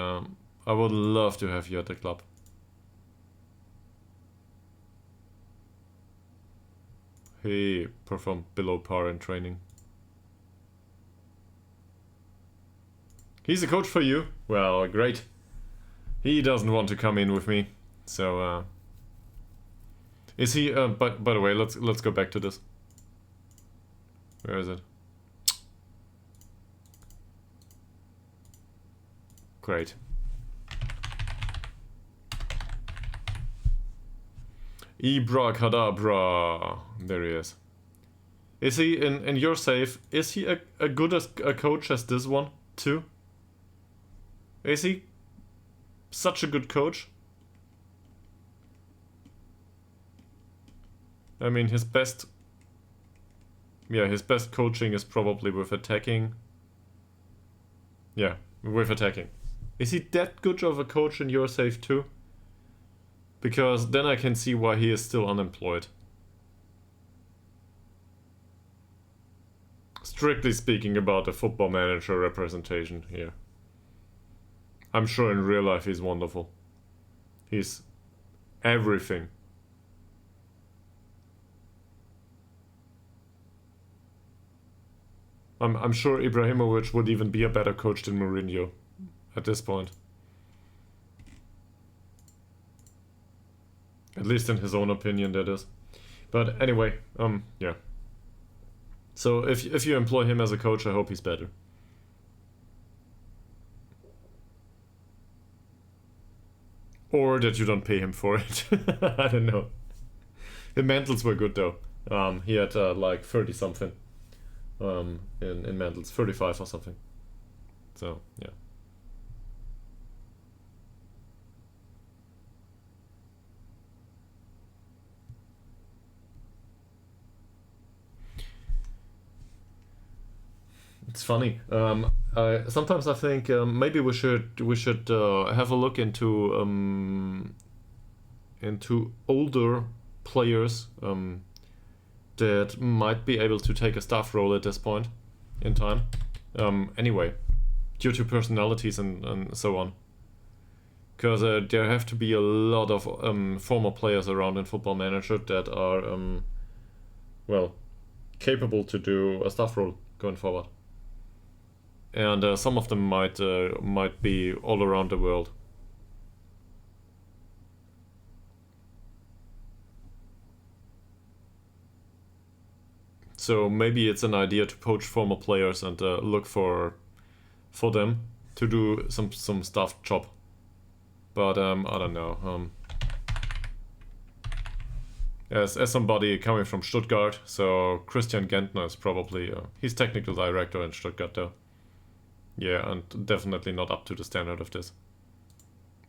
I would love to have you at the club. He performed below par in training. He's a coach for you? Well, great. He doesn't want to come in with me, so is he? By the way, let's go back to this. Where is it? Great. Ibracadabra. There he is. Is he in your save? Is he a good as a coach as this one too? Is he such a good coach? I mean, his best coaching is probably with attacking. Yeah, with attacking. Is he that good of a coach in your save too? Because then I can see why he is still unemployed. Strictly speaking about the Football Manager representation here. I'm sure in real life he's wonderful. He's everything. I'm sure Ibrahimovic would even be a better coach than Mourinho at this point. At least in his own opinion, that is. But anyway, yeah. So if you employ him as a coach, I hope he's better. Or that you don't pay him for it. I don't know. The mentals were good though. He had like 30 something in mentals, 35 or something. So yeah. It's funny. Sometimes I think maybe we should have a look into older players that might be able to take a staff role at this point in time. Anyway, due to personalities and so on. Because there have to be a lot of former players around in Football Manager that are well, capable to do a staff role going forward. And some of them might be all around the world. So maybe it's an idea to poach former players and look for them to do some staff job. But I don't know. As somebody coming from Stuttgart, so Christian Gentner is probably he's technical director in Stuttgart though. Yeah, and definitely not up to the standard of this.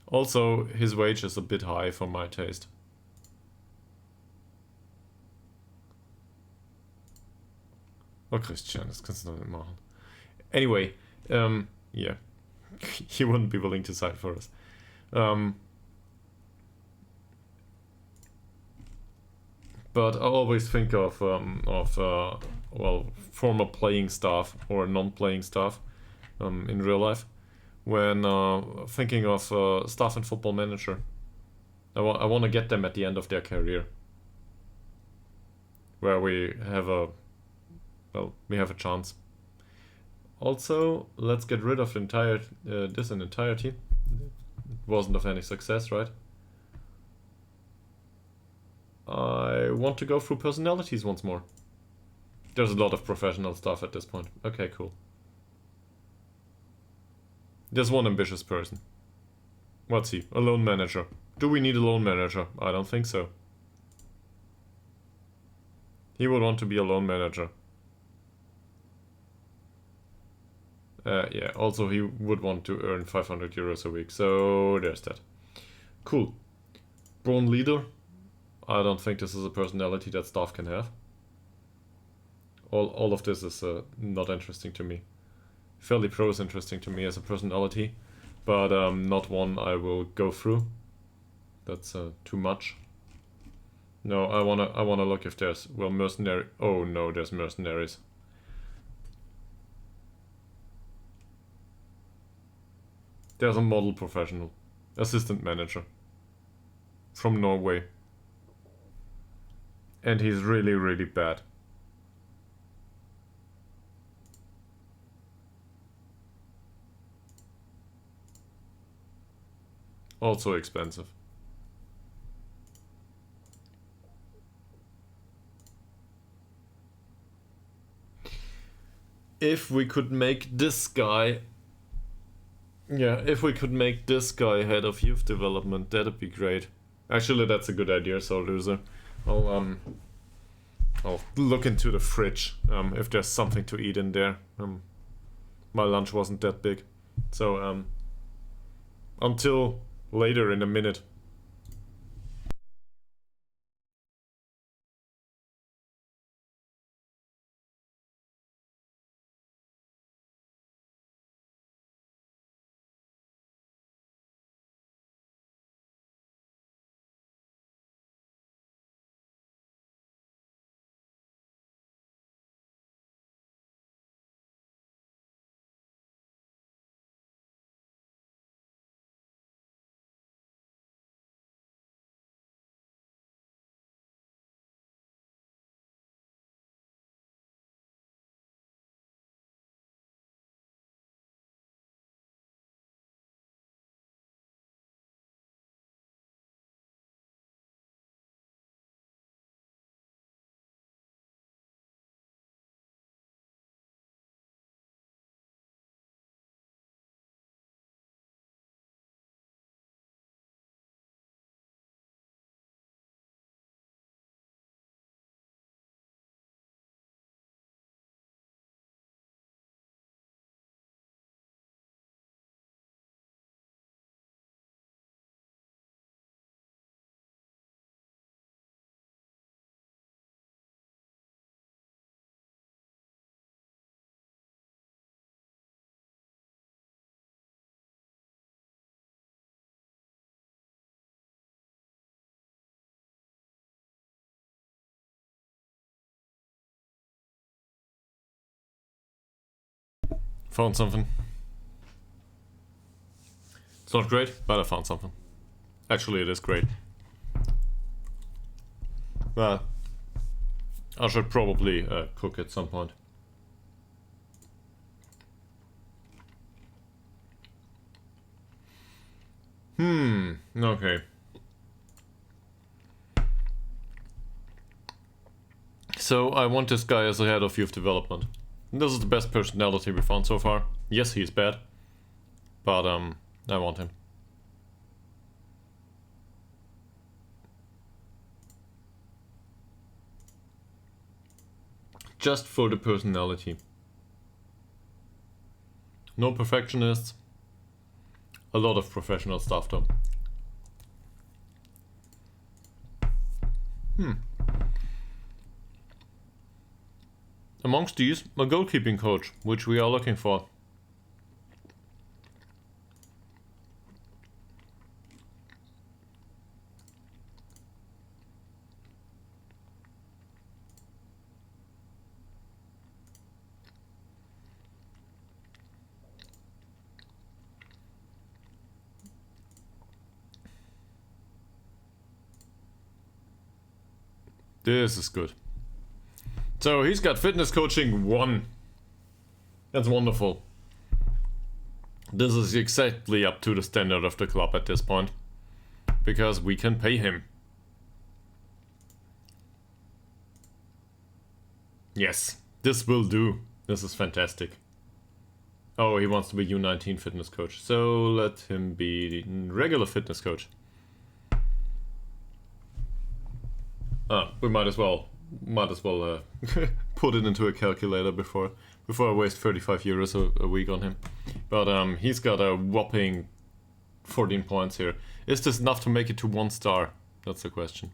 Also, his wage is a bit high for my taste. Oh, Christian, das kannst du doch nicht machen. Anyway, yeah. He wouldn't be willing to sign for us. But I always think of well, former playing staff or non-playing staff in real life when thinking of staff and Football Manager. I want to get them at the end of their career, where we have a chance. Also, let's get rid of this in entirety. It wasn't of any success, right? I want to go through personalities once more. There's a lot of professional stuff at this point. Okay, cool. There's one ambitious person. What's he? A loan manager. Do we need a loan manager? I don't think so. He would want to be a loan manager. Yeah, also he would want to earn 500 euros a week, so there's that. Cool. Born leader. I don't think this is a personality that staff can have. All of this is not interesting to me. Fairly Pro is interesting to me as a personality, but not one I will go through. That's too much. No, I wanna look if there's, well, mercenary. Oh no, there's mercenaries. There's a model professional, assistant manager from Norway, and he's really, really bad. Also expensive. If we could make this guy... Yeah, if we could make this guy head of youth development, that'd be great. Actually, that's a good idea, so loser. I'll look into the fridge, if there's something to eat in there. My lunch wasn't that big. So, until later in a minute. Found something. It's not great, but I found something. Actually, it is great. Well, I should probably cook at some point. Okay. So, I want this guy as the head of youth development. This is the best personality we found so far. Yes, he's bad. But, I want him. Just for the personality. No perfectionists. A lot of professional stuff though. Amongst these, a goalkeeping coach, which we are looking for. This is good. So he's got fitness coaching 1. That's wonderful. This is exactly up to the standard of the club at this point. Because we can pay him. Yes, this will do. This is fantastic. Oh, he wants to be U19 fitness coach. So let him be the regular fitness coach. We might as well put it into a calculator before I waste 35 euros a week on him. But he's got a whopping 14 points here. Is this enough to make it to 1 star? That's the question.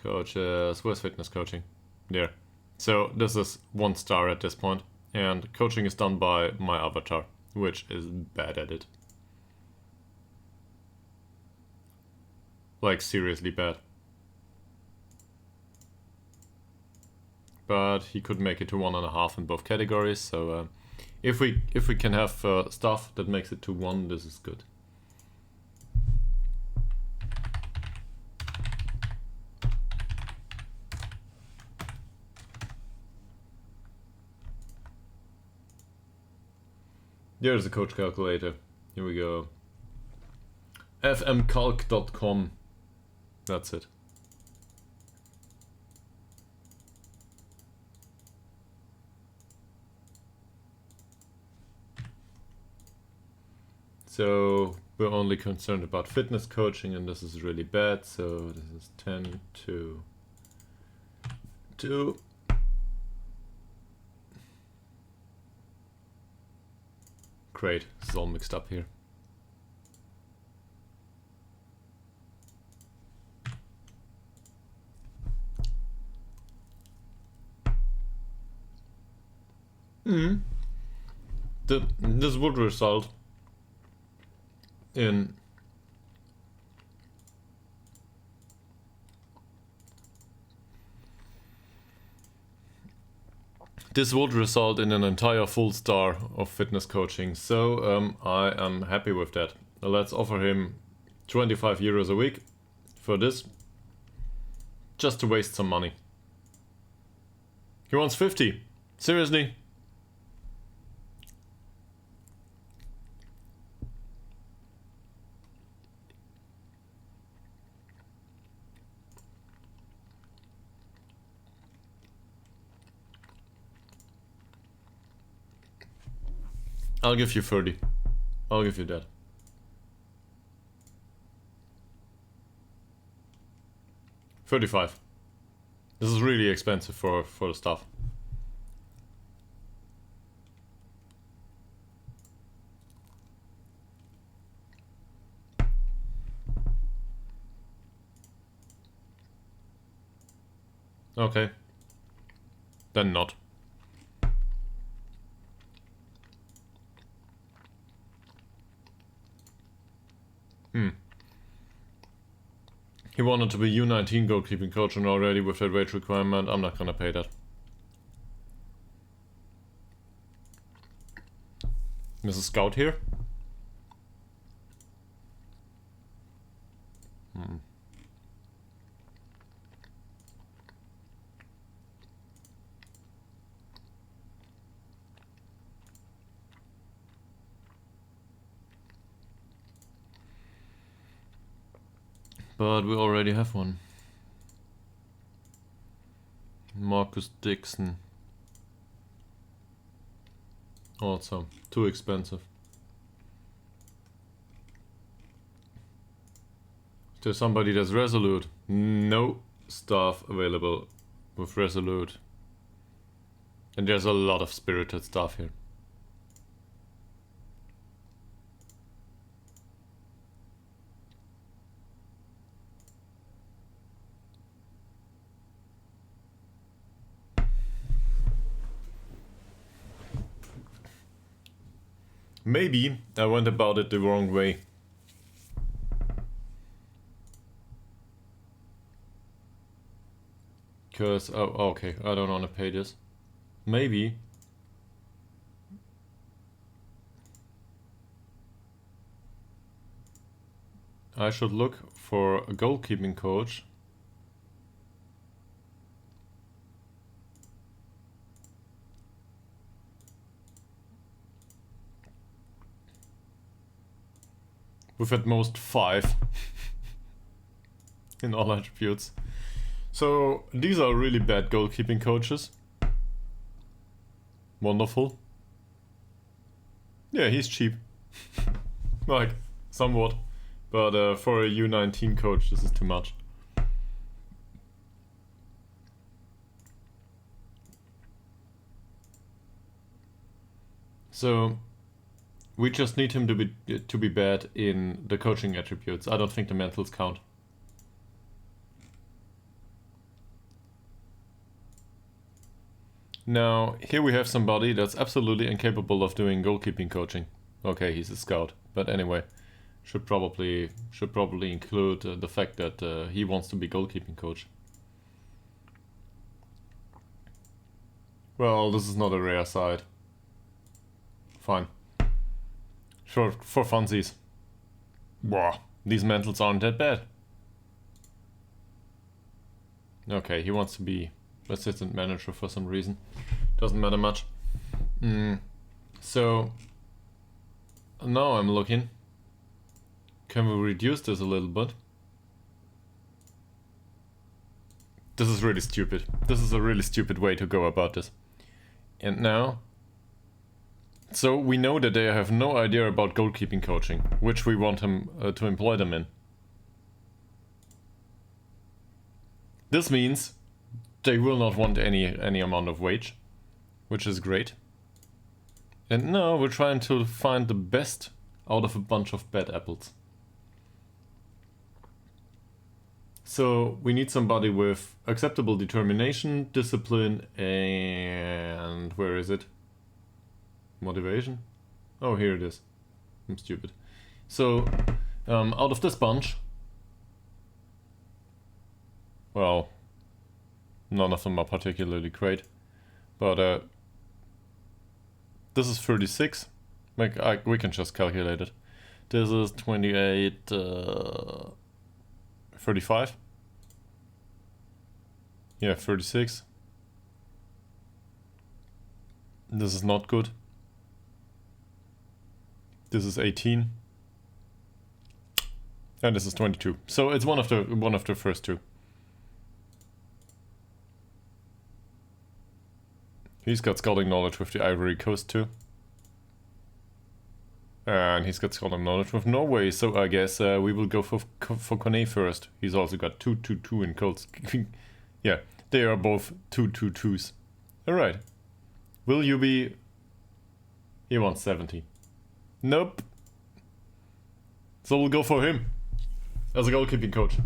Coaches, where's fitness coaching? There. So this is 1 star at this point, and coaching is done by my avatar, which is bad at it. Like seriously bad. But he could make it to 1.5 in both categories, so if we can have stuff that makes it to 1, this is good. There's the coach calculator. Here we go. fmcalc.com. That's it. So we're only concerned about fitness coaching, and this is really bad. So this is 10 to 2. Great, this is all mixed up here. This would result in an entire full star of fitness coaching, so I am happy with that. Let's offer him 25 euros a week for this, just to waste some money. He wants 50. Seriously? I'll give you 30. I'll give you that. $35. This is really expensive for the stuff. Okay. Then not. He wanted to be U19 goalkeeping coach, and already with that wage requirement, I'm not gonna pay that. There's a scout here. But we already have one. Marcus Dixon. Also, too expensive. Is there somebody that's resolute? No staff available with resolute. And there's a lot of spirited stuff here. Maybe I went about it the wrong way. Cause, oh, okay, I don't want to pay this. Maybe. I should look for a goalkeeping coach. With at most 5 in all attributes. So these are really bad goalkeeping coaches. Wonderful. Yeah, he's cheap. Like, somewhat. But for a U19 coach, this is too much. So we just need him to be bad in the coaching attributes. I don't think the mentals count. Now, here we have somebody that's absolutely incapable of doing goalkeeping coaching. Okay, he's a scout, but anyway, should probably include the fact that he wants to be goalkeeping coach. Well, this is not a rare side. Fine. Sure, for funsies. Wow, these mentals aren't that bad. Okay, he wants to be assistant manager for some reason. Doesn't matter much. So, now I'm looking. Can we reduce this a little bit? This is really stupid. This is a really stupid way to go about this. And now... So we know that they have no idea about goalkeeping coaching, which we want him to employ them in. This means they will not want any amount of wage, which is great. And now we're trying to find the best out of a bunch of bad apples. So we need somebody with acceptable determination, discipline, and where is it? Motivation? Oh, here it is. I'm stupid. So, out of this bunch, well, none of them are particularly great, but this is 36. We can just calculate it. This is 28, 35. Yeah, 36. This is not good. This is 18. And this is 22. So it's one of the first two. He's got scouting knowledge with the Ivory Coast too. And he's got scouting knowledge with Norway, so I guess we will go for Kone first. He's also got 2 in codes. Yeah, they are both 2s. Alright. Will you be... He wants 70. Nope. So we'll go for him as a goalkeeping coach.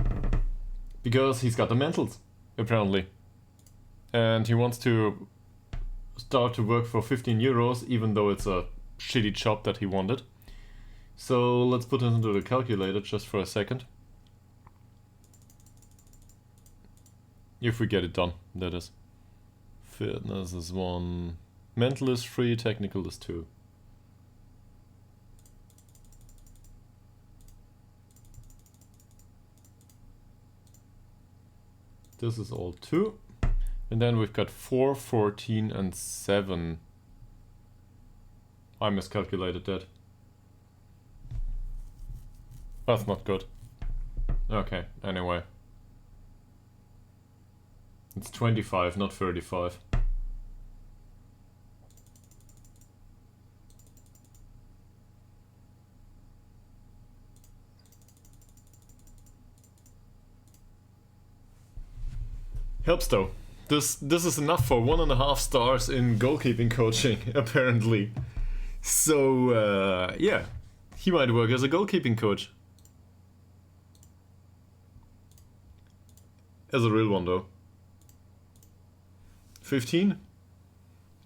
Because he's got the mentals, apparently. And he wants to start to work for 15 euros, even though it's a shitty job that he wanted. So let's put it into the calculator just for a second. If we get it done, that is. Fitness is 1. Mental is 3, technical is 2. This is all 2. And then we've got 4, 14, and 7. I miscalculated that. That's not good. Okay, anyway. It's 25, not 35. Helps though. This is enough for 1.5 stars in goalkeeping coaching, apparently. So, yeah. He might work as a goalkeeping coach. As a real one though. 15?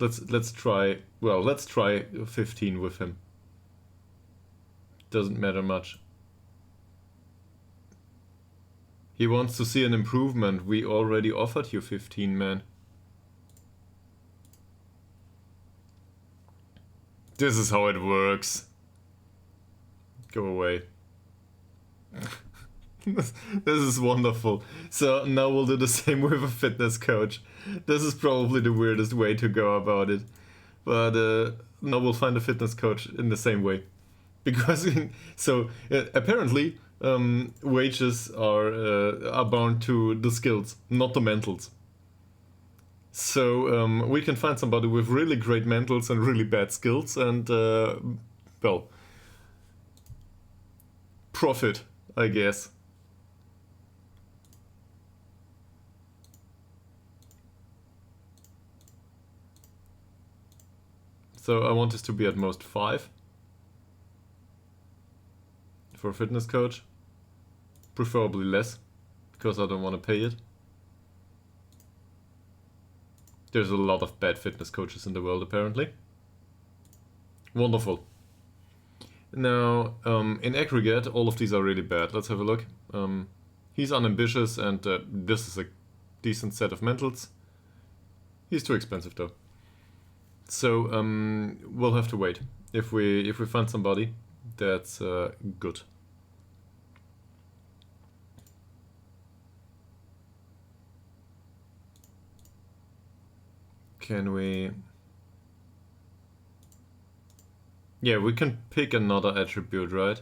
Let's try... Well, let's try 15 with him. Doesn't matter much. He wants to see an improvement. We already offered you 15, man. This is how it works. Go away. This is wonderful. So now we'll do the same with a fitness coach. This is probably the weirdest way to go about it. But now we'll find a fitness coach in the same way. Because, apparently... wages are bound to the skills, not the mentals. So we can find somebody with really great mentals and really bad skills and, well, profit, I guess. So I want this to be at most 5 for a fitness coach. Preferably less, because I don't want to pay it. There's a lot of bad fitness coaches in the world, apparently. Wonderful. Now, in aggregate, all of these are really bad. Let's have a look. He's unambitious, and this is a decent set of mentals. He's too expensive, though. So, we'll have to wait. If we find somebody that's good. Can we... Yeah, we can pick another attribute, right?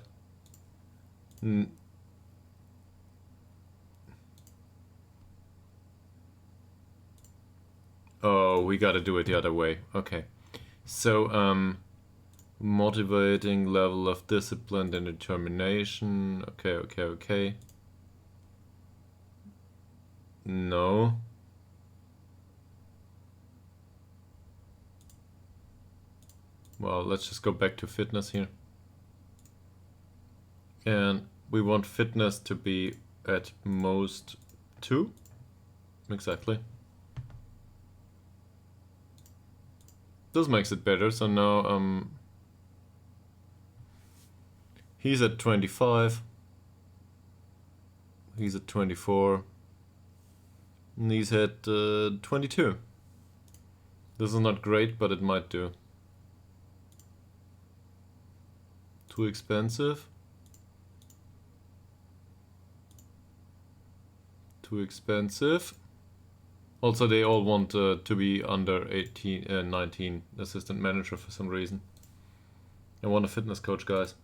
Oh, we gotta do it the other way. Okay. So, motivating level of discipline and determination. Okay. No. Well, let's just go back to fitness here. And we want fitness to be at most 2. Exactly. This makes it better, so now he's at 25. He's at 24. And he's at 22. This is not great, but it might do. Too expensive. Too expensive. Also, they all want to be under 19 assistant manager for some reason. I want a fitness coach, guys.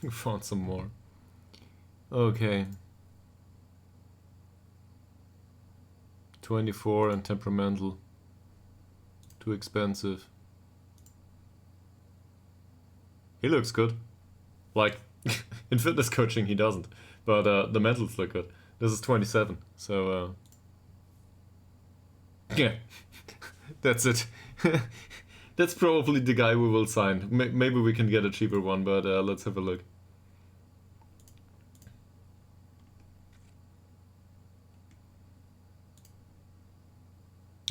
Found some more. Okay. 24 and temperamental. Too expensive. He looks good. Like, in fitness coaching he doesn't. But the mentals look good. This is 27, so yeah. That's it. That's probably the guy we will sign. Maybe we can get a cheaper one, but let's have a look.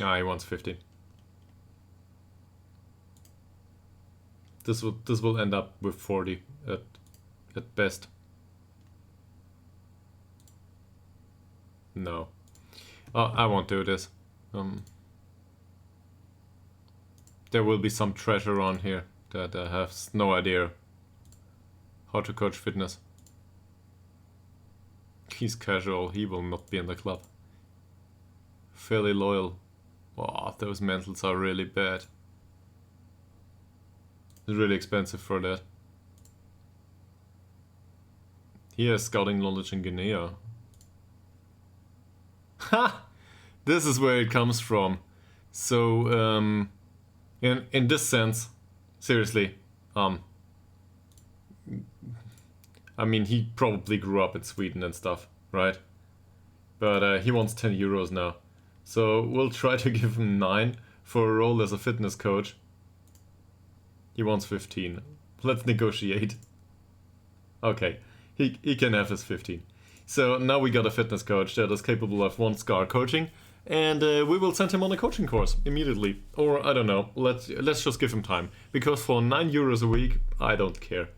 Ah, he wants 50. This will end up with 40 at best. No. I won't do this. There will be some treasure on here that has no idea how to coach fitness. He's casual, he will not be in the club. Fairly loyal. Wow, those mentals are really bad. It's really expensive for that. He has scouting knowledge in Guinea. Ha! This is where it comes from. So, in this sense, seriously, I mean, he probably grew up in Sweden and stuff, right? But he wants 10 euros now. So we'll try to give him 9 for a role as a fitness coach. He wants 15. Let's negotiate. Okay, he can have his 15. So now we got a fitness coach that is capable of 1 scar coaching, and we will send him on a coaching course immediately. Or I don't know. Let's just give him time, because for 9 euros a week, I don't care.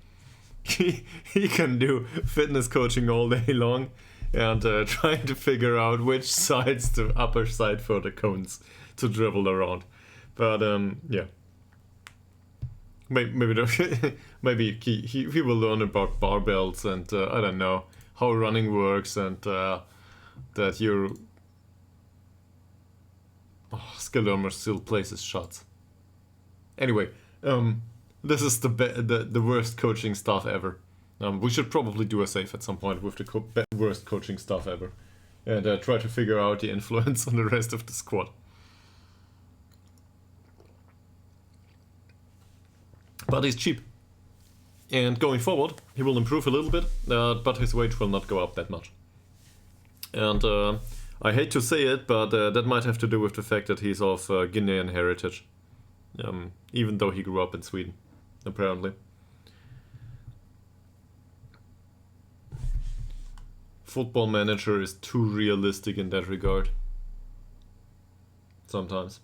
He can do fitness coaching all day long, and trying to figure out which side's the upper side for the cones to dribble around. But yeah. Maybe he will learn about barbells and I don't know how running works, and that your skill armor still places shots. Anyway, this is the worst coaching staff ever. We should probably do a save at some point with the worst coaching staff ever, and try to figure out the influence on the rest of the squad. But he's cheap. And going forward, he will improve a little bit, but his wage will not go up that much. And I hate to say it, but that might have to do with the fact that he's of Guinean heritage. Even though he grew up in Sweden, apparently. Football Manager is too realistic in that regard. Sometimes.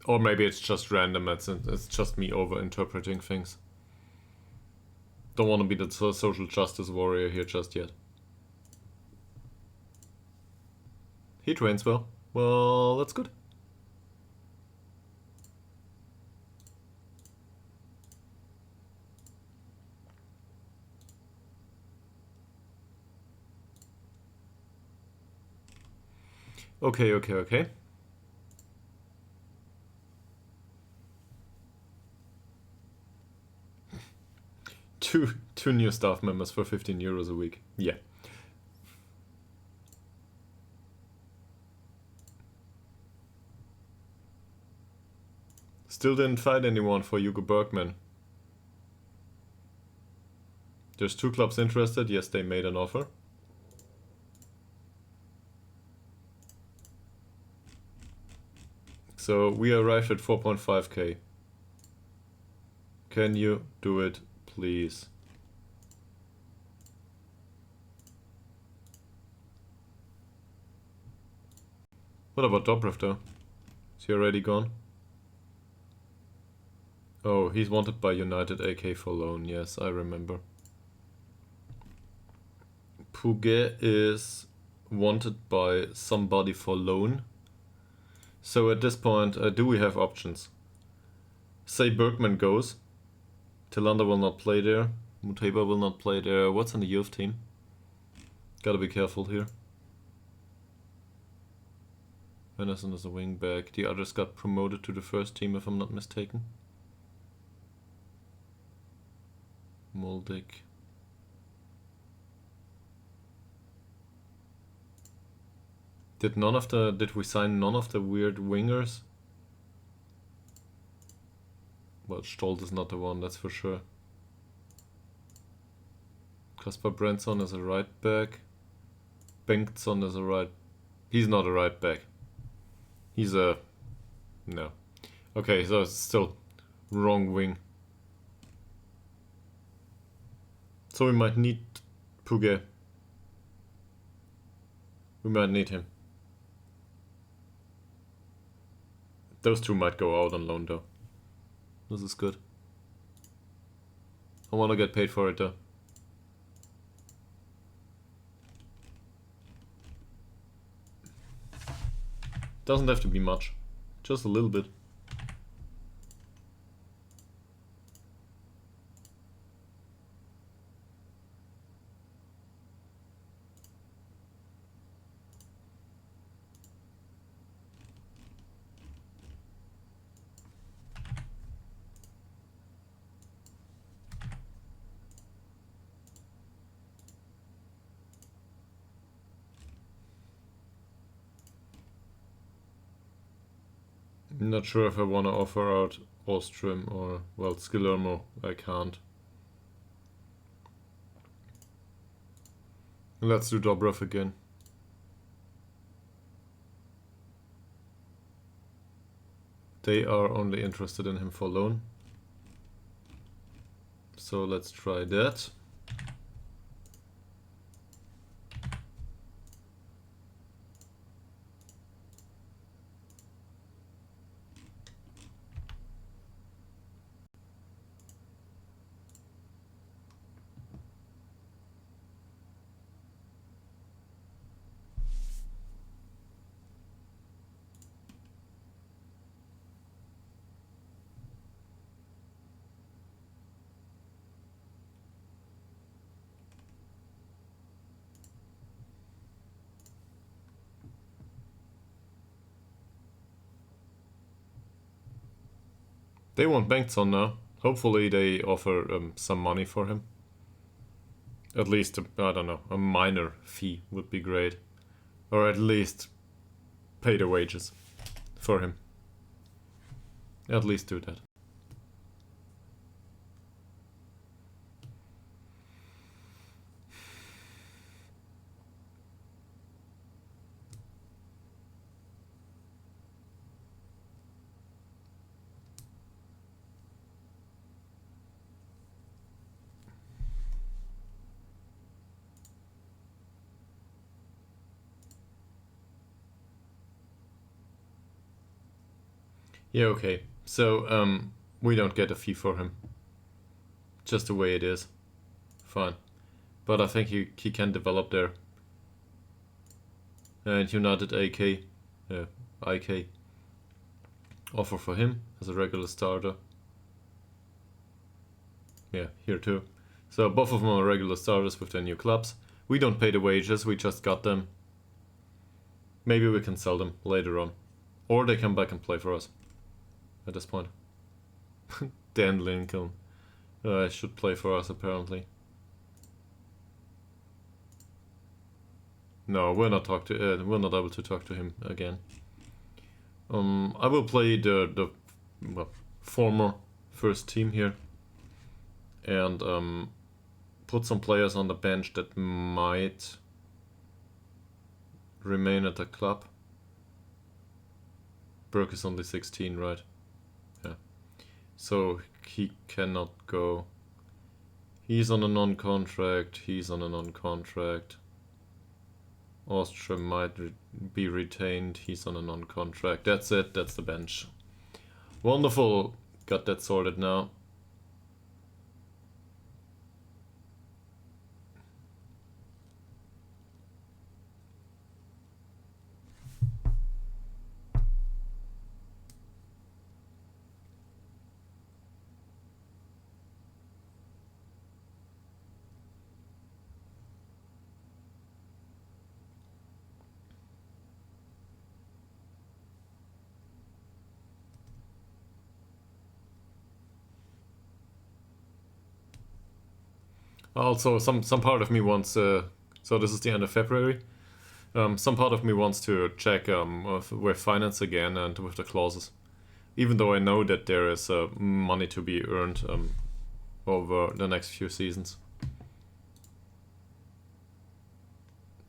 Or maybe it's just random, it's just me over-interpreting things. Don't want to be the social justice warrior here just yet. He trains well. Well, that's good. Okay. Two new staff members for 15 euros a week. Yeah. Still didn't find anyone for Hugo Bergman. There's 2 clubs interested. Yes, they made an offer. So we arrived at 4.5k. Can you do it, please? What about Dobrev though? Is he already gone? Oh, he's wanted by United AK for loan. Yes, I remember. Puget is wanted by somebody for loan. So at this point, do we have options? Say Bergman goes. Tillander will not play there. Muteba will not play there. What's on the youth team? Gotta be careful here. Anderson is a wing back. The others got promoted to the first team if I'm not mistaken. Moldick. Did we sign none of the weird wingers? Well, Stolt is not the one, that's for sure. Kaspar Brandson is a right back. Bengtsson is a right... He's not a right back. He's a... No. Okay, so it's still wrong wing. So we might need Puget. We might need him. Those 2 might go out on loan though. This is good. I want to get paid for it though. Doesn't have to be much. Just a little bit. I'm not sure if I want to offer out Ostrom or, well, Skillermo. I can't. Let's do Dobrev again. They are only interested in him for loan. So let's try that. They want Bengtsson now. Hopefully they offer some money for him. At least, I don't know, a minor fee would be great. Or at least pay the wages for him. At least do that. Yeah, okay. So, we don't get a fee for him. Just the way it is. Fine. But I think he can develop there. And United AK, IK. Offer for him as a regular starter. Yeah, here too. So both of them are regular starters with their new clubs. We don't pay the wages, we just got them. Maybe we can sell them later on. Or they come back and play for us at this point. Dan Lincoln should play for us apparently. No, we're not able to talk to him again. I will play the former first team here and put some players on the bench that might remain at the club. Burke is only 16, right? Yeah. So he cannot go. He's on a non-contract. He's on a non-contract. Austria might be retained. He's on a non-contract. That's it. That's the bench. Wonderful. Got that sorted now. Also, some part of me wants. So this is the end of February. Some part of me wants to check with finance again and with the clauses, even though I know that there is money to be earned over the next few seasons.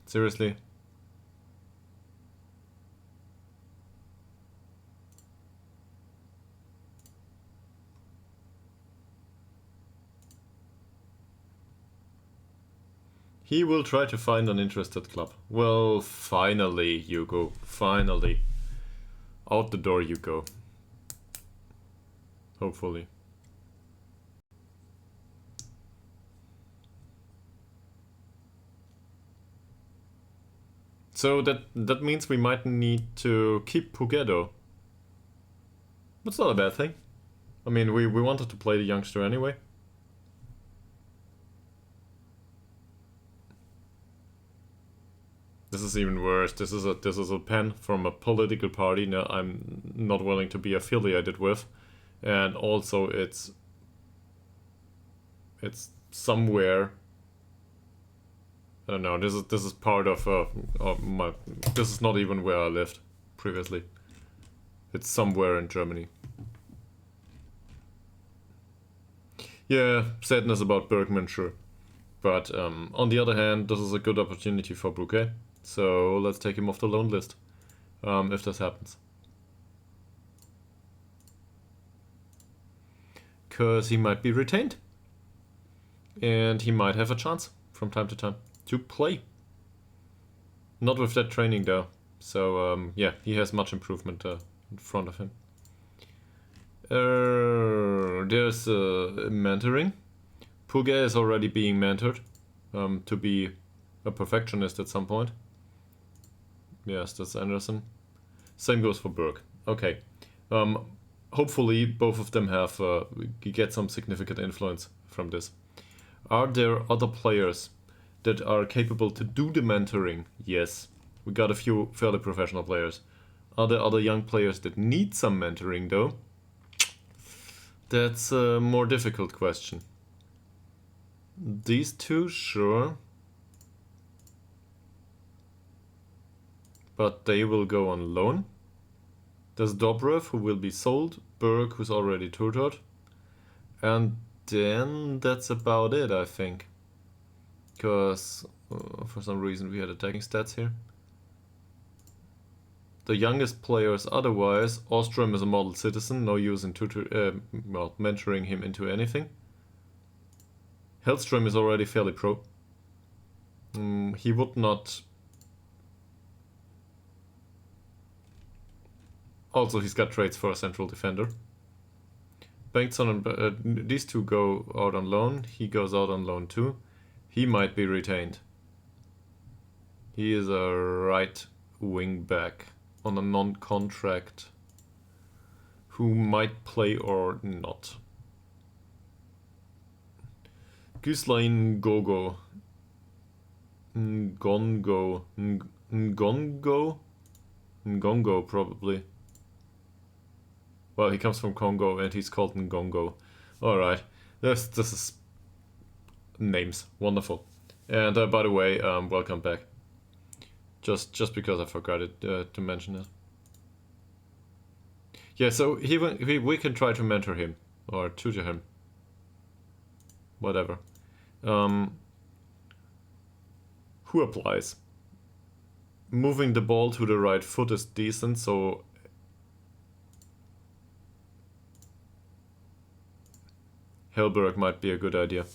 Seriously. He will try to find an interested club. Well, finally, Hugo. Finally. Out the door you go. Hopefully. So that means we might need to keep Pugedo. That's not a bad thing. I mean, we wanted to play the youngster anyway. This is even worse. This is a pen from a political party that I'm not willing to be affiliated with, and also it's somewhere. I don't know. This is part of my. This is not even where I lived previously. It's somewhere in Germany. Yeah, sadness about Bergman, sure. But on the other hand, this is a good opportunity for Bouquet. So let's take him off the loan list, if this happens. Because he might be retained. And he might have a chance from time to time to play. Not with that training though. So yeah, he has much improvement in front of him. There's mentoring. Puget is already being mentored to be a perfectionist at some point. Yes, that's Anderson. Same goes for Burke. Okay. Hopefully both of them have get some significant influence from this. Are there other players that are capable to do the mentoring? Yes. We got a few fairly professional players. Are there other young players that need some mentoring though? That's a more difficult question. These two, sure. But they will go on loan. There's Dobrev, who will be sold. Berg, who's already tutored. And then that's about it, I think. Because for some reason we had attacking stats here. The youngest players otherwise, Ostrom is a model citizen, no use in mentoring him into anything. Hellstrom is already fairly pro. He would not... Also, he's got traits for a central defender. Bengtsson and these two go out on loan. He goes out on loan too. He might be retained. He is a right wing back on a non-contract who might play or not. Ghislain Gogo. Ngongo. Ngongo? Ngongo, probably. Well, he comes from Congo and he's called Ngongo. Alright. This is names. Wonderful. And by the way, welcome back. Just because I forgot it to mention it. Yeah, so we can try to mentor him or tutor him. Whatever. Who applies? Moving the ball to the right foot is decent, so Hellberg might be a good idea.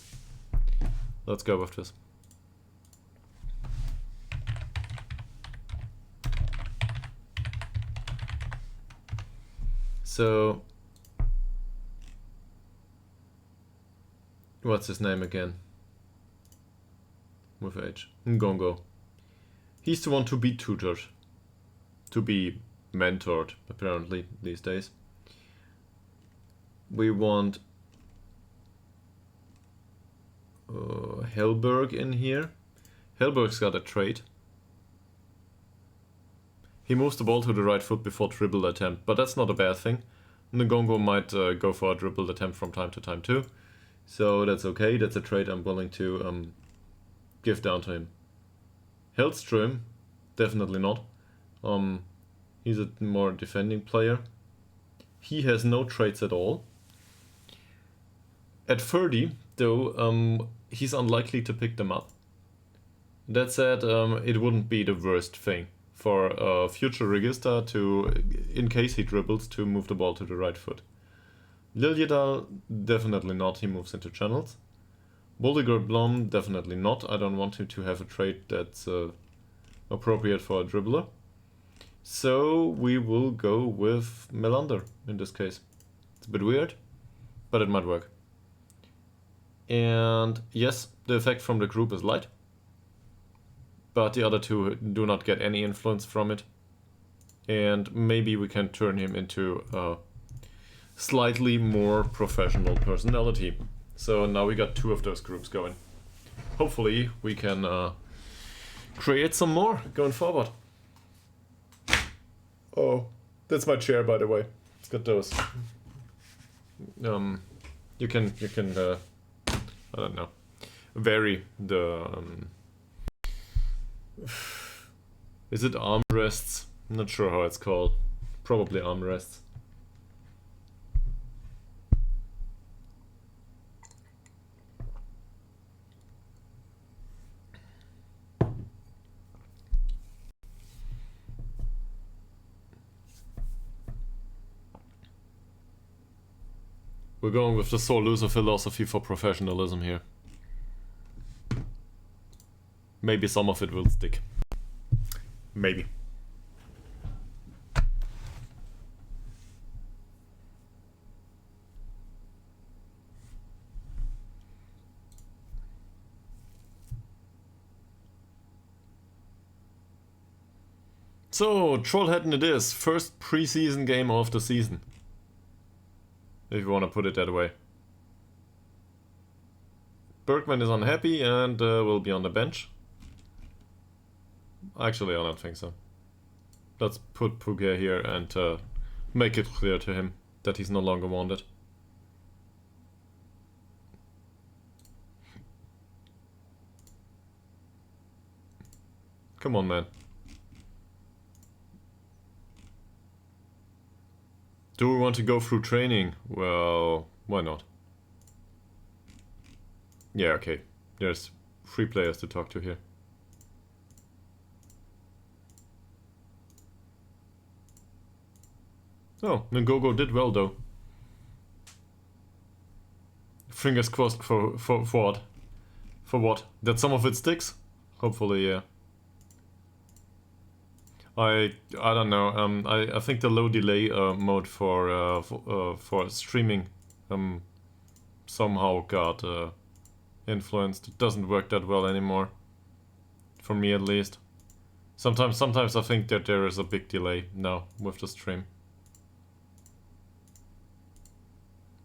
Let's go with this. So, what's his name again? With H. Ngongo. He's the one to be tutored. To be mentored, apparently, these days. We want Hellberg in here. Hellberg's got a trait. He moves the ball to the right foot before dribble attempt, but that's not a bad thing. Ngongo might go for a dribble attempt from time to time too. So that's okay, that's a trait I'm willing to give down to him. Hellström, definitely not. He's a more defending player. He has no traits at all. At 30, though, he's unlikely to pick them up. That said, it wouldn't be the worst thing for a future Regista to, in case he dribbles, to move the ball to the right foot. Liljedal, definitely not, he moves into channels. Boldegard Blom, definitely not. I don't want him to have a trait that's appropriate for a dribbler. So we will go with Melander in this case. It's a bit weird, but it might work. And yes, the effect from the group is light, but the other two do not get any influence from it. And maybe we can turn him into a slightly more professional personality. So now we got two of those groups going. Hopefully we can create some more going forward. Oh, that's my chair, by the way. It's got those. You can I don't know, vary the is it armrests? I'm not sure how it's called. Probably armrests. We're going with the sore loser philosophy for professionalism here. Maybe some of it will stick. Maybe. So, Trollhättan it is. First preseason game of the season. If you want to put it that way. Bergman is unhappy and will be on the bench. Actually, I don't think so. Let's put Puget here and make it clear to him that he's no longer wanted. Come on, man. Do we want to go through training? Well, why not? Yeah, okay. There's 3 players to talk to here. Oh, Ngogo did well though. Fingers crossed for what? For what? That some of it sticks? Hopefully, yeah. I don't know. I think the low delay mode for streaming somehow got influenced. It doesn't work that well anymore, for me at least. Sometimes I think that there is a big delay now with the stream,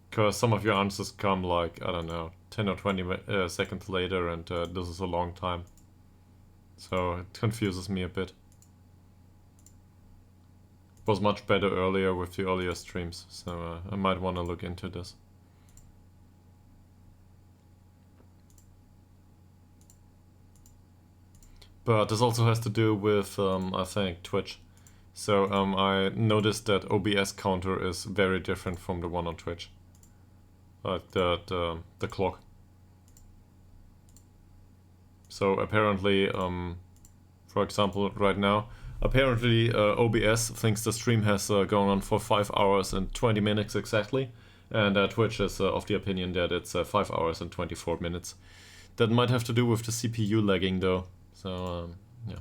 because some of your answers come like, I don't know, 10 or 20 seconds later, and this is a long time. So it confuses me a bit. It was much better earlier with the earlier streams, so I might want to look into this. But this also has to do with, I think, Twitch. So I noticed that OBS counter is very different from the one on Twitch. Like the clock. So apparently, for example, right now, apparently OBS thinks the stream has gone on for 5 hours and 20 minutes exactly. And Twitch is of the opinion that it's 5 hours and 24 minutes. That might have to do with the CPU lagging though. So, yeah,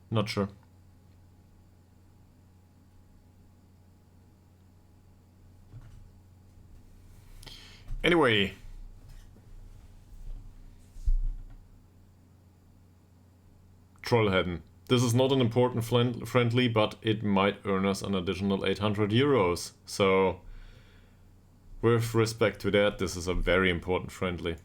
not sure. Anyway. Trollheaden. This is not an important friendly, but it might earn us an additional 800 euros. So, with respect to that, this is a very important friendly.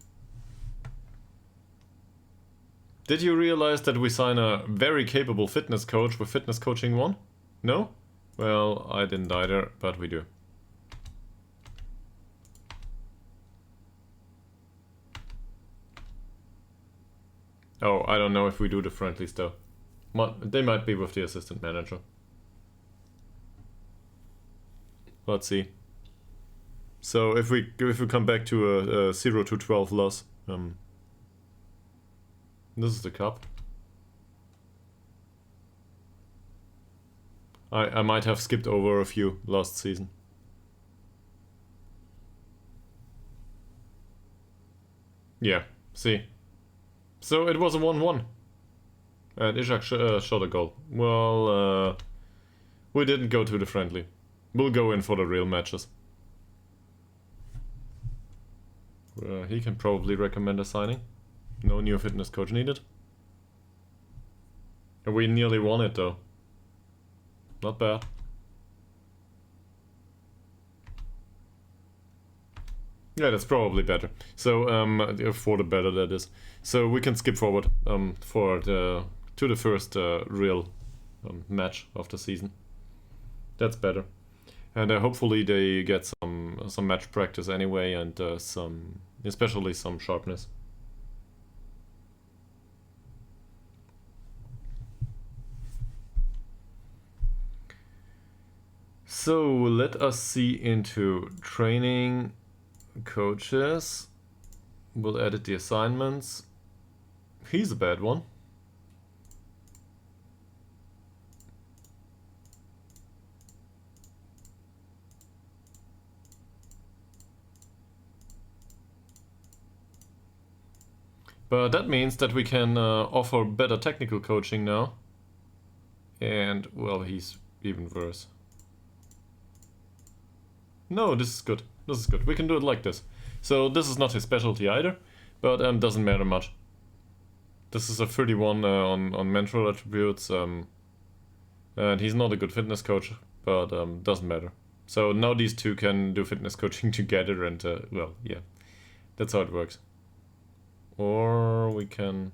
Did you realize that we sign a very capable fitness coach with Fitness Coaching 1? No? Well, I didn't either, but we do. Oh, I don't know if we do the friendlies though. They might be with the assistant manager. Let's see. So if we come back to a 0 to 12 loss, this is the cup. I might have skipped over a few last season. Yeah, see. So it was a 1-1. And Ishak shot a goal. Well, we didn't go to the friendly. We'll go in for the real matches. He can probably recommend a signing. No new fitness coach needed. And we nearly won it though. Not bad. Yeah, that's probably better. So, for the better that is. So we can skip forward to the first real match of the season. That's better. And hopefully they get some match practice anyway, and especially some sharpness. So let us see into training coaches. We'll edit the assignments. He's a bad one. But that means that we can offer better technical coaching now. And, well, he's even worse. No, this is good. This is good. We can do it like this. So this is not his specialty either, but doesn't matter much. This is a 31 on mental attributes, and he's not a good fitness coach, but doesn't matter. So now these two can do fitness coaching together, and well, yeah, that's how it works. Or we can...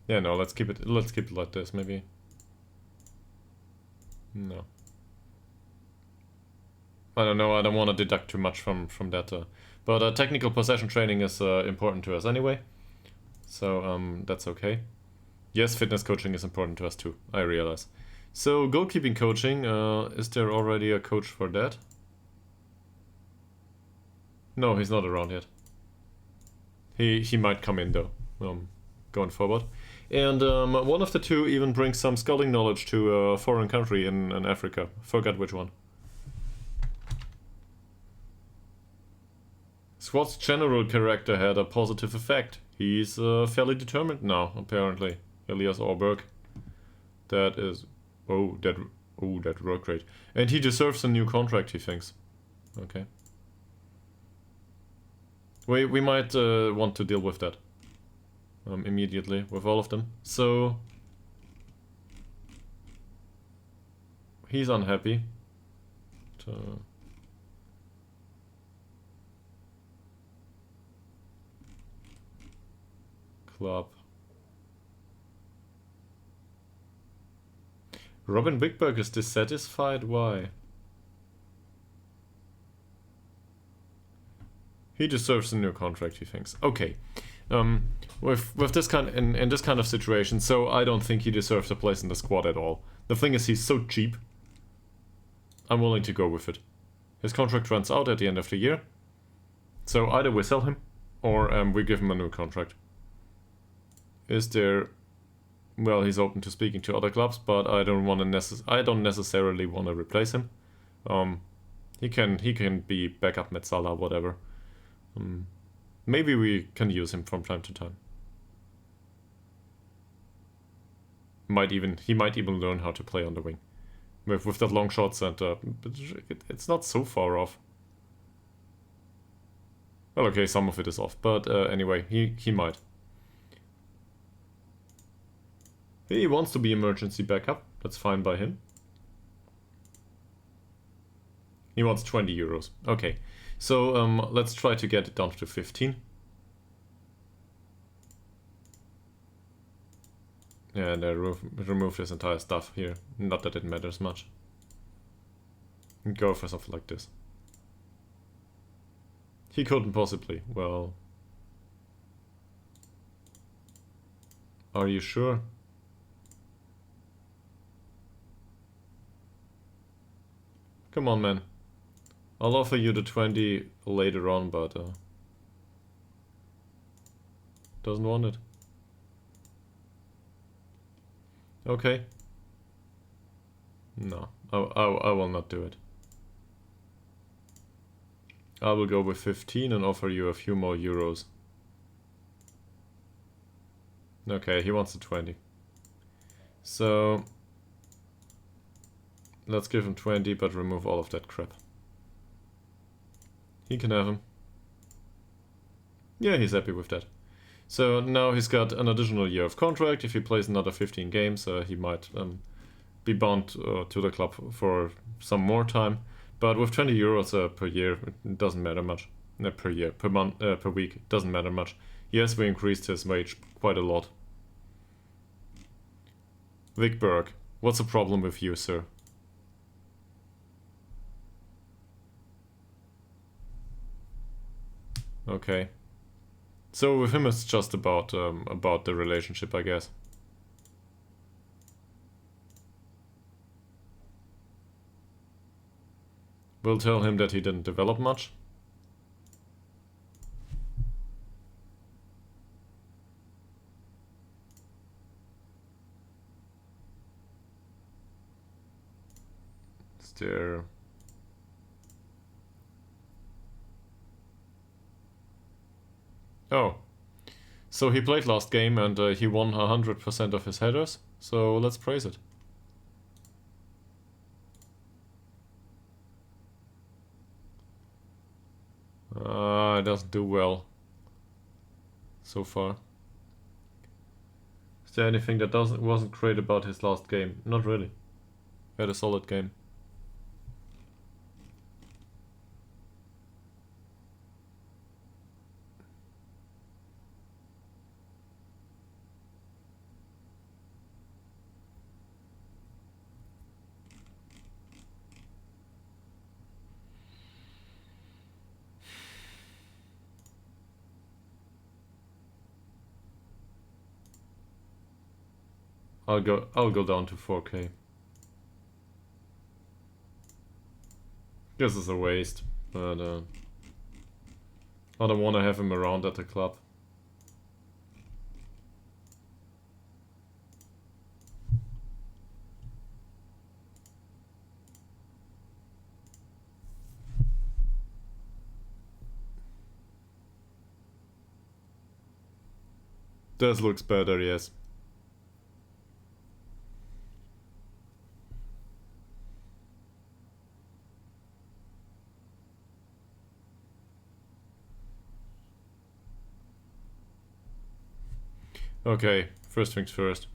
Yeah, no, let's keep it like this, maybe. No. I don't know, I don't want to deduct too much from that. But technical possession training is important to us anyway. So that's okay. Yes, fitness coaching is important to us too, I realize. So goalkeeping coaching, is there already a coach for that? No, he's not around yet. He might come in though, going forward. And one of the two even brings some scouting knowledge to a foreign country in Africa. Forgot which one. Squad's general character had a positive effect. He's fairly determined now, apparently. Elias Orberg. That is... Oh, that worked great. And he deserves a new contract, he thinks. Okay. We might want to deal with that. Immediately, with all of them. So... He's unhappy. Club. Robin Wigberg is dissatisfied? Why? He deserves a new contract, he thinks. Okay. With this kind in this kind of situation, so I don't think he deserves a place in the squad at all. The thing is, he's so cheap. I'm willing to go with it. His contract runs out at the end of the year. So either we sell him, or we give him a new contract. Is there... Well, he's open to speaking to other clubs, but I don't necessarily want to replace him. He can be backup Metzala, whatever. Maybe we can use him from time to time. He might even learn how to play on the wing. With that long shots, and it's not so far off. Well, okay, some of it is off, but anyway, he might. He wants to be emergency backup. That's fine by him. He wants 20 euros. Okay, so let's try to get it down to 15. Yeah, and remove this entire stuff here. Not that it matters much. Go for something like this. He couldn't possibly. Well... Are you sure? Come on, man. I'll offer you the 20 later on, but... doesn't want it. Okay. No, I will not do it. I will go with 15 and offer you a few more euros. Okay, he wants the 20. So... Let's give him 20, but remove all of that crap. He can have him. Yeah, he's happy with that. So now he's got an additional year of contract. If he plays another 15 games, he might be bound to the club for some more time. But with 20 euros per year, it doesn't matter much. Per year, per month, per week, it doesn't matter much. Yes, we increased his wage quite a lot. Wigberg, what's the problem with you, sir? Okay. So with him it's just about the relationship, I guess. We'll tell him that he didn't develop much. Is there... Oh. So he played last game and he won 100% of his headers, so let's praise it. It doesn't do well so far. Is there anything that wasn't great about his last game? Not really. He had a solid game. I'll go down to 4K. This is a waste, but I don't want to have him around at the club. This looks better, yes. Okay, first things first.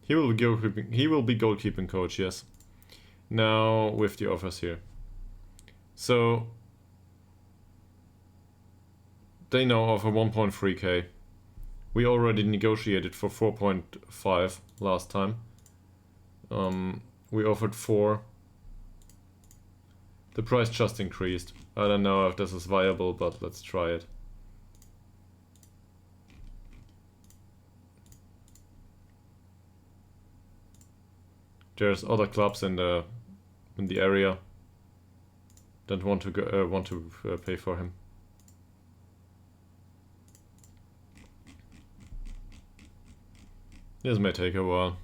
He will be goalkeeping. He will be goalkeeping coach. Yes. Now with the offers here. So they now offer 1.3k. We already negotiated for 4.5 last time. We offered 4. The price just increased. I don't know if this is viable, but let's try it. There's other clubs in the area that want to pay for him. This may take a while.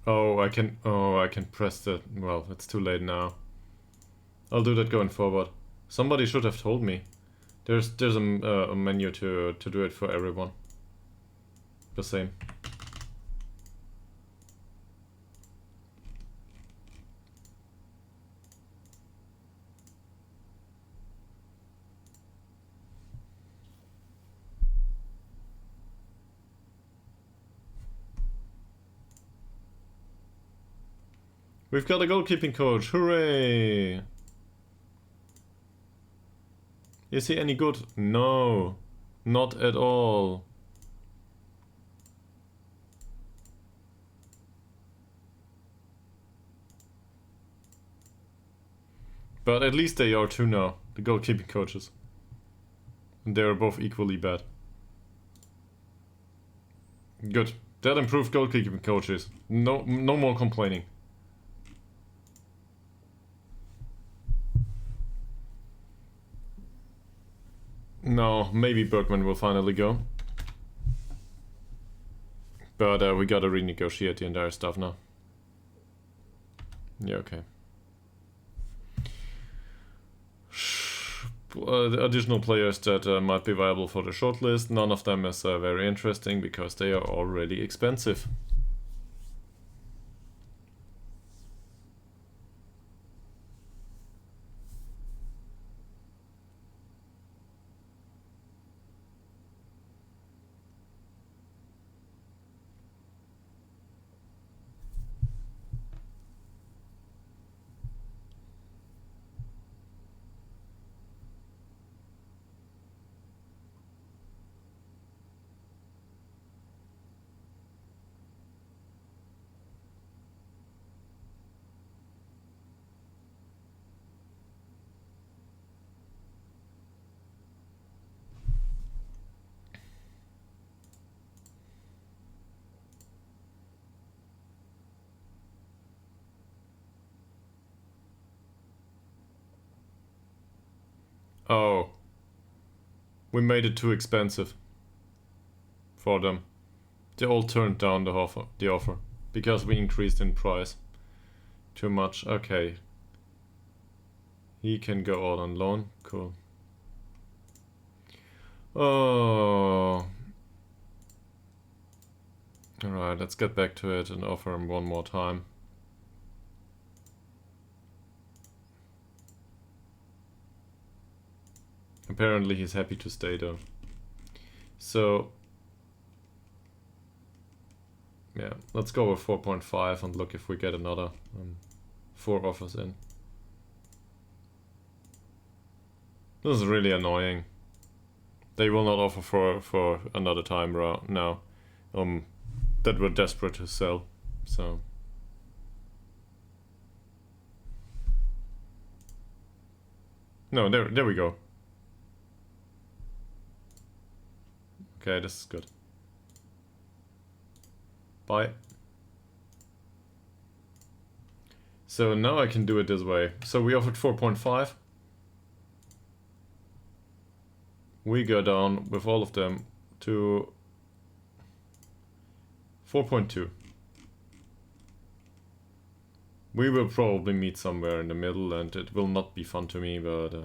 Oh, I can press that. Well, it's too late now. I'll do that going forward. Somebody should have told me. There's a menu to do it for everyone. The same. We've got a goalkeeping coach, hooray! Is he any good? No, not at all. But at least they are two now, the goalkeeping coaches. And they are both equally bad. Good. That improved goalkeeping coaches. No more complaining. No, maybe Bergman will finally go. But we gotta renegotiate the entire stuff now. Yeah, okay. The additional players that might be viable for the shortlist, none of them is very interesting because they are already expensive. Oh. We made it too expensive for them. They all turned down the offer because we increased in price too much. Okay. He can go out on loan. Cool. Oh. Alright, let's get back to it and offer him one more time. Apparently he's happy to stay though. So yeah, let's go with 4.5 and look if we get another 4 offers in. This is really annoying. They will not offer for another time now. That we're desperate to sell. So no, there we go. Okay, this is good. Bye. So now I can do it this way. So we offered 4.5. We go down with all of them to 4.2. We will probably meet somewhere in the middle, and it will not be fun to me, but yeah.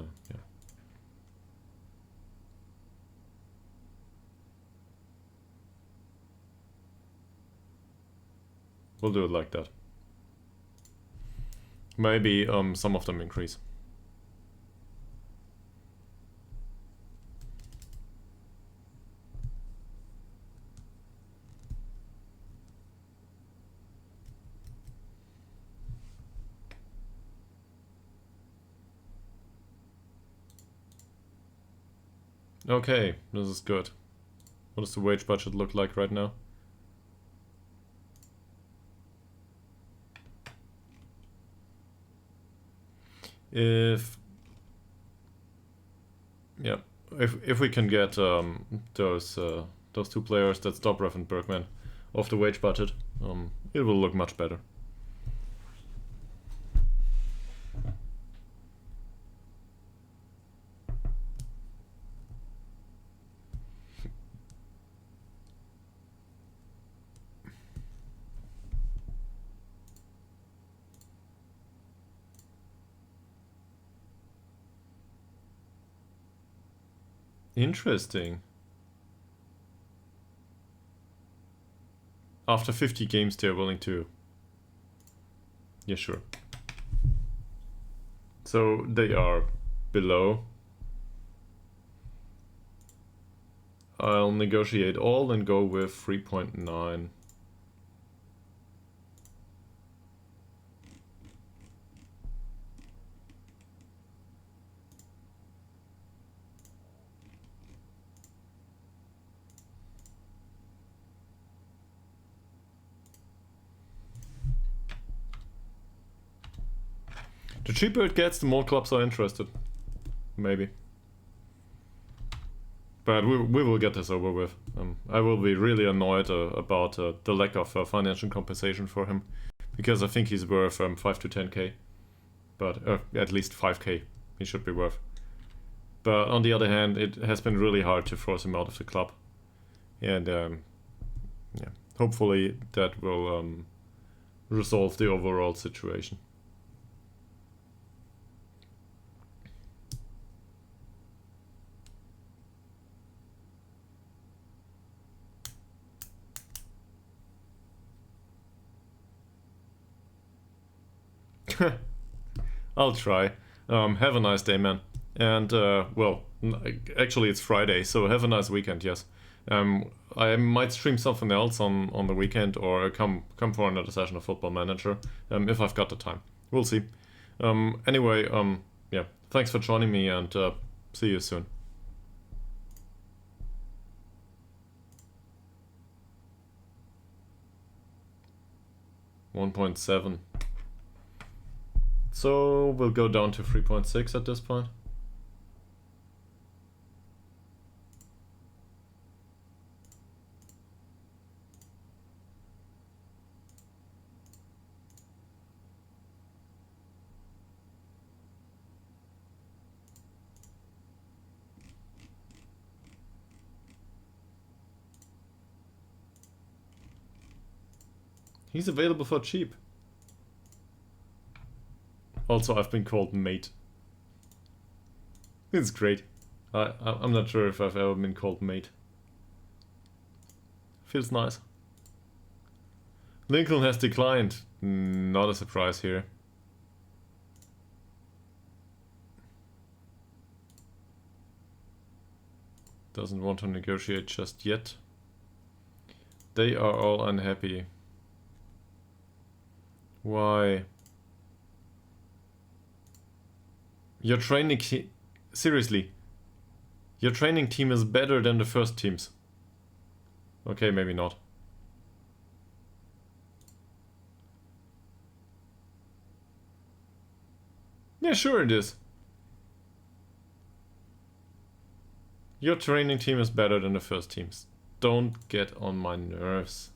We'll do it like that. Maybe some of them increase. Okay, this is good. What does the wage budget look like right now? If we can get those two players, that's Dobrev and Bergman, off the wage budget, it will look much better. Interesting. After 50 games, they're willing to... Yeah, sure. So they are below. I'll negotiate all and go with 3.9. The cheaper it gets, the more clubs are interested. Maybe. But we will get this over with. I will be really annoyed about the lack of financial compensation for him. Because I think he's worth 5 to 10k. But at least 5k he should be worth. But on the other hand, it has been really hard to force him out of the club. And yeah, hopefully that will resolve the overall situation. I'll try. Have a nice day, man. And, well, actually it's Friday, so have a nice weekend, yes. I might stream something else on the weekend, or come for another session of Football Manager, if I've got the time. We'll see. Anyway, yeah, thanks for joining me, and see you soon. 1.7. So we'll go down to 3.6 at this point. He's available for cheap. Also, I've been called mate. It's great. I'm not sure if I've ever been called mate. Feels nice. Lincoln has declined. Not a surprise here. Doesn't want to negotiate just yet. They are all unhappy. Why? Your training seriously. Your training team is better than the first teams. Okay, maybe not. Yeah, sure it is. Your training team is better than the first teams. don't get on my nerves.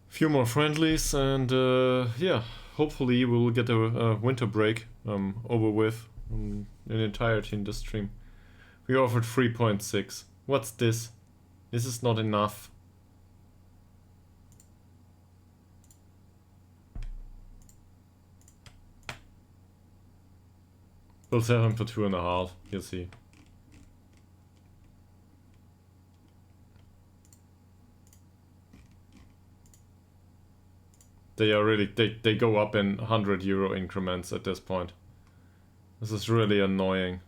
Few more friendlies, and yeah, hopefully we'll get a winter break over with in entirety in this stream. We offered 3.6. What's this? This is not enough. We'll sell him for 2.5, you'll see. They are really, they go up in 100 euro increments at this point. This is really annoying.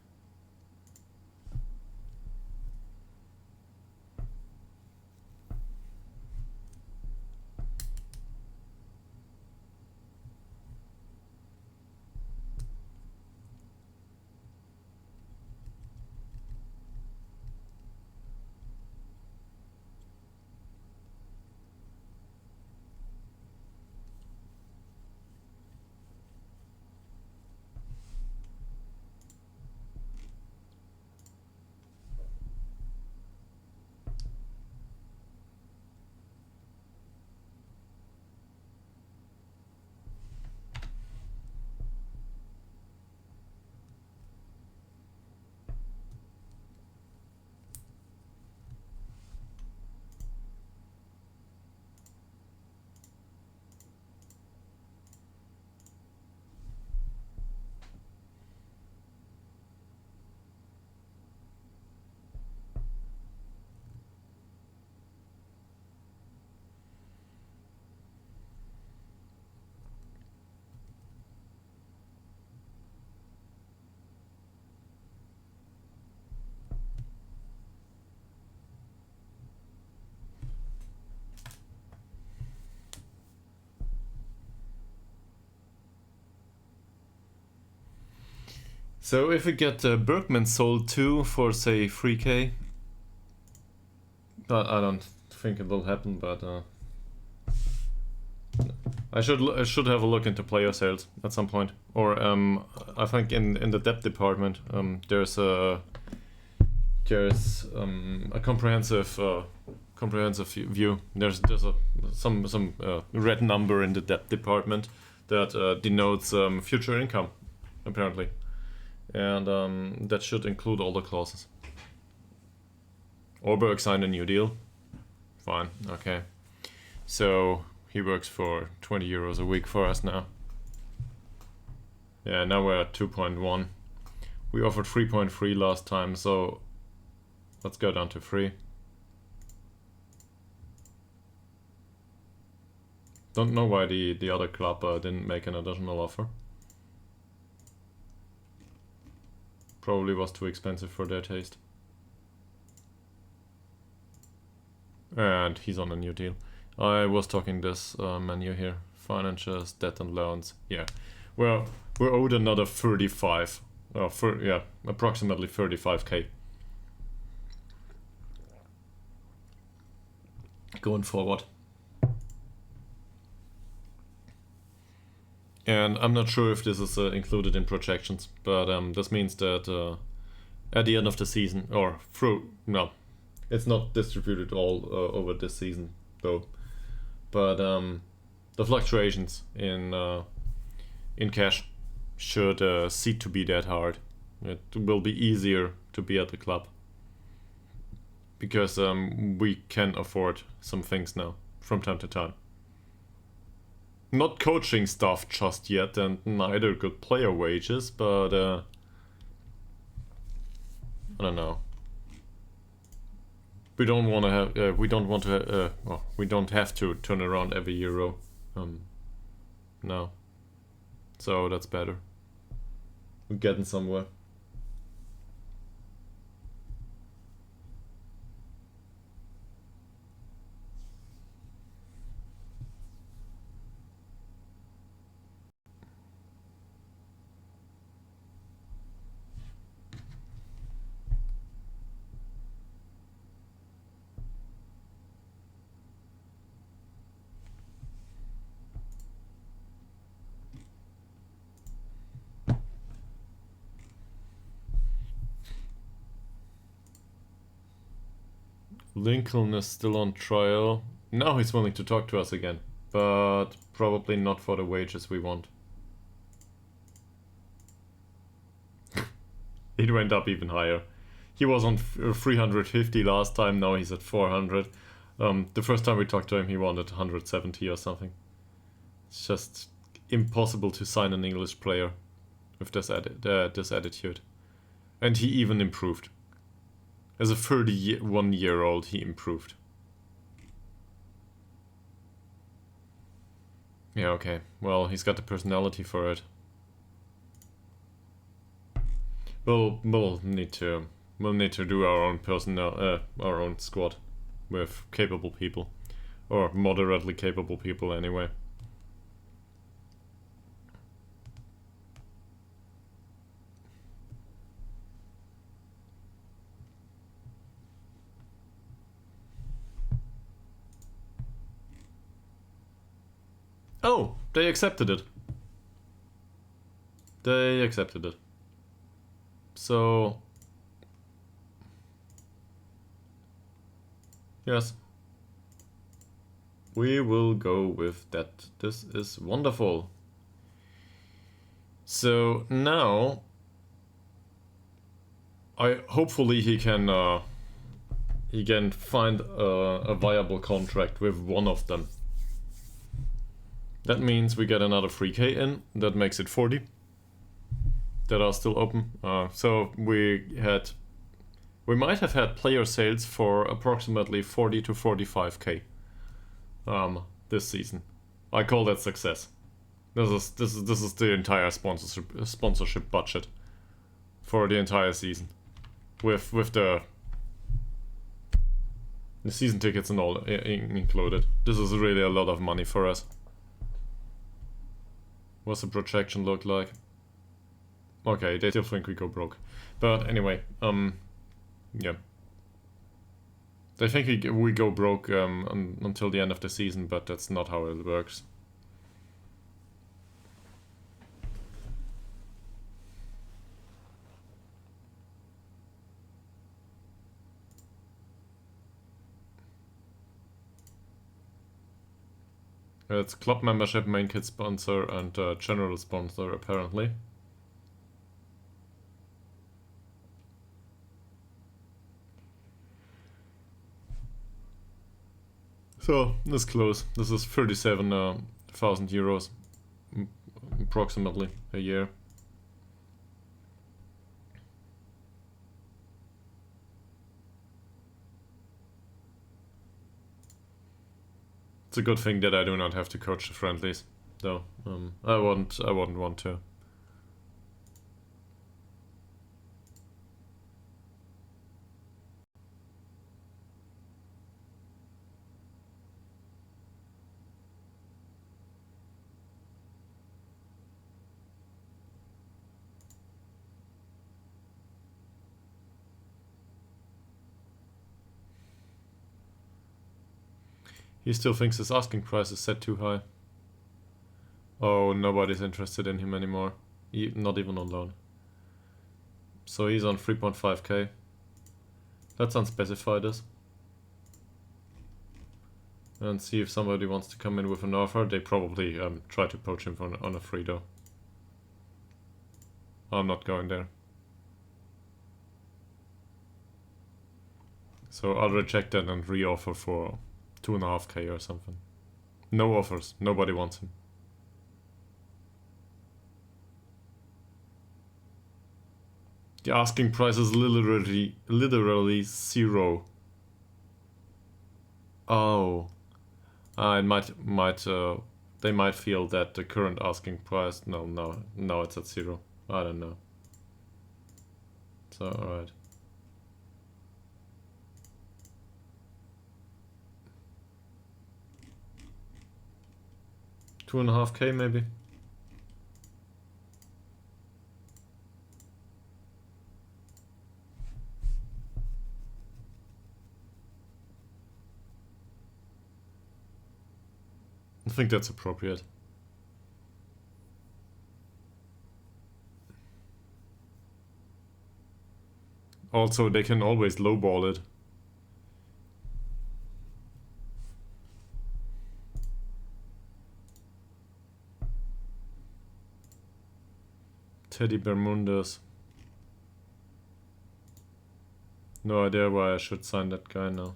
So if we get Bergman sold too for say 3k, I don't think it will happen, but I should have a look into player sales at some point, or I think in the depth department there's a comprehensive view. There's some red number in the depth department that denotes future income, apparently. And that should include all the clauses. Orberg signed a new deal. Fine, okay. So he works for 20 euros a week for us now. Yeah, now we're at 2.1. We offered 3.3 last time, so let's go down to 3. Don't know why the other club didn't make an additional offer. Probably was too expensive for their taste. And he's on a new deal. I was talking this menu here. Financials, debt and loans. Yeah. Well, we're owed another 35. Yeah, approximately 35k. Going forward. And I'm not sure if this is included in projections, but this means that at the end of the season, or no, it's not distributed all over this season though, but the fluctuations in cash should cease to be that hard. It will be easier to be at the club because we can afford some things now from time to time. Not coaching stuff just yet, and neither good player wages, but I don't know. We don't want to have. We don't want to. Well, we don't have to turn around every euro. No. So that's better. We're getting somewhere. Lincoln is still on trial. Now he's willing to talk to us again, but probably not for the wages we want. It went up even higher. He was on 350 last time, now he's at 400. The first time we talked to him, he wanted 170 or something. It's just impossible to sign an English player with this attitude. And he even improved. As a 31-year-old, he improved. Yeah, okay. Well, he's got the personality for it. We'll need to do our own our own squad with capable people, or moderately capable people anyway. Oh, they accepted it. They accepted it. So, yes, we will go with that. This is wonderful. So now, hopefully he can find a viable contract with one of them. That means we get another 3k in. That makes it 40 that are still open. So we might have had player sales for approximately 40 to 45k this season. I call that success. This is the entire sponsorship budget for the entire season, with the season tickets and all included. This is really a lot of money for us. What's the projection look like? Okay, they still think we go broke. But anyway, yeah. They think we go broke until the end of the season, but that's not how it works. It's club membership, main kit sponsor, and general sponsor, apparently. So, this is close. This is 37,000 euros, approximately, a year. It's a good thing that I do not have to coach the friendlies, though. I wouldn't want to. He still thinks his asking price is set too high. Oh, nobody's interested in him anymore. Not even on loan. So he's on 3.5k. Let's unspecify this. And see if somebody wants to come in with an offer. They probably try to poach him on a free though. I'm not going there. So I'll reject that and re-offer for 2.5k or something. No offers. Nobody wants him. The asking price is literally 0. Oh, it might they might feel that the current asking price. No, it's at 0. I don't know. So alright. $2.5K maybe. I think that's appropriate. Also, they can always lowball it. Teddy Bermundez. No idea why I should sign that guy now.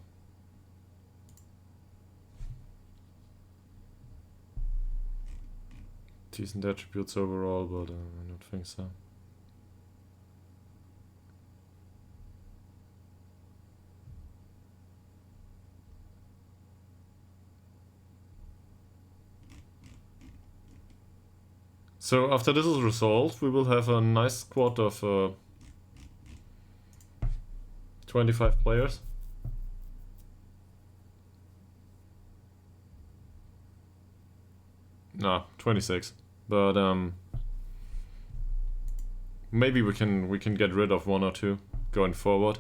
Decent attributes overall, but I don't think so. So after this is resolved, we will have a nice squad of 25 players. Nah, 26. But maybe we can get rid of 1 or 2 going forward.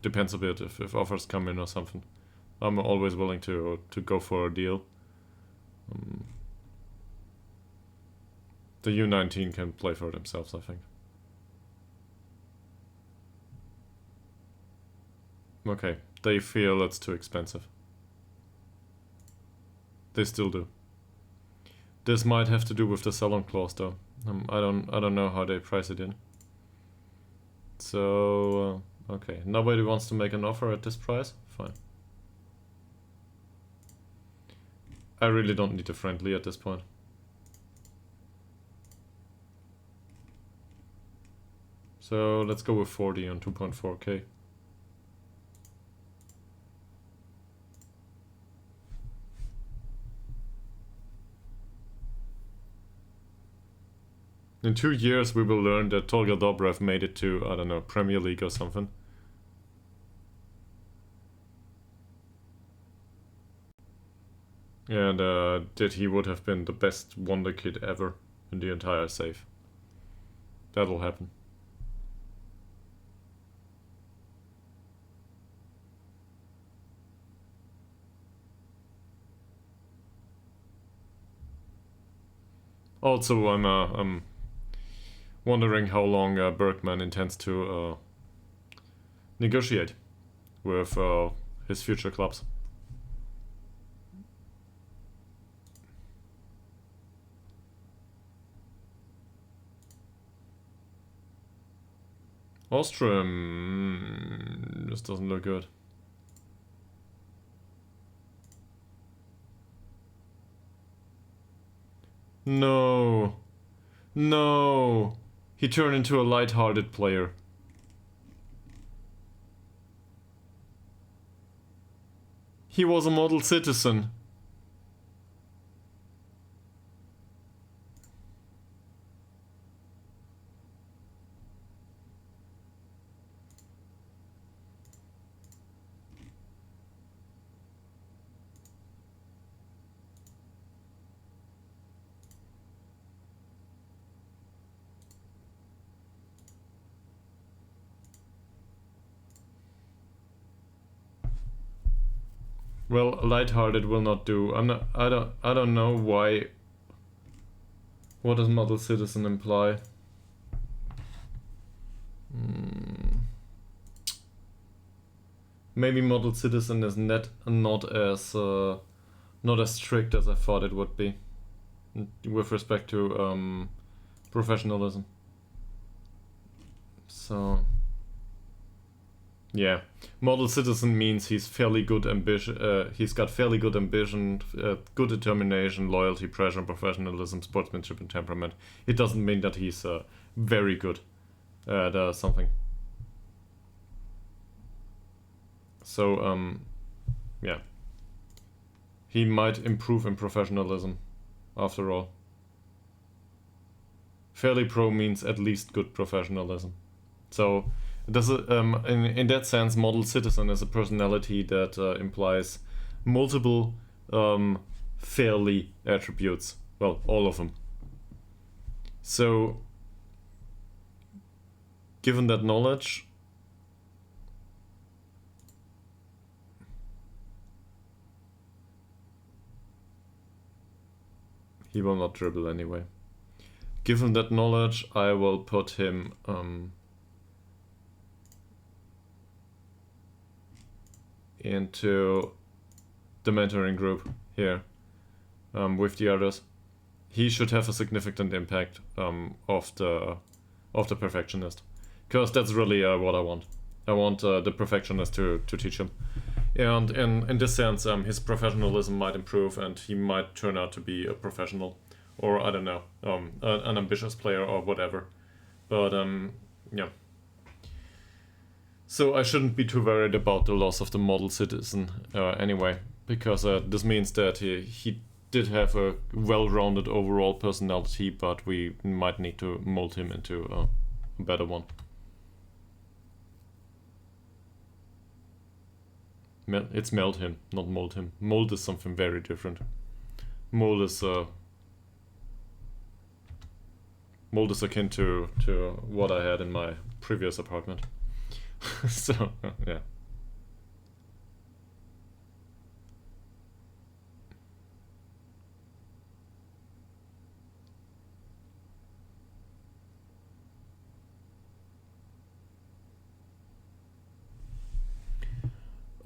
Depends a bit if offers come in or something. I'm always willing to go for a deal. The U19 can play for themselves, I think. Okay, they feel it's too expensive. They still do. This might have to do with the sell-on clause, though. I don't know how they price it in. So okay, nobody wants to make an offer at this price. Fine. I really don't need a friendly at this point. So let's go with 40 on 2.4K. In 2 years we will learn that Tolga Dobrev made it to, I don't know, Premier League or something. And that he would have been the best wonder kid ever in the entire save. That'll happen. Also, I'm wondering how long Bergman intends to negotiate with his future clubs. Ostrom, this doesn't look good. No. No. He turned into a light-hearted player. He was a model citizen. Well, lighthearted will not do. I don't know why. What does model citizen imply? Maybe model citizen is not as strict as I thought it would be with respect to professionalism. So yeah, model citizen means he's fairly good ambition. He's got fairly good ambition, good determination, loyalty, pressure, professionalism, sportsmanship, and temperament. It doesn't mean that he's very good at something. So yeah, He might improve in professionalism, after all. Fairly pro means at least good professionalism. So, in that sense, model citizen is a personality that implies multiple fairly attributes. Well, all of them. So, given that knowledge, he will not dribble anyway. Given that knowledge, I will put him into the mentoring group here with the others. He should have a significant impact of the perfectionist, because that's really what I want. I want the perfectionist to teach him, and in this sense, his professionalism might improve, and he might turn out to be a professional, or I don't know, an ambitious player or whatever. But yeah. So I shouldn't be too worried about the loss of the model citizen anyway, because this means that he did have a well-rounded overall personality, but we might need to mold him into a better one. It's meld him, not mold him. Mold is something very different. Mold is akin to what I had in my previous apartment. So, yeah.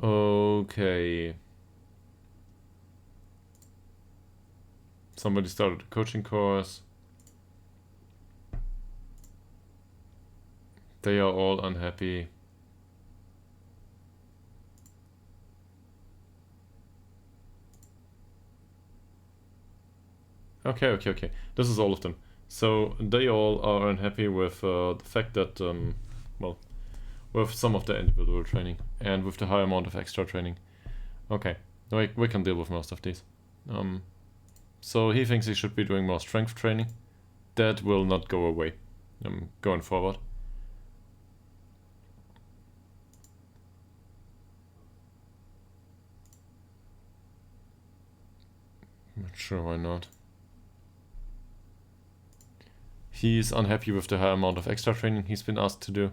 Okay. Somebody started a coaching course. They are all unhappy. Okay. This is all of them. So they all are unhappy with the fact that, well, with some of the individual training and with the high amount of extra training. Okay, we can deal with most of these. So he thinks he should be doing more strength training. That will not go away going forward. Not sure why not. He's unhappy with the high amount of extra training he's been asked to do.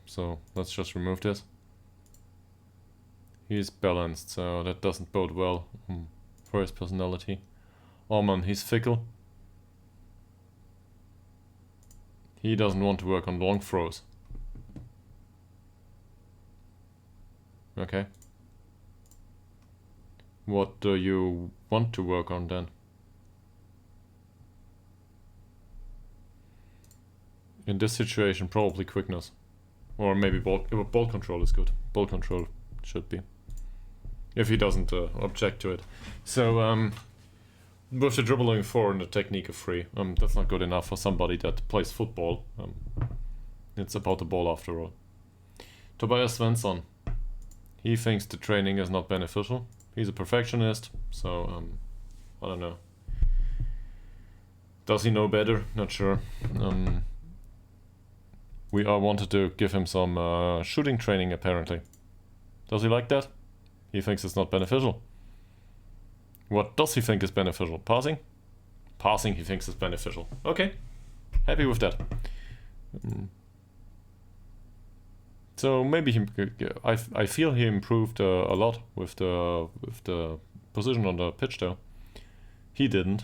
So let's just remove this. He's balanced, so that doesn't bode well for his personality. Orman, he's fickle. He doesn't want to work on long throws. Okay. What do you want to work on then? In this situation, probably quickness. Or maybe ball control is good. Ball control should be. If he doesn't object to it. So, with the dribbling 4 and the technique of 3, that's not good enough for somebody that plays football. It's about the ball after all. Tobias Svensson. He thinks the training is not beneficial. He's a perfectionist, so, I don't know. Does he know better? Not sure. We all wanted to give him some shooting training, apparently. Does he like that? He thinks it's not beneficial. What does he think is beneficial? Passing? Passing he thinks is beneficial. Okay, happy with that. So maybe I feel he improved a lot with the position on the pitch though. He didn't.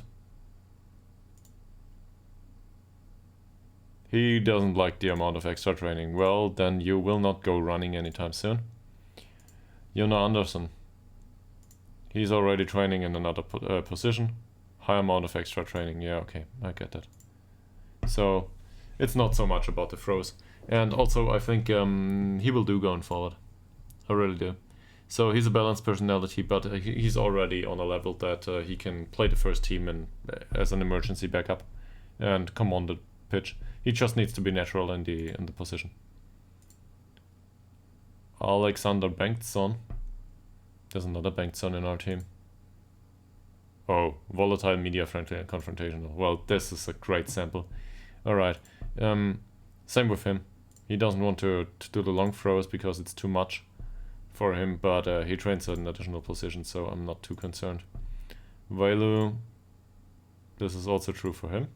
He doesn't like the amount of extra training. Well, then you will not go running anytime soon. Jona Andersson. He's already training in another position. High amount of extra training. Yeah, okay, I get that. So, it's not so much about the throws. And also, I think he will do going forward. I really do. So, he's a balanced personality, but he's already on a level that he can play the first team as an emergency backup and come on the pitch. He just needs to be natural in the position. Alexander Bengtsson. There's another banked son in our team. Oh, volatile, media-friendly, and confrontational. Well, this is a great sample. Alright. Same with him. He doesn't want to do the long throws because it's too much for him, but he trains at an additional position, so I'm not too concerned. Vailu, this is also true for him.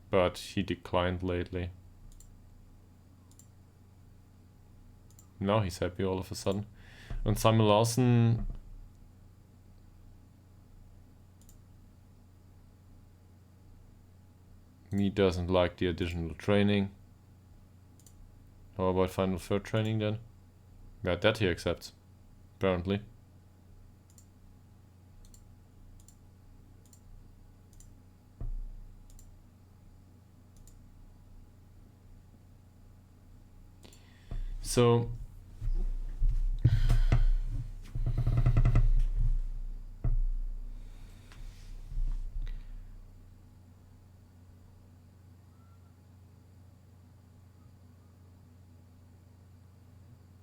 But he declined lately. Now he's happy all of a sudden. And Simon Larson... he doesn't like the additional training. How about final third training then? Yeah, that he accepts, apparently. So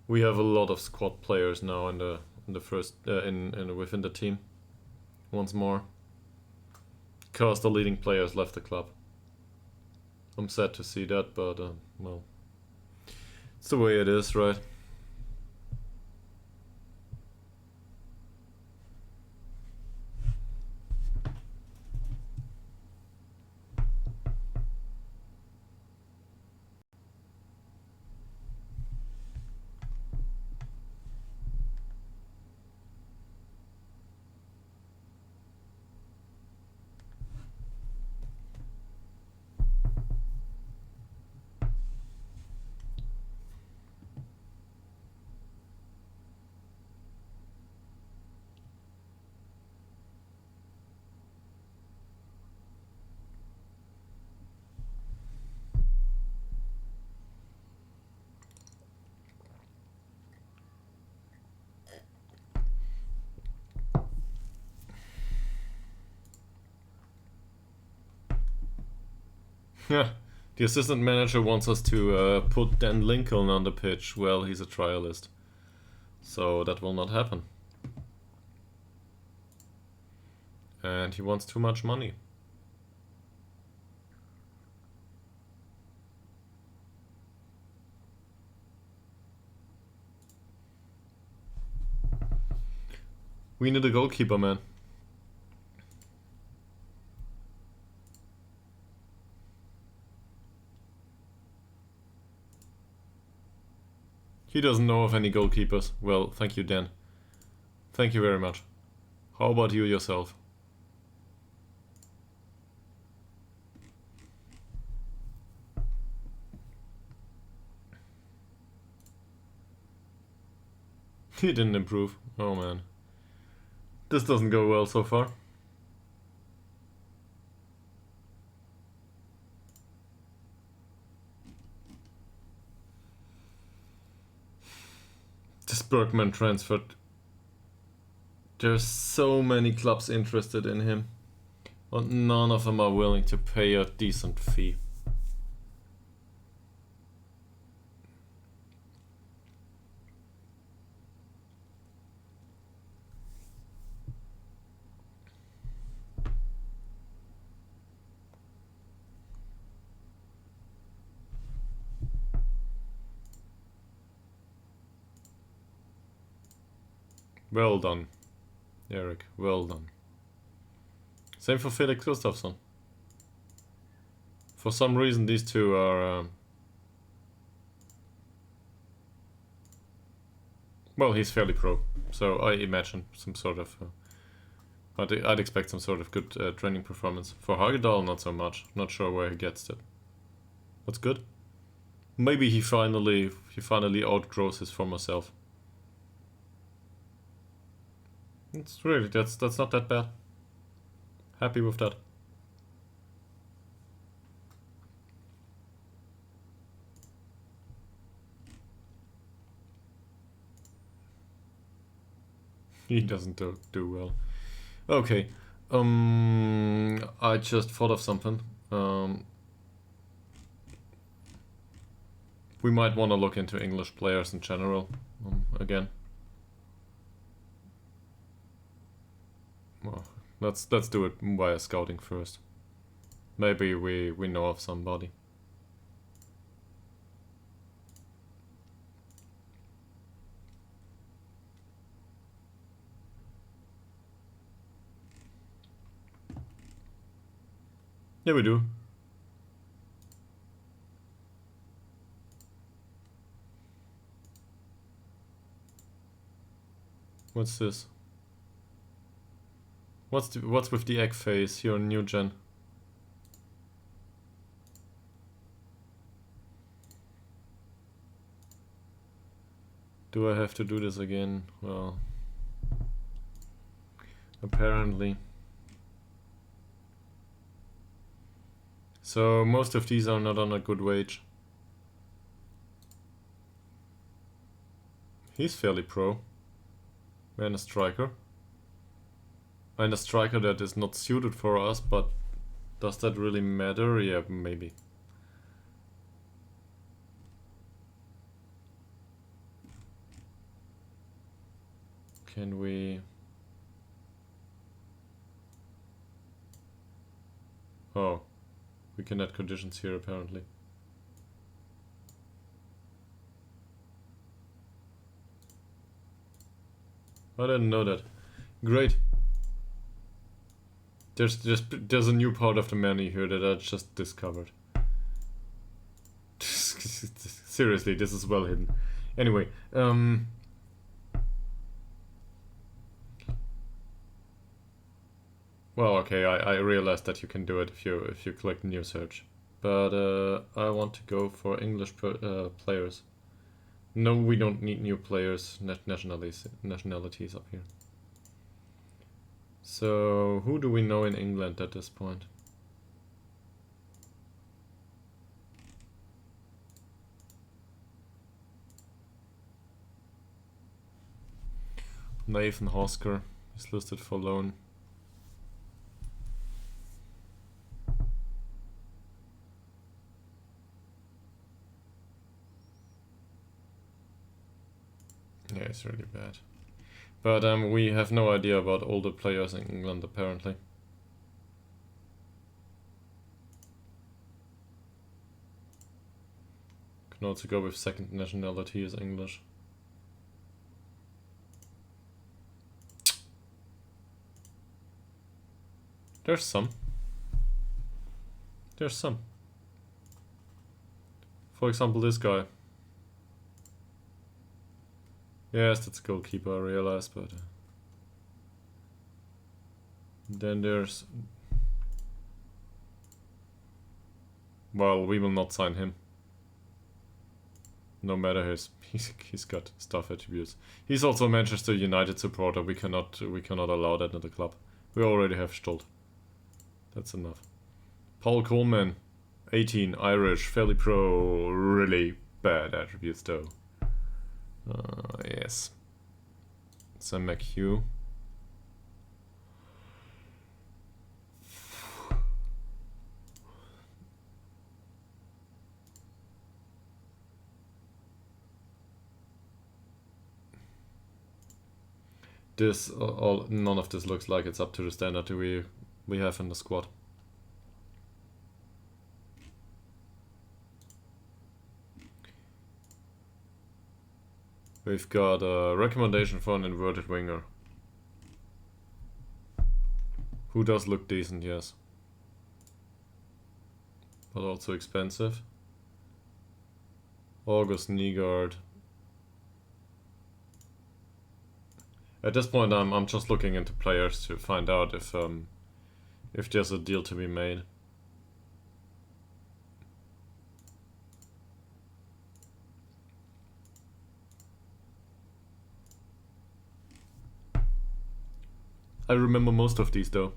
we have a lot of squad players now in the first within the team. Once more, because the leading players left the club. I'm sad to see that, but well, it's the way it is, right? Yeah, the assistant manager wants us to put Dan Lincoln on the pitch. Well, he's a trialist, so that will not happen. And he wants too much money. We need a goalkeeper, man. He doesn't know of any goalkeepers. Well, thank you, Dan. Thank you very much. How about you yourself? He didn't improve. Oh man. This doesn't go well so far. This Bergman transferred. There's so many clubs interested in him, but none of them are willing to pay a decent fee. Well done, Eric. Well done. Same for Felix Gustafsson. For some reason, these two are... well, he's fairly pro, so I imagine some sort of... I'd expect some sort of good training performance. For Hagedal, not so much. Not sure where he gets it. That's good. Maybe he finally outgrows his former self. It's really, that's not that bad. Happy with that. He doesn't do well. Okay. I just thought of something. We might want to look into English players in general again. let's do it via scouting first. Maybe we know of somebody. Yeah, we do. What's this? What's with the egg phase here in New Gen? Do I have to do this again? Well, apparently. So most of these are not on a good wage. He's fairly pro. And a striker. And a striker that is not suited for us, but does that really matter? Yeah, maybe. Can we... Oh. We can add conditions here apparently. I didn't know that. Great. There's a new part of the menu here that I just discovered. Seriously, this is well hidden. Anyway, well, okay, I realized that you can do it if you click new search, but I want to go for English players. No, we don't need new players, nationalities up here. So who do we know in England at this point? Nathan Hosker is listed for loan. Yeah, it's really bad. But we have no idea about older players in England apparently. Can also go with second nationality as English. There's some. There's some. For example, this guy. Yes, that's a goalkeeper, I realize, but... then there's... well, we will not sign him. No matter he's got stuff attributes. He's also a Manchester United supporter. We cannot allow that in the club. We already have Stolt. That's enough. Paul Coleman, 18, Irish, fairly pro, really bad attributes though. Yes. Sam McHugh. This none of this looks like it's up to the standard we have in the squad. We've got a recommendation for an inverted winger. Who does look decent, yes. But also expensive. August Nygaard. At this point I'm just looking into players to find out if there's a deal to be made. I remember most of these though.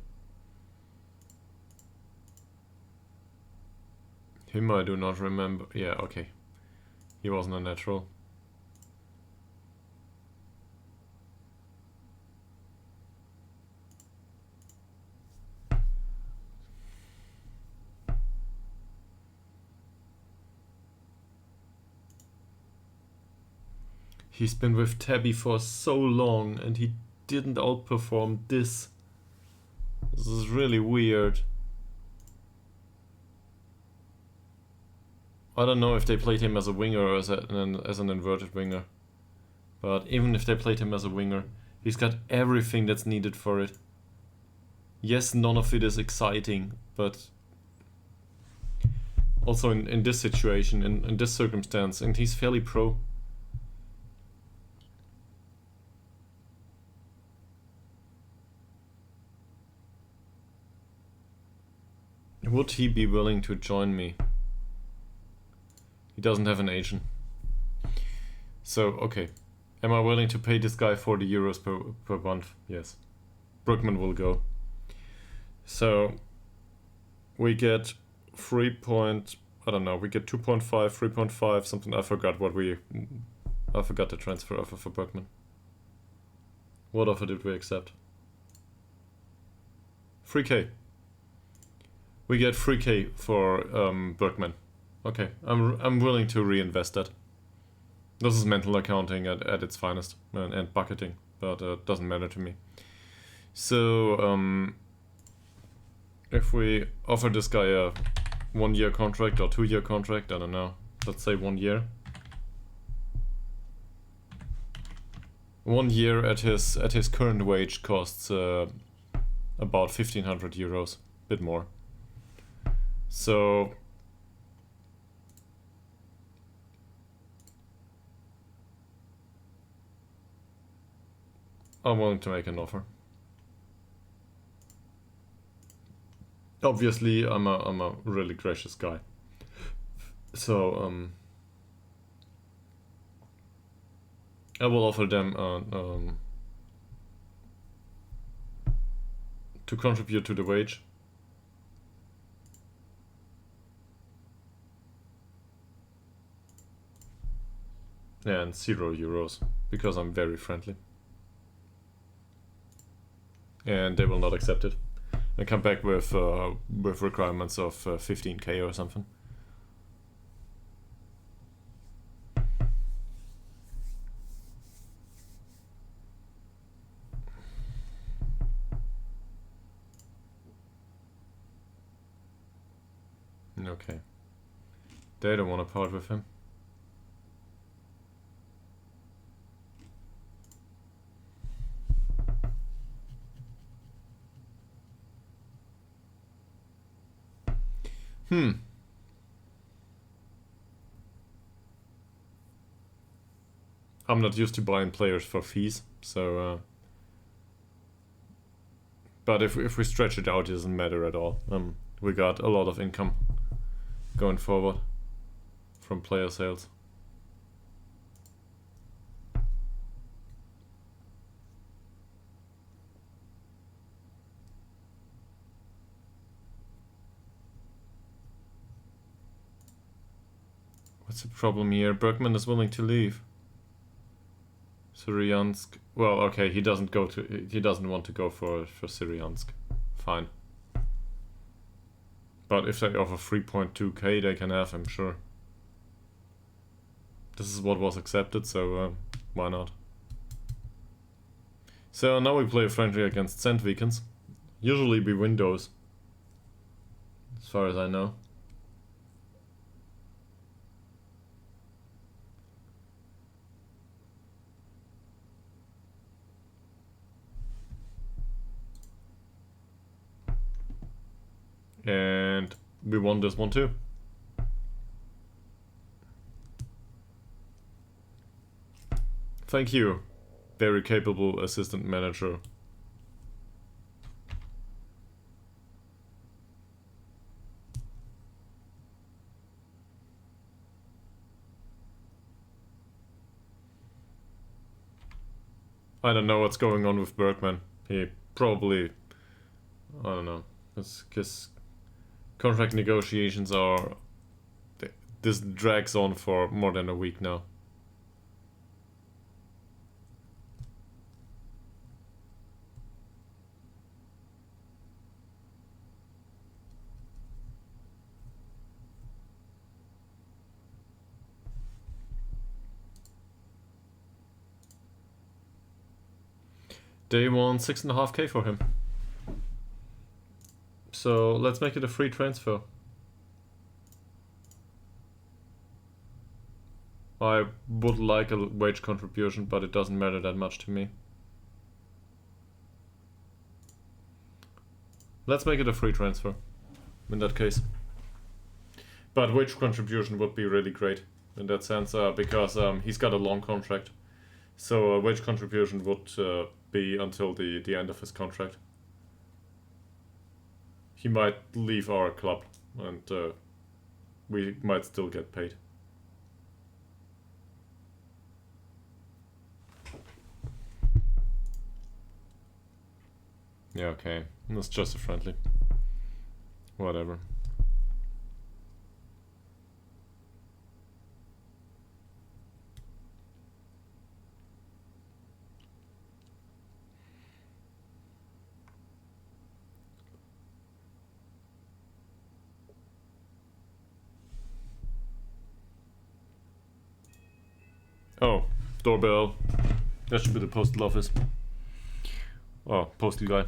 Him I do not remember. Yeah, okay. He wasn't a natural. He's been with Tabby for so long and he didn't outperform this. This is really weird. I don't know if they played him as a winger or as an inverted winger. But even if they played him as a winger, he's got everything that's needed for it. Yes, none of it is exciting, but also in this situation, in this circumstance, and he's fairly pro. Would he be willing to join me? He doesn't have an agent. So, okay. Am I willing to pay this guy 40 euros per month? Yes. Bergman will go. So, we get we get 2.5, 3.5, something. I forgot the transfer offer for Bergman. What offer did we accept? 3k. We get 3k for Bergman. Okay, I'm willing to reinvest that. This is mental accounting at its finest, and bucketing, but it doesn't matter to me. So, if we offer this guy a 1-year contract or 2-year contract, I don't know, let's say 1 year. 1 year at his current wage costs about 1,500 euros, bit more. So I'm willing to make an offer. Obviously, I'm a really gracious guy. So I will offer them to contribute to the wage. And 0 euros, because I'm very friendly. And they will not accept it. And come back with requirements of 15k or something. Okay. They don't want to part with him. I'm not used to buying players for fees, so but if we stretch it out, it doesn't matter at all. We got a lot of income going forward from player sales. What's the problem here? Bergman is willing to leave. Syriansk. Well, okay, he doesn't want to go for Syriansk. Fine. But if they offer 3.2k, they can have him, sure. This is what was accepted, so why not? So now we play a friendly against Sandvikens. Usually we win those, as far as I know. And we won this one too. Thank you, very capable assistant manager. I don't know what's going on with Bergman. He probably, I don't know, because contract negotiations are, this drags on for more than a week now. They want 6.5k for him. So let's make it a free transfer. I would like a wage contribution, but it doesn't matter that much to me. Let's make it a free transfer in that case. But wage contribution would be really great in that sense, because he's got a long contract. So a wage contribution would be until the end of his contract. He might leave our club and we might still get paid. Yeah, okay. That's just a friendly. Whatever. Oh, doorbell. That should be the postal office. Oh, postal guy.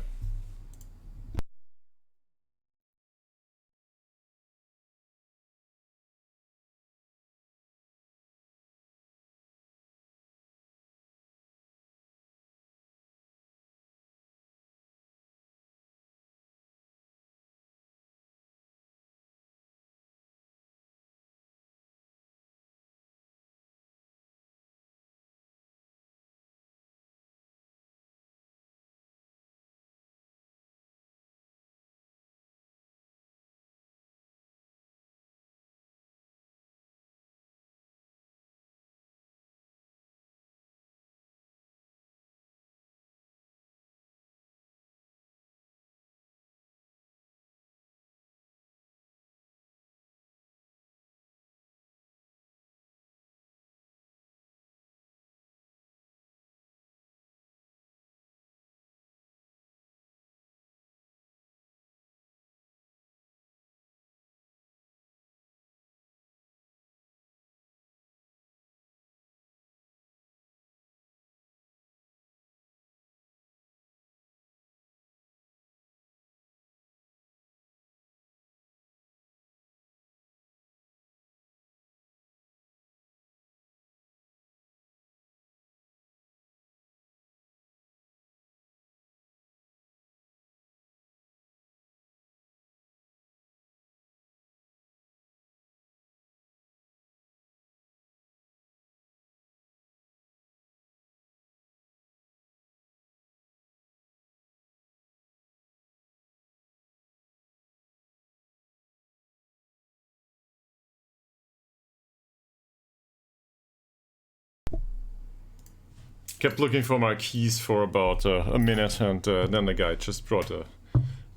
Kept looking for my keys for about a minute, and then the guy just brought a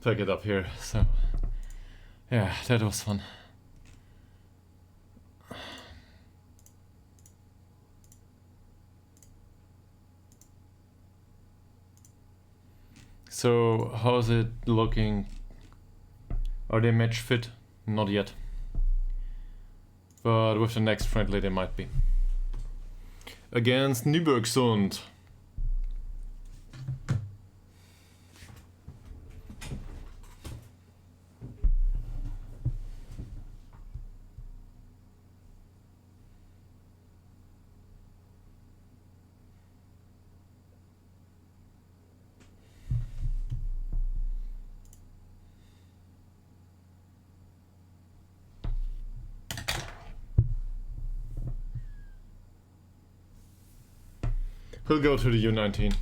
packet up here, so yeah, that was fun. So, how's it looking? Are they match fit? Not yet. But with the next friendly they might be. Against Nybergsund. He'll go to the U19.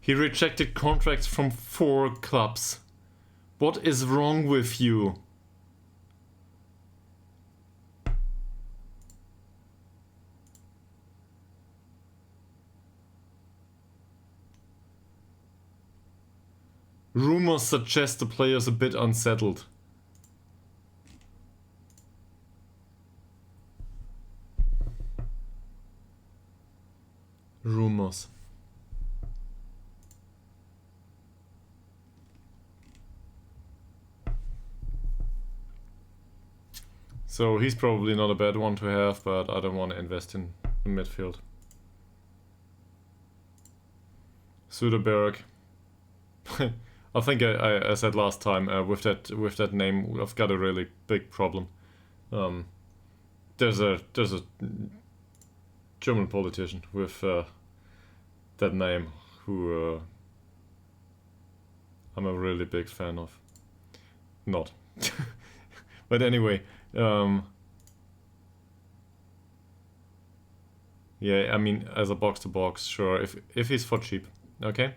He rejected contracts from 4 clubs. What is wrong with you? Rumors suggest the player's a bit unsettled. Rumors. So he's probably not a bad one to have, but I don't want to invest in the midfield. Söderberg. I think I said last time with that name, I've got a really big problem. There's a German politician with that name who I'm a really big fan of. Not, but anyway, yeah. I mean, as a box to box, sure. If he's for cheap, okay.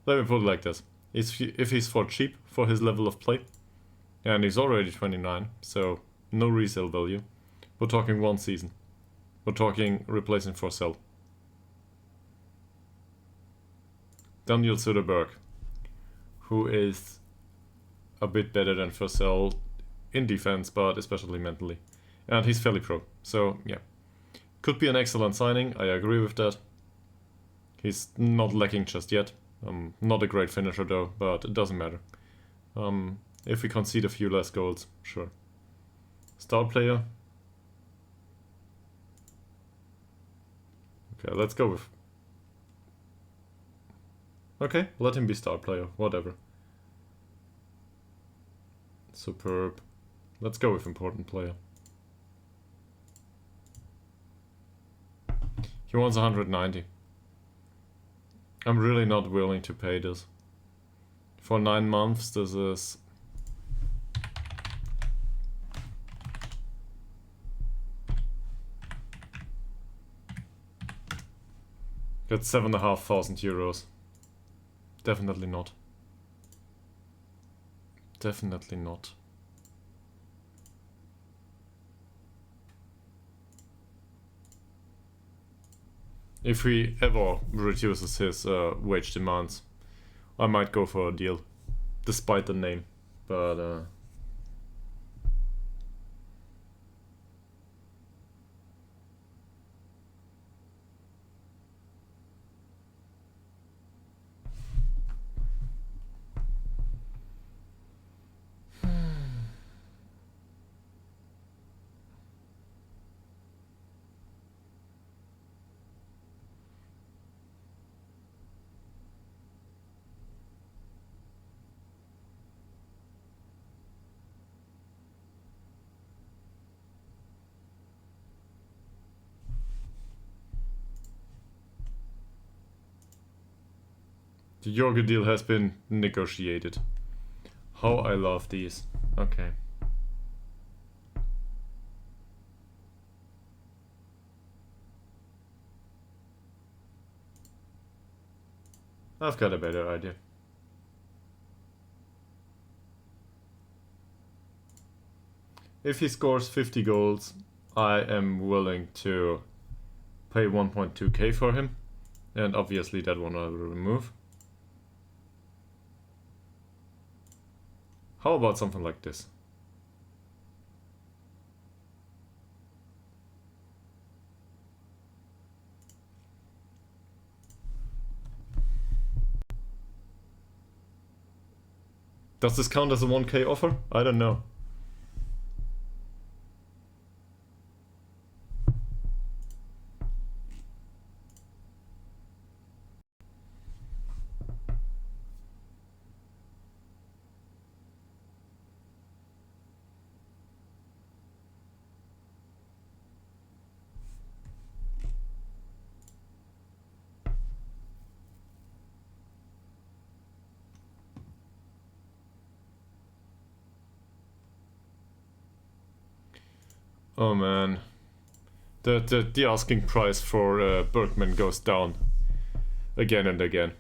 Let me put it like this: if he's for cheap for his level of play, and he's already 29, so no resale value. We're talking 1 season. We're talking replacing for sell. Daniel Söderberg, who is a bit better than Forsell in defense, but especially mentally. And he's fairly pro, so yeah. Could be an excellent signing, I agree with that. He's not lacking just yet. Not a great finisher though, but it doesn't matter. If we concede a few less goals, sure. Star player. Okay, let's go with... Okay, let him be star player, whatever. Superb. Let's go with important player. He wants 190. I'm really not willing to pay this. For 9 months, this is... That's 7,500 euros. Definitely not. Definitely not. If he ever reduces his wage demands, I might go for a deal, despite the name. But the Yoga deal has been negotiated. How I love these. Okay. I've got a better idea. If he scores 50 goals, I am willing to pay 1.2k for him. And obviously that one I will remove. How about something like this? Does this count as a 1k offer? I don't know. Oh man, the asking price for Bergman goes down again and again.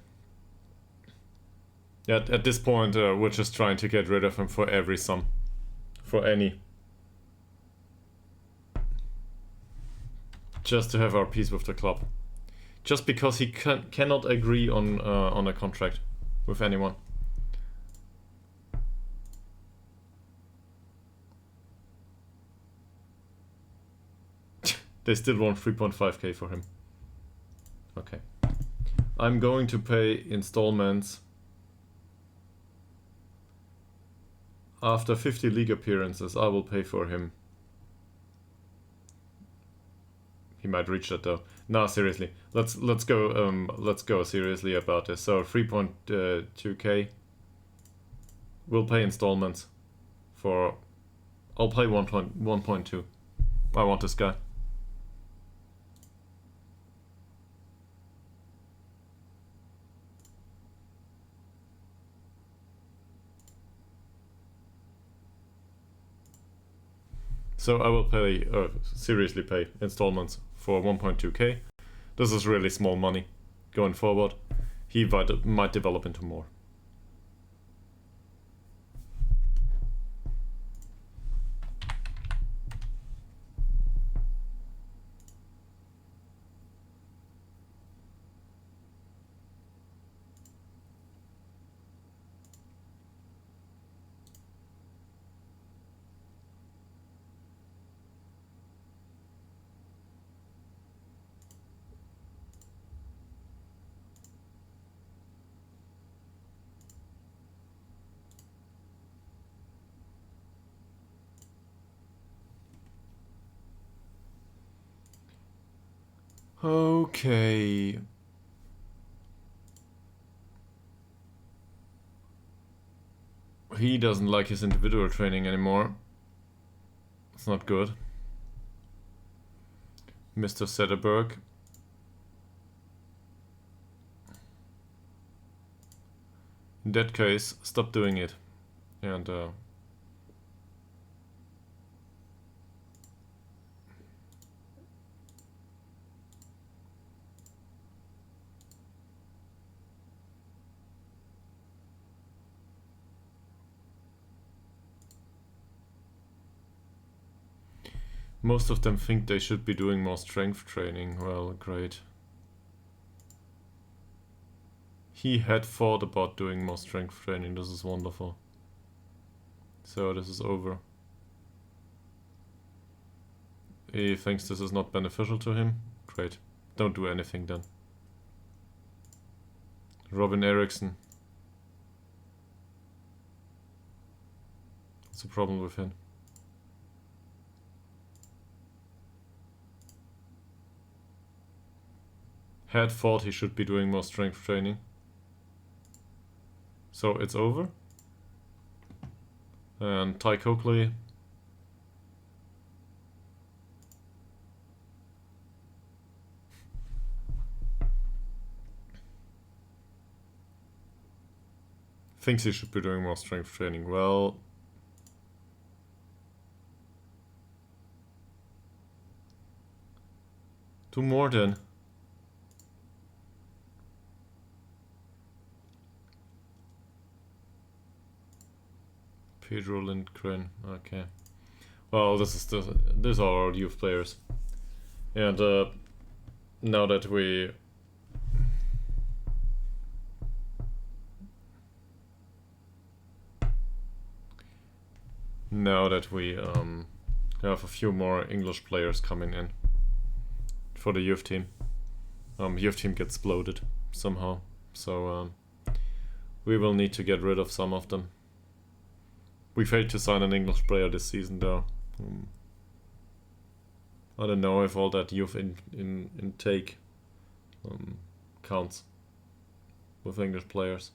At this point, we're just trying to get rid of him for every sum, for any, just to have our peace with the club, just because he cannot agree on a contract with anyone. They still want 3.5k for him. Okay. I'm going to pay installments after 50 league appearances. I will pay for him. He might reach that though. No, seriously. Let's go seriously about this. So 3.2k. We'll pay installments for... I'll pay 1.2. I want this guy. So I will pay, seriously pay installments for 1.2k. This is really small money going forward. He might develop into more. Okay. He doesn't like his individual training anymore. It's not good. Mr. Sederberg. In that case, stop doing it. And most of them think they should be doing more strength training. Well, great. He had thought about doing more strength training. This is wonderful. So this is over. He thinks this is not beneficial to him. Great. Don't do anything then. Robin Eriksson. What's the problem with him? Had thought he should be doing more strength training. So it's over. And Ty Coakley. Thinks he should be doing more strength training. Well, do more then. Pedro Lindgren, okay. Well, these are our youth players. And now that we have a few more English players coming in for the youth team. Youth team gets bloated somehow, so we will need to get rid of some of them. We failed to sign an English player this season though. I don't know if all that youth intake counts with English players.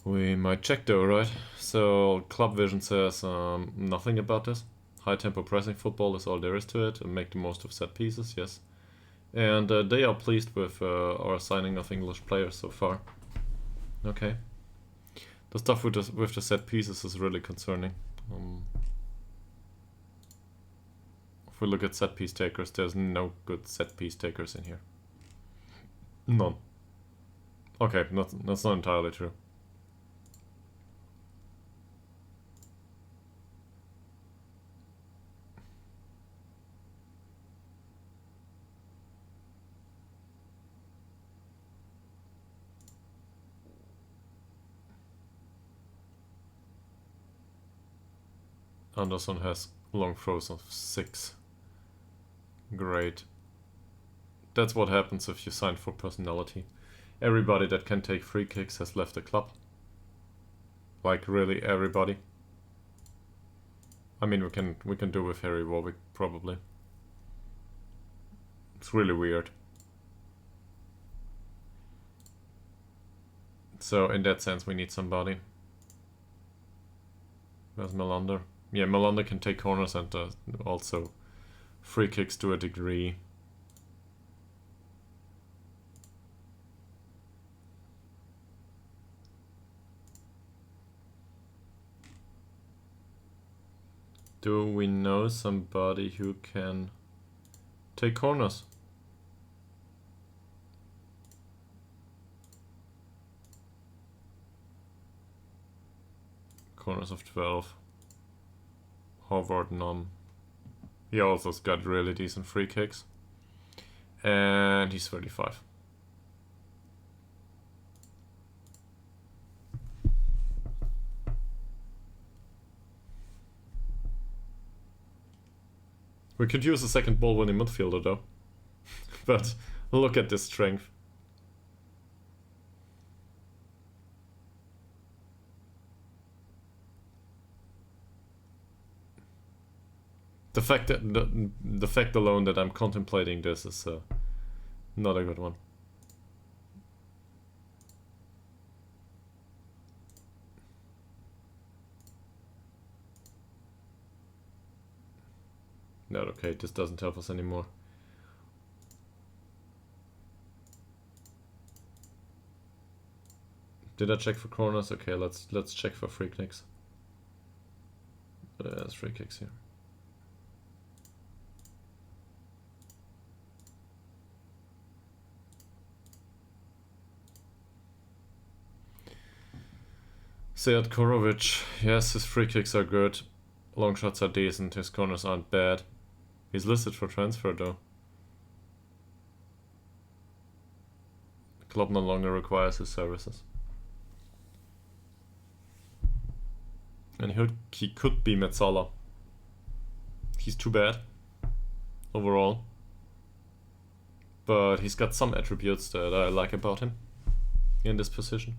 We might check though, right? So Club Vision says nothing about this. High tempo pressing football is all there is to it, and make the most of set pieces, yes. And they are pleased with our signing of English players so far. Okay. The stuff with the set pieces is really concerning. If we look at set piece takers, there's no good set piece takers in here. None. Okay, that's not entirely true. Anderson has long throws of 6. Great. That's what happens if you sign for personality. Everybody that can take free kicks has left the club. Like really everybody. I mean, we can do with Harry Warwick probably. It's really weird. So in that sense, we need somebody. Where's Melander? Yeah, Melander can take corners and also free kicks to a degree. Do we know somebody who can take corners? Corners of 12. Howard, none. He also's got really decent free kicks. And he's 35. We could use a second ball winning midfielder though. But look at this strength. The fact that the fact alone that I'm contemplating this is not a good one. Not okay, this doesn't help us anymore. Did I check for corners? Okay, let's check for free kicks. There's free kicks here. Sead Korovic, yes, his free kicks are good. Long shots are decent, his corners aren't bad. He's listed for transfer though. The club no longer requires his services. And he could be Metzola. He's too bad overall. But he's got some attributes that I like about him in this position.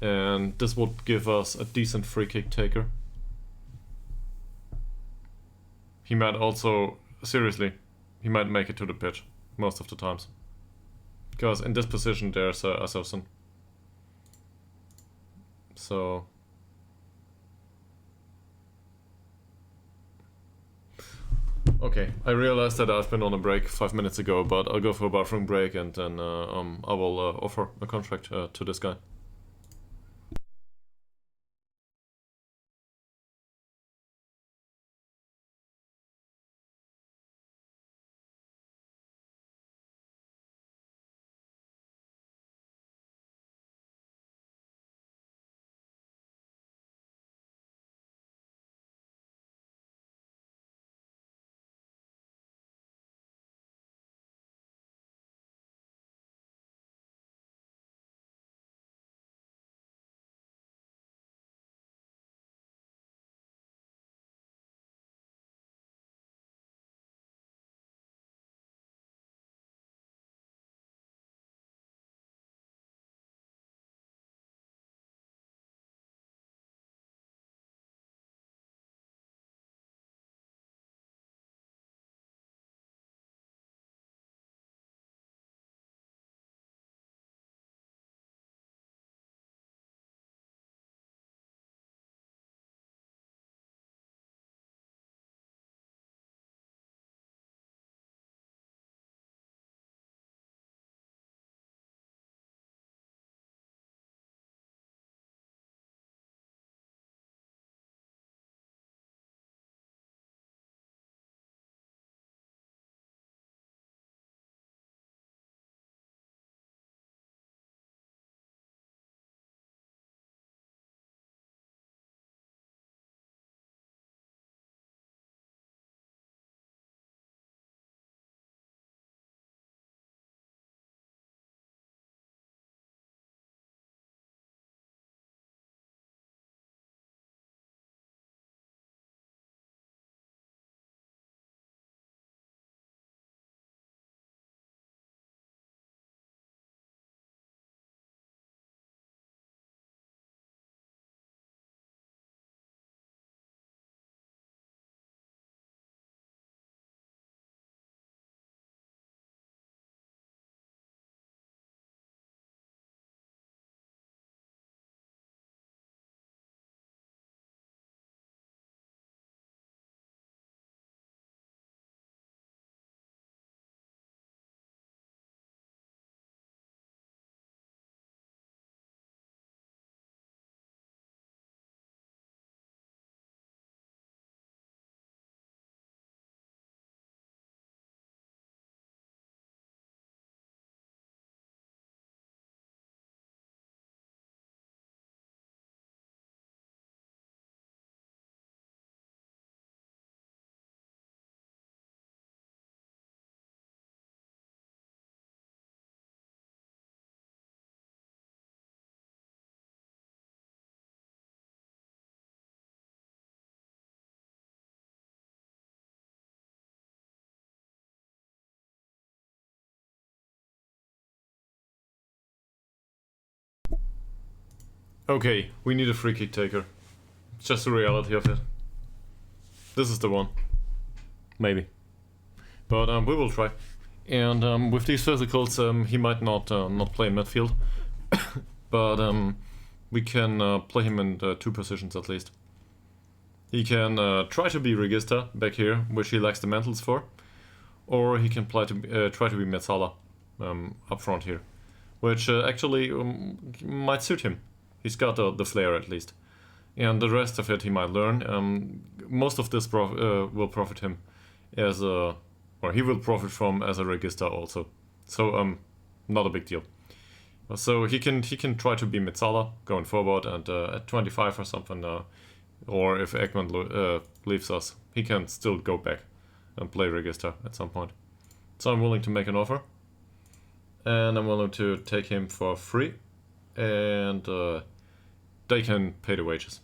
And this would give us a decent free kick taker. He might also, seriously, he might make it to the pitch most of the times. Because in this position there's Asafson. So... Okay, I realized that I've been on a break 5 minutes ago, but I'll go for a bathroom break and then I will offer a contract to this guy. Okay, we need a free kick taker. It's just the reality of it. This is the one. Maybe. But we will try. And with these physicals, he might not play midfield. But we can play him in 2 positions at least. He can try to be Regista back here, which he lacks the mentals for. Or he can try to be Metzala up front here. Which actually might suit him. He's got the flair at least. And the rest of it he might learn. Most of this will profit him as a... or he will profit from as a Regista also. So not a big deal. So he can try to be Metzala going forward, and at 25 or something, or if Egmont leaves us, he can still go back and play Regista at some point. So I'm willing to make an offer. And I'm willing to take him for free. And they can pay the wages.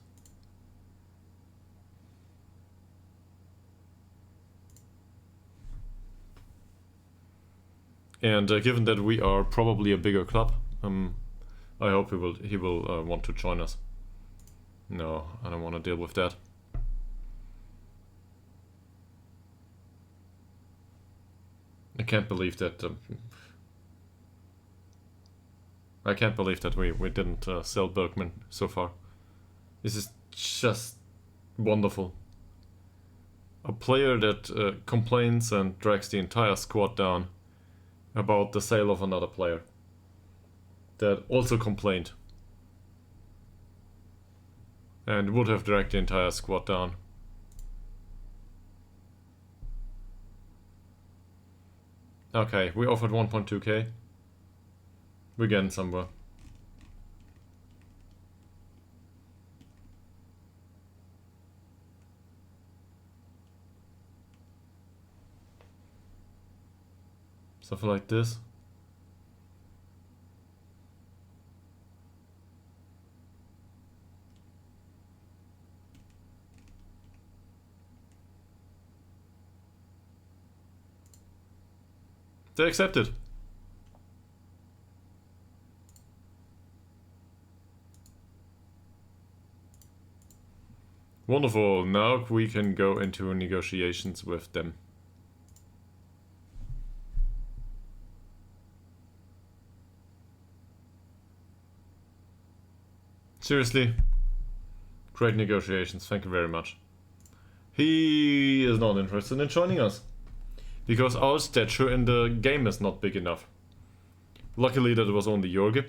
And given that we are probably a bigger club, I hope he will want to join us. No, I don't want to deal with that. I can't believe that. I can't believe that we didn't sell Bergman so far. This is just wonderful. A player that complains and drags the entire squad down about the sale of another player that also complained and would have dragged the entire squad down. Okay, we offered 1.2k. We're getting somewhere. Stuff like this. They accepted. Wonderful. Now we can go into negotiations with them. Seriously? Great negotiations, thank you very much. He is not interested in joining us. Because our stature in the game is not big enough. Luckily that it was only Jorge.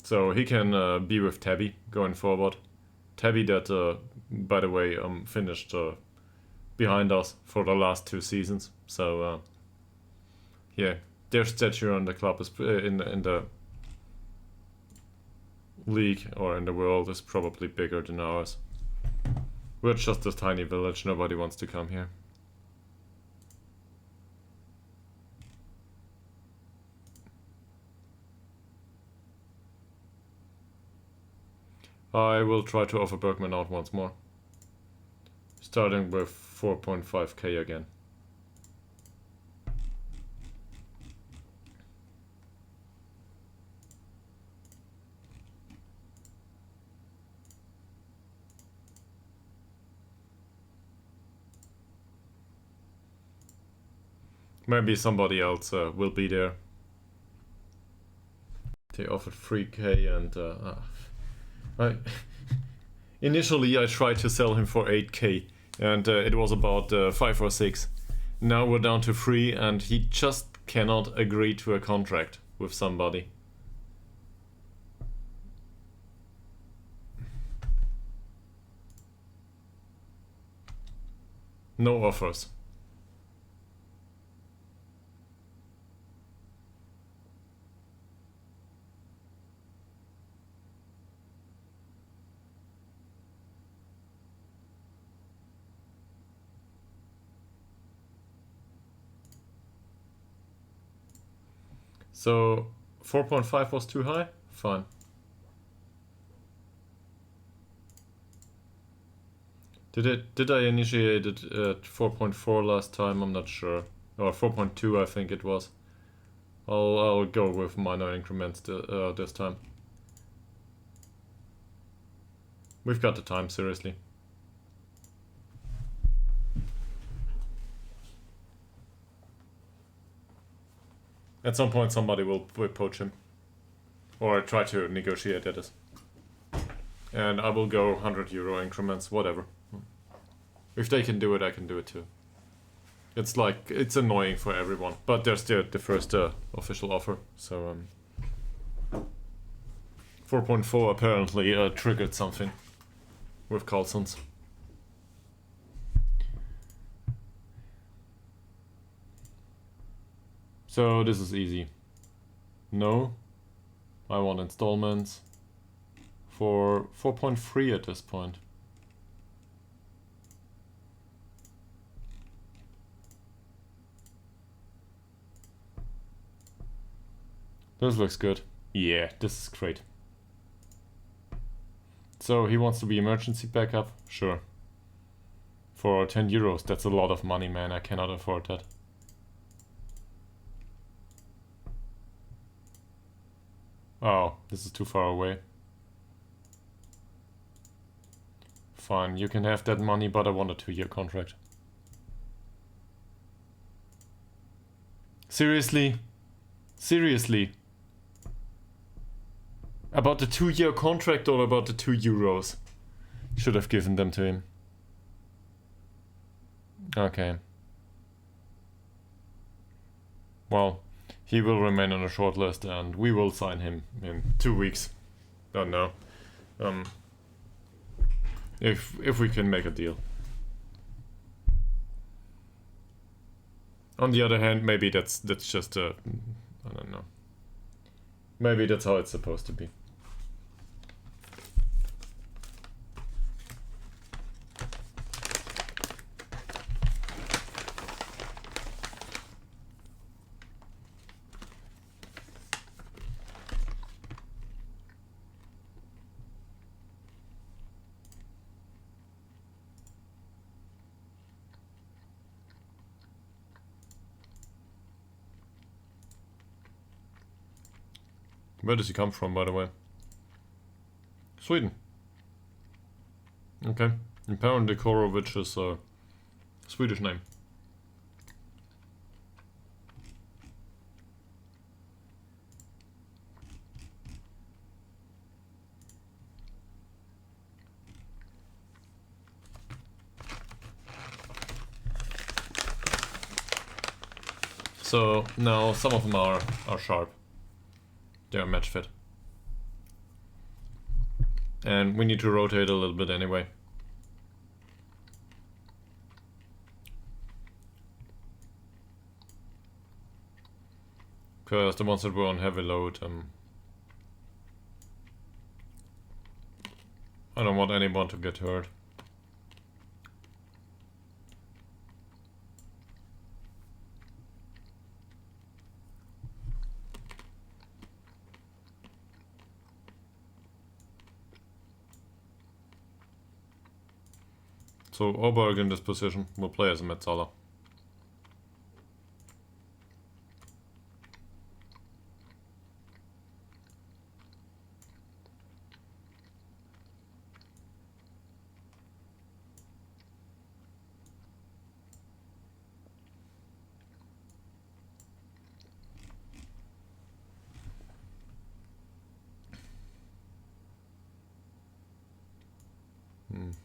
So he can be with Tabby going forward. Tabby that, by the way, finished behind us for the last 2 seasons. So, yeah, their stature on the club is in the league or in the world is probably bigger than ours. We're just a tiny village, nobody wants to come here. I will try to offer Bergman out once more. Starting with 4.5k again. Maybe somebody else will be there. They offered 3k and initially I tried to sell him for 8k and it was about 5 or 6. Now we're down to 3 and he just cannot agree to a contract with somebody. No offers. So 4.5 was too high? Fine. Did I initiate it at 4.4 last time? I'm not sure. Or 4.2 I think it was. I'll go with minor increments this time. We've got the time, seriously. At some point somebody will poach him. Or try to negotiate it. And I will go €100 increments, whatever. If they can do it, I can do it too. It's like, it's annoying for everyone. But there's the first official offer, so 4.4 apparently triggered something with Carlson's. So this is easy. No, I want installments for 4.3 at this point. This looks good. Yeah, this is great. So he wants to be emergency backup? Sure. For €10, that's a lot of money, man. I cannot afford that. Oh, this is too far away. Fine, you can have that money, but I want a 2-year contract. Seriously? Seriously? About the 2-year contract or about the €2? Should have given them to him. Okay. Well, he will remain on a short list and we will sign him in 2 weeks. Don't know. If we can make a deal. On the other hand, maybe that's just a, I don't know. Maybe that's how it's supposed to be. Where does he come from, by the way? Sweden. Okay. Apparently Korovic is a Swedish name. So now some of them are sharp. They're match fit. And we need to rotate a little bit anyway. Because the ones that were on heavy load, I don't want anyone to get hurt. So Oberg in this position will play as a Metzala.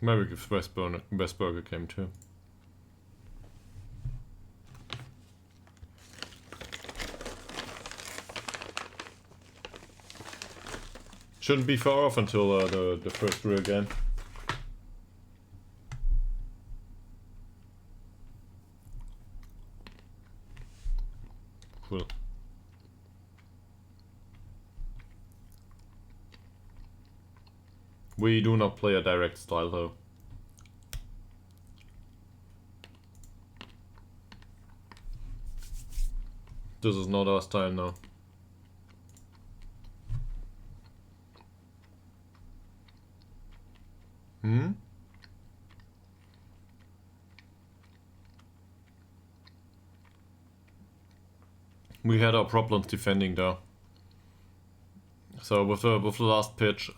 Maybe if Westberger came too. Shouldn't be far off until the first real game. Cool. We do not play a direct style though. This is not our style now. We had our problems defending though. So with the last pitch,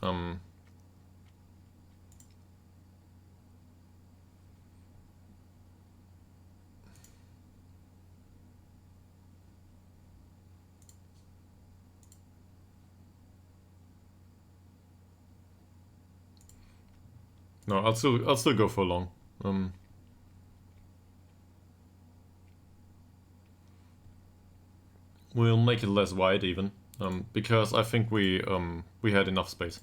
No, I'll still go for long. We'll make it less wide even, because I think we had enough space.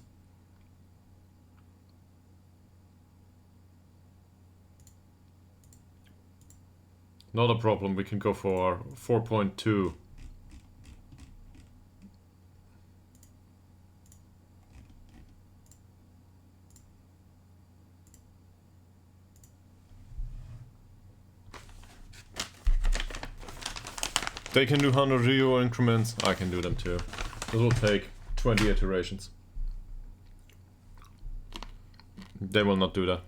Not a problem. We can go for 4.2. They can do 100 euro increments, I can do them too. This will take 20 iterations. They will not do that.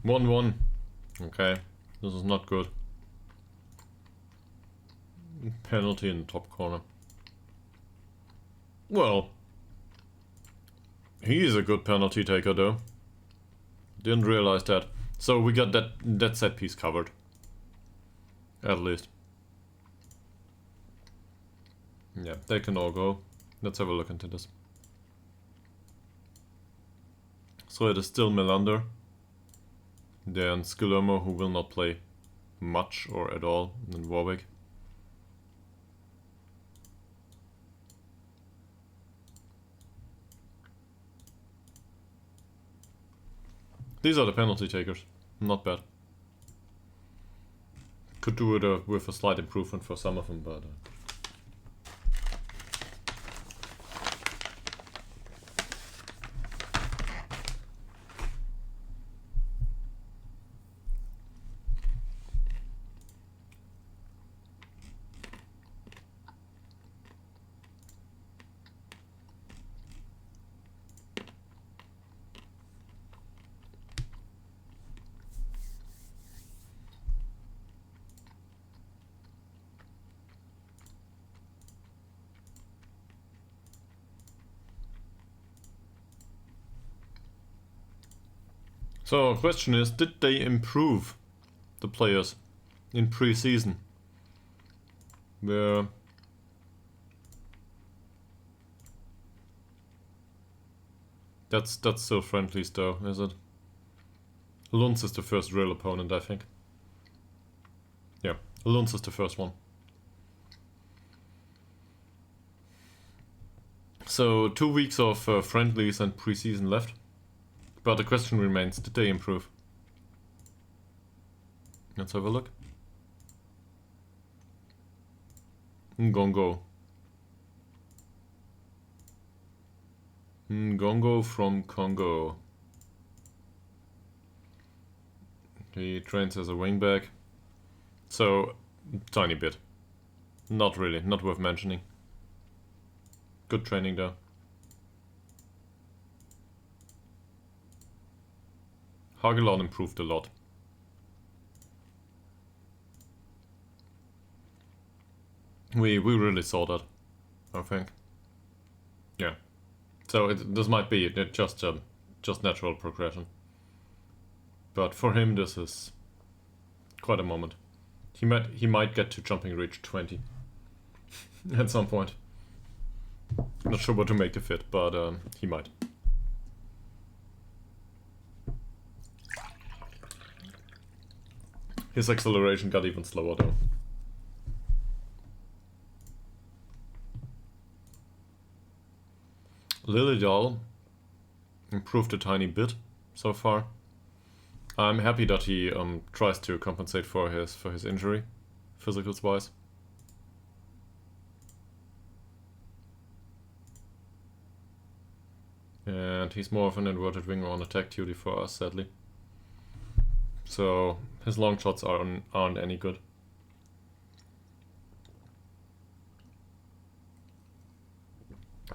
One. Okay, this is not good. Penalty in the top corner. Well, he is a good penalty taker though. Didn't realize that. So we got that set piece covered. At least. Yeah, they can all go. Let's have a look into this. So it is still Melander. Then Skillermo, who will not play much or at all, and Warwick. These are the penalty takers. Not bad. Could do it with a slight improvement for some of them, but... So, question is, did they improve the players in pre-season? That's still friendlies though, is it? Lunds is the first real opponent, I think. Yeah, Lunds is the first one. So 2 weeks of friendlies and pre-season left. But the question remains, did they improve? Let's have a look. Ngongo. Ngongo from Congo. He trains as a wingback. So, tiny bit. Not really, not worth mentioning. Good training though. Hagelon improved a lot. We really saw that, I think. Yeah. So this might be just natural progression. But for him this is quite a moment. He might get to jumping reach 20 at some point. Not sure what to make of it, but he might. His acceleration got even slower though. Lilydal improved a tiny bit so far. I'm happy that he tries to compensate for his injury, physicals wise. And he's more of an inverted winger on attack duty for us, sadly. So his long shots aren't any good.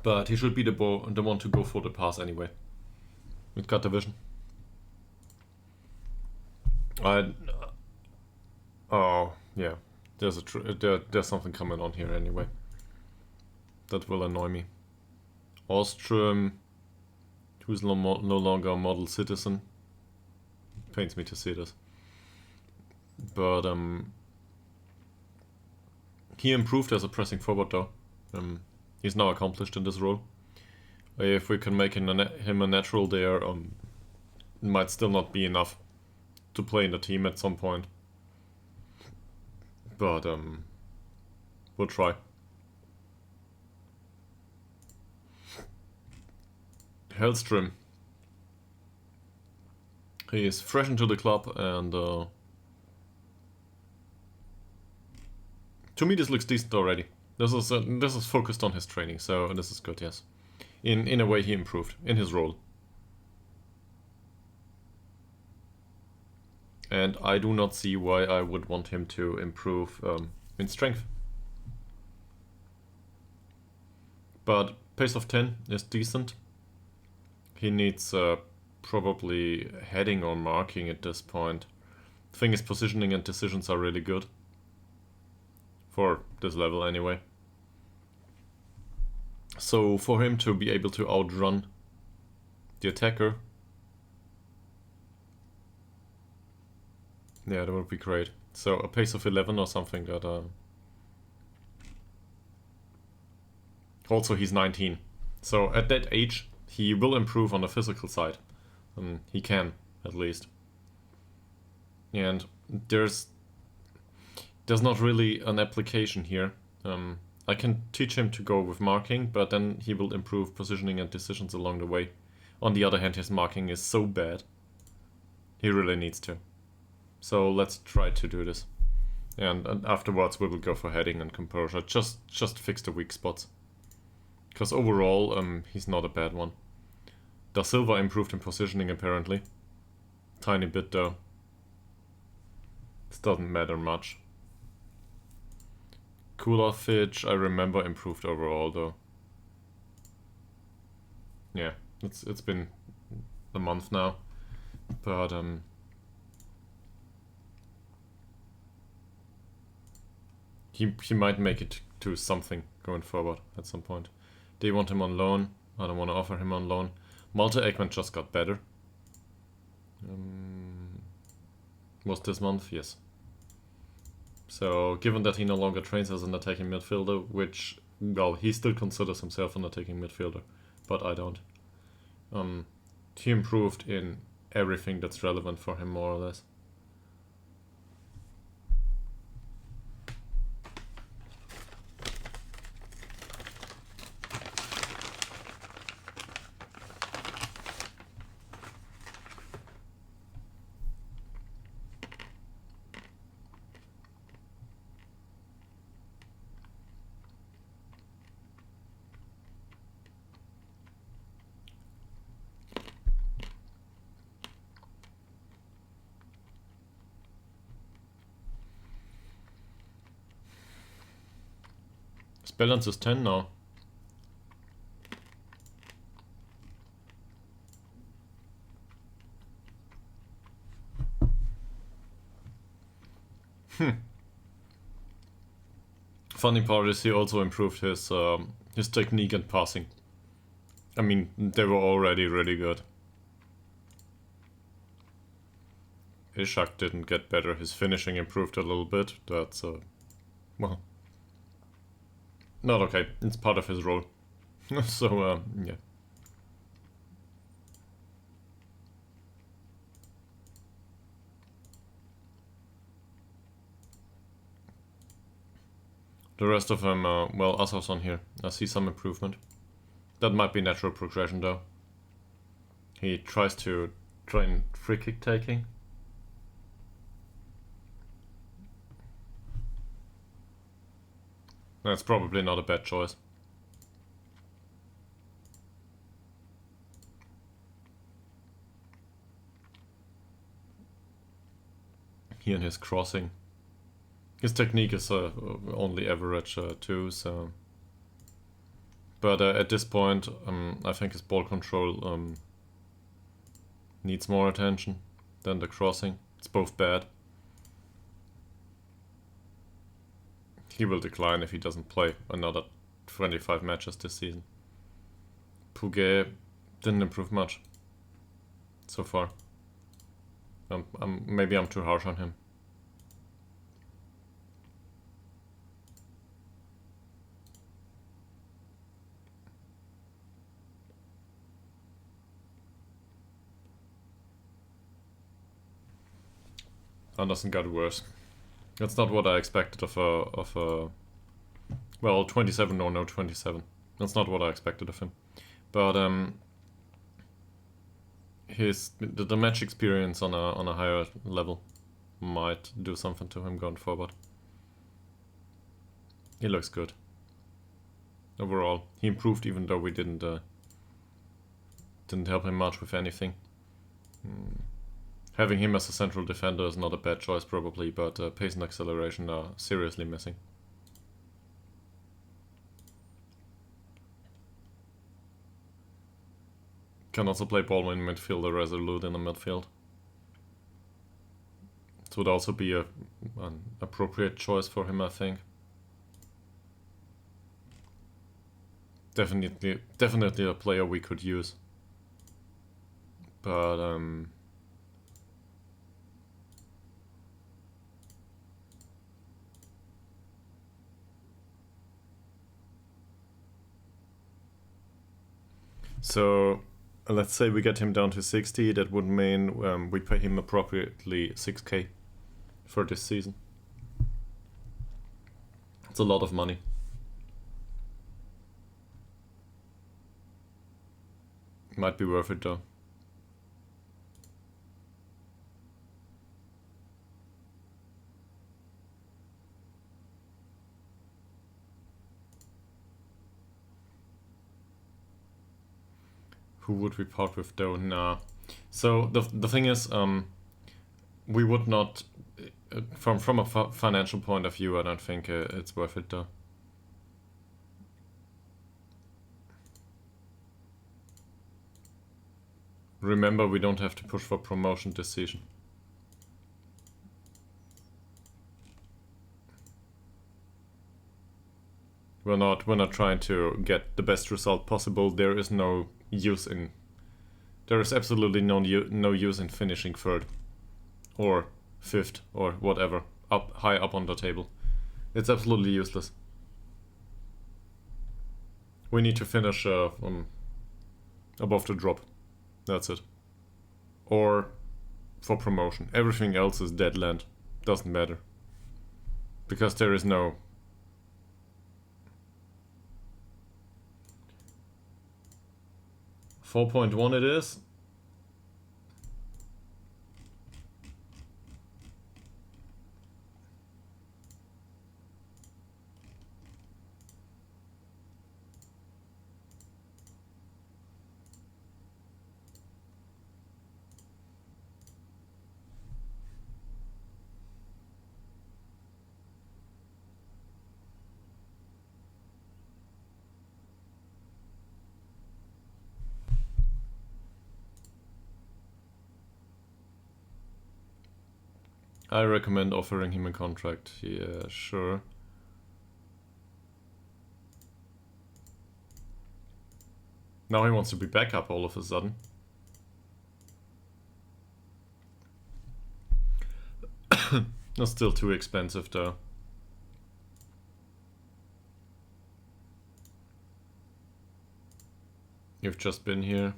But he should be the one to go for the pass anyway. With cut division. Oh yeah, there's there's something coming on here anyway. That will annoy me. Ostrom, who's no longer a model citizen. Pains me to see this. But he improved as a pressing forward though. He's now accomplished in this role. If we can make him a natural there, it might still not be enough to play in the team at some point. But we'll try. Hellstrom. He is fresh into the club, and to me this looks decent already. This is focused on his training, so this is good. Yes, in a way he improved in his role, and I do not see why I would want him to improve in strength. But pace of 10 is decent. He needs probably heading or marking at this point. The thing is, positioning and decisions are really good. For this level anyway. So for him to be able to outrun the attacker, yeah, that would be great. So a pace of 11 or something that... Also he's 19. So at that age, he will improve on the physical side. He can, at least. And there's not really an application here. I can teach him to go with marking, but then he will improve positioning and decisions along the way. On the other hand, his marking is so bad. He really needs to. So let's try to do this. And afterwards we will go for heading and composure. Just fix the weak spots. Because overall, he's not a bad one. Da Silva improved in positioning apparently. Tiny bit though. This doesn't matter much. Kulafich, I remember, improved overall though. Yeah, it's been a month now. But he might make it to something going forward at some point. They want him on loan. I don't want to offer him on loan. Malta Ekman just got better. Was this month? Yes. So, given that he no longer trains as an attacking midfielder, which, well, he still considers himself an attacking midfielder, but I don't. He improved in everything that's relevant for him, more or less. Balance is 10 now. Funny part is he also improved his technique and passing. I mean, they were already really good. Ishak didn't get better. His finishing improved a little bit. That's well, not okay. It's part of his role. So, yeah. The rest of them, well, Assos on here. I see some improvement. That might be natural progression though. He tries to train free kick taking. That's probably not a bad choice. He and his crossing. His technique is only average too, so... But at this point, I think his ball control needs more attention than the crossing. It's both bad. He will decline if he doesn't play another 25 matches this season. Puget didn't improve much so far. Maybe I'm too harsh on him. Anderson got worse. That's not what I expected of a well, 27 or no 27. That's not what I expected of him. But the match experience on a higher level might do something to him going forward. He looks good. Overall, he improved even though we didn't help him much with anything. Having him as a central defender is not a bad choice probably, but pace and acceleration are seriously missing. Can also play ball in midfield or resolute in the midfield. It would also be an appropriate choice for him, I think. Definitely a player we could use. But so let's say we get him down to 60, that would mean we pay him appropriately 6k for this season. It's a lot of money. Might be worth it though. Who would we part with though? Nah. So the thing is, we would not, from a financial point of view, I don't think it's worth it though. Remember, we don't have to push for promotion this season. We're not trying to get the best result possible. There is no use in. There is absolutely no use in finishing third, or fifth, or whatever, high up on the table. It's absolutely useless. We need to finish above the drop. That's it. Or for promotion. Everything else is dead land. Doesn't matter. Because there is no. $4.1 it is. I recommend offering him a contract. Yeah, sure. Now he wants to be backup all of a sudden. That's still too expensive though. You've just been here.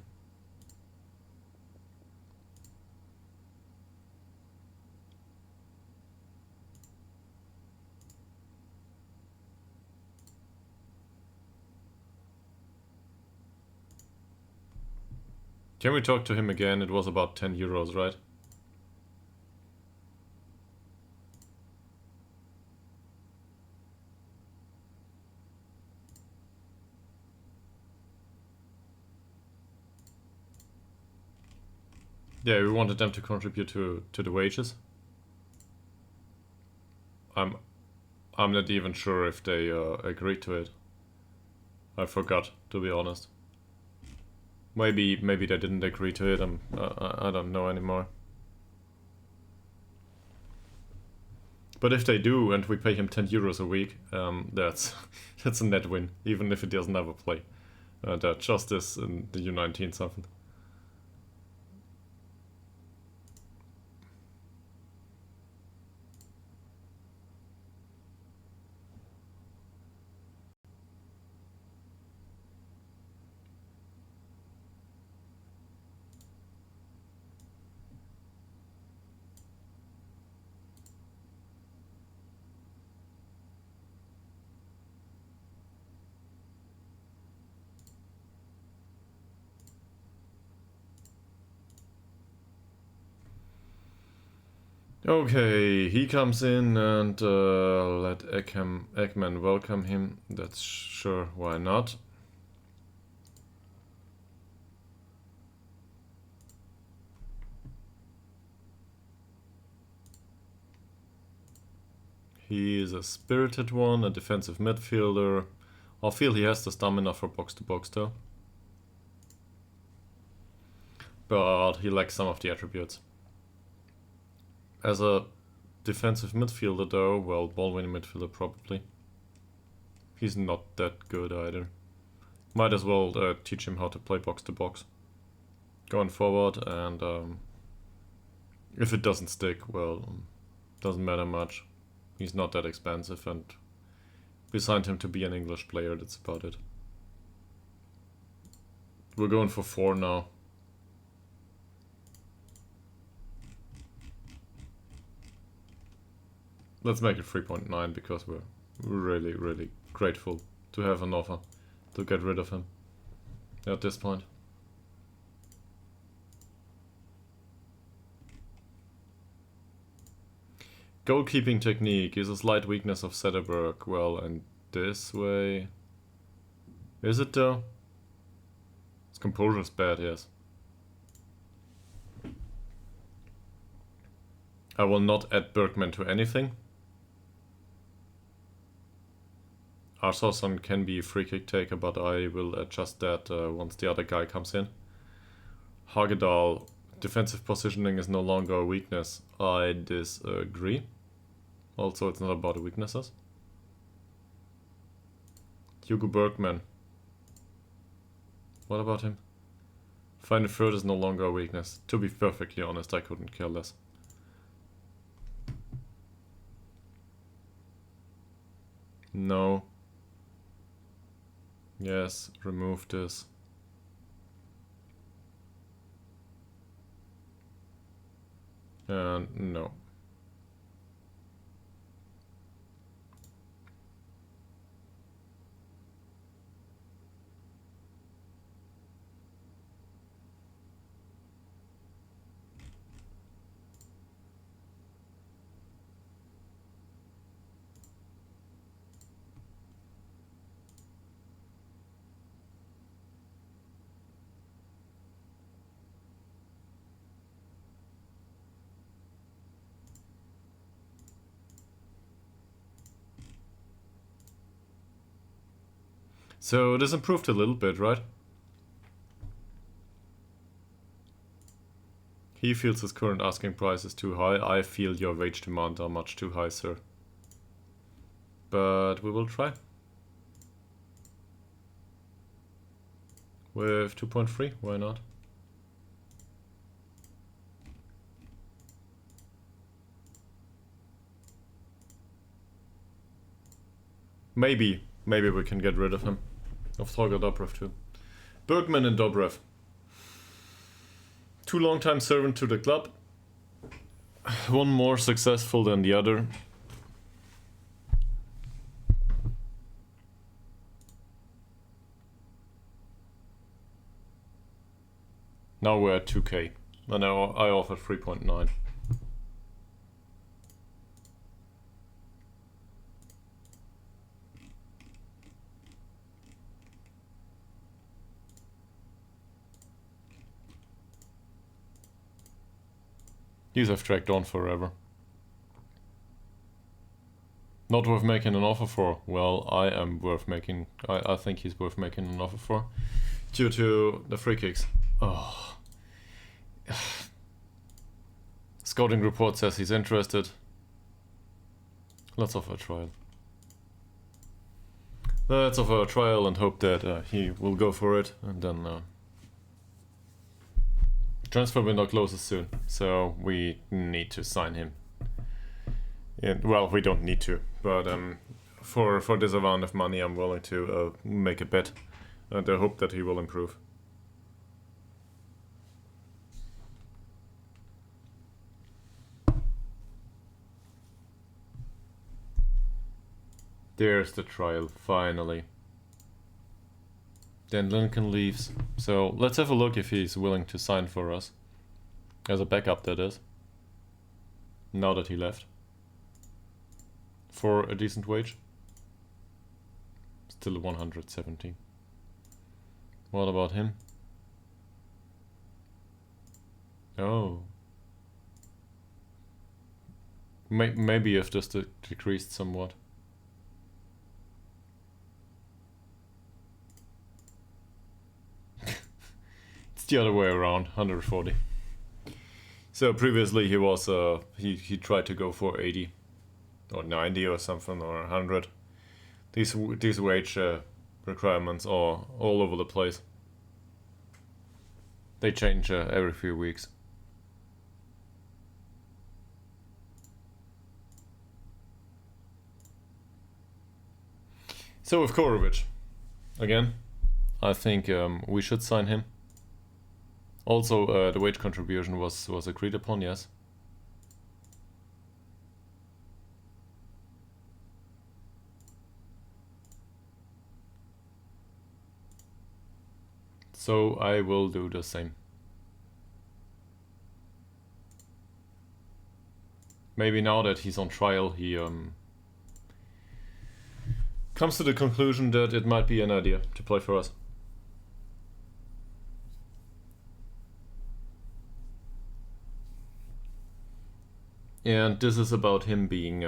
Can we talk to him again? It was about 10 euros, right? Yeah, we wanted them to contribute to the wages. I'm not even sure if they agreed to it. I forgot, to be honest. Maybe they didn't agree to it. I don't know anymore. But if they do, and we pay him 10 euros a week, that's a net win, even if he doesn't ever play. That just is in the U19 something. Okay, he comes in and let Eggman welcome him. That's sure, why not? He is a spirited one, a defensive midfielder. I feel he has the stamina for box-to-box though. But he lacks some of the attributes. As a defensive midfielder though, well, ball-winning midfielder probably. He's not that good either. Might as well teach him how to play box-to-box. Going forward, and if it doesn't stick, well, doesn't matter much. He's not that expensive, and we signed him to be an English player, that's about it. We're going for 4 now. Let's make it 3.9 because we're really, really grateful to have an offer to get rid of him at this point. Goalkeeping technique is a slight weakness of Sederberg. Well, and this way... Is it though? His composure is bad, yes. I will not add Bergman to anything. Arsoson can be a free kick taker, but I will adjust that once the other guy comes in. Ytterhogdals, defensive positioning is no longer a weakness. I disagree. Also, it's not about the weaknesses. Hugo Bergman. What about him? Final third is no longer a weakness. To be perfectly honest, I couldn't care less. No. Yes, remove this. And no. So this improved a little bit, right? He feels his current asking price is too high. I feel your wage demand are much too high, sir. But we will try. With 2.3, why not? Maybe we can get rid of him. Of Thorgal Dobrev too. Bergman and Dobrev. 2 long-time servant to the club. One more successful than the other. Now we're at 2k. And I offered 3.9. These have dragged on forever. Not worth making an offer for. Well, I am worth making. I think he's worth making an offer for, due to the free kicks. Oh. Scouting report says he's interested. Let's offer a trial. Let's offer a trial and hope that he will go for it, and then transfer window closes soon, so we need to sign him. And, well, we don't need to, but for this amount of money, I'm willing to make a bet, and I hope that he will improve. There's the trial, finally. Then Lincoln leaves, so let's have a look if he's willing to sign for us. As a backup, that is. Now that he left. For a decent wage. Still 117. What about him? Oh. Maybe if this decreased somewhat. It's the other way around, 140. So previously he was he tried to go for 80 or 90 or something, or 100. These wage requirements are all over the place. They change every few weeks. So with Korovic, again, I think we should sign him. Also, the wage contribution was agreed upon, yes. So I will do the same. Maybe now that he's on trial, he comes to the conclusion that it might be an idea to play for us. And this is about him being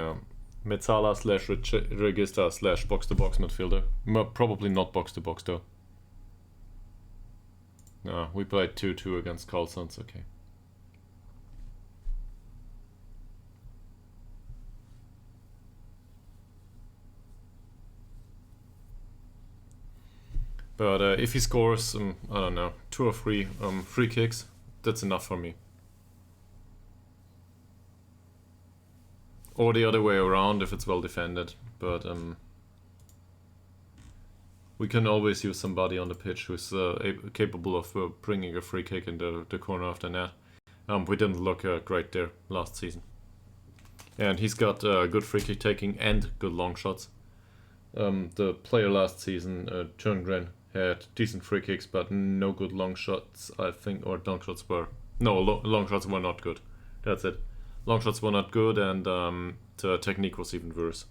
Mezzala / Register / box-to-box midfielder. Probably not box-to-box though. No, we played 2-2 against Carlsons, okay. But if he scores, I don't know, 2 or 3 free kicks, that's enough for me. Or the other way around if it's well defended, but we can always use somebody on the pitch who's capable of bringing a free kick in the corner of the net. We didn't look great there last season. And he's got good free kick taking and good long shots. The player last season, Tjörngren, had decent free kicks but no good long shots, I think, or long shots were... No, long shots were not good. That's it. Long shots were not good, and the technique was even worse.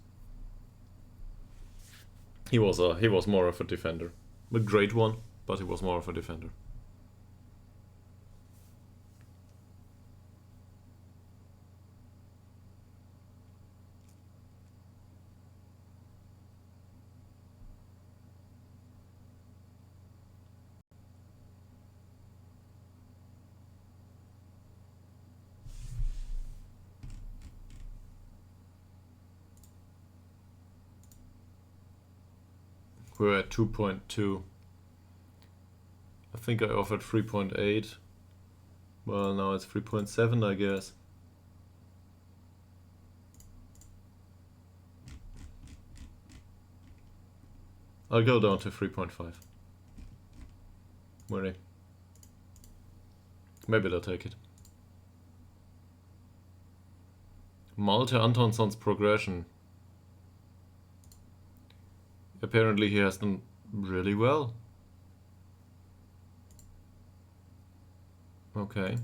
He was more of a defender. A great one, but he was more of a defender. We're at 2.2. I think I offered 3.8. Well, now it's 3.7, I guess. I'll go down to 3.5. Worry. Maybe they'll take it. Malte Antonson's progression. Apparently he has done really well. Okay.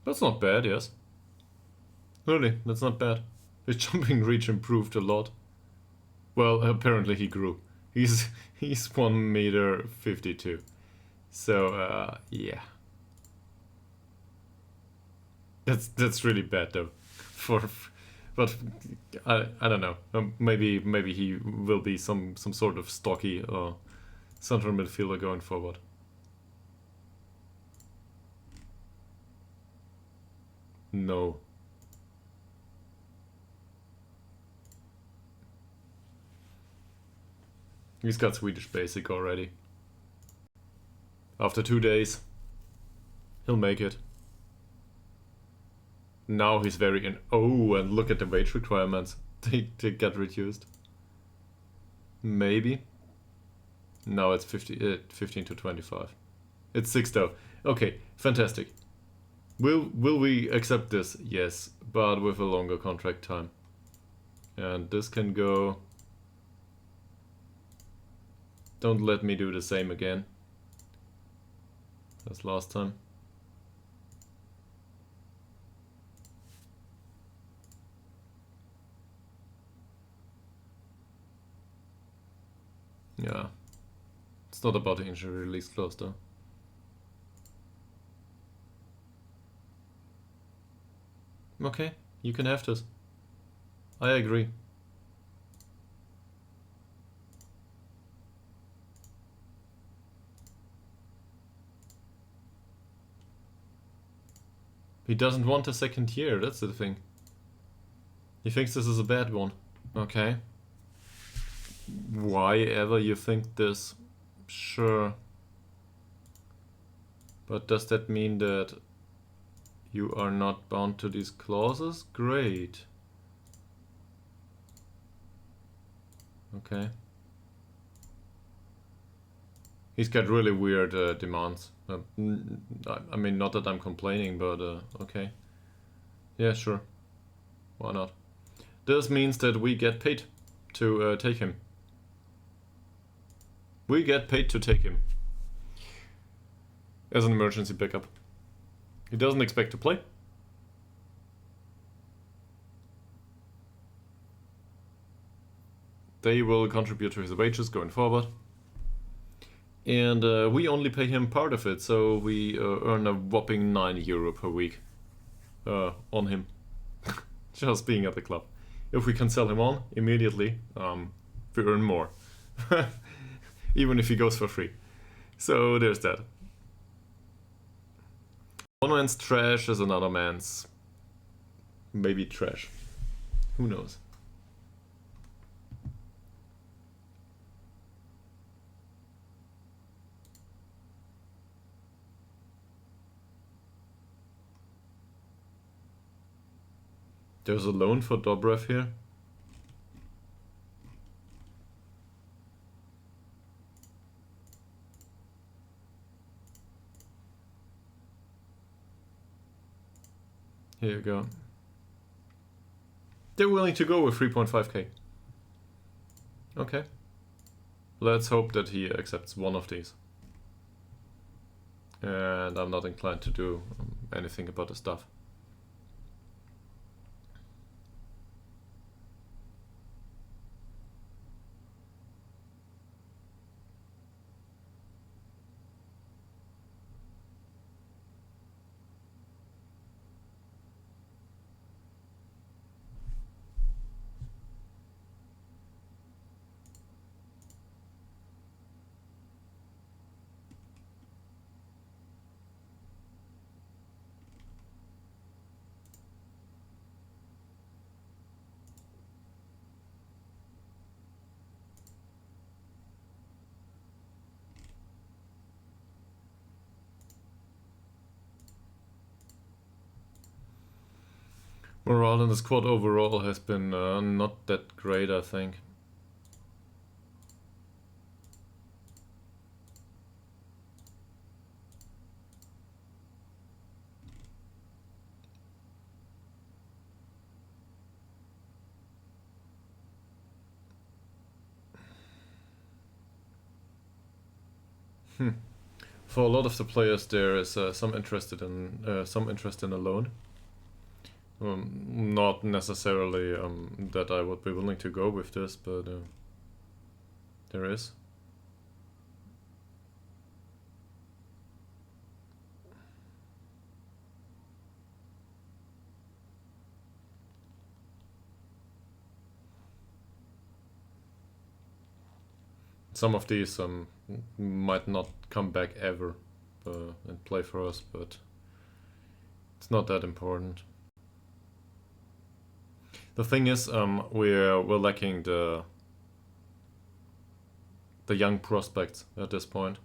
That's not bad, yes. Really, that's not bad. His jumping reach improved a lot. Well, apparently he grew. He's 1.52 meters. So yeah. That's really bad though. But I don't know. Maybe he will be some sort of stocky central midfielder going forward. No. He's got Swedish basic already. After 2 days, he'll make it. Now he's very in. Oh, and look at the wage requirements. They get reduced. Maybe. No, it's 15 to 25. It's 6 though. Okay, fantastic. Will we accept this? Yes, but with a longer contract time. And this can go. Don't let me do the same again as last time. Yeah. It's not about the injury release clause though. Okay, you can have this. I agree. He doesn't want a second year, that's the thing. He thinks this is a bad one. Okay. Why ever you think this? Sure. But does that mean that you are not bound to these clauses? Great. Okay. He's got really weird demands. I mean, not that I'm complaining, but okay. Yeah, sure. Why not? This means that we get paid to take him. We get paid to take him. As an emergency backup. He doesn't expect to play. They will contribute to his wages going forward. And we only pay him part of it, so we earn a whopping €9 per week on him. Just being at the club. If we can sell him on immediately, we earn more. Even if he goes for free. So there's that. One man's trash is another man's maybe trash. Who knows? There's a loan for Dobrev here. Here you go. They're willing to go with 3.5k. Okay. Let's hope that he accepts one of these. And I'm not inclined to do anything about the stuff. Morale in the squad overall has been not that great, I think. For a lot of the players, there is some interest in a loan. Not necessarily that I would be willing to go with this, but there is. Some of these might not come back ever and play for us, but it's not that important. The thing is, we're lacking the young prospects at this point.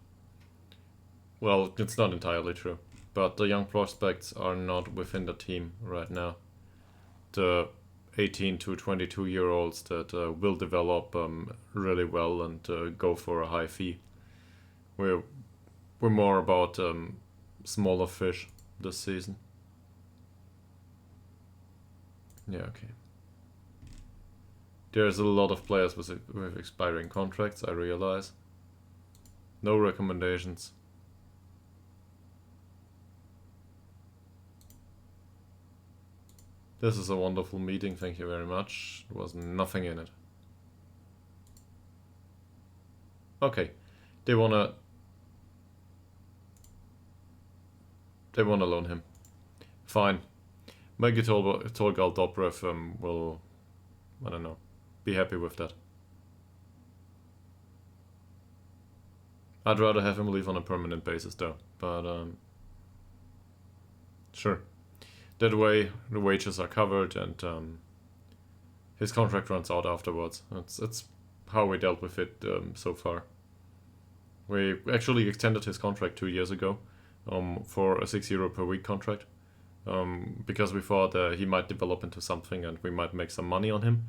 Well, it's not entirely true, but the young prospects are not within the team right now. The 18 to 22-year-olds that will develop really well and go for a high fee. We're more about smaller fish this season. Yeah, okay. There's a lot of players with expiring contracts, I realize. No recommendations. This is a wonderful meeting, thank you very much. There was nothing in it. Okay, they wanna loan him. Fine. Maybe Ytterhogdals Dobrev will, I don't know, be happy with that. I'd rather have him leave on a permanent basis though, but sure. That way the wages are covered and his contract runs out afterwards. That's how we dealt with it so far. We actually extended his contract 2 years ago for a €6 per week contract because we thought he might develop into something and we might make some money on him.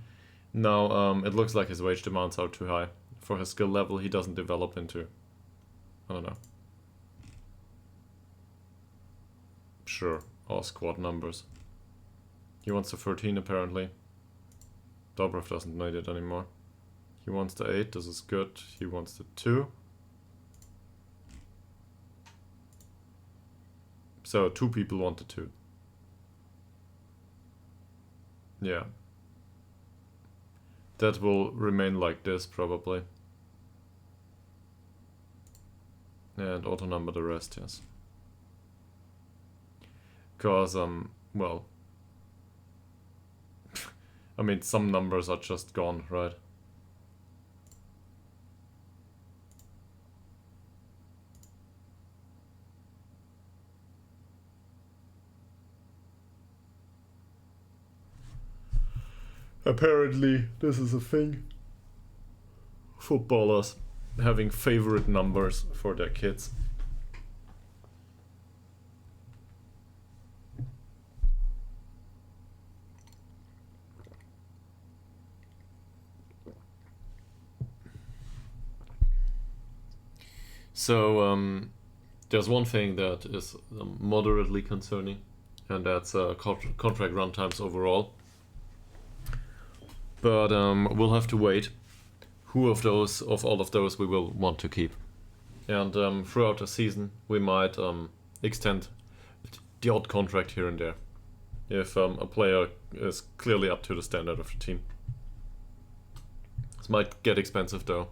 Now it looks like his wage demands are too high. For his skill level he doesn't develop into, I don't know. Sure. All squad numbers. He wants the 13 apparently. Dobrev doesn't need it anymore. He wants the 8, this is good. He wants the 2. So 2 people want the 2. Yeah. That will remain like this probably. And auto number the rest, yes. Because, well, I mean, some numbers are just gone, right? Apparently, this is a thing. Footballers having favorite numbers for their kids. So, there's one thing that is moderately concerning, and that's contract run times overall. But we'll have to wait who of all of those we will want to keep. And throughout the season, we might extend the odd contract here and there, if a player is clearly up to the standard of the team. This might get expensive though.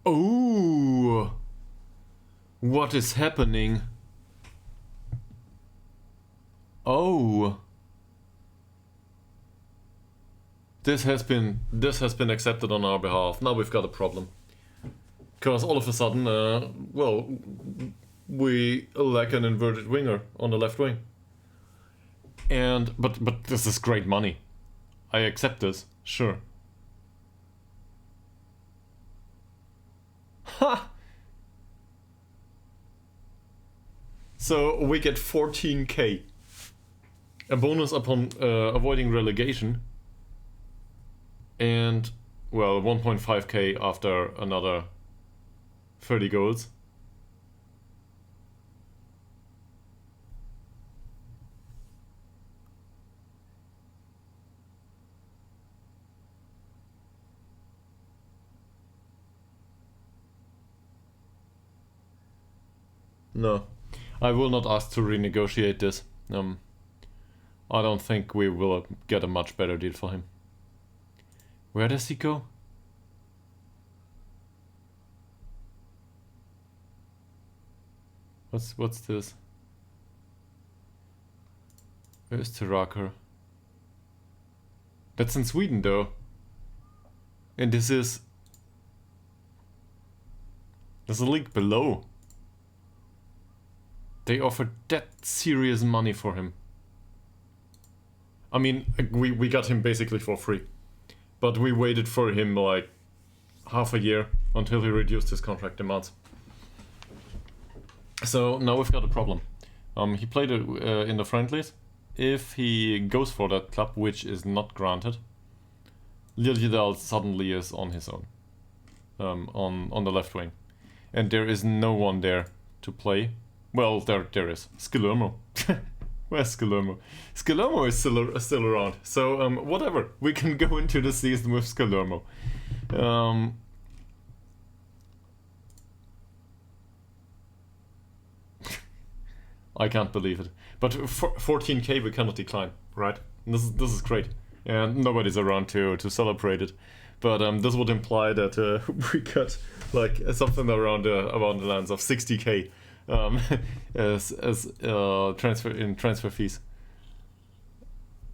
Oh, what is happening? Oh, this has been accepted on our behalf. Now we've got a problem, because all of a sudden, well, we lack an inverted winger on the left wing. And but this is great money. I accept this, sure. Ha! So we get 14k. A bonus upon avoiding relegation. And, well, 1.5k after another 30 goals. No, I will not ask to renegotiate this. I don't think we will get a much better deal for him. Where does he go? What's this? Österreicher. That's in Sweden though. And this is... There's a link below. They offered that serious money for him. I mean, we got him basically for free. But we waited for him like half a year until he reduced his contract demands. So now we've got a problem. He played in the friendlies. If he goes for that club, which is not granted, Ytterhogdals suddenly is on his own. On the left wing. And there is no one there to play. Well, there is. Skillermo. Where's Skillermo? Skillermo is still around. So, whatever. We can go into the season with Skillermo. I can't believe it. But 14k we cannot decline, right? This is great. And nobody's around to celebrate it. But this would imply that we got like something around the lands of 60k as transfer fees.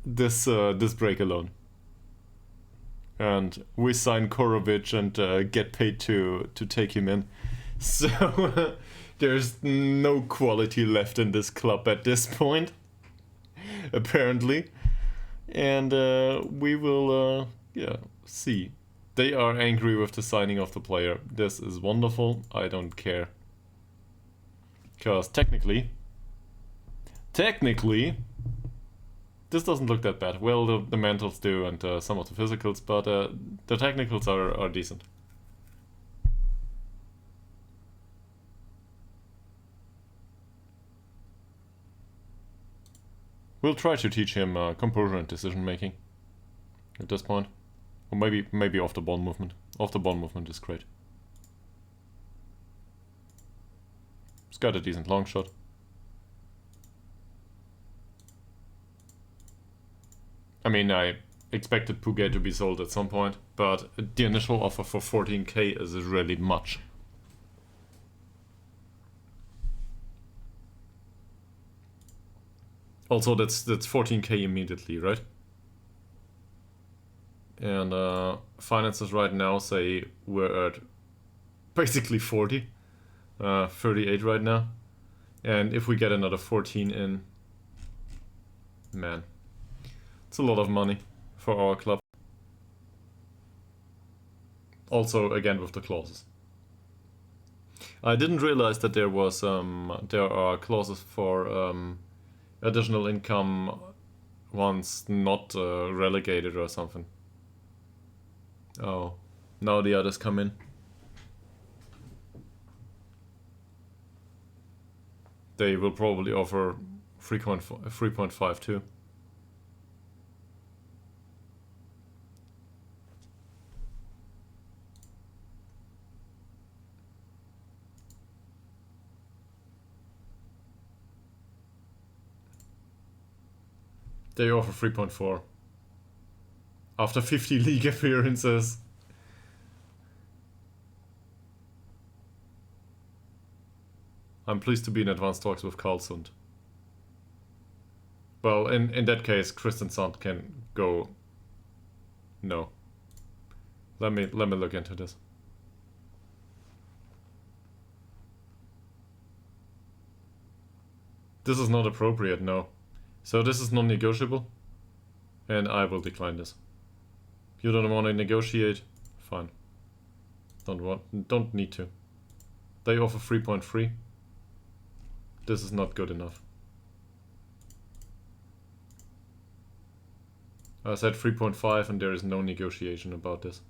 This break alone. And we sign Korovic and get paid to take him in. So there's no quality left in this club at this point, apparently. And we will see. They are angry with the signing of the player. This is wonderful. I don't care. Because technically, this doesn't look that bad. Well, the mentals do and some of the physicals, but the technicals are decent. We'll try to teach him composure and decision making at this point. Or maybe off the ball movement. Off the ball movement is great. He's got a decent long shot. I mean, I expected Puget to be sold at some point, but the initial offer for 14k is really much. Also, that's 14k immediately, right? And finances right now say we're at basically 40, 38 right now. And if we get another 14 in, man, it's a lot of money for our club. Also, again, with the clauses. I didn't realize that there are clauses for additional income once not relegated or something. Oh, now the others come in. They will probably offer 3.5 too. They offer 3.4. After 50 league appearances. I'm pleased to be in advanced talks with Karlsund. Well, in that case, Kristiansand can go... No. Let me look into this. This is not appropriate, no. So this is non-negotiable, and I will decline this. You don't want to negotiate? Fine. Don't need to. They offer 3.3. This is not good enough. I said 3.5 and there is no negotiation about this.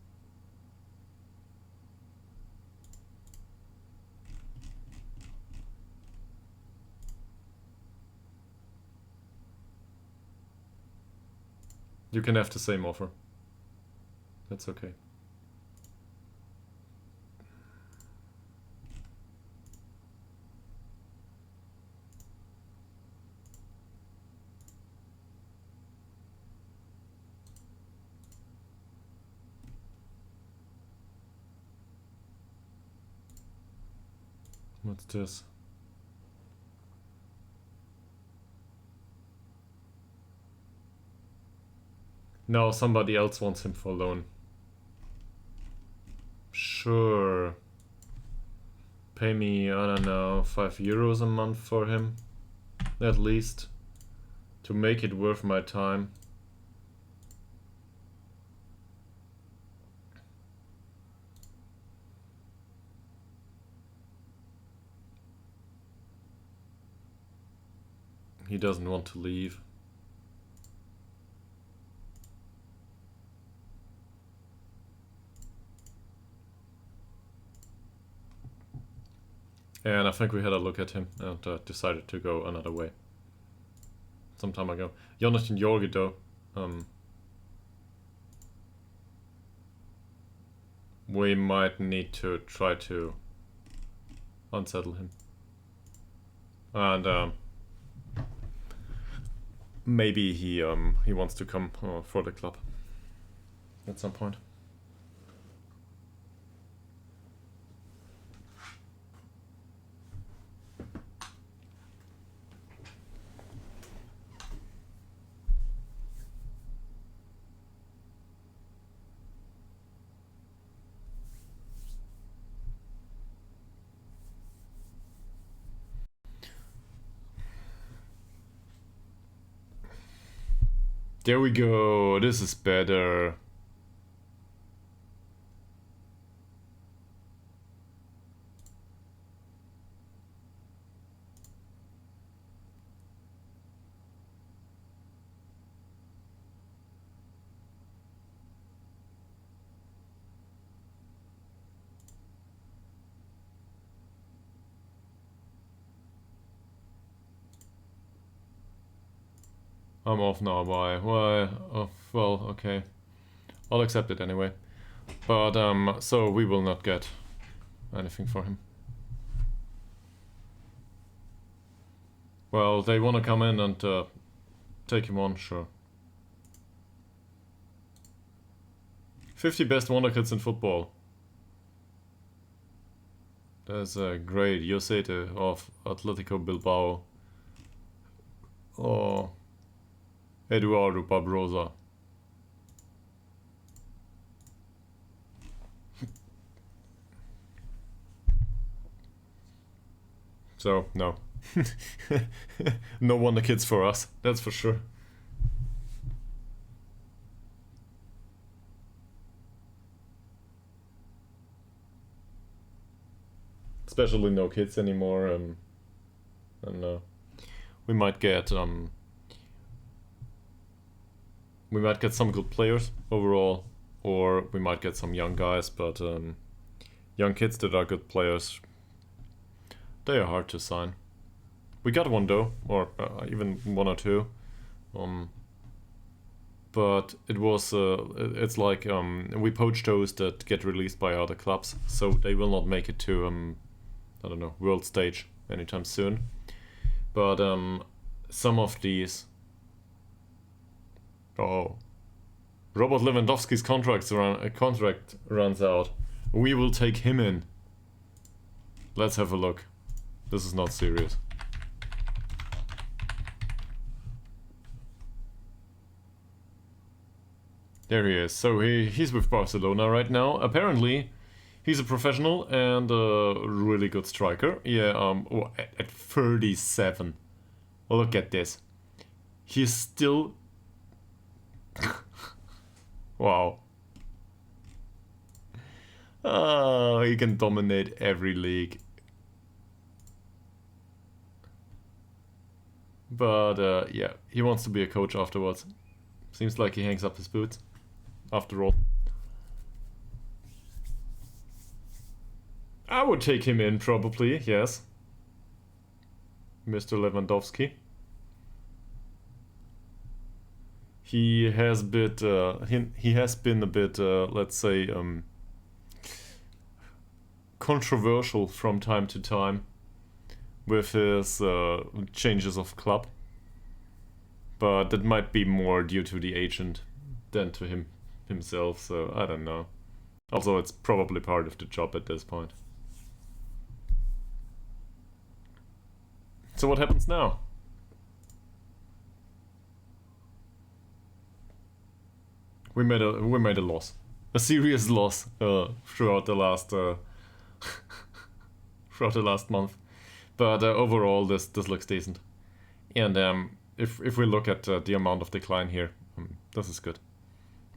You can have the same offer. That's okay. What's this? Now somebody else wants him for loan. Sure. Pay me, I don't know, €5 a month for him. At least. To make it worth my time. He doesn't want to leave. And I think we had a look at him and decided to go another way. Some time ago. Jonathan Jorge though. We might need to try to unsettle him. And maybe he wants to come for the club at some point. There we go, this is better. I'm off now, why? Oh, well, okay. I'll accept it anyway. But, so we will not get anything for him. Well, they wanna come in and take him on, sure. 50 best wonder kids in football. That's great. Yosete of Atletico Bilbao. Oh. Eduardo Barbosa. So, no. No wonder kids for us, that's for sure. Especially no kids anymore, and we might get some good players overall, or we might get some young guys, but young kids that are good players, they are hard to sign. We got one though, or even one or two, but it was it's like we poach those that get released by other clubs, so they will not make it to I don't know, world stage anytime soon. But some of these. Oh, Robert Lewandowski's contract runs out. We will take him in. Let's have a look. This is not serious. There he is. So he's with Barcelona right now. Apparently, he's a professional and a really good striker. Yeah, at 37. Look at this. He's still... Wow. Oh, he can dominate every league. But yeah, he wants to be a coach afterwards. Seems like he hangs up his boots. After all. I would take him in probably, yes. Mr. Lewandowski. He has been a bit, let's say, controversial from time to time with his changes of club, but that might be more due to the agent than to himself, so I don't know. Also, it's probably part of the job at this point. So what happens now? we made a loss, a serious loss throughout the last throughout the last month. But overall, this looks decent. And if we look at the amount of decline here, this is good.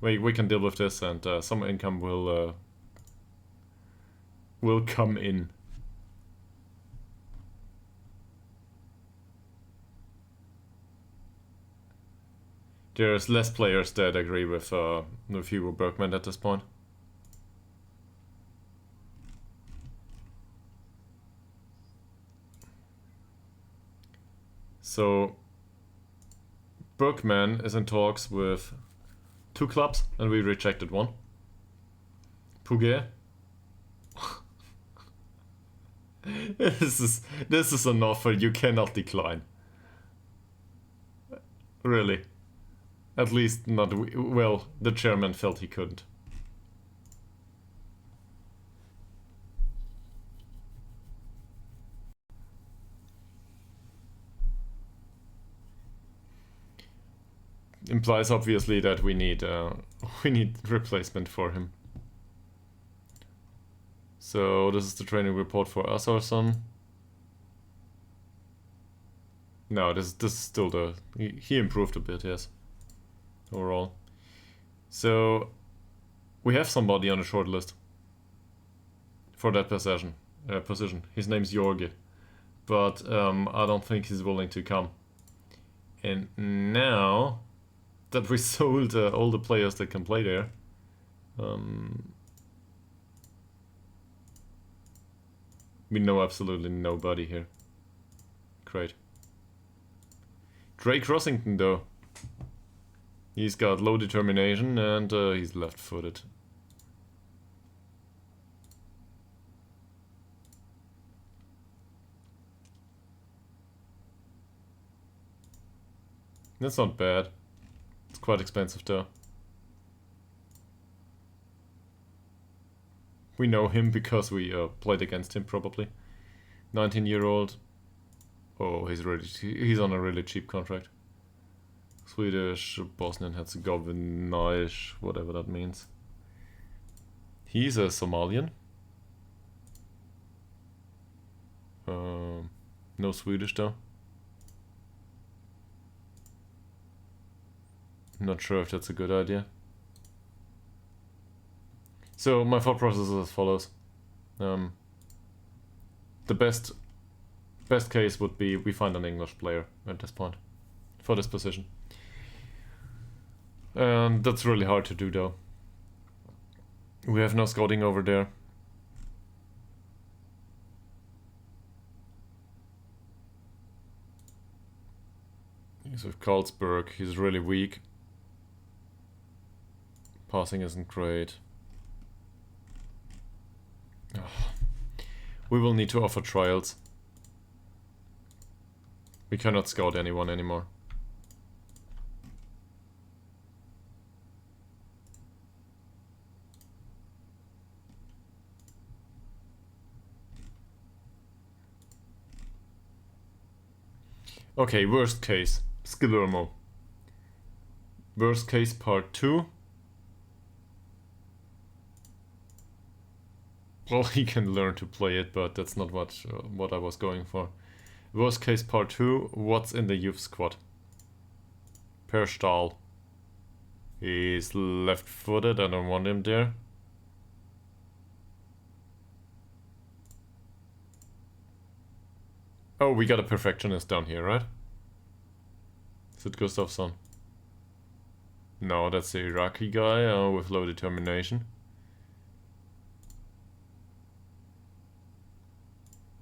We can deal with this, and some income will come in. There's less players that agree with Hugo Bergman at this point. So Bergman is in talks with 2 clubs, and we rejected one. Puget. This is an offer you cannot decline. Really. At least not, well, the chairman felt he couldn't. Implies obviously that we need replacement for him. So this is the training report for Asarson. No, this is still the he improved a bit, yes. Overall. So we have somebody on the short list for that position. His name's Jorge, but I don't think he's willing to come. And now that we sold all the players that can play there, we know absolutely nobody here. Great. Drake Rossington, though. He's got low determination, and he's left-footed. That's not bad. It's quite expensive, though. We know him because we played against him, probably. 19-year-old. Oh, he's on a really cheap contract. Swedish, Bosnian Herzegovinish, whatever that means. He's a Somalian. No Swedish though. Not sure if that's a good idea. So my thought process is as follows. The best case would be we find an English player at this point for this position. And that's really hard to do though. We have no scouting over there. He's with Carlsberg. He's really weak. Passing isn't great. We will need to offer trials. We cannot scout anyone anymore. Okay, worst case, Skillermo. Worst case part 2. Well, he can learn to play it, but that's not what I was going for. Worst case part 2, what's in the youth squad? Per Stahl. He's left-footed, I don't want him there. Oh, we got a perfectionist down here, right? Is it Gustafsson? No, that's the Iraqi guy with low determination.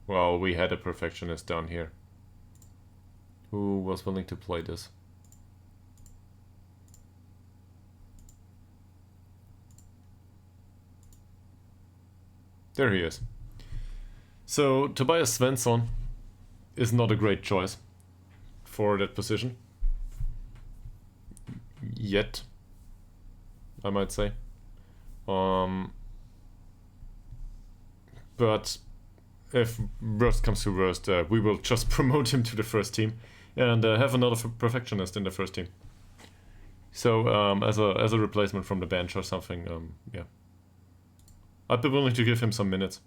Well, we had a perfectionist down here. Who was willing to play this? There he is. So, Tobias Svensson is not a great choice for that position. Yet, I might say. But if worst comes to worst, we will just promote him to the first team and have another perfectionist in the first team. So as a replacement from the bench or something, yeah. I'd be willing to give him some minutes.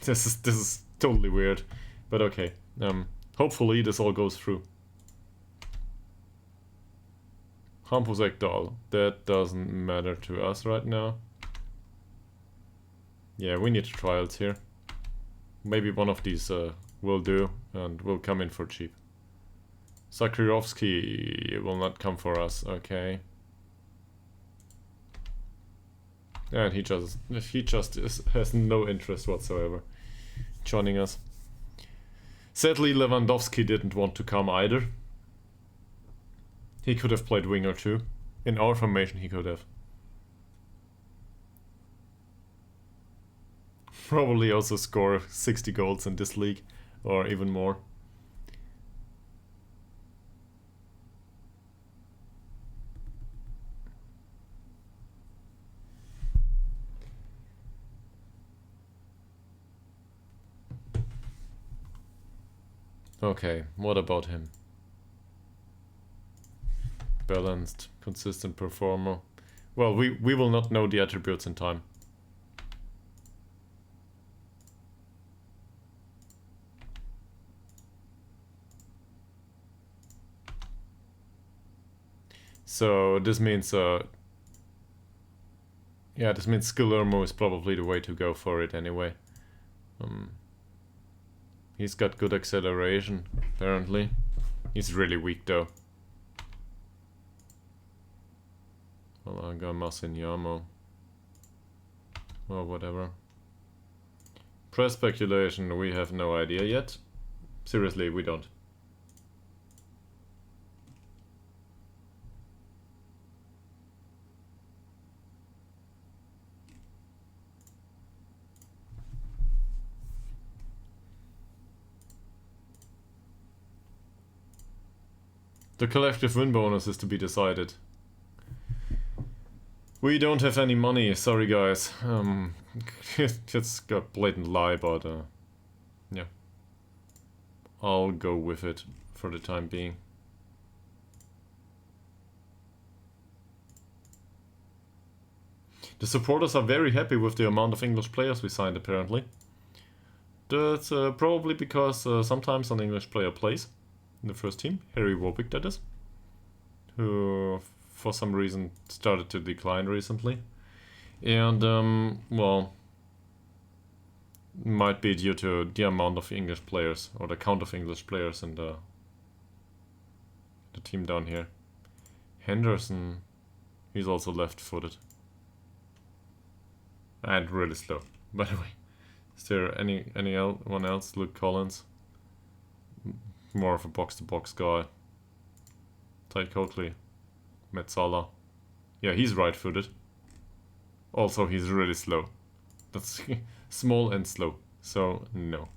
This is totally weird, but okay. Hopefully this all goes through. Ytterhogdals, that doesn't matter to us right now. Yeah, we need trials here. Maybe one of these will do, and will come in for cheap. Sakharovsky will not come for us, okay. And he just has no interest whatsoever joining us. Sadly, Lewandowski didn't want to come either. He could have played winger too. In our formation, he could have. Probably also score 60 goals in this league, or even more. Okay, what about him? Balanced, consistent performer. Well, we will not know the attributes in time. So this means yeah, this means Skillermo is probably the way to go for it anyway. He's got good acceleration, apparently. He's really weak though. Well, I got Massimiliano. Or whatever. Press speculation, we have no idea yet. Seriously, we don't. The collective win bonus is to be decided. We don't have any money, sorry guys. It's a blatant lie, but yeah. I'll go with it for the time being. The supporters are very happy with the amount of English players we signed, apparently. That's probably because sometimes an English player plays in the first team. Harry Warwick, that is. Who, for some reason, started to decline recently. And, well, might be due to the amount of English players, or the count of English players in the team down here. Henderson, he's also left-footed. And really slow, by the way. Is there anyone else? Luke Collins? More of a box-to-box guy. Ty Coakley. Metzala. Yeah, he's right-footed. Also, he's really slow. That's small and slow, so no.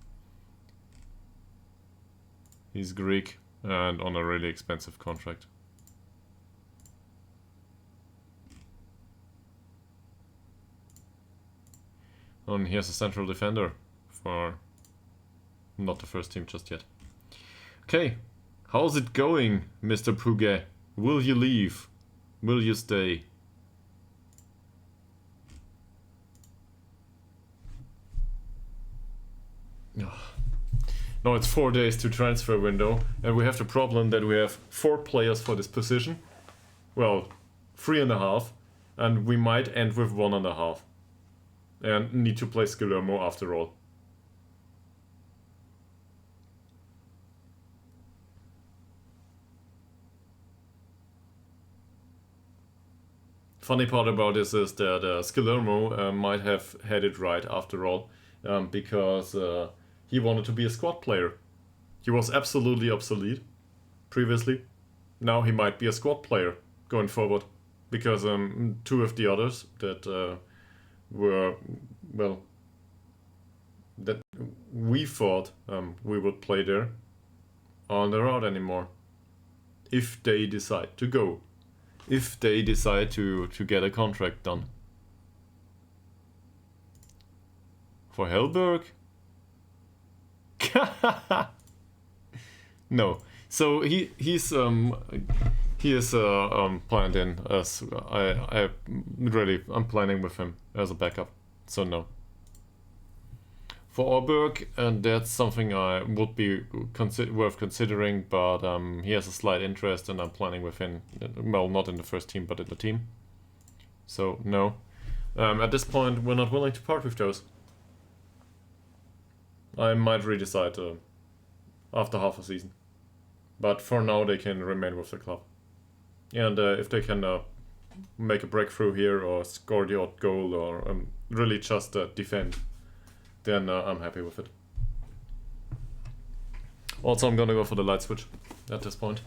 He's Greek and on a really expensive contract. And here's a central defender for not the first team just yet. Okay, how's it going, Mr. Puget? Will you leave? Will you stay? No, it's 4 days to transfer window, and we have the problem that we have 4 players for this position. Well, 3.5, and we might end with 1.5. And need to play Skillermo after all. Funny part about this is that Skillermo might have had it right after all, because he wanted to be a squad player. He was absolutely obsolete previously. Now he might be a squad player going forward, because 2 of the others that were, well, that we thought we would play there aren't around anymore. If they decide to go. If they decide to get a contract done. For Hellberg? No. So he is planned in as I'm planning with him as a backup. So no. For Orberg, and that's something I would be worth considering, but he has a slight interest, and I'm planning with him. Well, not in the first team, but in the team. So no. At this point, we're not willing to part with those. I might redecide after half a season. But for now, they can remain with the club. And if they can make a breakthrough here or score the odd goal or really just defend, then I'm happy with it. Also, I'm gonna go for the light switch at this point.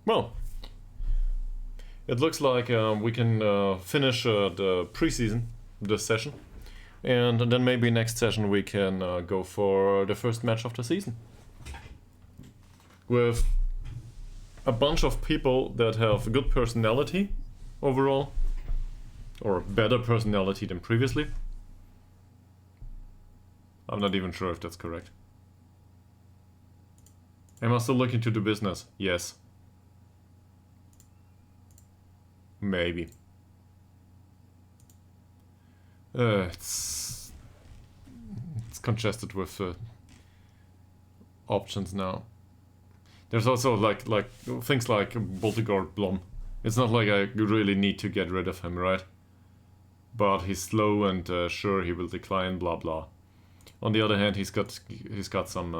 Well, it looks like we can finish the preseason this session, and then maybe next session we can go for the first match of the season with a bunch of people that have good personality overall, or better personality than previously. I'm not even sure if that's correct. Am I still looking to do business? Yes. Maybe. It's congested with options now. There's also like things like Boltegard Blom. It's not like I really need to get rid of him, right? But he's slow and sure he will decline, blah blah. On the other hand, he's got some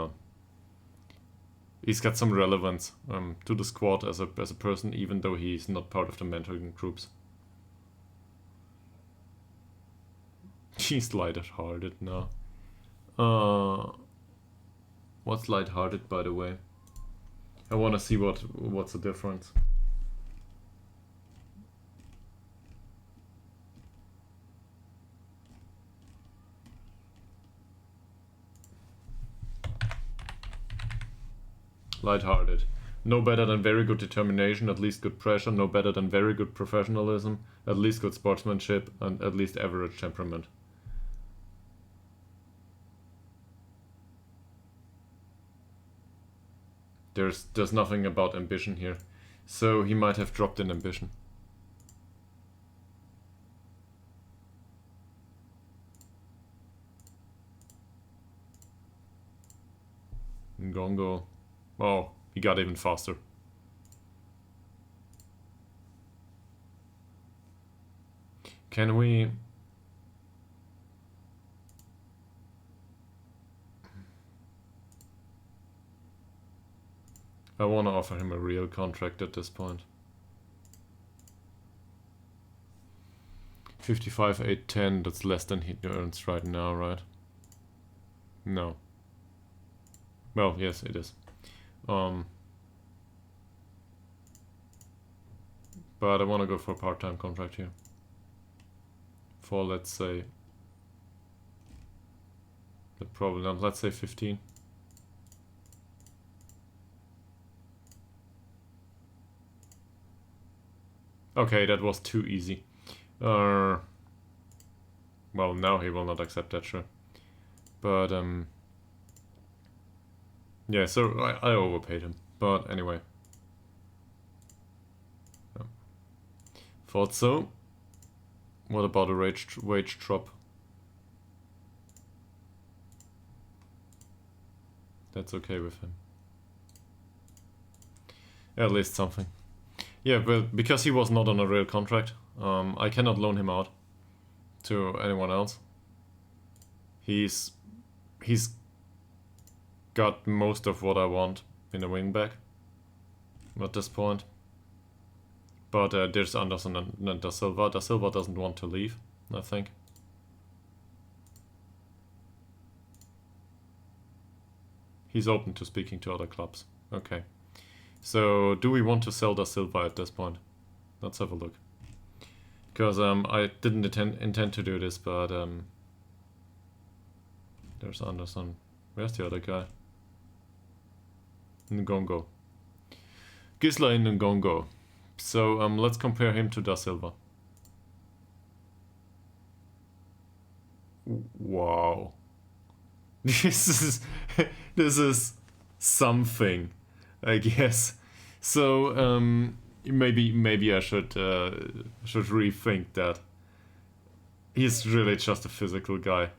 relevance to the squad as a person, even though he's not part of the mentoring groups. He's lighthearted now. What's lighthearted, by the way? I want to see what's the difference. Lighthearted. No better than very good determination, at least good pressure. No better than very good professionalism, at least good sportsmanship, and at least average temperament. There's nothing about ambition here. So he might have dropped in ambition. Ngongo. Oh, he got even faster. Can we... I want to offer him a real contract at this point. 55, 8, 10, that's less than he earns right now, right? No. Well, yes, it is. But I want to go for a part-time contract here. For, let's say... let's say 15. Okay, that was too easy. Well, now he will not accept that, sure. But, yeah, so I overpaid him. But anyway. Yeah. Thought so. What about a wage drop? That's okay with him. At least something. Yeah, but because he was not on a real contract, I cannot loan him out to anyone else. He's got most of what I want in a wingback at this point. But there's Anderson and Da Silva. Da Silva doesn't want to leave, I think. He's open to speaking to other clubs. Okay. So, do we want to sell Da Silva at this point? Let's have a look. Because I didn't intend to do this, but there's Anderson. Where's the other guy? Ngongo. Gisla in Ngongo. So let's compare him to Da Silva. Wow. This is something, I guess. So maybe I should rethink that. He's really just a physical guy.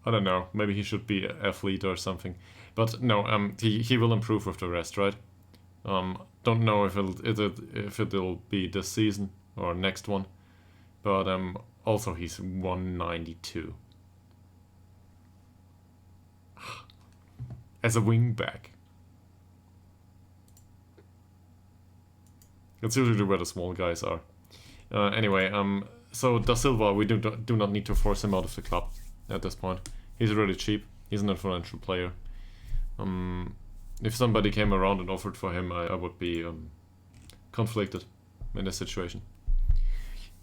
I don't know. Maybe he should be an athlete or something. But no, he will improve with the rest, right? Don't know if it'll be this season or next one. But also he's 192. As a wingback. That's usually where the small guys are. Anyway, so Da Silva, we do not need to force him out of the club at this point. He's really cheap. He's an influential player. If somebody came around and offered for him, I would be conflicted in this situation.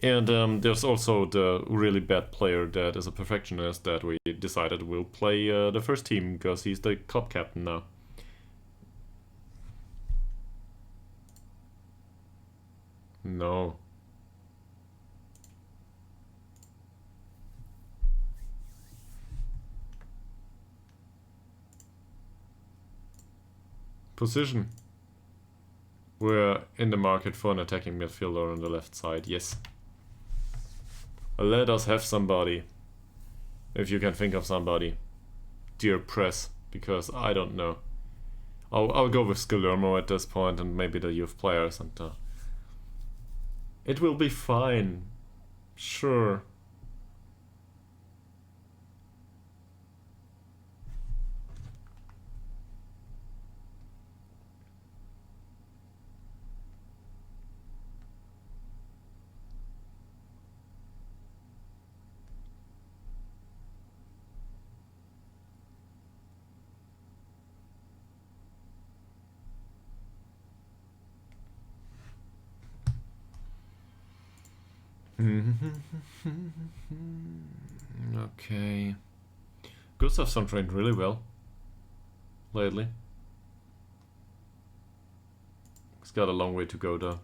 And there's also the really bad player that is a perfectionist that we decided will play the first team because he's the club captain now. No. Position. We're in the market for an attacking midfielder on the left side, yes. Let us have somebody. If you can think of somebody. Dear press, because I don't know. I'll go with Scalermo at this point and maybe the youth players, and it will be fine. Sure. Okay. Gustafsson trained really well lately. He's got a long way to go though.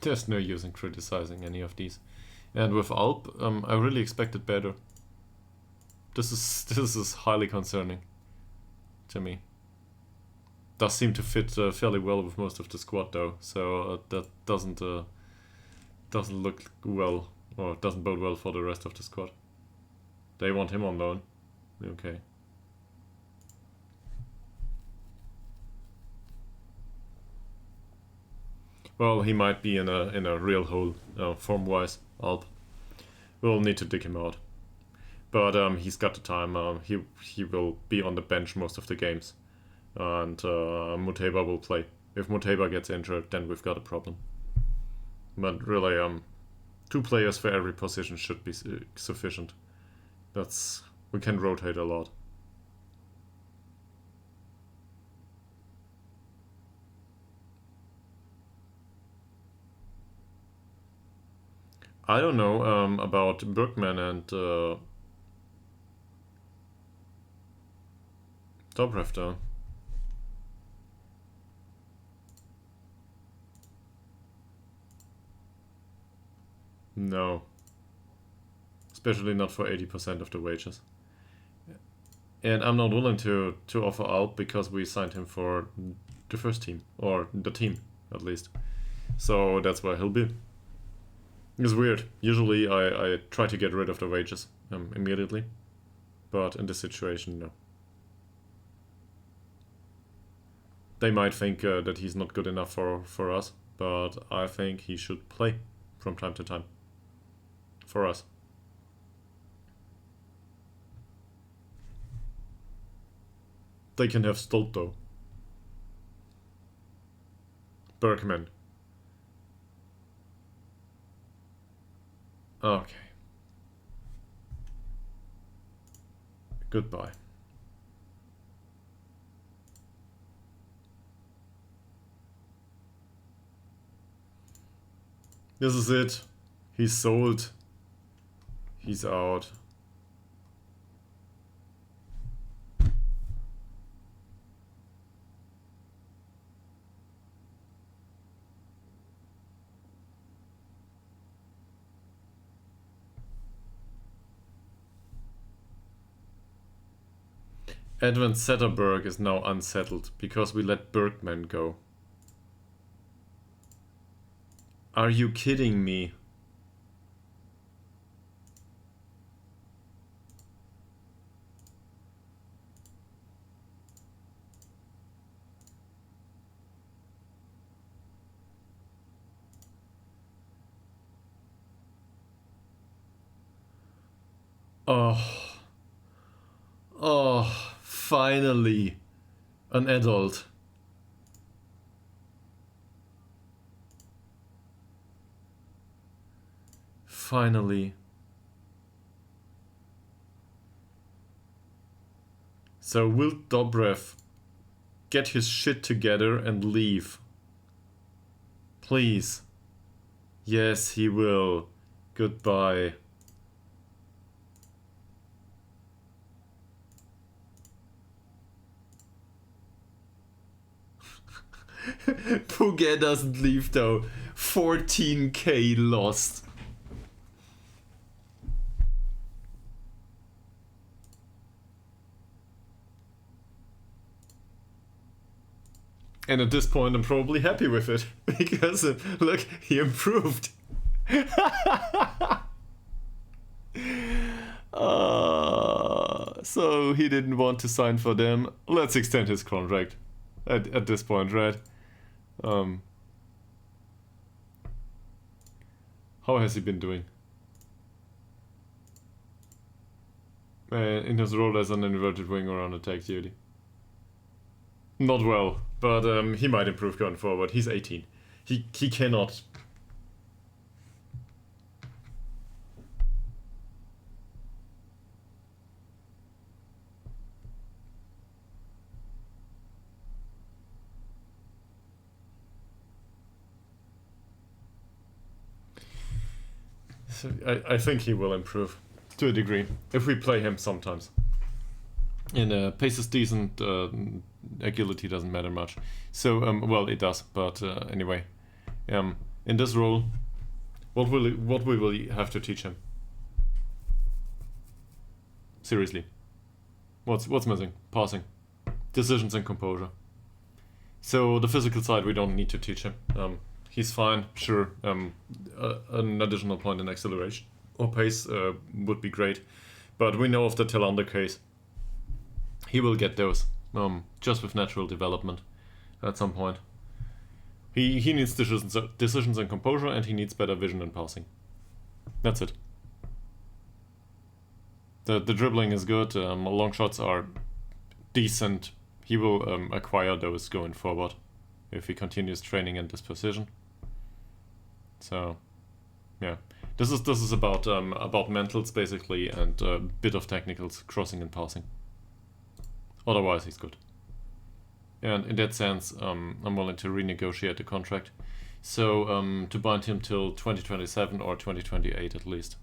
There's no use in criticizing any of these. And with Alp, I really expected better. This is highly concerning to me. Does seem to fit fairly well with most of the squad though, so that doesn't look well, or doesn't bode well for the rest of the squad. They want him on loan. Okay. Well, he might be in a real hole form-wise. Alp. We'll need to dig him out, but he's got the time. He will be on the bench most of the games. And Muteba will play. If Muteba gets injured, then we've got a problem. But really, 2 players for every position should be sufficient. We can rotate a lot. I don't know about Bergman and Dobrev though. No. Especially not for 80% of the wages. And I'm not willing to offer Alp because we signed him for the first team. Or the team, at least. So that's where he'll be. It's weird. Usually I try to get rid of the wages immediately. But in this situation, no. They might think that he's not good enough for us. But I think he should play from time to time. For us. They can have Stolt though. Bergman. Goodbye. This is it. He's sold. He's out. Edwin Zetterberg is now unsettled because we let Bergman go. Are you kidding me? Oh. Oh, finally. An adult. Finally. So will Dobrev get his shit together and leave? Please. Yes, he will. Goodbye. Puget doesn't leave though. 14k lost. And at this point I'm probably happy with it. Because look, he improved. So he didn't want to sign for them. Let's extend his contract. At this point, right? How has he been doing? In his role as an inverted winger on attack duty. Not well, but he might improve going forward. He's 18. He cannot. So I think he will improve to a degree if we play him sometimes. And pace is decent. Agility doesn't matter much. So well, it does, but anyway, in this role, what we will have to teach him? Seriously, what's missing? Passing, decisions, and composure. So the physical side we don't need to teach him. He's fine, sure. An additional point in acceleration or pace would be great, but we know of the Tillander case. He will get those just with natural development at some point. He needs decisions and composure, and he needs better vision and passing. That's it. The dribbling is good. Long shots are decent. He will acquire those going forward if he continues training in this position. So, yeah, this is about mentals basically, and a bit of technicals, crossing and passing. Otherwise, he's good. And in that sense, I'm willing to renegotiate the contract. So to bind him till 2027 or 2028 at least.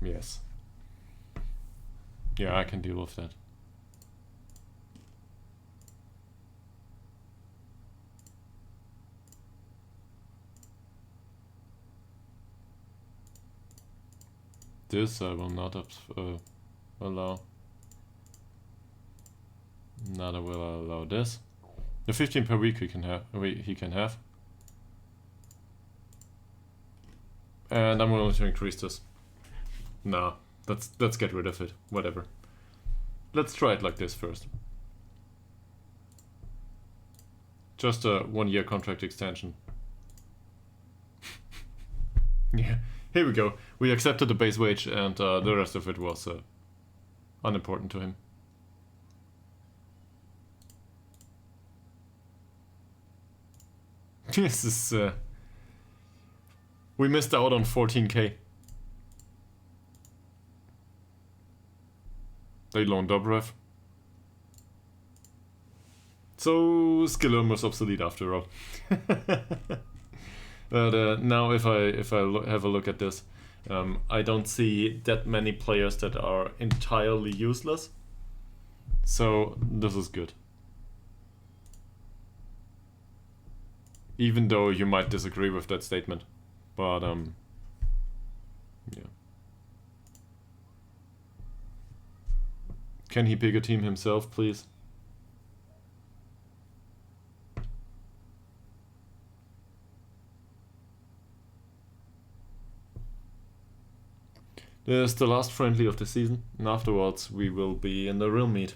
Yes. Yeah, I can deal with that. This I will not allow. Neither will I allow this. The 15 per week he can have. And I'm willing to increase this. Nah, let's get rid of it. Whatever. Let's try it like this first. Just a 1-year contract extension. Yeah, here we go. We accepted the base wage, and the rest of it was unimportant to him. This is... we missed out on 14k. They loaned Dobrev. So, skill almost obsolete after all. But now if I have a look at this, I don't see that many players that are entirely useless. So, this is good. Even though you might disagree with that statement. But, yeah. Can he pick a team himself, please? This is the last friendly of the season, and afterwards we will be in the real meet.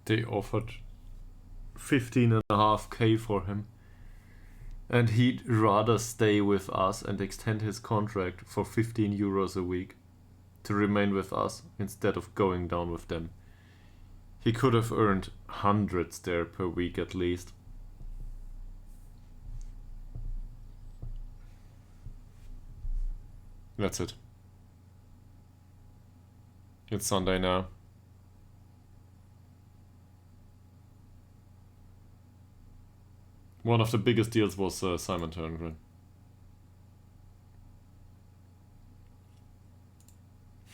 They offered 15.5k for him. And he'd rather stay with us and extend his contract for 15 euros a week to remain with us instead of going down with them. He could have earned hundreds there per week at least. That's it. It's Sunday now. One of the biggest deals was Simon Turngren.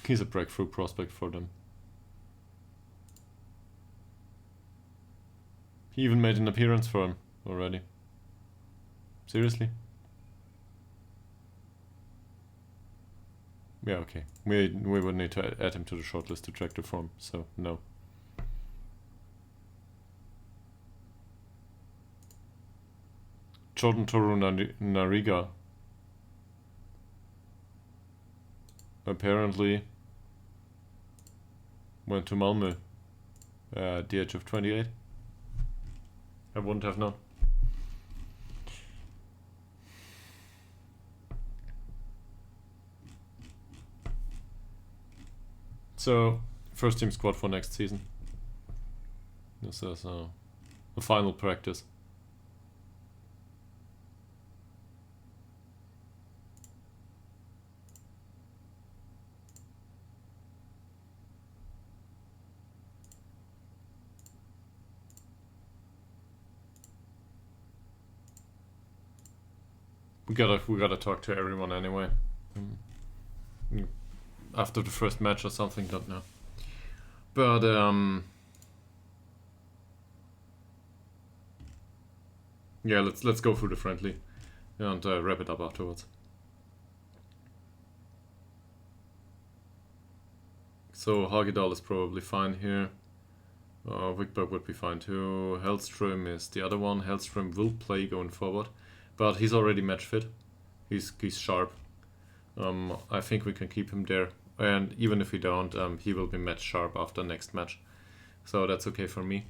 He's a breakthrough prospect for them. He even made an appearance for him already. Seriously? Yeah, okay. We would need to add him to the shortlist to track the form, so no. Jordan Toru Nariga apparently went to Malmö at the age of 28. I wouldn't have known. So, first team squad for next season. This is the final practice. We gotta talk to everyone anyway. After the first match or something, don't know. But yeah, let's go through the friendly and wrap it up afterwards. So Ytterhogdals is probably fine here. Wickberg would be fine too. Hellström is the other one. Hellström will play going forward, but he's already match fit. He's sharp. I think we can keep him there, and even if we don't, he will be match sharp after next match, so that's okay for me.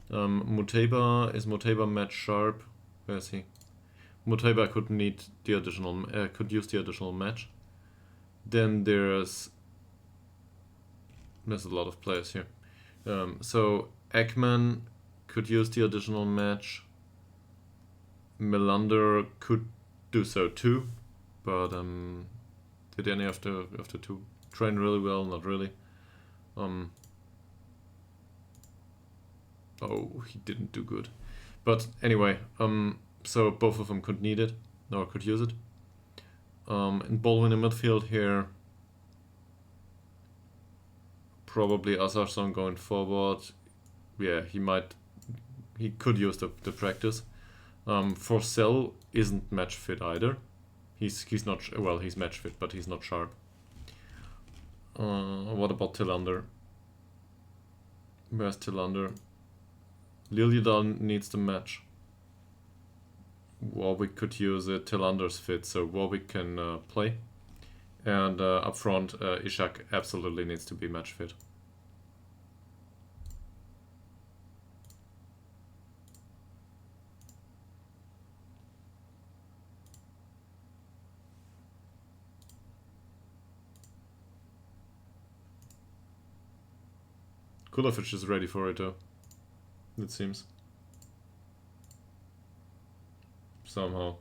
Muteba, is Muteba match sharp? Where is he? Muteba could need the additional, could use the additional match. Then there's a lot of players here. So Ekman could use the additional match. Melander could do so too, but did any of the two train really well? Not really. Oh, he didn't do good. But anyway, so both of them could need it, or could use it. In Baldwin in midfield here, probably Asarson going forward. Yeah, he could use the practice. Forsell isn't match fit either. He's not, well, he's match fit, but he's not sharp. What about Tillander? Where's Tillander? Liljedal needs the match. Warwick could use Tillander's fit, so Warwick can play. And up front, Ishak absolutely needs to be match fit. Kulovic is ready for it though, it seems. Somehow.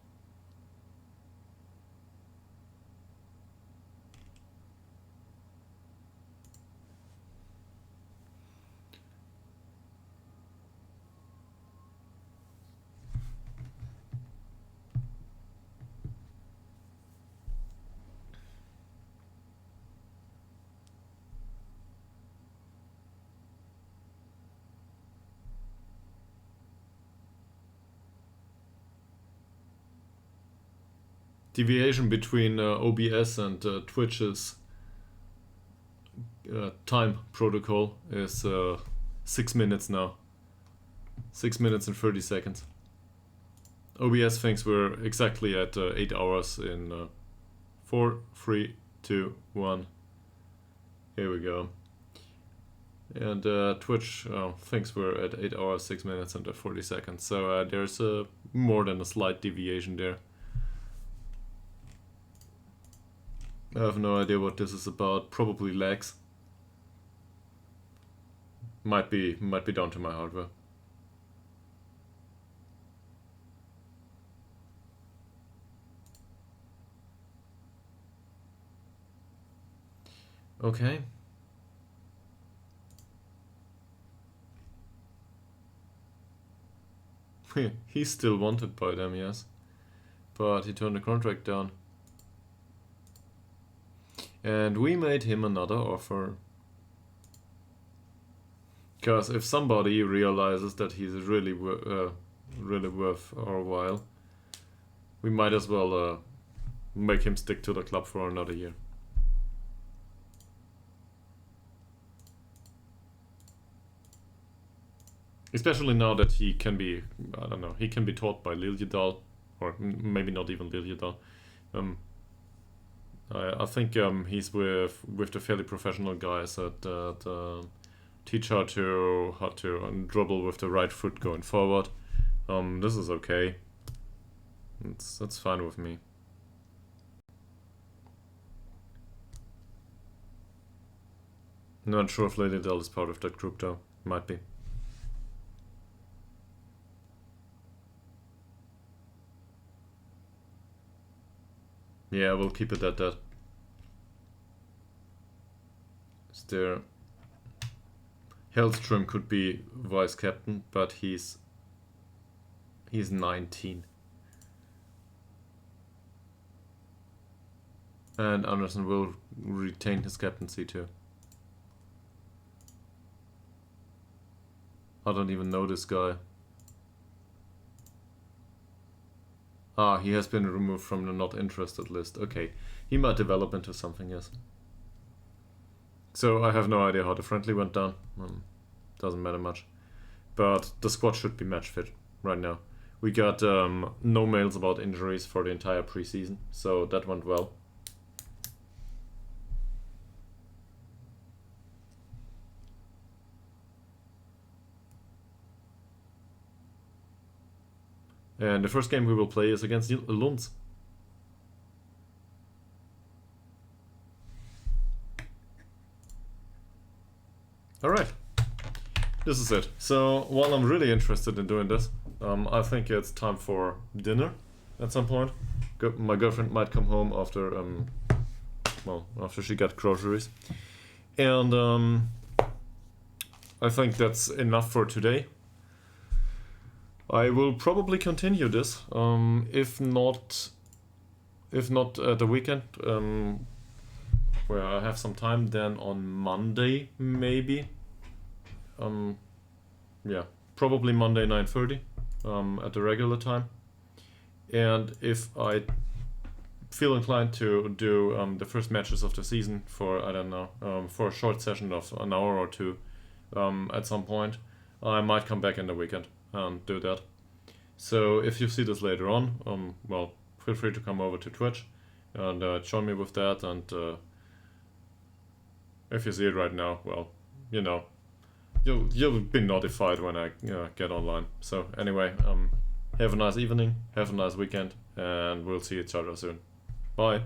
Deviation between OBS and Twitch's time protocol is 6 minutes now. 6 minutes and 30 seconds. OBS thinks we're exactly at 8 hours in 4, 3, 2, 1. Here we go. And Twitch thinks we're at 8 hours, 6 minutes and 40 seconds. So there's more than a slight deviation there. I have no idea what this is about. Probably lags. Might be down to my hardware. Okay. He's still wanted by them, yes. But he turned the contract down. And we made him another offer. Because if somebody realizes that he's really worth our while, we might as well make him stick to the club for another year. Especially now that he can be, I don't know, he can be taught by Liljedal, or maybe not even Liljedal. I think he's with the fairly professional guys that teach how to dribble with the right foot going forward. This is okay. That's fine with me. Not sure if Lady Dell is part of that group though. Might be. Yeah, we'll keep it at that. Is there... Hellstrom could be vice captain, but he's 19. And Anderson will retain his captaincy too. I don't even know this guy. Ah, he has been removed from the not interested list. Okay, he might develop into something, yes. So I have no idea how the friendly went down. Doesn't matter much. But the squad should be match fit right now. We got no mails about injuries for the entire preseason, so that went well. And the first game we will play is against Lund. Alright, this is it. So while I'm really interested in doing this, I think it's time for dinner at some point. My girlfriend might come home after, after she got groceries. And I think that's enough for today. I will probably continue this, if not at the weekend, where I have some time, then on Monday maybe. Yeah, probably Monday 9:30 at the regular time. And if I feel inclined to do the first matches of the season for, I don't know, for a short session of an hour or two, at some point. I might come back in the weekend and do that. So if you see this later on, well, feel free to come over to Twitch and join me with that. And if you see it right now, well, you know, you'll be notified when I get online. So anyway, have a nice evening, have a nice weekend, and we'll see each other soon. Bye.